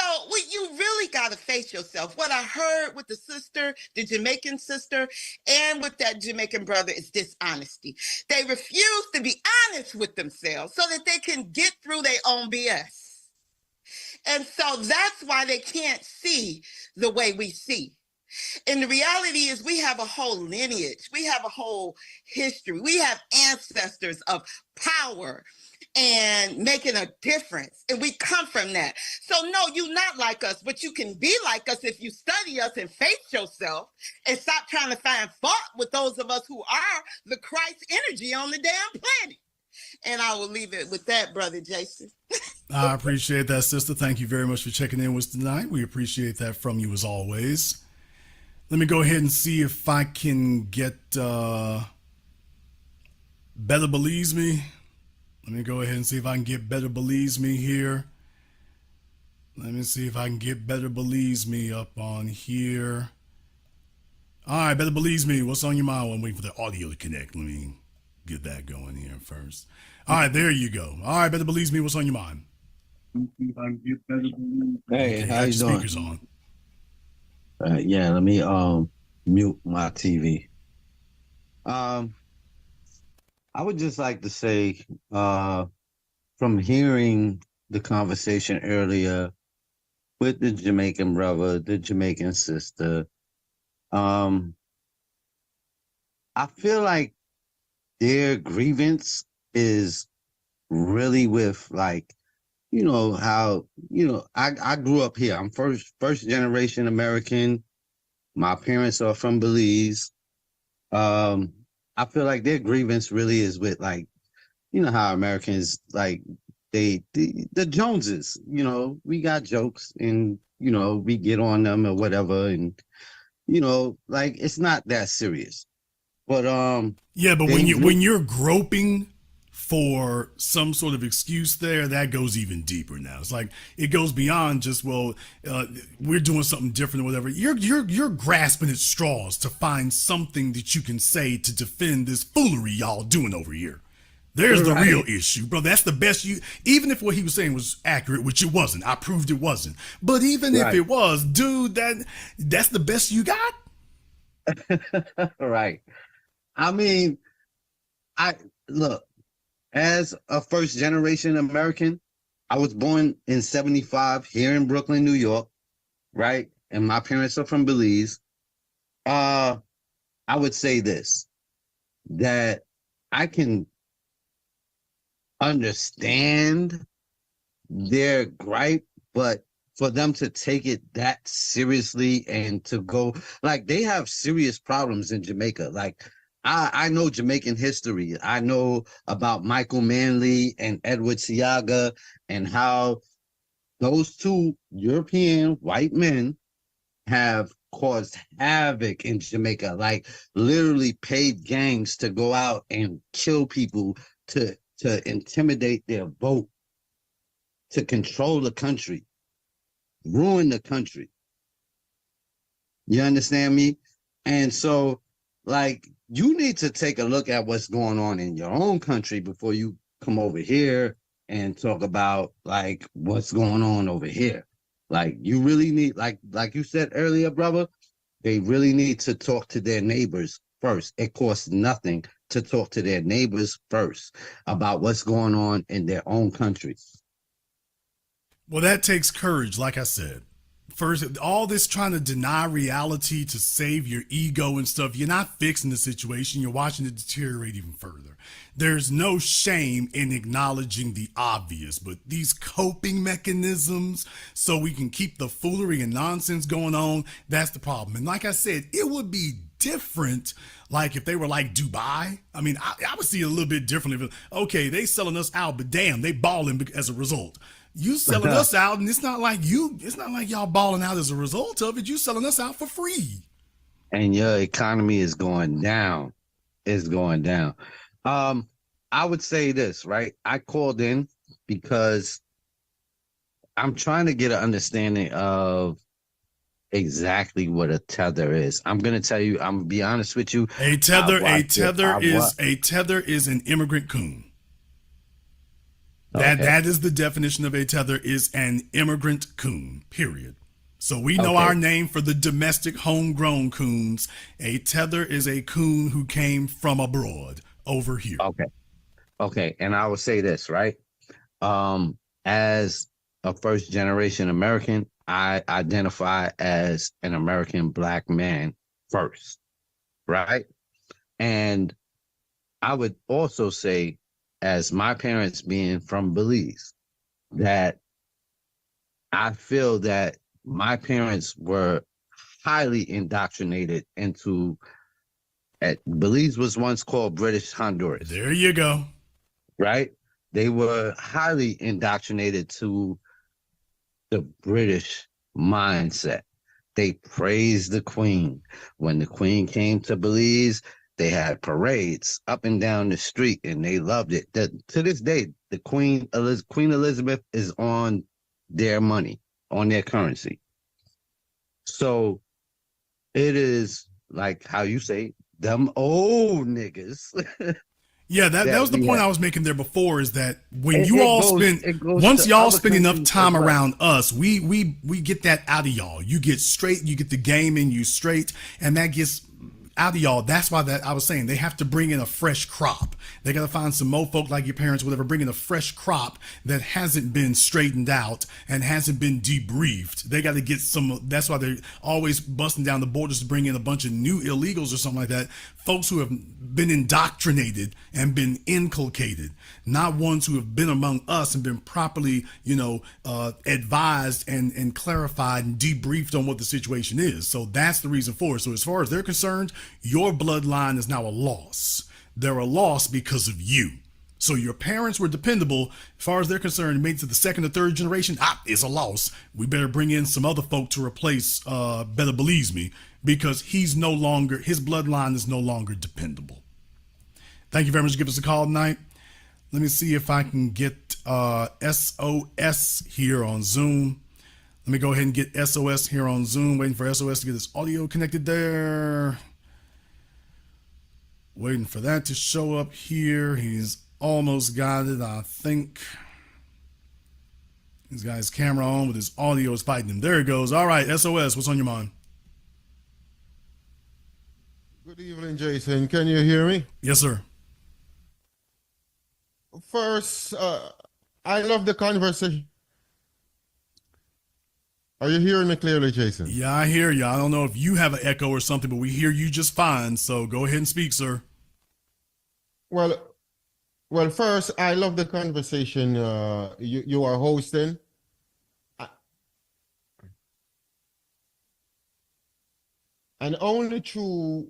you really got to face yourself. What I heard with the sister, the Jamaican sister, and with that Jamaican brother is dishonesty. They refuse to be honest with themselves so that they can get through their own BS. And so that's why they can't see the way we see. And the reality is we have a whole lineage. We have a whole history. We have ancestors of power and making a difference. And we come from that. So no, you're not like us, but you can be like us if you study us and face yourself and stop trying to find fault with those of us who are the Christ energy on the damn planet. And I will leave it with that, Brother Jason. I appreciate that, sister. Thank you very much for checking in with us tonight. We appreciate that from you as always. Let me go ahead and see if I can get Better Believes Me. Let me go ahead and see if I can get Better Believes Me here. Let me see if I can get Better Believes Me up on here. All right, better believe me. What's on your mind? I'm waiting for the audio to connect. Let me get that going here first. All right, there you go. All right, better believe me. What's on your mind? Hey, Okay, how got you your doing? speakers on. Yeah, let me mute my TV. I would just like to say, from hearing the conversation earlier with the Jamaican brother, the Jamaican sister, I feel like their grievance is really with like, how, I grew up here. I'm first generation American. My parents are from Belize. I feel like their grievance really is with like, how Americans like the Joneses, we got jokes and we get on them or whatever, and like it's not that serious. But Yeah, but they when you're groping for some sort of excuse there, that goes even deeper now. It's like it goes beyond just we're doing something different or whatever. You're grasping at straws to find something that you can say to defend this foolery y'all doing over here. There's the real issue, bro. That's the best even if what he was saying was accurate, which it wasn't. I proved it wasn't. But even if it was, dude, that's the best you got? Right. I mean, look, as a first generation American, I was born in 75 here in Brooklyn, New York, right? And my parents are from Belize. I would say this, that I can understand their gripe, but for them to take it that seriously and to go like they have serious problems in Jamaica. Like I know Jamaican history. I know about Michael Manley and Edward Siaga and how those two European white men have caused havoc in Jamaica, like literally paid gangs to go out and kill people to intimidate their vote, to control the country, ruin the country. You understand me? And so, like, you need to take a look at what's going on in your own country before you come over here and talk about like what's going on over here. Like, you really need, like you said earlier, brother, they really need to talk to their neighbors first. It costs nothing to talk to their neighbors first about what's going on in their own countries. Well, that takes courage, like I said. First, all this trying to deny reality to save your ego and stuff, you're not fixing the situation. You're watching it deteriorate even further. There's no shame in acknowledging the obvious, but these coping mechanisms so we can keep the foolery and nonsense going on, that's the problem. And like I said, it would be different like if they were like Dubai. I mean, I would see it a little bit differently. Okay, they selling us out, but damn, they balling as a result. You selling us out, and it's not like y'all balling out as a result of it. You selling us out for free. And your economy is going down. It's going down. I would say this, right? I called in because I'm trying to get an understanding of exactly what a tether is. I'm gonna tell you, I'm gonna be honest with you. A tether is an immigrant coon. That is the definition of a tether, is an immigrant coon, period. So we know our name for the domestic homegrown coons. A tether is a coon who came from abroad over here. Okay. And I will say this, right? As a first generation American, I identify as an American Black man first, right? And I would also say, as my parents being from Belize, that I feel that my parents were highly indoctrinated into, Belize was once called British Honduras. There you go. Right? They were highly indoctrinated to the British mindset. They praised the Queen. When the Queen came to Belize, they had parades up and down the street, and they loved it. To this day, the Queen Elizabeth is on their money, on their currency. So it is like how you say, them old niggas. Yeah, that was the we point have. I was making there before, is that when It goes once to y'all other spend enough countries as time well. around us, we get that out of y'all. You get straight, you get the game in you straight, and that gets out of y'all. That's why that I was saying they have to bring in a fresh crop. They got to find some mo folk like your parents, whatever, bring in a fresh crop that hasn't been straightened out and hasn't been debriefed. They got to get some. That's why they're always busting down the borders to bring in a bunch of new illegals or something like that. Folks who have been indoctrinated and been inculcated, not ones who have been among us and been properly, advised and clarified and debriefed on what the situation is. So that's the reason for it. So as far as they're concerned, your bloodline is now a loss. They're a loss because of you. So your parents were dependable. As far as they're concerned, made it to the second or third generation. It's a loss. We better bring in some other folk to replace Better Believes Me, because his bloodline is no longer dependable. Thank you very much for giving us a call tonight. Let me see if I can get SOS here on Zoom. Let me go ahead and get SOS here on Zoom. Waiting for SOS to get his audio connected there. Waiting for that to show up here. He's almost got it, I think. He's got his camera on, with his audio is fighting him. There it goes. All right, SOS, what's on your mind? Good evening, Jason. Can you hear me? Yes, sir. First, I love the conversation. Are you hearing me clearly, Jason? Yeah, I hear you. I don't know if you have an echo or something, but we hear you just fine. So go ahead and speak, sir. Well, first, I love the conversation you are hosting. And only through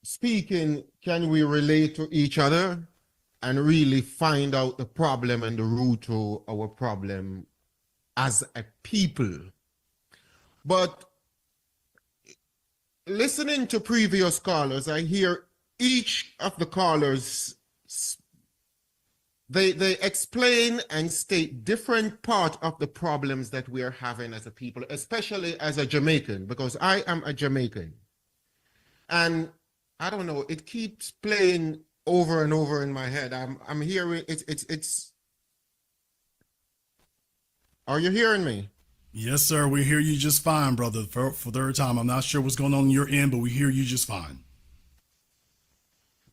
speaking can we relate to each other and really find out the problem and the root to our problem as a people. But listening to previous callers, I hear each of the callers, they explain and state different part of the problems that we are having as a people, especially as a Jamaican, because I am a Jamaican. And I don't know, it keeps playing over and over in my head. I'm hearing it's Are you hearing me? Yes, sir. We hear you just fine, brother. For third time. I'm not sure what's going on your end, but we hear you just fine.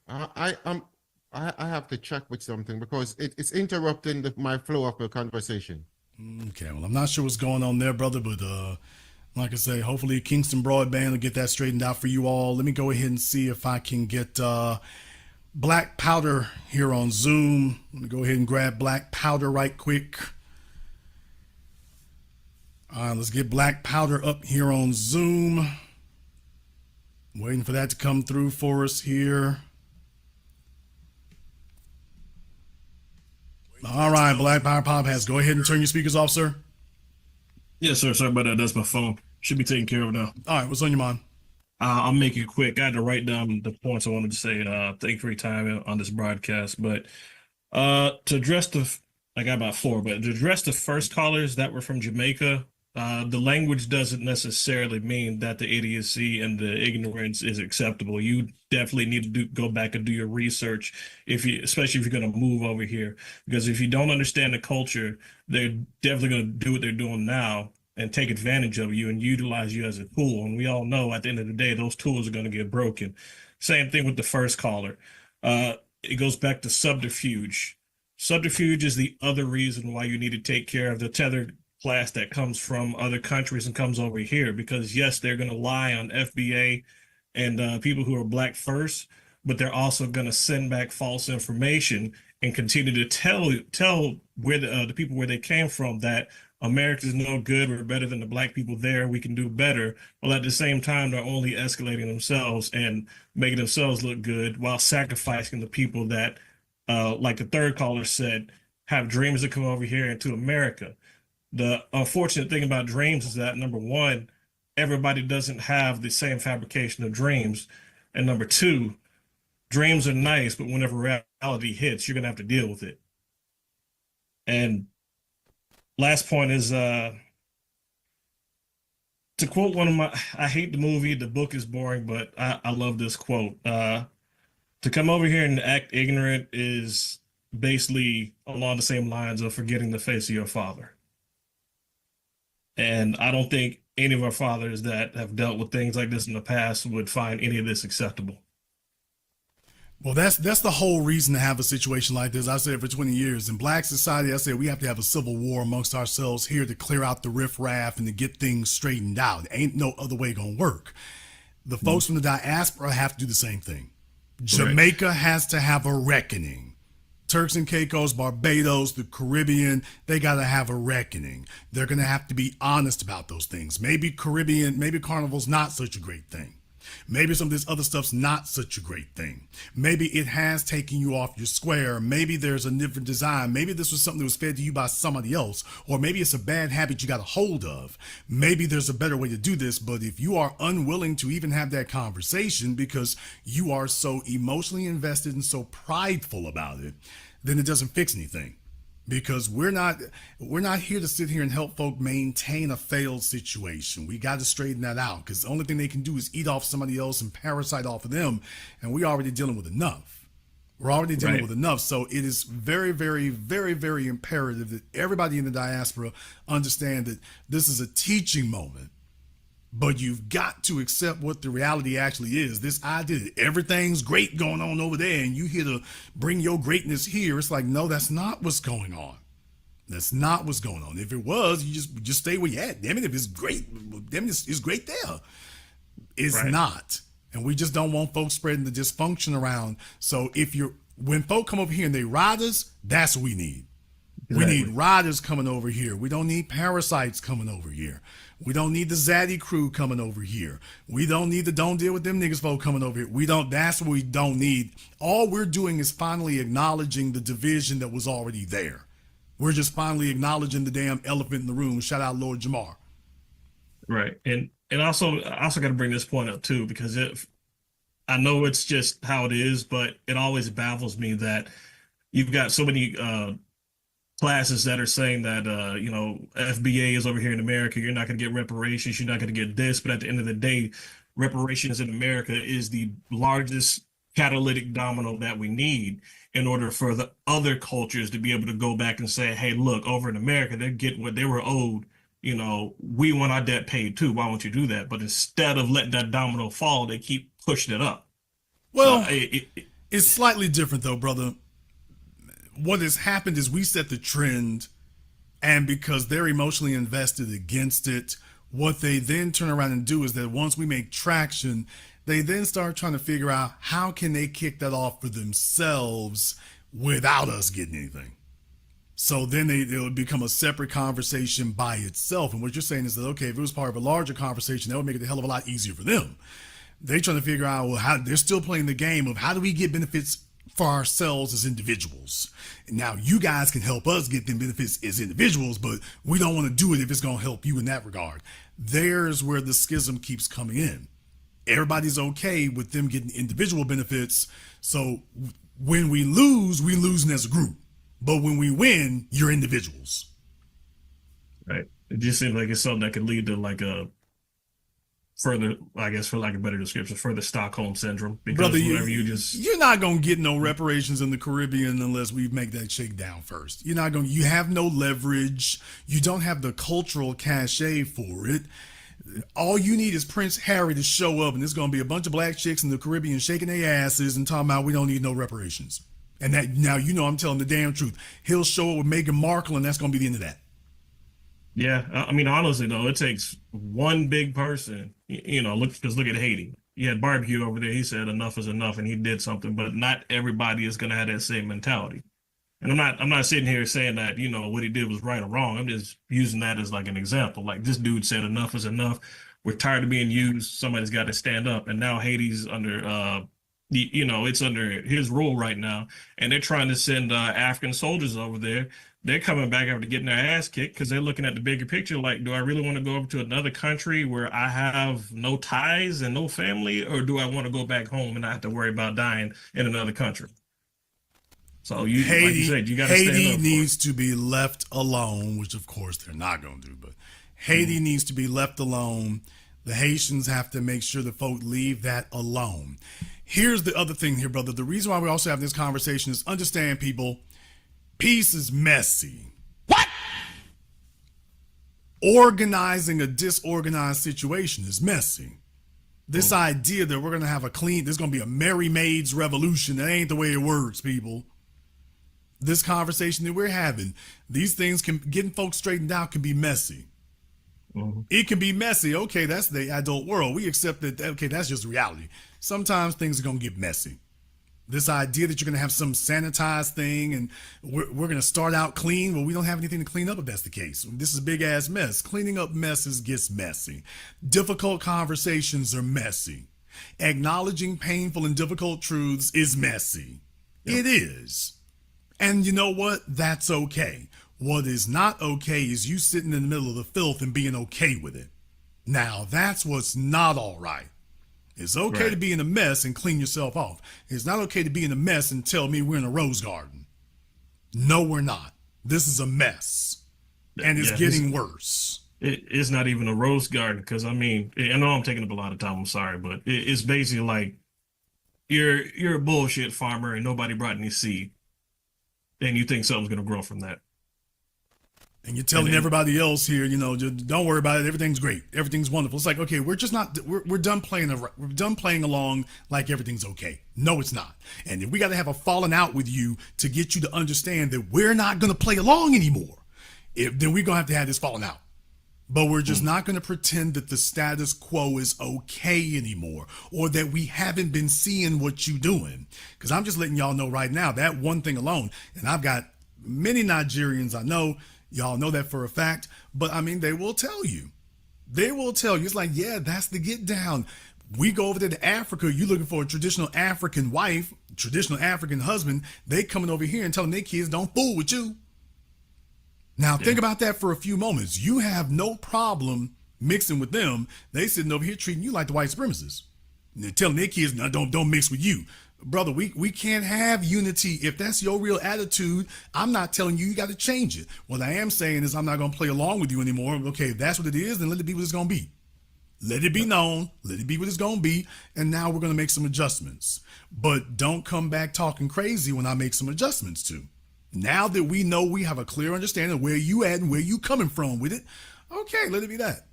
I have to check with something because it's interrupting my flow of the conversation. Okay, well, I'm not sure what's going on there, brother, but like I say, hopefully Kingston Broadband will get that straightened out for you all. Let me go ahead and see if I can get Black Powder here on Zoom. Let me go ahead and grab Black Powder right quick. Let's get Black Powder up here on Zoom. Waiting for that to come through for us here. All right, Black Power Pop has. Go ahead and turn your speakers off, sir. Yes, sir. Sorry about that. That's my phone. Should be taken care of now. All right, what's on your mind? I'll make it quick. I had to write down the points I wanted to say. Thank you for your time on this broadcast. But to address I got about four, but to address the first callers that were from Jamaica, the language doesn't necessarily mean that the idiocy and the ignorance is acceptable. You definitely need to go back and do your research, especially if you're going to move over here, because if you don't understand the culture, they're definitely going to do what they're doing now and take advantage of you and utilize you as a tool. And we all know at the end of the day, those tools are going to get broken. Same thing with the first caller. It goes back to subterfuge. Subterfuge is the other reason why you need to take care of the tethered class that comes from other countries and comes over here, because yes, they're going to lie on FBA and people who are black first, but they're also going to send back false information and continue to tell where the people where they came from that America's no good, we're better than the black people there, we can do better. Well, at the same time, they're only escalating themselves and making themselves look good while sacrificing the people that, like the third caller said, have dreams to come over here into America. The unfortunate thing about dreams is that, number one, everybody doesn't have the same fabrication of dreams. And number two, dreams are nice, but whenever reality hits, you're going to have to deal with it. And last point is To quote one of my, I hate the movie, the book is boring, but I love this quote. To come over here and act ignorant is basically along the same lines of forgetting the face of your father. And I don't think any of our fathers that have dealt with things like this in the past would find any of this acceptable. Well, that's the whole reason to have a situation like this. I said for 20 years in black society, I said we have to have a civil war amongst ourselves here to clear out the riffraff and to get things straightened out. Ain't no other way gonna work. The folks from the diaspora have to do the same thing. Jamaica has to have a reckoning. Turks and Caicos, Barbados, the Caribbean, they got to have a reckoning. They're going to have to be honest about those things. Maybe Carnival's not such a great thing. Maybe some of this other stuff's not such a great thing. Maybe it has taken you off your square. Maybe there's a different design. Maybe this was something that was fed to you by somebody else. Or maybe it's a bad habit you got a hold of. Maybe there's a better way to do this. But if you are unwilling to even have that conversation because you are so emotionally invested and so prideful about it, then it doesn't fix anything. Because we're not here to sit here and help folk maintain a failed situation. We got to straighten that out, because the only thing they can do is eat off somebody else and parasite off of them, and we're already dealing with enough. We're already dealing with enough. So it is very, very, very, very imperative that everybody in the diaspora understand that this is a teaching moment. But you've got to accept what the reality actually is. This idea that everything's great going on over there and you here to bring your greatness here. It's like, no, that's not what's going on. That's not what's going on. If it was, you just stay where you're at. Damn it, if it's great, damn it, it's great there. It's not. And we just don't want folks spreading the dysfunction around. So when folk come over here and they ride us, that's what we need. We need riders coming over here. We don't need parasites coming over here. We don't need the Zaddy crew coming over here. We don't need the don't deal with them niggas folk coming over here. That's what we don't need. All we're doing is finally acknowledging the division that was already there. We're just finally acknowledging the damn elephant in the room. Shout out Lord Jamar. Right. And also got to bring this point up too, because I know it's just how it is, but it always baffles me that you've got so many classes that are saying that FBA is over here in America, you're not going to get reparations, you're not going to get this, but at the end of the day, reparations in America is the largest catalytic domino that we need in order for the other cultures to be able to go back and say, hey, look, over in America, they're getting what they were owed. We want our debt paid too. Why won't you do that? But instead of letting that domino fall, they keep pushing it up. Well, it's slightly different though, brother. What has happened is we set the trend, and because they're emotionally invested against it, what they then turn around and do is that once we make traction, they then start trying to figure out how can they kick that off for themselves without us getting anything. So then it'll become a separate conversation by itself. And what you're saying is that, okay, if it was part of a larger conversation, that would make it a hell of a lot easier for them. They're trying to figure out, well, how they're still playing the game of how do we get benefits for ourselves as individuals. And now you guys can help us get them benefits as individuals, but we don't want to do it if it's going to help you in that regard. There's where the schism keeps coming in. Everybody's okay with them getting individual benefits. So when we lose, we're losing as a group. But when we win, you're individuals. Right. It just seems like it's something that could lead to like a further, I guess, for lack of a better description, further Stockholm syndrome. Because brother, you're not going to get no reparations in the Caribbean unless we make that shake down first. You have no leverage. You don't have the cultural cachet for it. All you need is Prince Harry to show up, and there's going to be a bunch of black chicks in the Caribbean shaking their asses and talking about we don't need no reparations. And that now, I'm telling the damn truth. He'll show up with Meghan Markle, and that's going to be the end of that. Yeah, I mean, honestly, though, it takes one big person, look at Haiti. You had Barbecue over there. He said enough is enough, and he did something, but not everybody is going to have that same mentality. And I'm not sitting here saying that, what he did was right or wrong. I'm just using that as like an example. Like this dude said enough is enough. We're tired of being used. Somebody's got to stand up. And now Haiti's under, it's under his rule right now. And they're trying to send African soldiers over there. They're coming back after getting their ass kicked because they're looking at the bigger picture. Like, do I really want to go over to another country where I have no ties and no family? Or do I want to go back home and not have to worry about dying in another country? So like you said, you got to stand up. Haiti needs to be left alone, which of course they're not going to do. But Haiti needs to be left alone. The Haitians have to make sure the folk leave that alone. Here's the other thing here, brother. The reason why we also have this conversation is understand, people, peace is messy. What? Organizing a disorganized situation is messy. This idea that we're going to have there's going to be a Merry Maids revolution, that ain't the way it works, people. This conversation that we're having, these things getting folks straightened out can be messy. It can be messy. Okay, that's the adult world. We accept that, okay, that's just reality. Sometimes things are going to get messy. This idea that you're going to have some sanitized thing and we're going to start out clean. Well, we don't have anything to clean up if that's the case. This is a big ass mess. Cleaning up messes gets messy. Difficult conversations are messy. Acknowledging painful and difficult truths is messy. It is. And you know what? That's okay. What is not okay is you sitting in the middle of the filth and being okay with it. Now, that's what's not all right. It's okay to be in a mess and clean yourself off. It's not okay to be in a mess and tell me we're in a rose garden. No, we're not. This is a mess. And it's getting worse. It's not even a rose garden because, I mean, I know I'm taking up a lot of time. I'm sorry, but it's basically like you're a bullshit farmer and nobody brought any seed. And you think something's going to grow from that. And you're telling everybody else here, you know, just don't worry about it. Everything's great. Everything's wonderful. It's like, okay, we're done playing along like everything's okay. No, it's not. And if we got to have a falling out with you to get you to understand that we're not going to play along anymore, then we're going to have this falling out. But we're just not going to pretend that the status quo is okay anymore or that we haven't been seeing what you're doing. Because I'm just letting y'all know right now, that one thing alone, and I've got many Nigerians I know, y'all know that for a fact, but I mean, they will tell you. They will tell you. It's like, yeah, that's the get down. We go over there to Africa, you looking for a traditional African wife, traditional African husband, they coming over here and telling their kids, don't fool with you. Now, think about that for a few moments. You have no problem mixing with them. They sitting over here treating you like the white supremacists. And they're telling their kids, no, don't mix with you. Brother, we can't have unity. If that's your real attitude, I'm not telling you got to change it. What I am saying is I'm not going to play along with you anymore. Okay, if that's what it is, then let it be what it's going to be. Let it be known. Let it be what it's going to be. And now we're going to make some adjustments. But don't come back talking crazy when I make some adjustments too. Now that we know we have a clear understanding of where you at and where you coming from with it, okay, let it be that.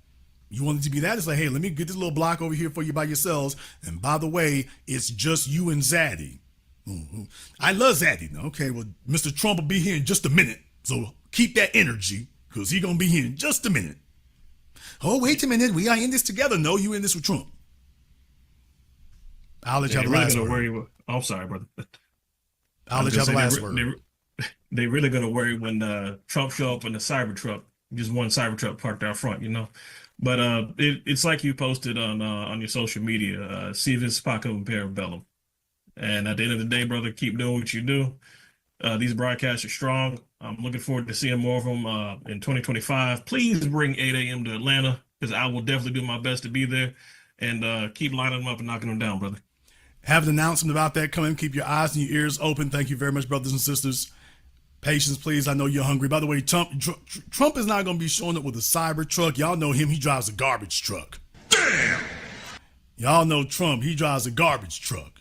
You want it to be that? It's like, hey, let me get this little block over here for you by yourselves. And by the way, it's just you and Zaddy. Mm-hmm. I love Zaddy. Okay, well, Mr. Trump will be here in just a minute. So keep that energy because he's going to be here in just a minute. Oh, wait a minute. We are in this together. No, you in this with Trump. I'll let you have the last word. I'm sorry, brother. I'll let you have the last word. They really going to worry when Trump show up in the Cybertruck, just one Cybertruck parked out front, you know. But it's like you posted on your social media, see this Paco and Parabellum. And at the end of the day, brother, keep doing what you do. These broadcasts are strong. I'm looking forward to seeing more of them in 2025. Please bring 8 a.m. to Atlanta because I will definitely do my best to be there and keep lining them up and knocking them down, brother. Have an announcement about that coming. Keep your eyes and your ears open. Thank you very much, brothers and sisters. Patience, please. I know you're hungry. By the way, Trump is not going to be showing up with a cyber truck. Y'all know him. He drives a garbage truck. Damn! Y'all know Trump. He drives a garbage truck.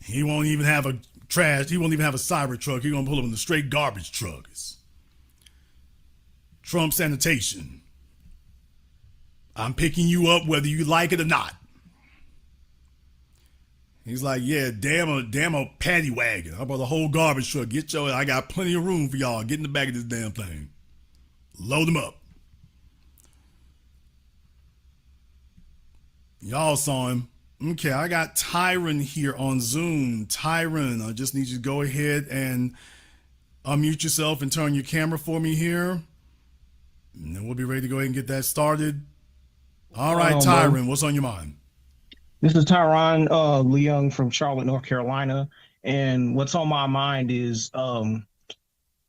He won't even have a trash. He won't even have a cyber truck. He's going to pull up in the straight garbage truck. It's Trump sanitation. I'm picking you up whether you like it or not. He's like, yeah, damn a paddy wagon. How about the whole garbage truck? I got plenty of room for y'all. Get in the back of this damn thing. Load them up. Y'all saw him. Okay, I got Tyron here on Zoom. Tyron, I just need you to go ahead and unmute yourself and turn your camera for me here. And then we'll be ready to go ahead and get that started. All right, Tyron, what's on your mind? This is Tyron Leung from Charlotte, North Carolina. And what's on my mind is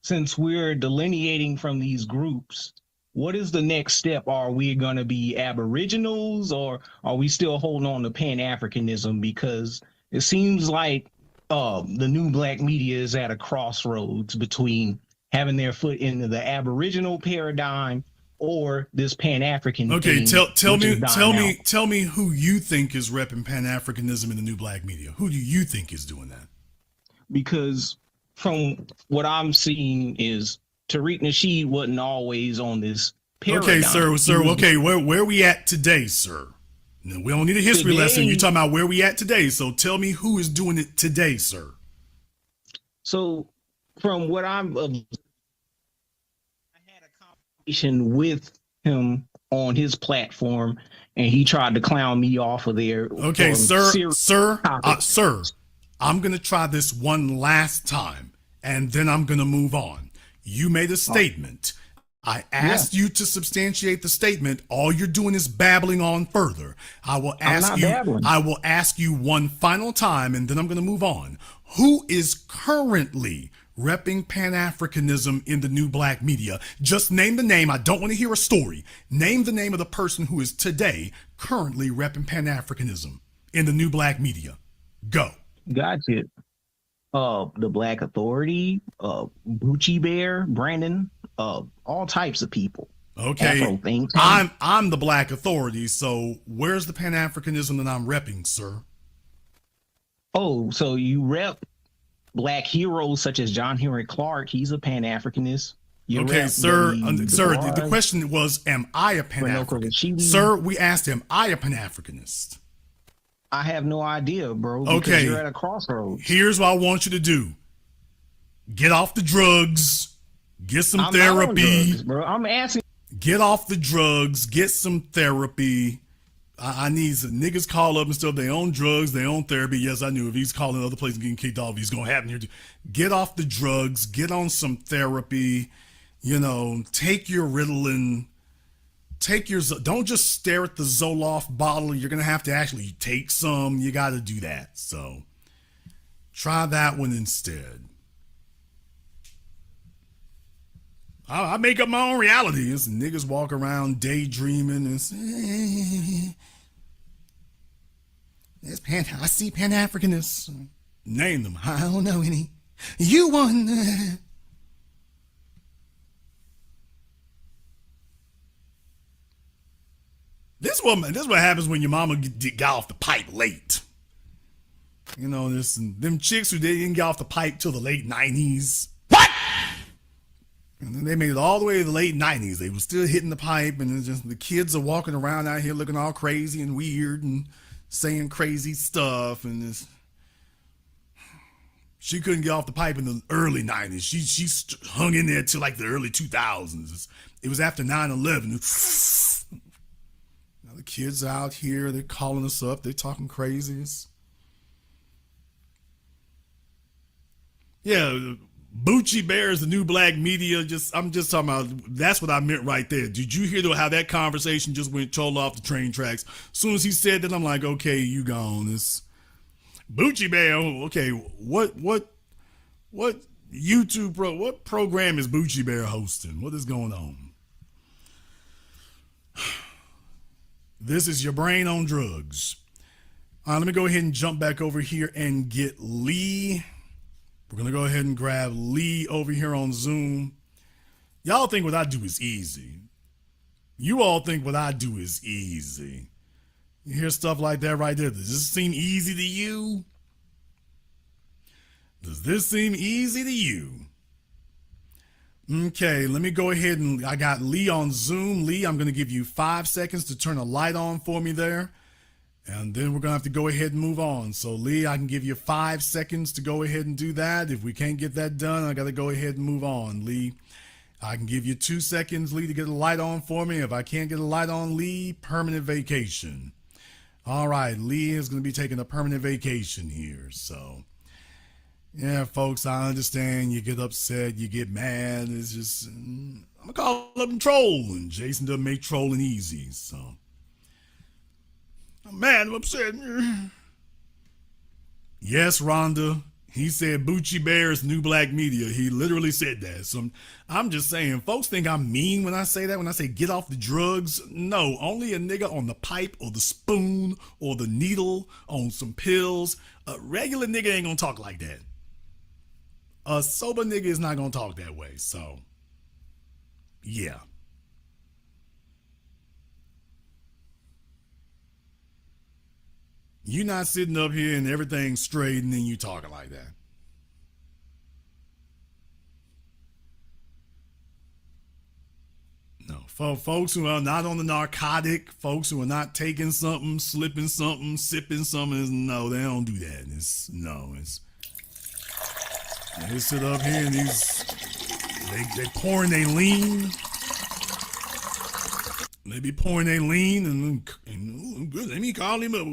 since we're delineating from these groups, what is the next step? Are we going to be aboriginals or are we still holding on to Pan-Africanism? Because it seems like the new black media is at a crossroads between having their foot into the Aboriginal paradigm or this Pan-African Okay, thing, tell me who you think is repping Pan-Africanism in the new black media. Who do you think is doing that? Because from what I'm seeing is Tariq Nasheed wasn't always on this paradigm. Okay, sir. Okay, where we at today, sir? No, we don't need a history lesson. You're talking about where we at today. So tell me who is doing it today, sir. So from what I had a conversation with him on his platform, and he tried to clown me off of there. Okay, sir, I'm going to try this one last time, and then I'm going to move on. You made a statement. I asked you to substantiate the statement. All you're doing is babbling on further. I will ask you one final time, and then I'm going to move on. Who is currently repping Pan-Africanism in the new black media? Just name the name. I don't want to hear a story. Name the name of the person who is today currently repping Pan-Africanism in the new black media. Go. Gotcha. The Black Authority, Bucci Bear, Brandon, all types of people. Okay, I'm the Black Authority, so where's the Pan-Africanism that I'm repping, sir? Oh, so you rep black heroes such as John Henry Clark. He's a Pan-Africanist. Okay, sir. The question was, am I a Pan-Africanist? Sir, we asked him, I a Pan-Africanist? I have no idea, bro. Because you're at a crossroads. Here's what I want you to do. Get off the drugs. Get some therapy. Drugs, bro. I'm asking. Get off the drugs. Get some therapy. I need some niggas call up and stuff. They own drugs. They own therapy. Yes, I knew if he's calling other places and getting kicked off, he's going to happen here. Get off the drugs. Get on some therapy. You know, take your Ritalin. Don't just stare at the Zoloft bottle. You're going to have to actually take some. You got to do that. So try that one instead. I make up my own reality. It's niggas walk around daydreaming and say, I see Pan-Africanists. Name them. I don't know any. You won. This is what happens when your mama got off the pipe late. You know, there's them chicks who didn't get off the pipe till the late 90s. What? And then they made it all the way to the late 90s. They were still hitting the pipe, and it's just the kids are walking around out here looking all crazy and weird and saying crazy stuff. And she couldn't get off the pipe in the early 90s. She hung in there till like the early 2000s. It was after 9/11. Now the kids out here, they're calling us up. They're talking crazy. Yeah, Bucci Bear is the new black media. I'm just talking about, that's what I meant right there. Did you hear how that conversation just went totally off the train tracks? As soon as he said that, I'm like, okay, you gone. This Bucci Bear, okay, what YouTube what program is Bucci Bear hosting? What is going on? This is your brain on drugs. Let me go ahead and jump back over here and get Lee. We're going to go ahead and grab Lee over here on Zoom. Y'all think what I do is easy. You all think what I do is easy. You hear stuff like that right there. Does this seem easy to you? Does this seem easy to you? Okay, let me go ahead and I got Lee on Zoom. Lee, I'm going to give you 5 seconds to turn a light on for me there. And then we're going to have to go ahead and move on. So, Lee, I can give you 5 seconds to go ahead and do that. If we can't get that done, I got to go ahead and move on. Lee, I can give you 2 seconds, Lee, to get a light on for me. If I can't get a light on, Lee, permanent vacation. All right, Lee is going to be taking a permanent vacation here. So, yeah, folks, I understand. You get upset, you get mad. It's just, I'm going to call up and troll. And Jason doesn't make trolling easy, so. I'm mad, I'm upset. Yes, Rhonda. He said Bucci Bear is new black media. He literally said that. So I'm just saying, folks think I'm mean when I say that, when I say get off the drugs. No, only a nigga on the pipe or the spoon or the needle on some pills. A regular nigga ain't gonna talk like that. A sober nigga is not gonna talk that way. So, yeah. You not sitting up here and everything's straight and then you talking like that. No, for folks who are not on the narcotic, folks who are not taking something, slipping something, sipping something, no, they don't do that. They sit up here and they pouring they lean. They be pouring they lean and let me call him up.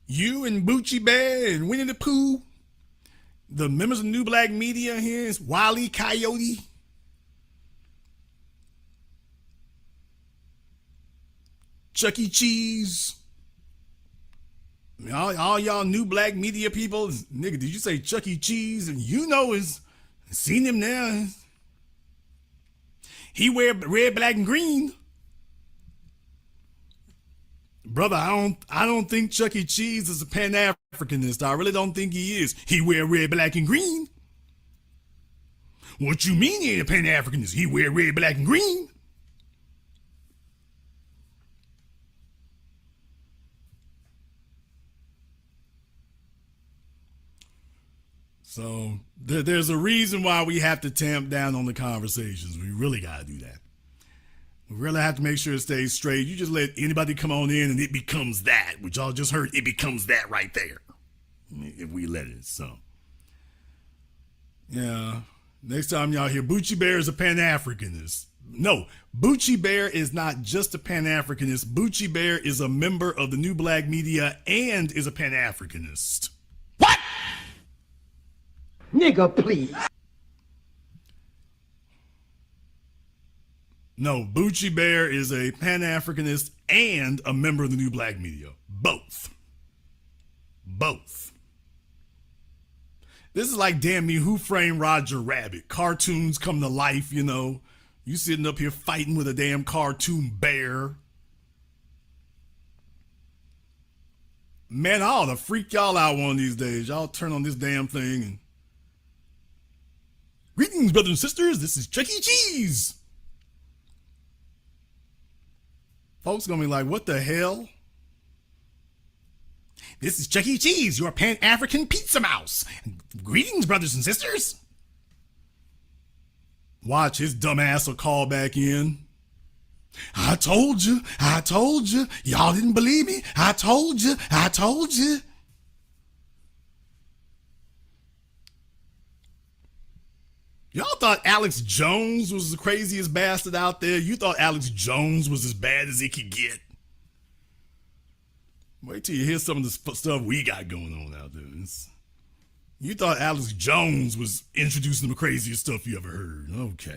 You and Bucci Bear and Winnie the Pooh, the members of New Black Media here is Wile E. Coyote. Chuck E. Cheese. All y'all New Black Media people, nigga, did you say Chuck E. Cheese? And you know is seen him now. He wear red, black, and green. Brother, I don't think Chuck E. Cheese is a Pan-Africanist. I really don't think he is. He wear red, black, and green. What you mean he ain't a Pan-Africanist? He wear red, black, and green. So there's a reason why we have to tamp down on the conversations. We really got to do that. We really have to make sure it stays straight. You just let anybody come on in and it becomes that, which y'all just heard, it becomes that right there. If we let it, so. Yeah, next time y'all hear Bucci Bear is a Pan-Africanist. No, Bucci Bear is not just a Pan-Africanist. Bucci Bear is a member of the New Black Media and is a Pan-Africanist. What? Nigga, please. No, Bucci Bear is a Pan-Africanist and a member of the New Black Media. Both. This is like, damn me, Who Framed Roger Rabbit? Cartoons come to life, you know. You sitting up here fighting with a damn cartoon bear. Man, I ought to freak y'all out one of these days. Y'all turn on this damn thing and... Greetings, brothers and sisters. This is Chuck E. Cheese. Folks gonna be like, what the hell? This is Chuck E. Cheese, your Pan-African pizza mouse. Greetings, brothers and sisters. Watch, his dumb ass will call back in. I told you. Y'all didn't believe me. I told you. Y'all thought Alex Jones was the craziest bastard out there? You thought Alex Jones was as bad as it could get? Wait till you hear some of the stuff we got going on out there. You thought Alex Jones was introducing the craziest stuff you ever heard. Okay.